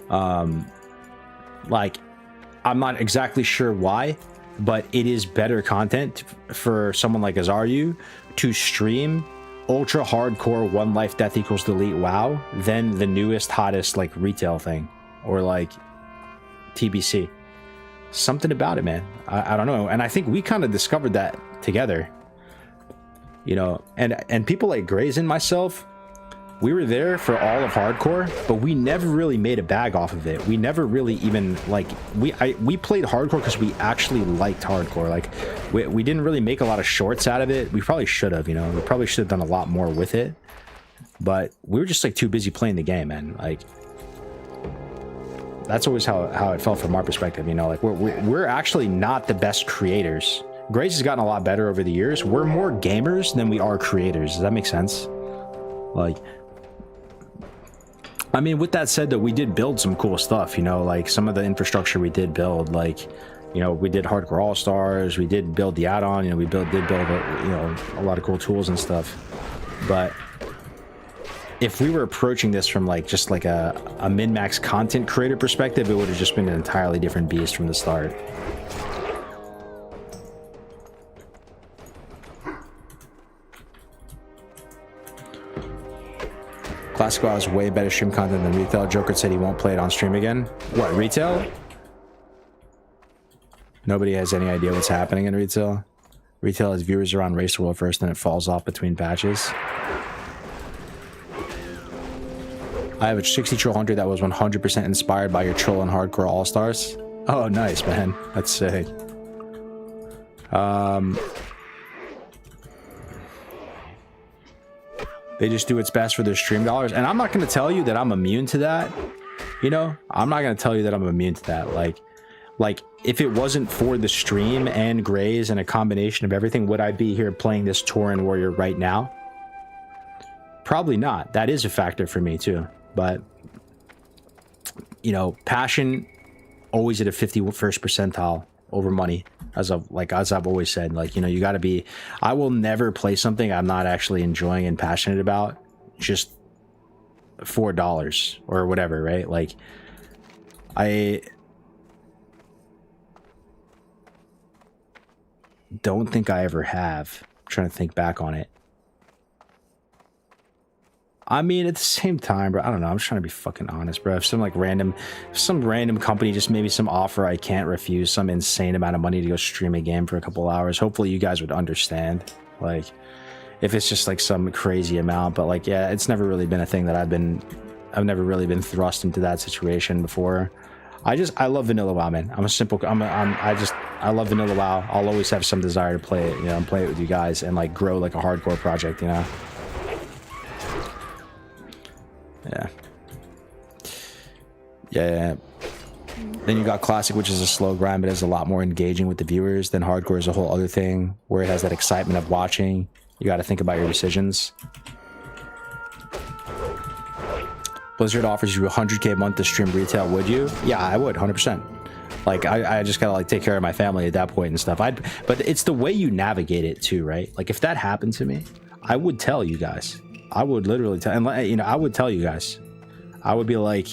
know? Like, I'm not exactly sure why, but it is better content for someone like Azaryu to stream ultra hardcore one life death equals delete WoW than the newest hottest like retail thing or like TBC. Something about it, man. I don't know, and I think we kind of discovered that together, you know. And people like Grays and myself, we were there for all of hardcore, but we never really made a bag off of it. We never really even like we played hardcore because we actually liked hardcore. Like we didn't really make a lot of shorts out of it. We probably should have, you know, we probably should have done a lot more with it, but we were just like too busy playing the game, man. Like that's always how it felt from our perspective, you know. Like we're actually not the best creators. Grace has gotten a lot better over the years. We're more gamers than we are creators. Does that make sense? Like, I mean, with that said, though, we did build some cool stuff, you know, like some of the infrastructure we did build, like, you know, we did Hardcore All-Stars, we did build the add-on, you know, we did build, you know, a lot of cool tools and stuff. But if we were approaching this from like just like a min-max content creator perspective, it would have just been an entirely different beast from the start. Classic WoW is way better stream content than retail. Joker said he won't play it on stream again. What, retail? Nobody has any idea what's happening in retail. Retail is viewers are on Race World first, and it falls off between patches. I have a 60 Troll Hunter that was 100% inspired by your Troll and Hardcore All-Stars. Oh, nice, man. That's sick. They just do its best for their stream dollars. And I'm not going to tell you that I'm immune to that. You know, I'm not going to tell you that I'm immune to that. Like if it wasn't for the stream and Grays and a combination of everything, would I be here playing this Tauren Warrior right now? Probably not. That is a factor for me too. But, you know, passion always at a 51st percentile over money, as I've always said. Like, you know, you got to be, I will never play something I'm not actually enjoying and passionate about just $4 or whatever, right? Like I don't think I ever have. I'm trying to think back on it. I mean, at the same time, bro, I don't know. I'm just trying to be fucking honest, bro. If some random company just maybe some offer I can't refuse, some insane amount of money to go stream a game for a couple hours, hopefully you guys would understand. Like, if it's just like some crazy amount, but like, yeah, it's never really been a thing that I've never really been thrust into that situation before. I love vanilla WoW, man. I love vanilla WoW. I'll always have some desire to play it, you know, and play it with you guys and like grow like a hardcore project, you know. Yeah. Then you got Classic, which is a slow grind, but is a lot more engaging with the viewers. Then Hardcore is a whole other thing where it has that excitement of watching. You got to think about your decisions. Blizzard offers you 100K a month to stream retail. Would you? Yeah, I would, 100%. Like, I just gotta like take care of my family at that point and stuff. But it's the way you navigate it too, right? Like, if that happened to me, I would tell you guys. I would literally tell, and you know, I would tell you guys. I would be like,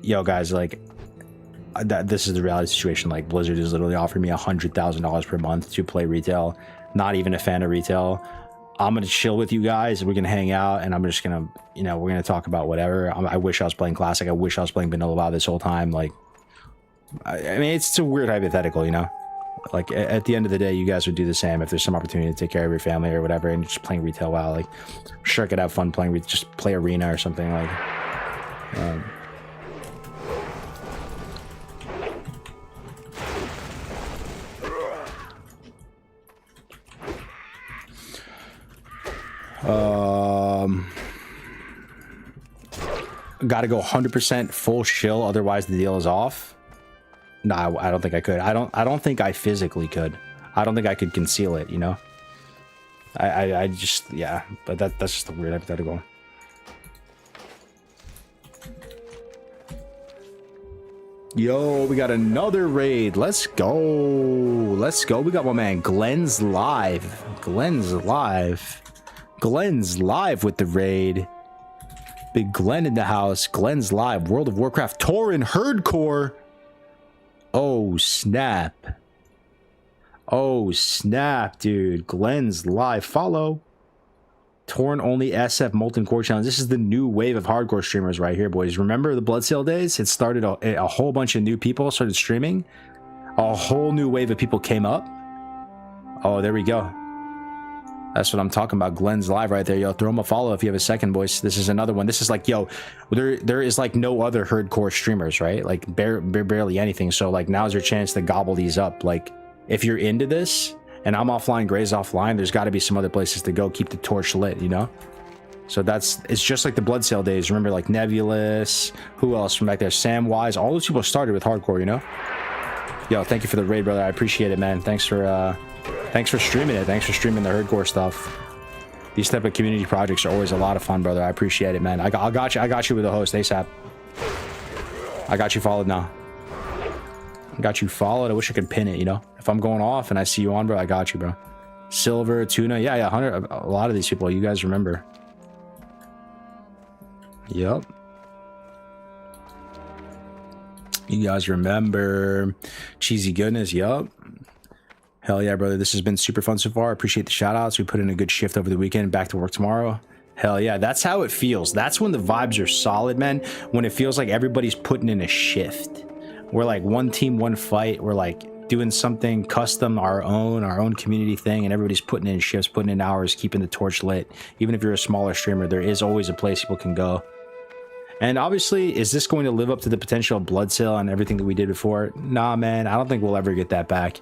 yo, guys, like, this is the reality situation. Like, Blizzard is literally offering me $100,000 per month to play retail. Not even a fan of retail. I'm gonna chill with you guys. We're gonna hang out, and I'm just gonna, you know, we're gonna talk about whatever. I wish I was playing Classic. I wish I was playing Vanilla WoW this whole time. Like, I mean, it's a weird hypothetical, you know. Like, at the end of the day, you guys would do the same if there's some opportunity to take care of your family or whatever, and just playing retail WoW. Like, sure, I could have fun playing. Just play arena or something like. Got to go 100% full shill, otherwise the deal is off. No, I don't think I could. I don't think I physically could. I don't think I could conceal it, you know. I just, yeah, but that's just a weird hypothetical. Yo, we got another raid. Let's go. Let's go. We got my man Glenn's live. Glenn's live with the raid. Big Glenn in the house. Glenn's live. World of Warcraft Tauren Hardcore. Oh, snap. Oh, snap, dude. Glenn's live. Follow. Tauren only SF Molten Core Challenge. This is the new wave of hardcore streamers right here, boys. Remember the Bloodsail days? It started a whole bunch of new people started streaming. A whole new wave of people came up. Oh, there we go. That's what I'm talking about. Glenn's live right there. Yo, throw him a follow if you have a second, boys. This is another one. This is like, yo, there is like no other hardcore streamers, right? Like barely anything. So like now's your chance to gobble these up. Like if you're into this and I'm offline, Gray's offline, there's got to be some other places to go. Keep the torch lit, you know? So it's just like the Bloodsail days. Remember like Nebulous, who else from back there? Samwise, all those people started with hardcore, you know? Yo, thank you for the raid, brother. I appreciate it, man. Thanks for streaming it. Thanks for streaming the hardcore stuff. These type of community projects are always a lot of fun, brother. I appreciate it, man. I got you with the host ASAP. I got you followed now. I got you followed. I wish I could pin it, you know? If I'm going off and I see you on, bro, I got you, bro. Silver, Tuna. Yeah, 100. A lot of these people, you guys remember. Yep. You guys remember. Cheesy Goodness, yep. Hell yeah, brother. This has been super fun so far. I appreciate the shout outs. We put in a good shift over the weekend. Back to work tomorrow. Hell yeah. That's how it feels. That's when the vibes are solid, man. When it feels like everybody's putting in a shift. We're like one team, one fight. We're like doing something custom, our own community thing, and everybody's putting in shifts, putting in hours, keeping the torch lit. Even if you're a smaller streamer, there is always a place people can go. And obviously, is this going to live up to the potential of Bloodsail and everything that we did before? Nah, man. I don't think we'll ever get that back.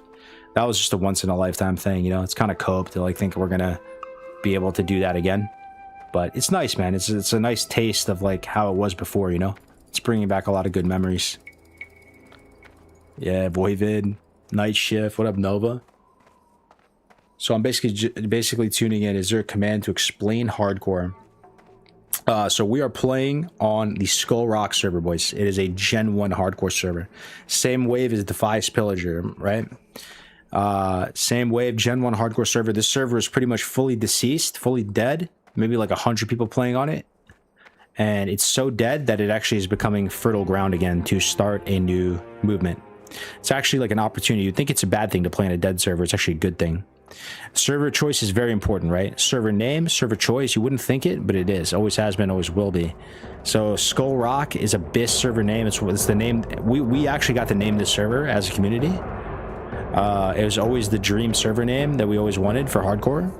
That was just a once-in-a-lifetime thing, you know? It's kind of cope to, like, think we're going to be able to do that again. But it's nice, man. It's a nice taste of, like, how it was before, you know? It's bringing back a lot of good memories. Yeah, Voivid, Night Shift. What up, Nova? So I'm basically tuning in. Is there a command to explain hardcore? So we are playing on the Skull Rock server, boys. It is a Gen 1 hardcore server. Same wave as Defias Pillager, right? Same wave, Gen 1 hardcore server. This server is pretty much fully deceased, fully dead. Maybe like 100 people playing on it. And it's so dead that it actually is becoming fertile ground again to start a new movement. It's actually like an opportunity. You'd think it's a bad thing to play on a dead server. It's actually a good thing. Server choice is very important, right? Server name, server choice, you wouldn't think it, but it is. Always has been, always will be. So Skull Rock is a BIS server name. It's the name. We actually got to name this server as a community. It was always the dream server name that we always wanted for hardcore.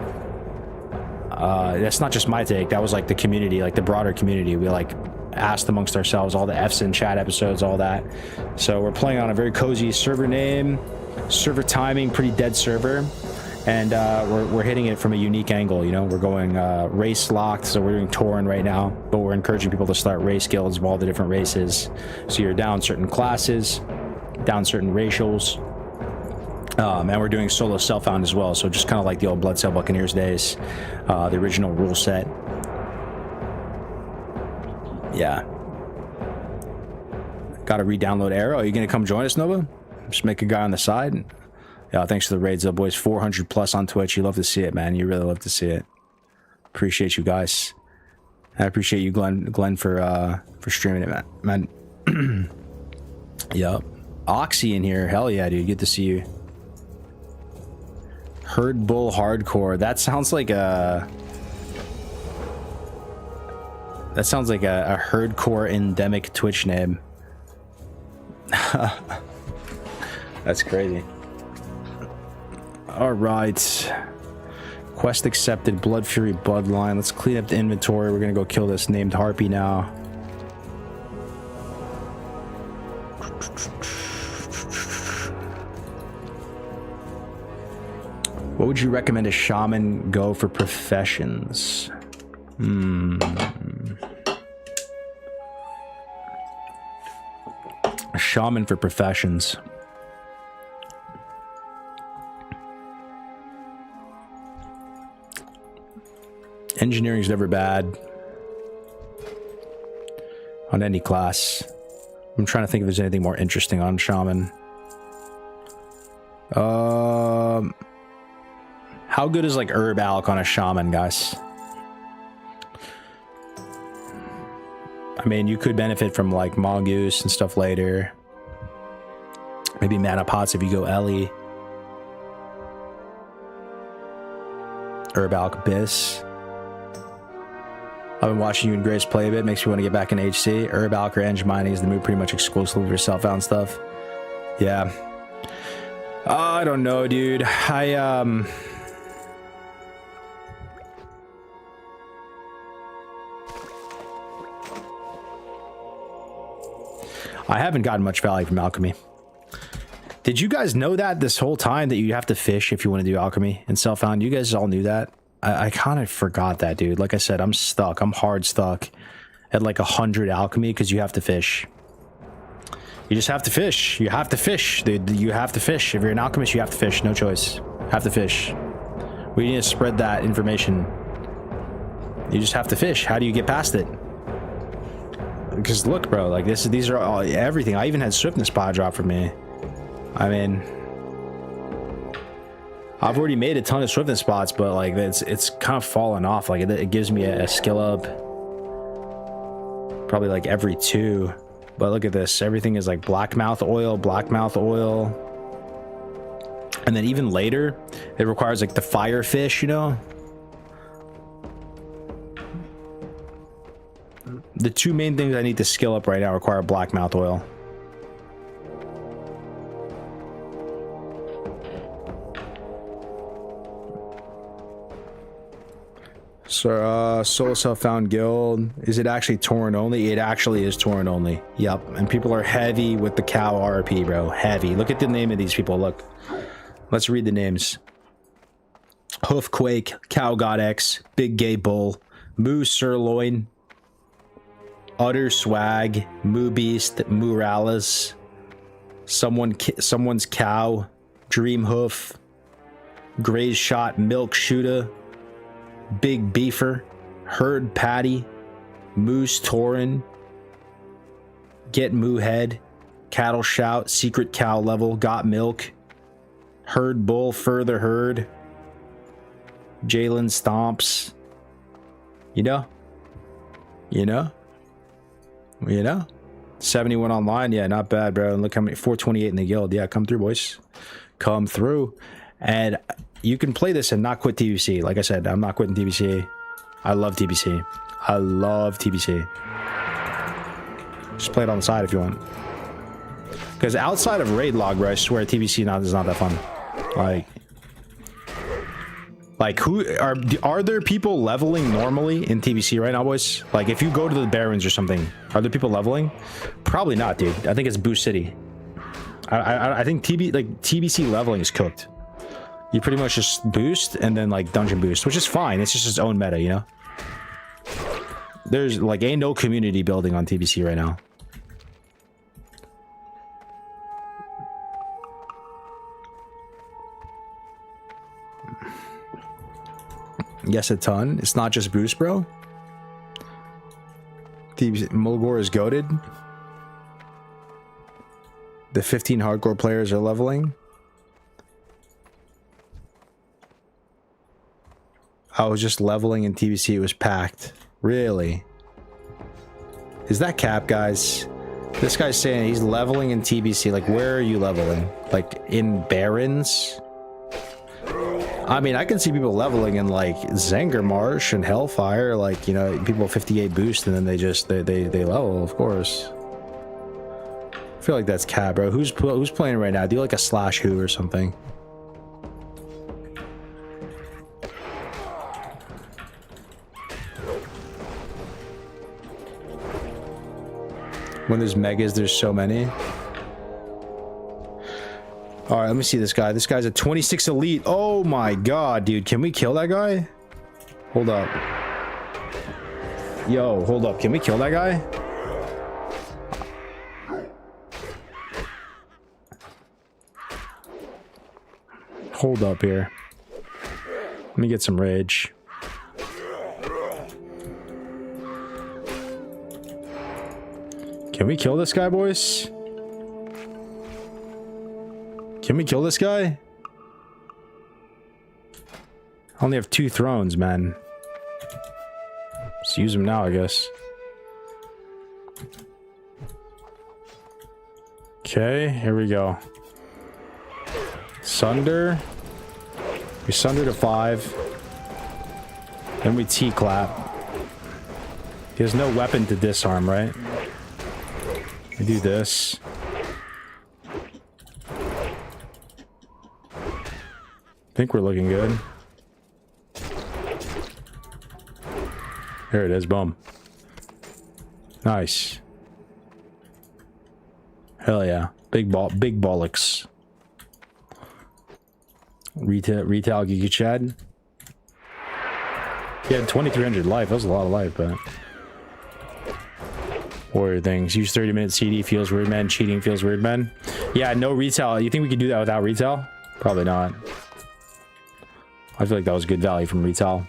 That's not just my take. That was like the community, like the broader community. We like asked amongst ourselves, all the F's in chat episodes, all that. So we're playing on a very cozy server name, server timing, pretty dead server. And we're hitting it from a unique angle, you know. We're going race locked, so we're doing touring right now, but we're encouraging people to start race guilds of all the different races. So you're down certain classes, down certain racials, and we're doing solo self-found as well. So just kind of like the old Bloodsail Buccaneers days, the original rule set. Yeah. Got to re-download Arrow. Are you gonna come join us, Nova? Just make a guy on the side. Yeah, thanks for the raids, though, boys. 400 plus on Twitch. You love to see it, man. You really love to see it. Appreciate you guys. I appreciate you, Glenn, for streaming it, man. Yup. Oxy in here. Hell yeah, dude. Good to see you. Herd Bull Hardcore. That sounds like a herdcore endemic Twitch name. That's crazy. All right. Quest accepted. Blood Fury Bloodline. Let's clean up the inventory. We're gonna go kill this named Harpy now. What would you recommend a shaman go for professions? A shaman for professions. Engineering is never bad on any class. I'm trying to think if there's anything more interesting on shaman. How good is like herb alch on a shaman, guys? I mean, you could benefit from like mongoose and stuff later. Maybe mana pots if you go Ellie. Herb alch bis. I've been watching you and Grace play a bit. Makes me want to get back in HC. Herb alch or Eng mining is the move pretty much exclusively for self-found stuff. Yeah. I don't know, dude. I haven't gotten much value from alchemy. Did you guys know that this whole time that you have to fish if you want to do alchemy and self-found? You guys all knew that? I kind of forgot that, dude. Like I said, I'm stuck. I'm hard stuck at like 100 alchemy because you have to fish. You just have to fish. You have to fish, dude. You have to fish. If you're an alchemist, you have to fish. No choice. Have to fish. We need to spread that information. You just have to fish. How do you get past it? Because look, bro, like these are all everything. I even had swiftness pod drop for me. I mean, I've already made a ton of swiftness spots, but like it's kind of fallen off. Like it gives me a skill up probably like every 2. But look at this. Everything is like blackmouth oil. And then even later, it requires like the fire fish, you know? The 2 main things I need to skill up right now require blackmouth oil. So, Soul Self-Found Guild. Is it actually Torrent only? It actually is Torrent only. Yep. And people are heavy with the cow RP, bro. Heavy. Look at the name of these people. Look. Let's read the names. Hoofquake, Cow God X, Big Gay Bull, Moo Sirloin, Utter Swag, Moo Beast, Moorales, Someone's Cow, Dream Hoof, Graze Shot, Milk Shooter, Big Beefer, Herd Patty, Moose Torin, Get Moo Head, Cattle Shout, Secret Cow Level, Got Milk, Herd Bull, Further Herd, Jalen Stomps. You know? 71 online. Yeah, not bad, bro. And look how many, 428 in the guild. Yeah, come through, boys. Come through. And you can play this and not quit TBC. Like I said, I'm not quitting TBC. I love TBC. I love TBC. Just play it on the side if you want. Because outside of raid log, bro, I swear TBC is not that fun. Like who are there people leveling normally in TBC right now, boys? Like if you go to the Barrens or something, are there people leveling? Probably not, dude. I think it's Boost City. I think TBC leveling is cooked. You pretty much just boost and then like dungeon boost, which is fine. It's just its own meta, you know? There's like ain't no community building on TBC right now. Yes, a ton. It's not just boost, bro. TBC, Mulgore is goated. The 15 hardcore players are leveling. I was just leveling in TBC. It was packed. Really? Is that cap, guys? This guy's saying he's leveling in TBC. Like, where are you leveling? Like, in Barrens? I mean, I can see people leveling in, like, Zenger Marsh and Hellfire. Like, you know, people 58 boost and then they level, of course. I feel like that's cap, bro. Who's playing right now? Do like a slash who or something? When there's megas, there's so many. All right, let me see this guy. This guy's a 26 elite. Oh my god, dude. Can we kill that guy? Hold up. Yo, hold up. Can we kill that guy? Hold up here. Let me get some rage. Can we kill this guy, boys? Can we kill this guy? I only have 2 thrones, man. Let's use them now, I guess. Okay, here we go. Sunder. We sunder to 5. Then we T-clap. He has no weapon to disarm, right? We do this. I think we're looking good. There it is, boom. Nice. Hell yeah. Big bollocks. Retail Giga Chad. He had 2,300 life. That was a lot of life, but... Warrior things. Use 30-minute CD. Feels weird, man. Cheating feels weird, man. Yeah, no retail. You think we could do that without retail? Probably not. I feel like that was good value from retail.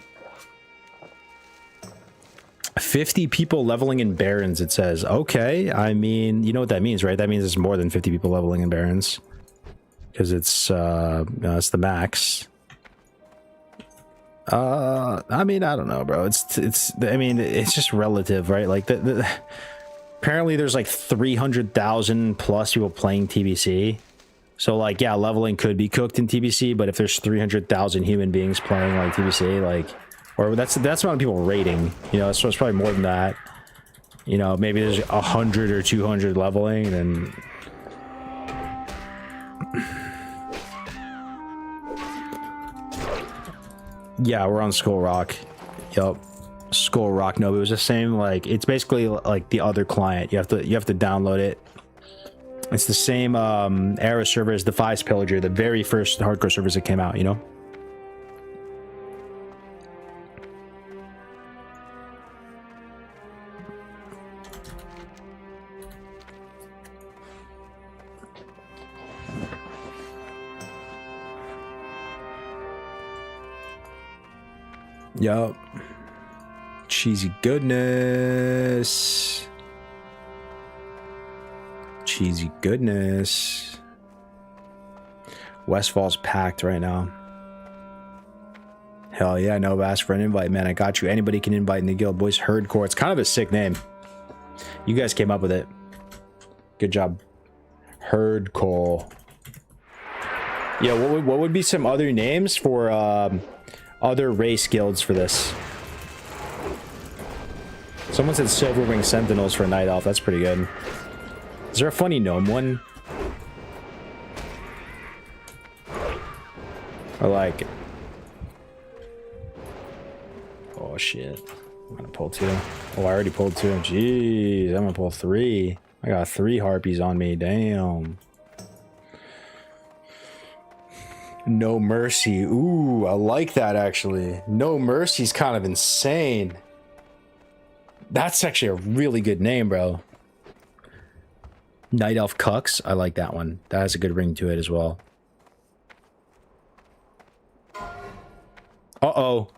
50 people leveling in Barons, it says. Okay, I mean, you know what that means, right? That means there's more than 50 people leveling in Barons. Because it's the max. I mean, I don't know, bro. I mean, it's just relative, right? Like, apparently there's like 300,000 plus people playing TBC. So, like, yeah, leveling could be cooked in TBC, but if there's 300,000 human beings playing, like, TBC, like... Or that's the amount of people rating, you know, so it's probably more than that. You know, maybe there's 100 or 200 leveling, and yeah, we're on Skull Rock. Yup. Skull Rock. No, it was the same, like, it's basically like the other client. You have to download it. It's the same era server as Defies Pillager, the very first hardcore servers that came out, you know? Yup. Cheesy goodness. Cheesy goodness. Westfall's packed right now. Hell yeah, no, ask for an invite, man. I got you. Anybody can invite in the guild. Boys, Herdcore. It's kind of a sick name. You guys came up with it. Good job. Herdcore. Yeah, what would be some other names for other race guilds for this? Someone said Silverwing Sentinels for a Night Elf. That's pretty good. Is there a funny gnome one? Or like... Oh shit. I'm gonna pull 2. Oh, I already pulled 2. Jeez, I'm gonna pull 3. I got 3 harpies on me. Damn. No Mercy. Ooh, I like that actually. No Mercy's kind of insane. That's actually a really good name, bro. Night Elf Cucks. I like that one. That has a good ring to it as well. Uh-oh.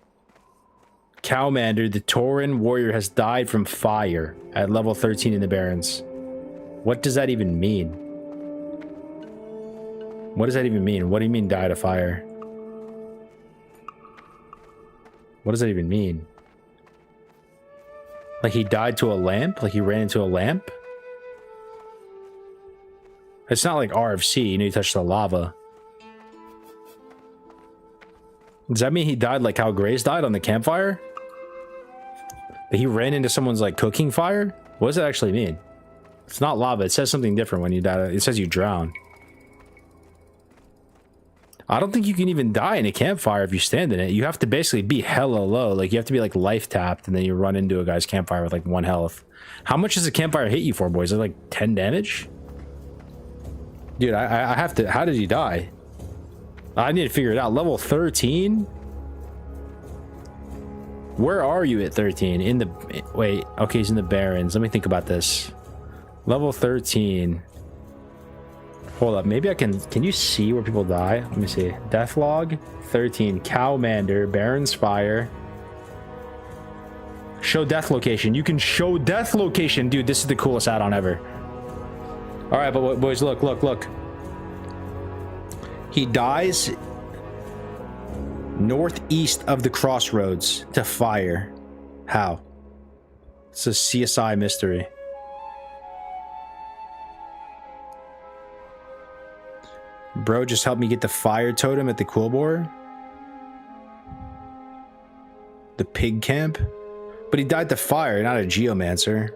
Cowmander, the Tauren warrior, has died from fire at level 13 in the Barrens. What does that even mean? What does that even mean? What do you mean died of fire? What does that even mean? Like he died to a lamp? Like he ran into a lamp? It's not like RFC, you know, you touch the lava. Does that mean he died like how Grace died on the campfire? That he ran into someone's like cooking fire? What does that actually mean? It's not lava, it says something different when you die. It says you drown. I don't think you can even die in a campfire if you stand in it. You have to basically be hella low. Like, you have to be, like, life tapped, and then you run into a guy's campfire with, like, 1 health. How much does a campfire hit you for, boys? Is it, like, 10 damage? Dude, I have to... How did he die? I need to figure it out. Level 13? Where are you at 13? In the... Wait. Okay, he's in the Barrens. Let me think about this. Level 13... Hold up, maybe I can you see where people die? Let me see. Death log, 13. Cowmander, Baron's Fire. Show death location. You can show death location. Dude, this is the coolest add-on ever. Alright, but boys, look. He dies northeast of the crossroads to fire. How? It's a CSI mystery. Bro, just help me get the fire totem at the Quillbore. The pig camp. But he died to fire, not a geomancer.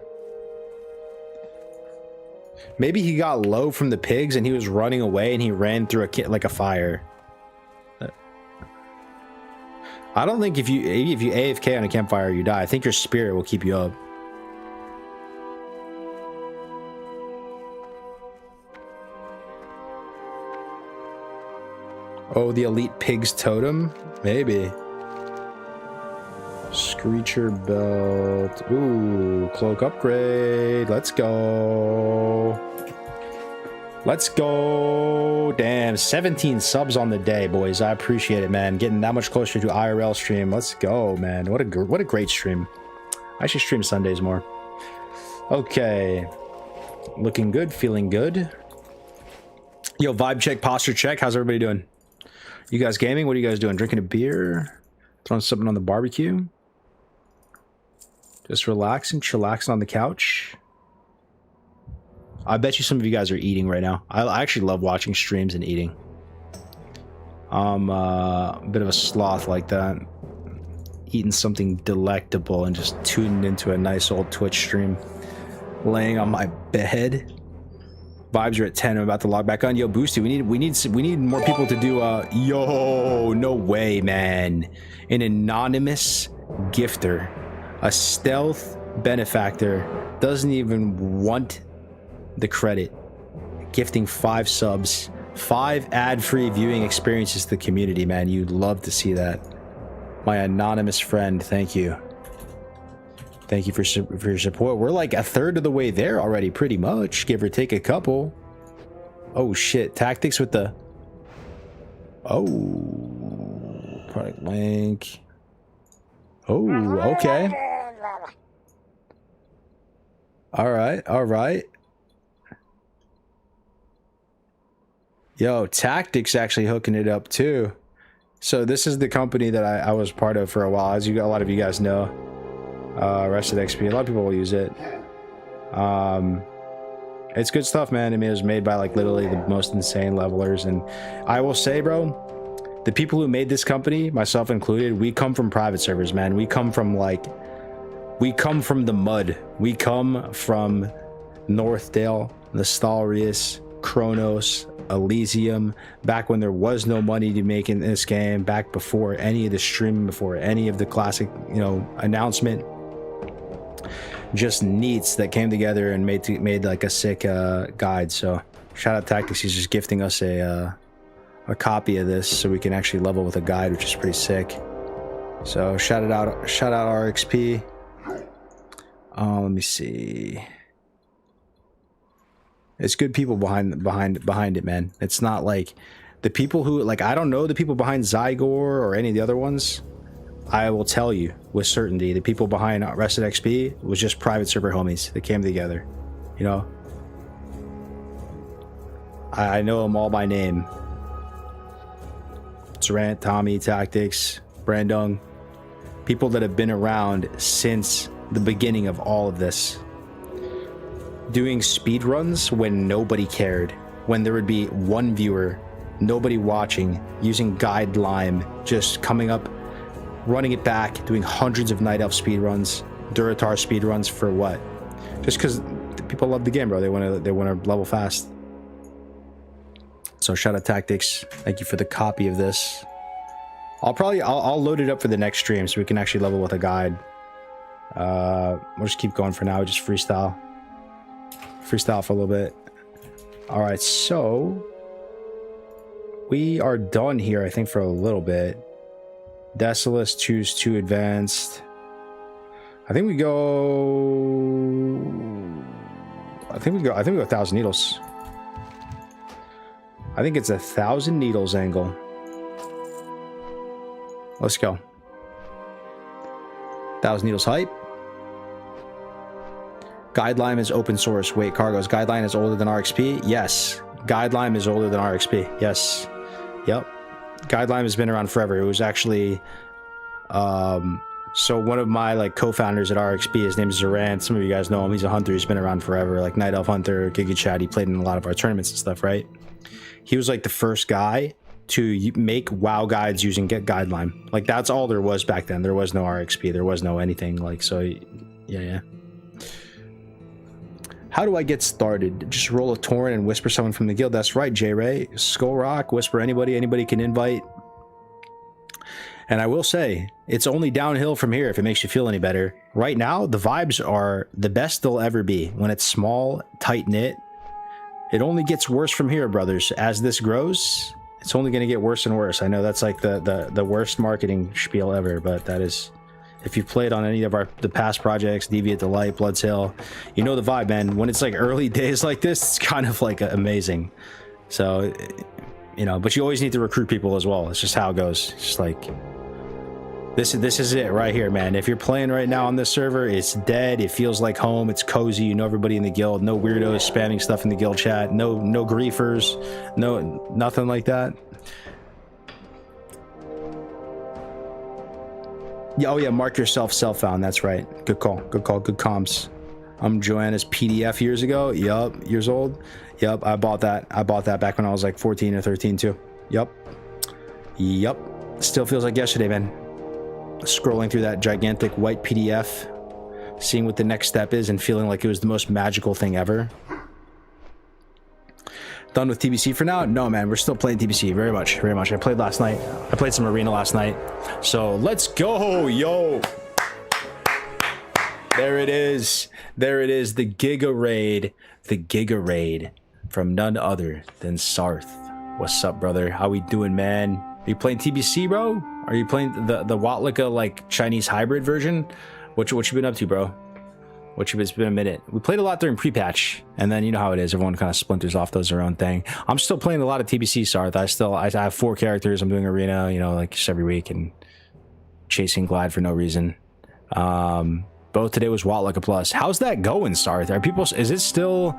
Maybe he got low from the pigs and he was running away and he ran through a fire. I don't think if you AFK on a campfire you die. I think your spirit will keep you up. Oh, the Elite Pigs Totem? Maybe. Screecher Belt. Ooh, Cloak Upgrade. Let's go. Let's go. Damn, 17 subs on the day, boys. I appreciate it, man. Getting that much closer to IRL stream. Let's go, man. What a great stream. I should stream Sundays more. Okay. Looking good, feeling good. Yo, vibe check, posture check. How's everybody doing? You guys gaming? What are you guys doing? Drinking a beer? Throwing something on the barbecue? Just relaxing, chillaxing on the couch? I bet you some of you guys are eating right now. I actually love watching streams and eating. I'm a bit of a sloth like that. Eating something delectable and just tuning into a nice old Twitch stream. Laying on my bed. Vibes are at 10. I'm about to log back on. Yo, Boosty, we need more people to do yo, no way, man. An anonymous gifter, a stealth benefactor, doesn't even want the credit. Gifting 5 subs, 5 ad-free viewing experiences to the community, man. You'd love to see that. My anonymous friend, thank you. Thank you for your support. We're like a third of the way there already, pretty much, give or take a couple. Oh shit, tactics with the... Oh, product link. Oh, okay. All right. Yo, tactics actually hooking it up too. So this is the company that I was part of for a while, as a lot of you guys know. Rested XP, a lot of people will use it. It's good stuff, man. I mean, it was made by like literally the most insane levelers, and I will say, bro, the people who made this company, myself included, we come from private servers, man. We come from the mud. We come from Northdale, Nostalrius, Kronos, Elysium, back when there was no money to make in this game, back before any of the streaming, before any of the classic, announcement. Just neats that came together and made like a sick guide. So shout out Tactics, he's just gifting us a copy of this so we can actually level with a guide, which is pretty sick. So shout out RXP. Let me see. It's good people behind it, man. It's not like the people who, like, I don't know the people behind Zygor or any of the other ones. I will tell you with certainty, the people behind Rested XP was just private server homies that came together. I know them all by name. Zerant, Tommy, Tactics, Brandung. People that have been around since the beginning of all of this. Doing speed runs when nobody cared. When there would be one viewer, nobody watching, using Guide Lime, just coming up, running it back, doing hundreds of Night Elf speed runs, Duratar speed runs for what? Just because people love the game, bro. They want to level fast. So shout out Tactics. Thank you for the copy of this. I'll load it up for the next stream so we can actually level with a guide. We'll just keep going for now. Just freestyle for a little bit. All right, so we are done here, I think, for a little bit. Decimus, choose 2 advanced. I think we go 1,000 needles. I think it's 1,000 needles angle. Let's go. 1,000 needles hype. Guideline is open source. Wait, Cargos. Guideline is older than RXP? Yes. Guideline is older than RXP. Yes. Yep. Guideline has been around forever. It was actually so one of my co-founders at RXP, his name is Zerant. Some of you guys know him. He's a hunter. He's been around forever, like Night Elf Hunter, Giga Chad. He played in a lot of our tournaments and stuff, right? He was like the first guy to make WoW guides using Guideline. Like, that's all there was back then. There was no RXP. There was no anything. So yeah. How do I get started? Just roll a torrent and whisper someone from the guild. That's right, J-Ray. Skull Rock, whisper anybody can invite. And I will say, it's only downhill from here if it makes you feel any better. Right now, the vibes are the best they'll ever be. When it's small, tight-knit, it only gets worse from here, brothers. As this grows, It's only going to get worse and worse. I know that's like the worst marketing spiel ever, but that is, if you've played on any of the past projects, Deviant Delight, Bloodsail, you know the vibe, man. When it's like early days like this, it's kind of like amazing. So, you know, but you always need to recruit people as well. It's just how it goes. It's just like, this is it right here, man. If you're playing right now on this server, it's dead. It feels like home. It's cozy. You know everybody in the guild. No weirdos spamming stuff in the guild chat. No griefers. Nothing like that. Yeah, oh yeah, mark yourself self-found. That's right. Good call. Good call. Good comms. I'm Joanna's PDF years ago. Yup. Years old. Yup. I bought that. I bought that back when I was like 14 or 13 too. Yup. Yup. Still feels like yesterday, man. Scrolling through that gigantic white PDF, seeing what the next step is, and feeling like it was the most magical thing ever. Done with TBC for now? No, man, we're still playing TBC very much, very much. I played last night. I played some arena last night. So let's go, yo. There it is. There it is. The Giga Raid. The Giga Raid from none other than Sarth. What's up, brother? How we doing, man? Are you playing TBC, bro? Are you playing the Watlika like Chinese hybrid version? What you been up to, bro? It's been a minute. We played a lot during pre-patch, and then you know how it is. Everyone kind of splinters off, does their own thing. I'm still playing a lot of TBC, Sarth. I have 4 characters. I'm doing arena, you know, like just every week, and chasing Glide for no reason. Both today was Watlika Plus. How's that going, Sarth? Are people? Is it still?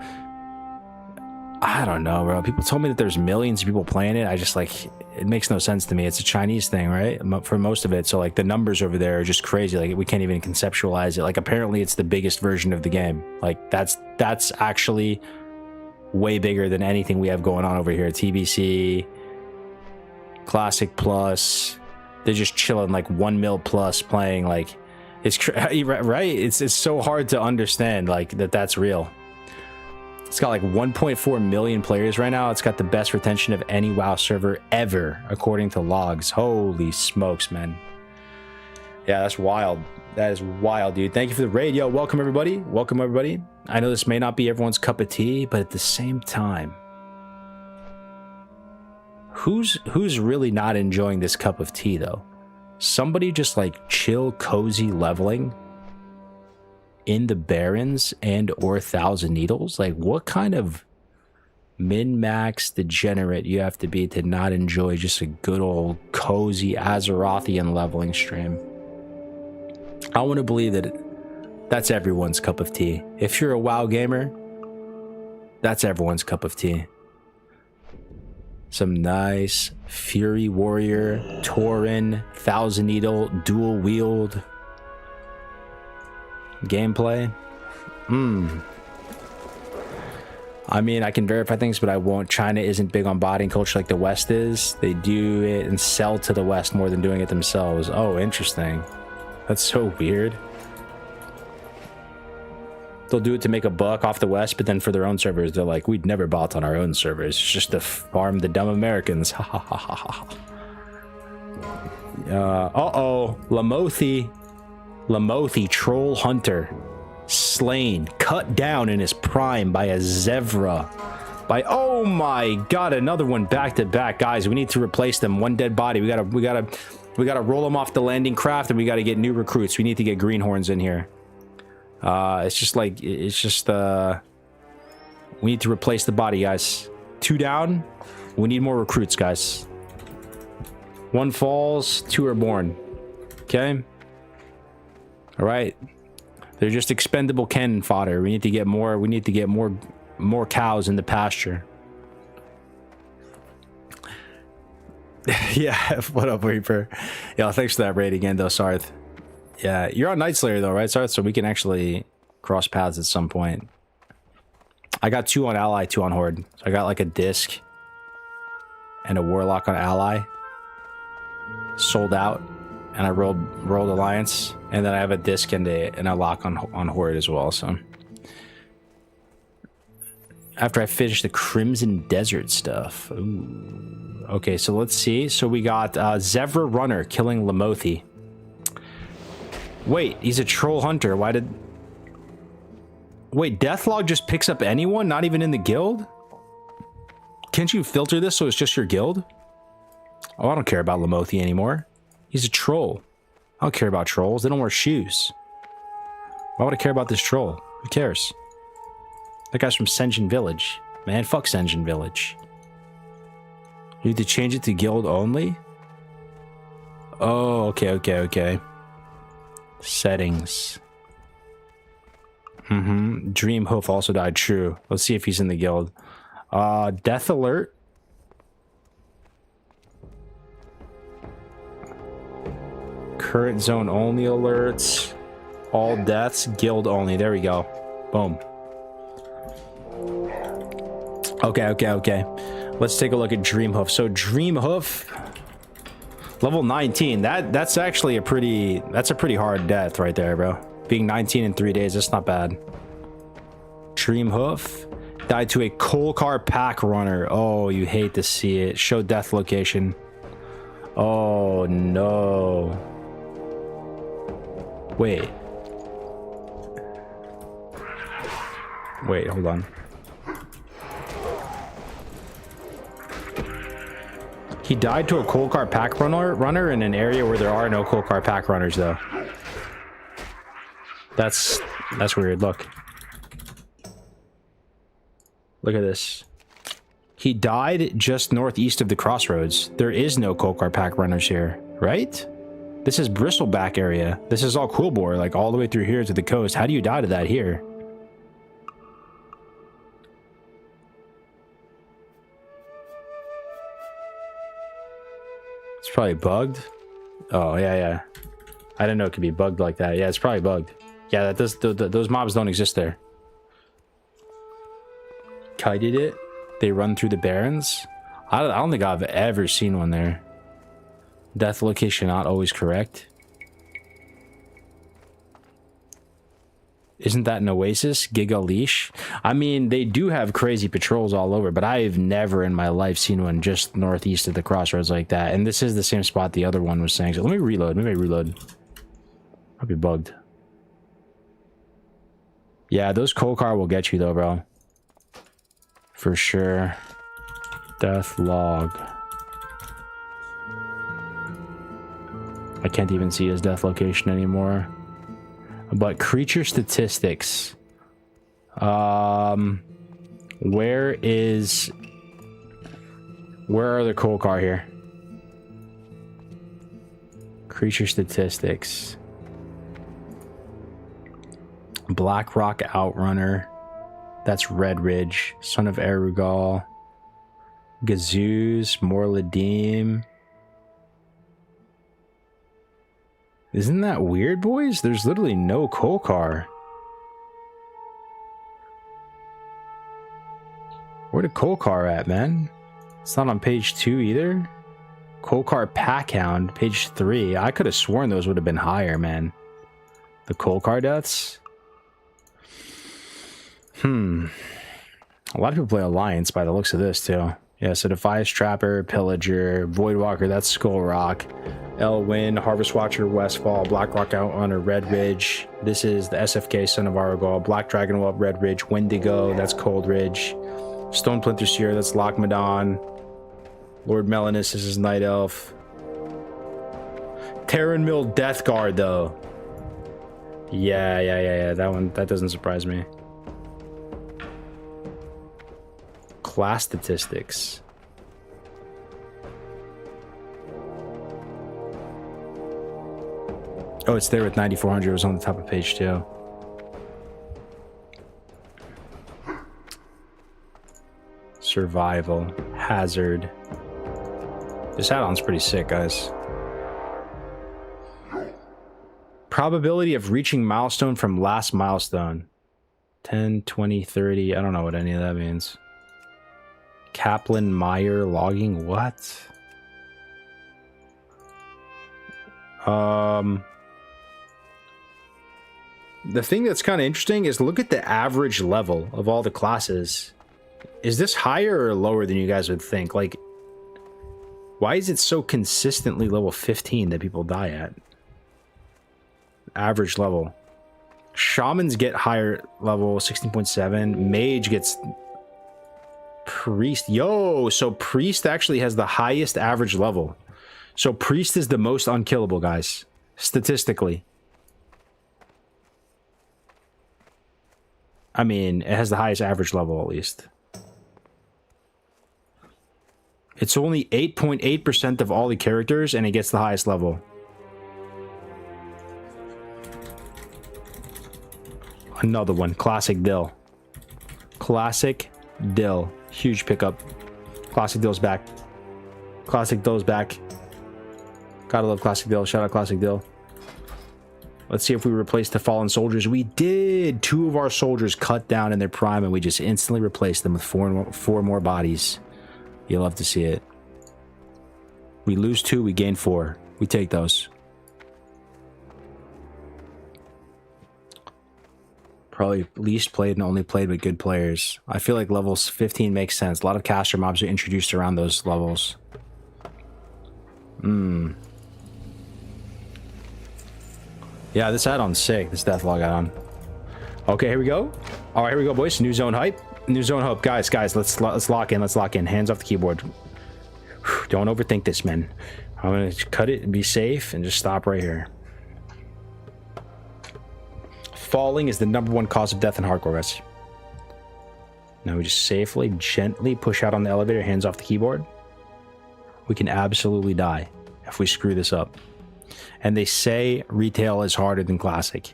I don't know, bro. People told me that there's millions of people playing it. I just like, it makes no sense to me. It's a Chinese thing, right? For most of it. So like the numbers over there are just crazy. Like we can't even conceptualize it. Like apparently it's the biggest version of the game. Like that's actually way bigger than anything we have going on over here. TBC, Classic Plus. They're just chilling like 1 mil plus playing. Like it's right. It's so hard to understand like that's real. It's got like 1.4 million players right now. It's got the best retention of any WoW server ever, according to logs. Holy smokes, man. Yeah, that's wild. That is wild, dude. Thank you for the raid. Yo, welcome everybody. Welcome everybody. I know this may not be everyone's cup of tea, but at the same time, who's really not enjoying this cup of tea though? Somebody just like chill, cozy leveling in the Barrens and or Thousand Needles. Like what kind of min-max degenerate you have to be to not enjoy just a good old cozy Azerothian leveling stream? I want to believe that that's everyone's cup of tea. If you're a WoW gamer, that's everyone's cup of tea. Some nice Fury Warrior, Tauren, Thousand Needle, dual wield gameplay. I mean, I can verify things, but I won't. China isn't big on botting culture like the West is. They do it and sell to the West more than doing it themselves. Oh, interesting. That's so weird. They'll do it to make a buck off the West, but then for their own servers, they're like, we'd never bot on our own servers. It's just to farm the dumb Americans. Ha ha ha ha ha. Uh-oh. Lamothi troll hunter slain, cut down in his prime by a Zevra. Oh my god, another one back to back. Guys, we need to replace them. One dead body. We gotta roll them off the landing craft, and we gotta get new recruits. We need to get greenhorns in here. We need to replace the body, guys. 2 down. We need more recruits, guys. 1 falls, 2 are born. Okay. All right, they're just expendable cannon fodder. We need to get more. We need to get more cows in the pasture. Yeah, what up, Reaper? Yeah, thanks for that raid again, though, Sarth. Yeah, you're on Night Slayer though, right, Sarth? So we can actually cross paths at some point. I got 2 on Ally, 2 on Horde. So I got like a disc and a Warlock on Ally. Sold out. And I rolled Alliance, and then I have a disc and a lock on Horde as well. So after I finish the Crimson Desert stuff. Ooh. Okay, so let's see. So we got Zevra Runner killing Lamothi. Wait, he's a troll hunter. Wait, Deathlog just picks up anyone, not even in the guild? Can't you filter this so it's just your guild? Oh, I don't care about Lamothi anymore. He's a troll. I don't care about trolls. They don't wear shoes. Why would I care about this troll? Who cares? That guy's from Senjin Village. Man, fuck Senjin Village. You need to change it to guild only? Oh, okay. Settings. Dream Hoof also died. True. Let's see if he's in the guild. Death alert. Current zone only alerts. All deaths, guild only. There we go. Boom. Okay. Let's take a look at Dream Hoof. So Dream Hoof, level 19. That's actually a pretty hard death right there, bro. Being 19 in 3 days, that's not bad. Dream Hoof died to a coal car pack runner. Oh, you hate to see it. Show death location. Oh no. Wait, hold on. He died to a coal car pack runner in an area where there are no coal car pack runners, though. That's weird. Look at this. He died just northeast of the crossroads. There is no coal car pack runners here, right? This is Bristleback area. This is all Coolbore, like all the way through here to the coast. How do you die to that here? It's probably bugged. Oh, yeah. I didn't know it could be bugged like that. Yeah, it's probably bugged. Yeah, those mobs don't exist there. Kited it. They run through the barrens. I don't think I've ever seen one there. Death location not always correct. Isn't that an oasis? Giga Leash? I mean, they do have crazy patrols all over, but I've never in my life seen one just northeast of the crossroads like that. And this is the same spot the other one was saying. So let me reload. Maybe I reload. Probably bugged. Yeah, those coal car will get you though, bro. For sure. Death log. I can't even see his death location anymore. But creature statistics. Where are the coal car here? Creature statistics. Blackrock Outrunner. That's Red Ridge. Son of Erugal. Gazoos. Morladim. Isn't that weird, boys? There's literally no coal car. Where the coal car at, man? It's not on page 2 either. Coal car pack hound, page 3. I could have sworn those would have been higher, man. The coal car deaths. A lot of people play Alliance by the looks of this, too. Yeah, so Defias Trapper, Pillager, Voidwalker, that's Skull Rock, Elwyn, Harvest Watcher, Westfall, Blackrock Outrunner, Red Ridge. This is the SFK, Son of Aragol, Black Dragon Whelp, Red Ridge, Wendigo, that's Cold Ridge, Stone Plinter Seer, that's Lochmadon, Lord Melanus, this is Night Elf. Terran Mill Death Guard, though. Yeah, that doesn't surprise me. Class statistics. Oh, it's there with 9400. It was on the top of page 2. Survival. Hazard. This add-on's pretty sick, guys. Probability of reaching milestone from last milestone. 10, 20, 30. I don't know what any of that means. Kaplan Meyer logging. What? The thing that's kind of interesting is look at the average level of all the classes. Is this higher or lower than you guys would think? Like, why is it so consistently level 15 that people die at? Average level. Shamans get higher level, 16.7. Mage gets Priest. Yo, so Priest actually has the highest average level. So Priest is the most unkillable, guys. Statistically. I mean, it has the highest average level, at least. It's only 8.8% of all the characters, and it gets the highest level. Another one. Classic Dill. Classic Dill. Huge pickup. Classic Dill's back. Classic Dill's back. Gotta love Classic Dill. Shout out Classic Dill. Let's see if we replaced the fallen soldiers. We did. 2 of our soldiers cut down in their prime, and we just instantly replaced them with four more bodies. You'll love to see it. We lose 2, we gain 4. We take those. Probably least played and only played with good players. I feel like levels 15 makes sense. A lot of caster mobs are introduced around those levels. Yeah, this add-on's sick. This Deathlog add-on. Okay, here we go. All right, here we go, boys. New zone hype. New zone hope. Guys, let's lock in. Let's lock in. Hands off the keyboard. Don't overthink this, man. I'm going to cut it and be safe and just stop right here. Falling is the #1 cause of death in hardcore, guys. Now we just safely, gently push out on the elevator, hands off the keyboard. We can absolutely die if we screw this up. And they say retail is harder than classic.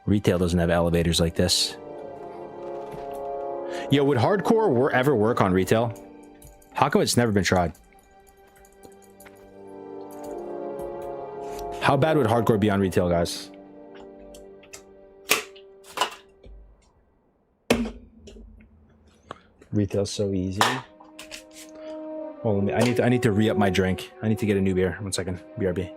Retail doesn't have elevators like this. Yo, would hardcore ever work on retail? How come it's never been tried? How bad would hardcore be on retail, guys? Retail's so easy. Well, I need to re-up my drink. I need to get a new beer. 1 second. BRB.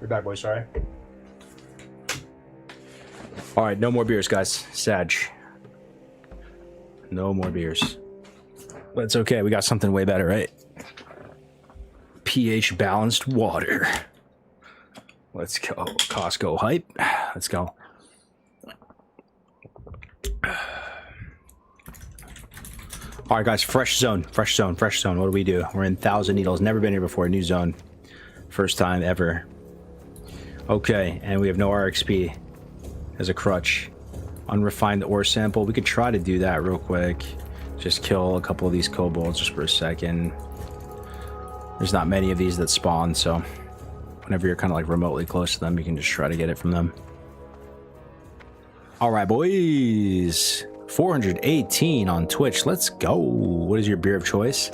We're back, boys. Sorry. All right, no more beers, guys. Sag. No more beers. But it's okay. We got something way better, right? pH balanced water. Let's go. Costco hype. Let's go. All right, guys. Fresh zone. Fresh zone. Fresh zone. What do we do? We're in 1,000 Needles. Never been here before. New zone. First time ever. Okay, and we have no RXP as a crutch. Unrefined ore sample. We could try to do that real quick. Just kill a couple of these kobolds just for a second. There's not many of these that spawn, so whenever you're kind of like remotely close to them, you can just try to get it from them. All right, boys. 418 on Twitch. Let's go. What is your beer of choice?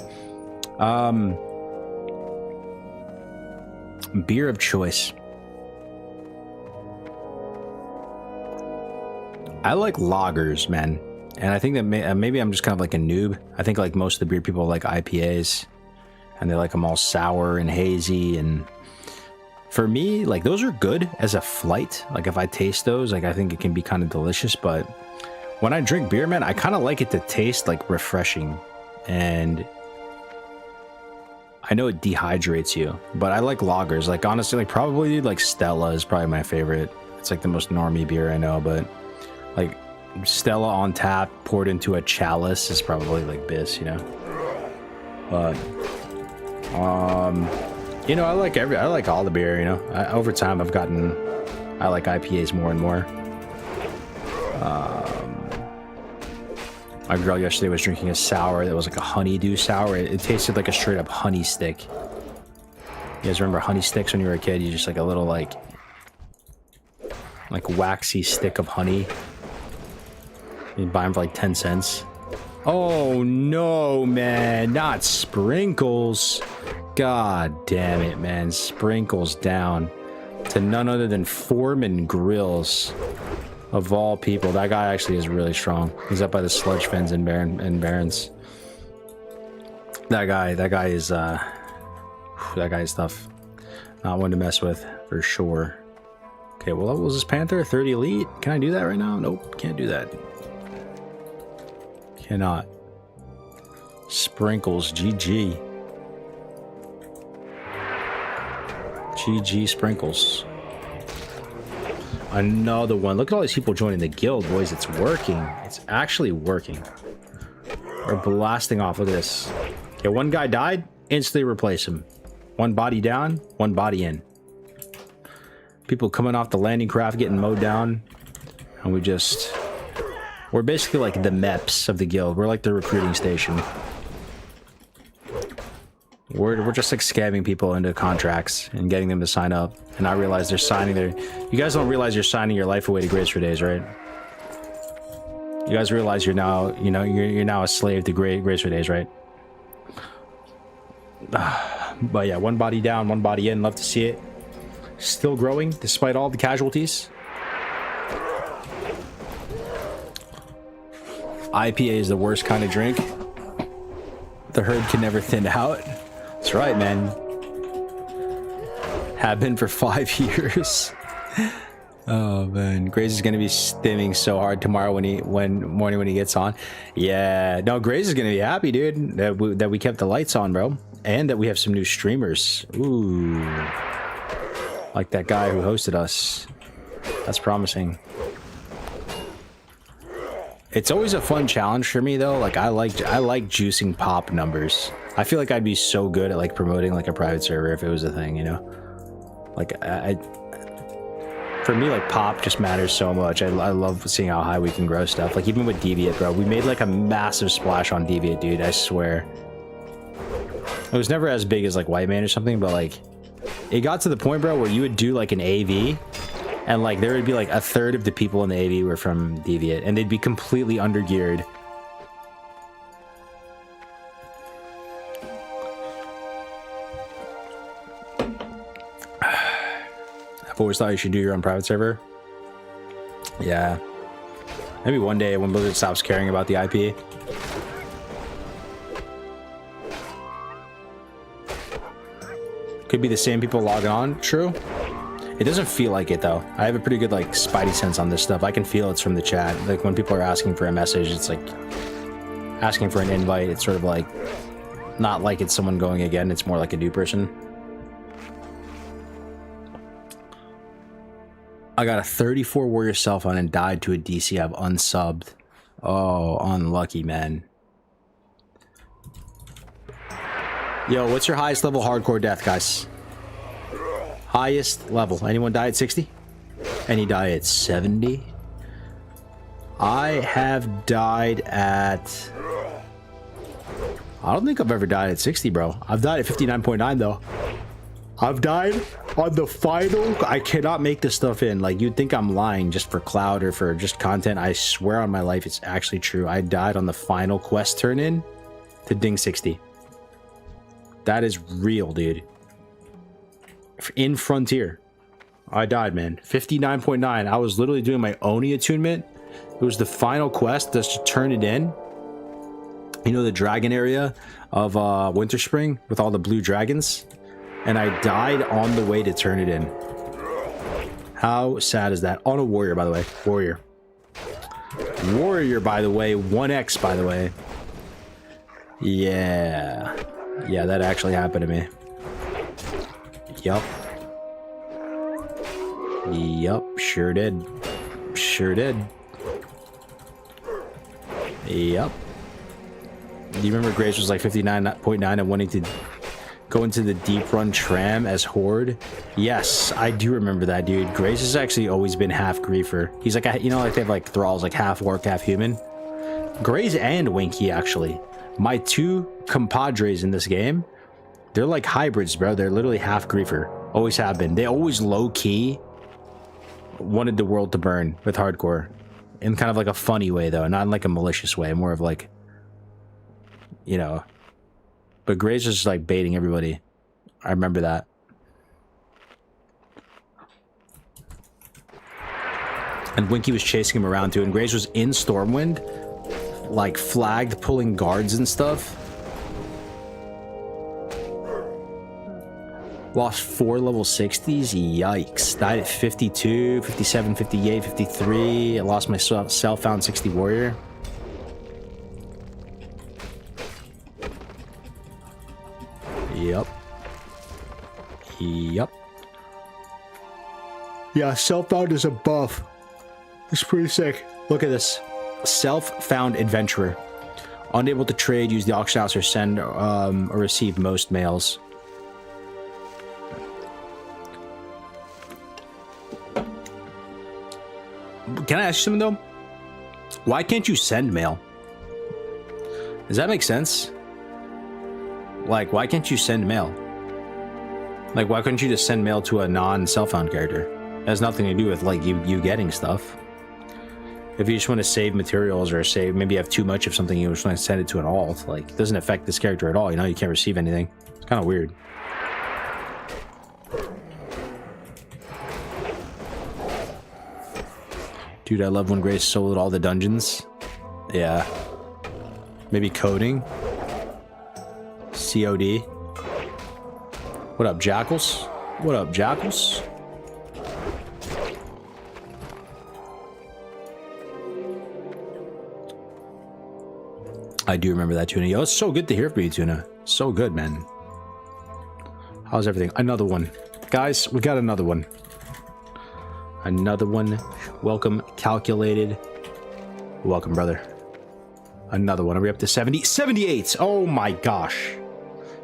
Beer of choice. I like lagers, man. And I think that maybe I'm just kind of like a noob. I think like most of the beer people like IPAs. And they like them all sour and hazy. And For me, like, those are good as a flight. Like, if I taste those, like, I think it can be kind of delicious. But when I drink beer, man, I kind of like it to taste like refreshing. And I know it dehydrates you, but I like lagers. Like, honestly, like, probably like Stella is probably my favorite. It's like the most normie beer I know, but like Stella on tap poured into a chalice is probably like this, you know. But you know, I like all the beer, you know. Over time I like IPAs more and more. My girl yesterday was drinking a sour that was like a honeydew sour. It tasted like a straight up honey stick. You guys remember honey sticks when you were a kid? You just like a little like waxy stick of honey. You buy them for like 10 cents. Oh no, man, not sprinkles. God damn it, man. Sprinkles down to none other than Foreman Grills. Of all people, that guy actually is really strong. He's up by the sludge fens in Barrens. That guy is tough. Not one to mess with for sure. Okay, well, what was this Panther? 30 elite? Can I do that right now? Nope, can't do that. Cannot. Sprinkles, GG. GG Sprinkles. Another one. Look at all these people joining the guild, boys. It's working. It's actually working. We're blasting off. Look at this. Okay, one guy died. Instantly replace him. One body down. One body in. People coming off the landing craft getting mowed down. And we're basically like the MEPs of the guild. We're like the recruiting station. We're just like scamming people into contracts and getting them to sign up. And I realize they're signing their... You guys don't realize you're signing your life away to Grace for Days, right? You guys realize you're now, you know, you're now a slave to Grace for Days, right? But yeah, one body down, one body in. Love to see it. Still growing despite all the casualties. IPA is the worst kind of drink. The herd can never thin out. That's right, man. Have been for 5 years. Oh man, Grace is gonna be stimming so hard tomorrow when he gets on. Yeah, no, Grace is gonna be happy, dude, that we kept the lights on, bro, and that we have some new streamers. Ooh, like that guy who hosted us. That's promising. It's always a fun challenge for me though. Like I like juicing pop numbers. I feel like I'd be so good at like promoting like a private server if it was a thing, you know? Like for me, like pop just matters so much. I love seeing how high we can grow stuff. Like even with Deviate, bro, we made like a massive splash on Deviate, dude. I swear. It was never as big as like White Man or something, but like it got to the point, bro, where you would do like an AV and like there would be like a third of the people in the AV were from Deviate and they'd be completely undergeared. I've always thought you should do your own private server. Yeah. Maybe one day when Blizzard stops caring about the IP. Could be the same people logging on. True. It doesn't feel like it though. I have a pretty good like spidey sense on this stuff. I can feel it's from the chat. Like when people are asking for a message, it's like asking for an invite. It's sort of like not like it's someone going again. It's more like a new person. I got a 34 warrior self on and died to a DC I've unsubbed. Oh, unlucky, man. Yo, what's your highest level hardcore death, guys? Highest level. Anyone die at 60? Any die at 70? I have died at... I don't think I've ever died at 60, bro. I've died at 59.9, though. I've died on the final... I cannot make this stuff in. Like, you'd think I'm lying just for clout or for just content. I swear on my life it's actually true. I died on the final quest turn-in to ding 60. That is real, dude. In Frontier. I died, man. 59.9. I was literally doing my Oni attunement. It was the final quest just to turn it in. You know the dragon area of Winter Spring with all the blue dragons? and I died on the way to turn it in. How sad is that? On a warrior, by the way. Warrior. Warrior, by the way. 1x, by the way. Yeah. Yeah, that actually happened to me. Yup. Yup, sure did. Sure did. Yup. Do you remember Grace was like 59.9 and wanting to go into the deep run tram as Horde? Yes, I do remember that, dude. Grace has actually always been half griefer. He's like, you know, like they have like thralls, like half orc, half human. Grace and Winky, actually. My two compadres in this game, they're like hybrids, bro. They're literally half griefer. Always have been. They always low-key wanted the world to burn with hardcore. In kind of like a funny way, though. Not in like a malicious way. More of like, you know. But Grace was just like baiting everybody. I remember that. And Winky was chasing him around too. And Grace was in Stormwind, like flagged, pulling guards and stuff. Lost 4 level 60s. Yikes. Died at 52, 57, 58, 53. I lost my self-found 60 warrior. Yep. Yep. Yeah, self-found is a buff. It's pretty sick. Look at this. Self-found adventurer. Unable to trade, use the auction house, or send or receive most mails. Can I ask you something though? Why can't you send mail? Does that make sense? Like, why can't you send mail? Like, why couldn't you just send mail to a non-self-found character? It has nothing to do with like you getting stuff. If you just want to save materials or save, maybe you have too much of something, you just want to send it to an alt. Like, it doesn't affect this character at all. You know, you can't receive anything. It's kind of weird. Dude, I love when Grace sold all the dungeons. Yeah. Maybe coding. COD. What up, Jackals? What up, Jackals? I do remember that, Tuna. Yo, it's so good to hear from you, Tuna. So good, man. How's everything? Another one. Guys, we got another one. Another one. Welcome, calculated. Welcome, brother. Another one. Are we up to 70? 78! Oh my gosh.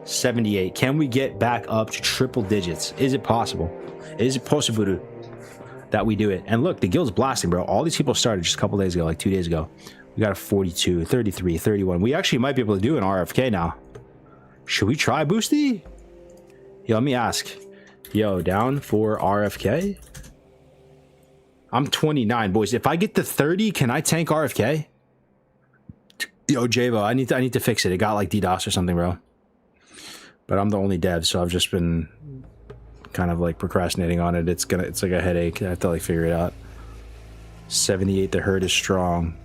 78. Can we get back up to triple digits? Is it possible? Is it possible that we do it? And look, the guild's blasting, bro. All these people started just a couple days ago, like 2 days ago. We got a 42, 33, 31. We actually might be able to do an RFK now. Should we try, Boosty? Yo, let me ask. Yo, down for RFK? I'm 29, boys. If I get to 30, can I tank RFK? Yo, Javo, I need to fix it. It got like DDoS or something, bro. But I'm the only dev, so I've just been kind of like procrastinating on it. It's like a headache. I have to like figure it out. 78, the herd is strong.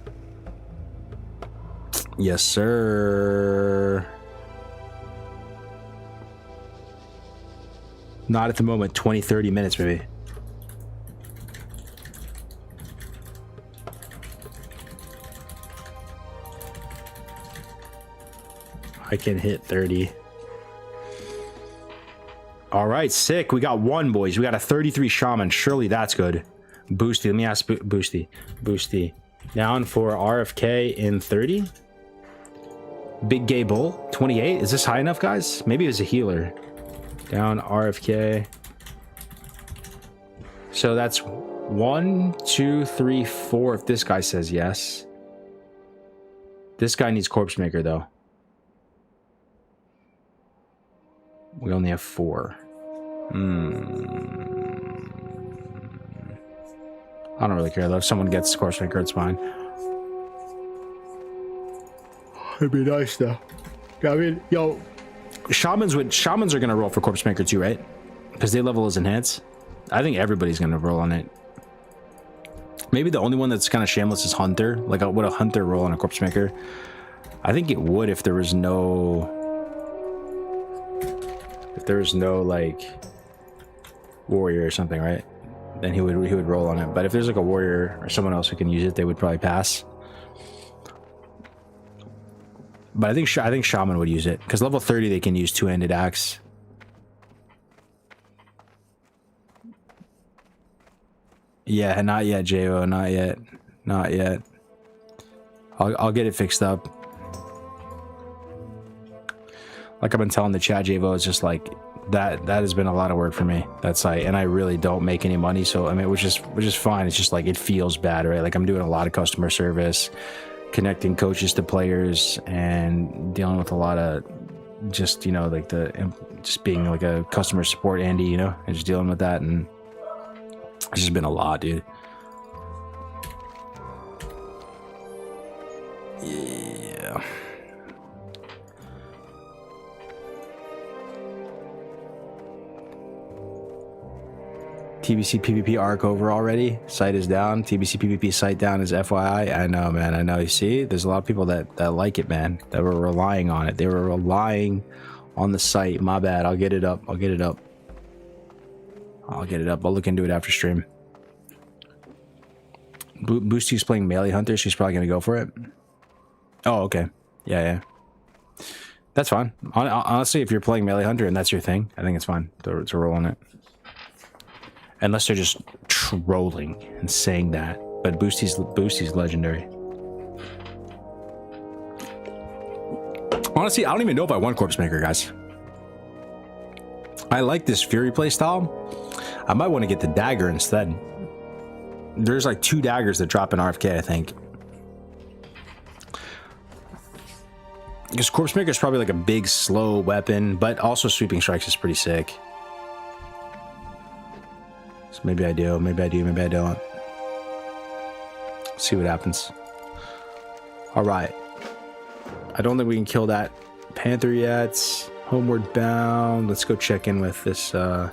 Yes, sir. Not at the moment. 20, 30 minutes, maybe. I can hit 30. All right, sick. We got one, boys. We got a 33 shaman. Surely that's good. Boosty. Let me ask Boosty. Boosty. Down for RFK in 30. Big Gay Bull. 28. Is this high enough, guys? Maybe it was a healer. Down RFK. So that's 1, 2, 3, 4 if this guy says yes. This guy needs Corpse Maker, though. We only have 4. I don't really care though. If someone gets Corpse Maker, it's fine. It'd be nice though. I mean, yo, shamans are gonna roll for Corpse Maker too, right? Because they level as enhance. I think everybody's gonna roll on it. Maybe the only one that's kind of shameless is Hunter. Like, would a Hunter roll on a Corpse Maker? I think it would if there was no If there's no like warrior or something, right? Then he would roll on it. But if there's like a warrior or someone else who can use it, they would probably pass. But I think shaman would use it because level 30 they can use two-handed axe. Yeah, not yet, Jo. Not yet. Not yet. I'll get it fixed up. Like I've been telling the chat, JVO, it's just like that has been a lot of work for me. That's like, and I really don't make any money, so I mean, which is fine. It's just like it feels bad, right? Like I'm doing a lot of customer service, connecting coaches to players, and dealing with a lot of just, you know, like just being like a customer support Andy, you know, and just dealing with that, and it's just been a lot, dude. Yeah. TBC PvP arc over already. Site is down. TBC PvP site down is FYI. I know, man. I know. You see, there's a lot of people that like it, man. That were relying on it. They were relying on the site. My bad. I'll get it up. I'll get it up. I'll look into it after stream. Boosty's playing Melee Hunter. She's probably gonna go for it. Oh, okay. Yeah. That's fine. Honestly, if you're playing Melee Hunter and that's your thing, I think it's fine to roll on it. Unless they're just trolling and saying that. But Boosty's legendary. Honestly, I don't even know if I want Corpse Maker, guys. I like this Fury playstyle. I might want to get the dagger instead. There's like 2 daggers that drop in RFK, I think. Because Corpse Maker is probably like a big, slow weapon, but also Sweeping Strikes is pretty sick. So maybe I do, maybe I don't. See what happens. Alright. I don't think we can kill that Panther yet. Homeward bound. Let's go check in with this, the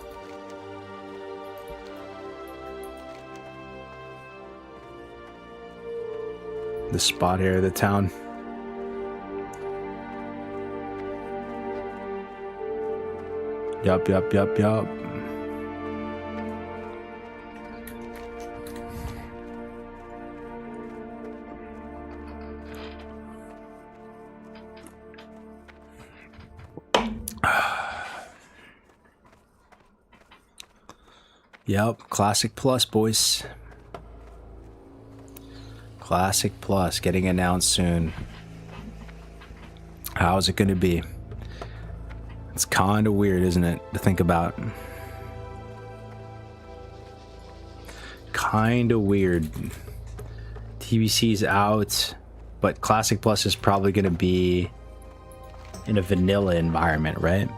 spot here, the town. Yup. Yep, Classic Plus, boys. Classic Plus getting announced soon. How's it going to be? It's kind of weird, isn't it, to think about? Kind of weird. TBC's out, but Classic Plus is probably going to be in a vanilla environment, right?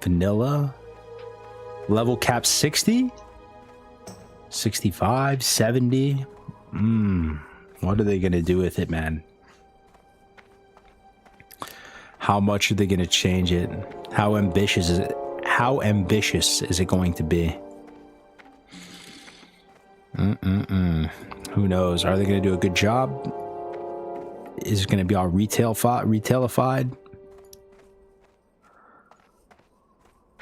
Vanilla? Level cap 60? 65? 70? What are they going to do with it, man? How much are they going to change it? How ambitious is it? How ambitious is it going to be? Who knows? Are they going to do a good job? Is it going to be all retailified?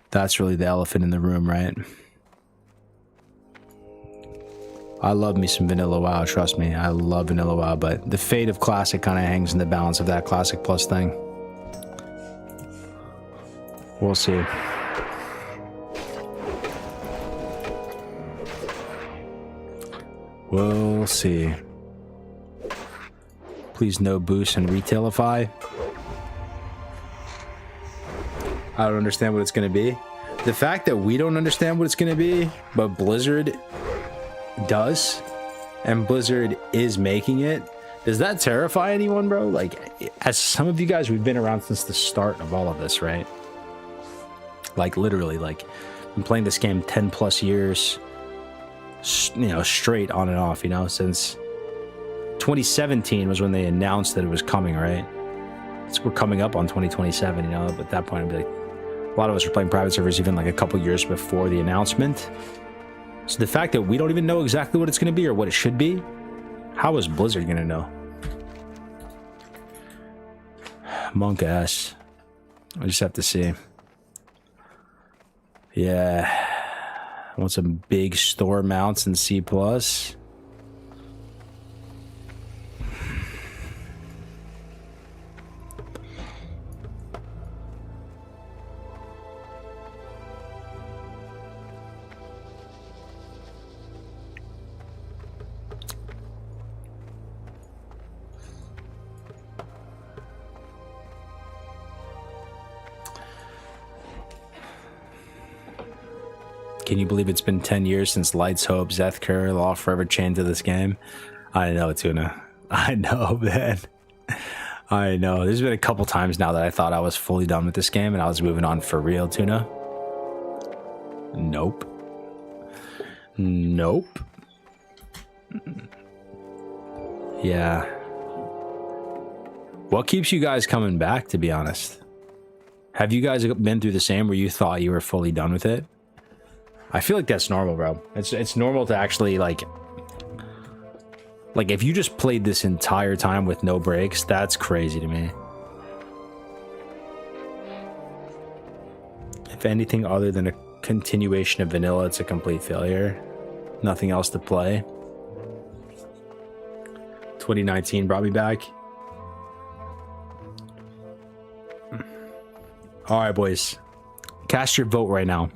That's really the elephant in the room, right? I love me some Vanilla WoW, trust me. I love Vanilla WoW, but the fate of Classic kind of hangs in the balance of that Classic Plus thing. We'll see. We'll see. Please no boost and retailify. I don't understand what it's going to be. The fact that we don't understand what it's going to be, but Blizzard does, and Blizzard is making it, does that terrify anyone, bro? Like, as some of you guys, we've been around since the start of all of this, right? Like, literally, like, been playing this game 10 plus years, you know, straight on and off, you know, since 2017 was when they announced that it was coming, right? So we're coming up on 2027, you know, but at that point, I'd be like, a lot of us were playing private servers even like a couple years before the announcement. So the fact that we don't even know exactly what it's going to be or what it should be, how is Blizzard going to know? Monk ass. I just have to see. Yeah. I want some big store mounts in C+. Can you believe it's been 10 years since Lights Hope, Zethker, Law Forever chained to this game? I know, Tuna. I know, man. I know. There's been a couple times now that I thought I was fully done with this game and I was moving on for real, Tuna. Nope. Nope. Yeah. What keeps you guys coming back, to be honest? Have you guys been through the same where you thought you were fully done with it? I feel like that's normal, bro. It's normal to actually like if you just played this entire time with no breaks, that's crazy to me. If anything other than a continuation of vanilla, it's a complete failure. Nothing else to play. 2019 brought me back. All right, boys. Cast your vote right now.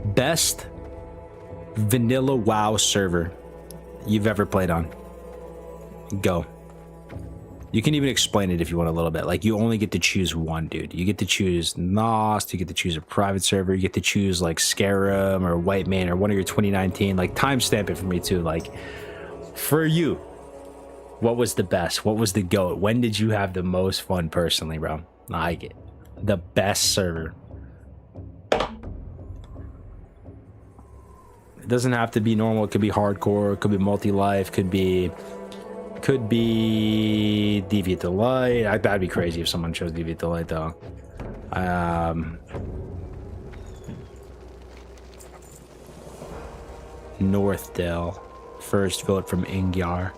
Best vanilla WoW server you've ever played on. Go. You can even explain it if you want a little bit. Like, you only get to choose one, dude. You get to choose Nost, you get to choose a private server, you get to choose like Scarum or White Mane or one of your 2019. Like, timestamp it for me too. Like, for you, what was the best? What was the GOAT? When did you have the most fun personally, bro? Like, the best server. It doesn't have to be normal. It could be hardcore. It could be multi-life. Could be Deviant Delight. That'd be crazy if someone chose Deviant Delight, though. Northdale. First vote from Ingyar.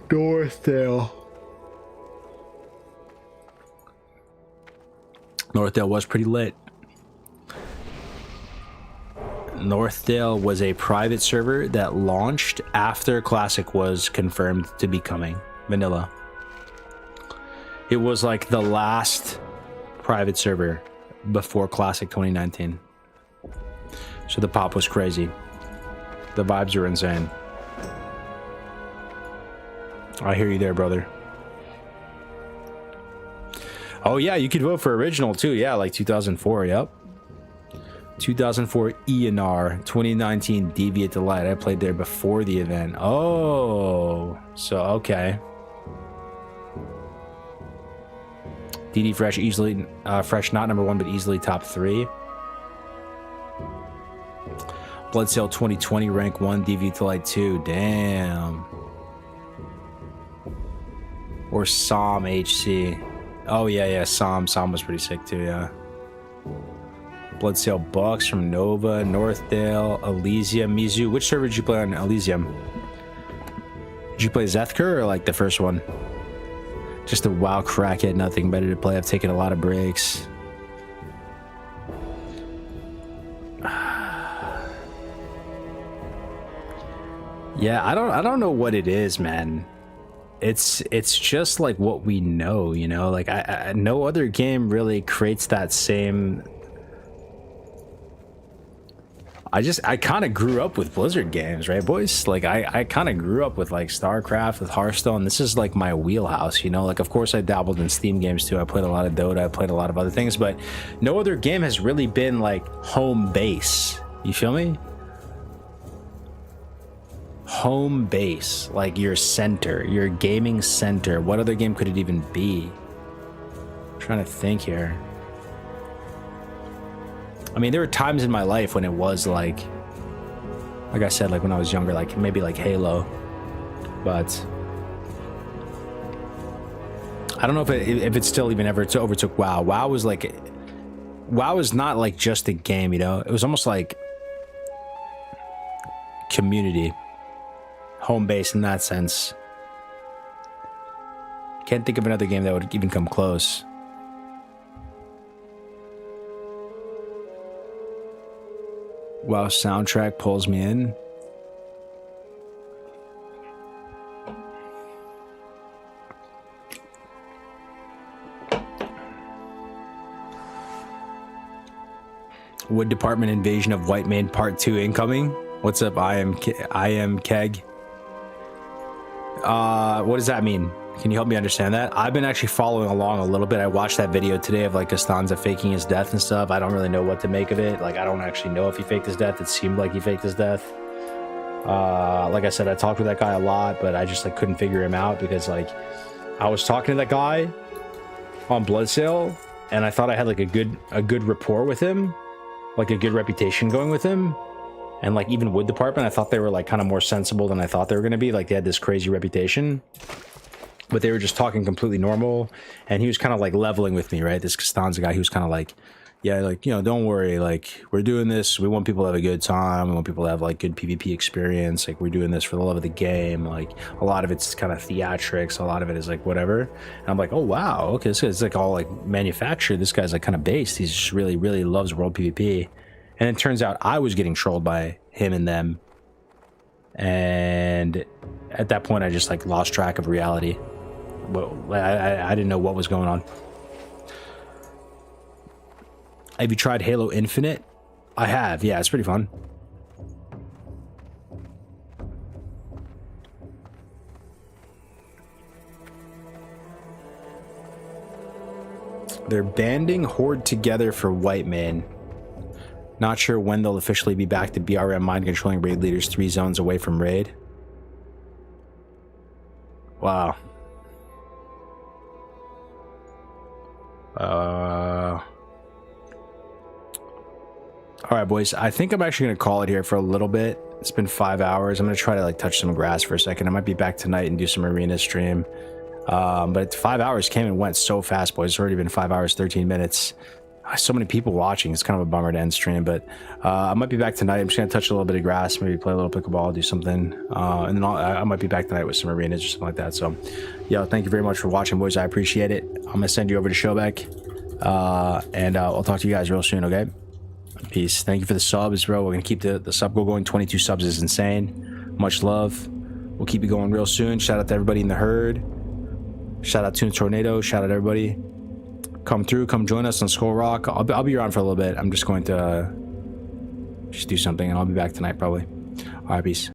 Northdale. Northdale was pretty lit. Northdale was a private server that launched after Classic was confirmed to be coming. Vanilla. It was like the last private server before Classic 2019. So the pop was crazy. The vibes are insane. I hear you there, brother. Oh yeah, you could vote for original too. Yeah, like 2004, yep. 2004 ENR, 2019 Deviant Delight. I played there before the event. Oh, so okay. DD Fresh easily, Fresh not number one, but easily top 3. Bloodsail 2020 rank 1, Deviant Delight 2. Damn. Or Psalm HC. Oh yeah, Psalm was pretty sick too, yeah. Bloodsail Bucks from Nova, Northdale, Elysium, Mizu. Which server did you play on Elysium? Did you play Zethker or like the first one? Just a WoW crackhead, nothing better to play. I've taken a lot of breaks. Yeah, I don't know what it is, man. It's just like what we know, you know. Like I no other game really creates that same. I kind of grew up with Blizzard games, right, boys? Like, I kind of grew up with, like, StarCraft, with Hearthstone. This is, like, my wheelhouse, you know? Like, of course, I dabbled in Steam games, too. I played a lot of Dota. I played a lot of other things. But no other game has really been, like, home base. You feel me? Home base. Like, your center. Your gaming center. What other game could it even be? I'm trying to think here. I mean, there were times in my life when it was like I said, like when I was younger, like maybe like Halo, but I don't know if it still even ever overtook WoW. WoW was not like just a game, you know? It was almost like community, home base in that sense. Can't think of another game that would even come close. Wow, soundtrack pulls me in. Wood Department Invasion of White Man Part 2 incoming. What's up? I am Keg. What does that mean? Can you help me understand that? I've been actually following along a little bit. I watched that video today of like Costanza faking his death and stuff. I don't really know what to make of it. Like, I don't actually know if he faked his death. It seemed like he faked his death. Like I said, I talked with that guy a lot, but I just like couldn't figure him out because like I was talking to that guy on Bloodsail and I thought I had like a good rapport with him, like a good reputation going with him. And like even Wood Department, I thought they were like kind of more sensible than I thought they were going to be. Like they had this crazy reputation, but they were just talking completely normal. And he was kind of like leveling with me, right? This Costanza guy, he was kind of like, yeah, like, you know, don't worry. Like, we're doing this. We want people to have a good time. We want people to have like good PvP experience. Like, we're doing this for the love of the game. Like, a lot of it's kind of theatrics. A lot of it is like whatever. And I'm like, oh, wow. Okay, this guy's like all like manufactured. This guy's like kind of based. He's just really, really loves world PvP. And it turns out I was getting trolled by him and them. And at that point, I just like lost track of reality. Well, I didn't know what was going on. Have you tried Halo Infinite? I have. Yeah, it's pretty fun. They're banding Horde together for White Man. Not sure when they'll officially be back to BRM mind controlling raid leaders 3 zones away from raid. Wow. All right, boys. I think I'm actually going to call it here for a little bit. It's been 5 hours. I'm going to try to like touch some grass for a second. I might be back tonight and do some arena stream. But 5 hours came and went so fast, boys. It's already been 5 hours, 13 minutes. So many people watching. It's kind of a bummer to end stream, but I might be back tonight. I'm just going to touch a little bit of grass, maybe play a little pickleball, do something. And then I might be back tonight with some arenas or something like that. So, yo, thank you very much for watching, boys. I appreciate it. I'm going to send you over to Showback. And I'll talk to you guys real soon, okay? Peace. Thank you for the subs, bro. We're going to keep the sub goal going. 22 subs is insane. Much love. We'll keep it going real soon. Shout out to everybody in the herd. Shout out to Tornado. Shout out to everybody. Come through. Come join us on Skull Rock. I'll be around for a little bit. I'm just going to just do something, and I'll be back tonight probably. All right, peace.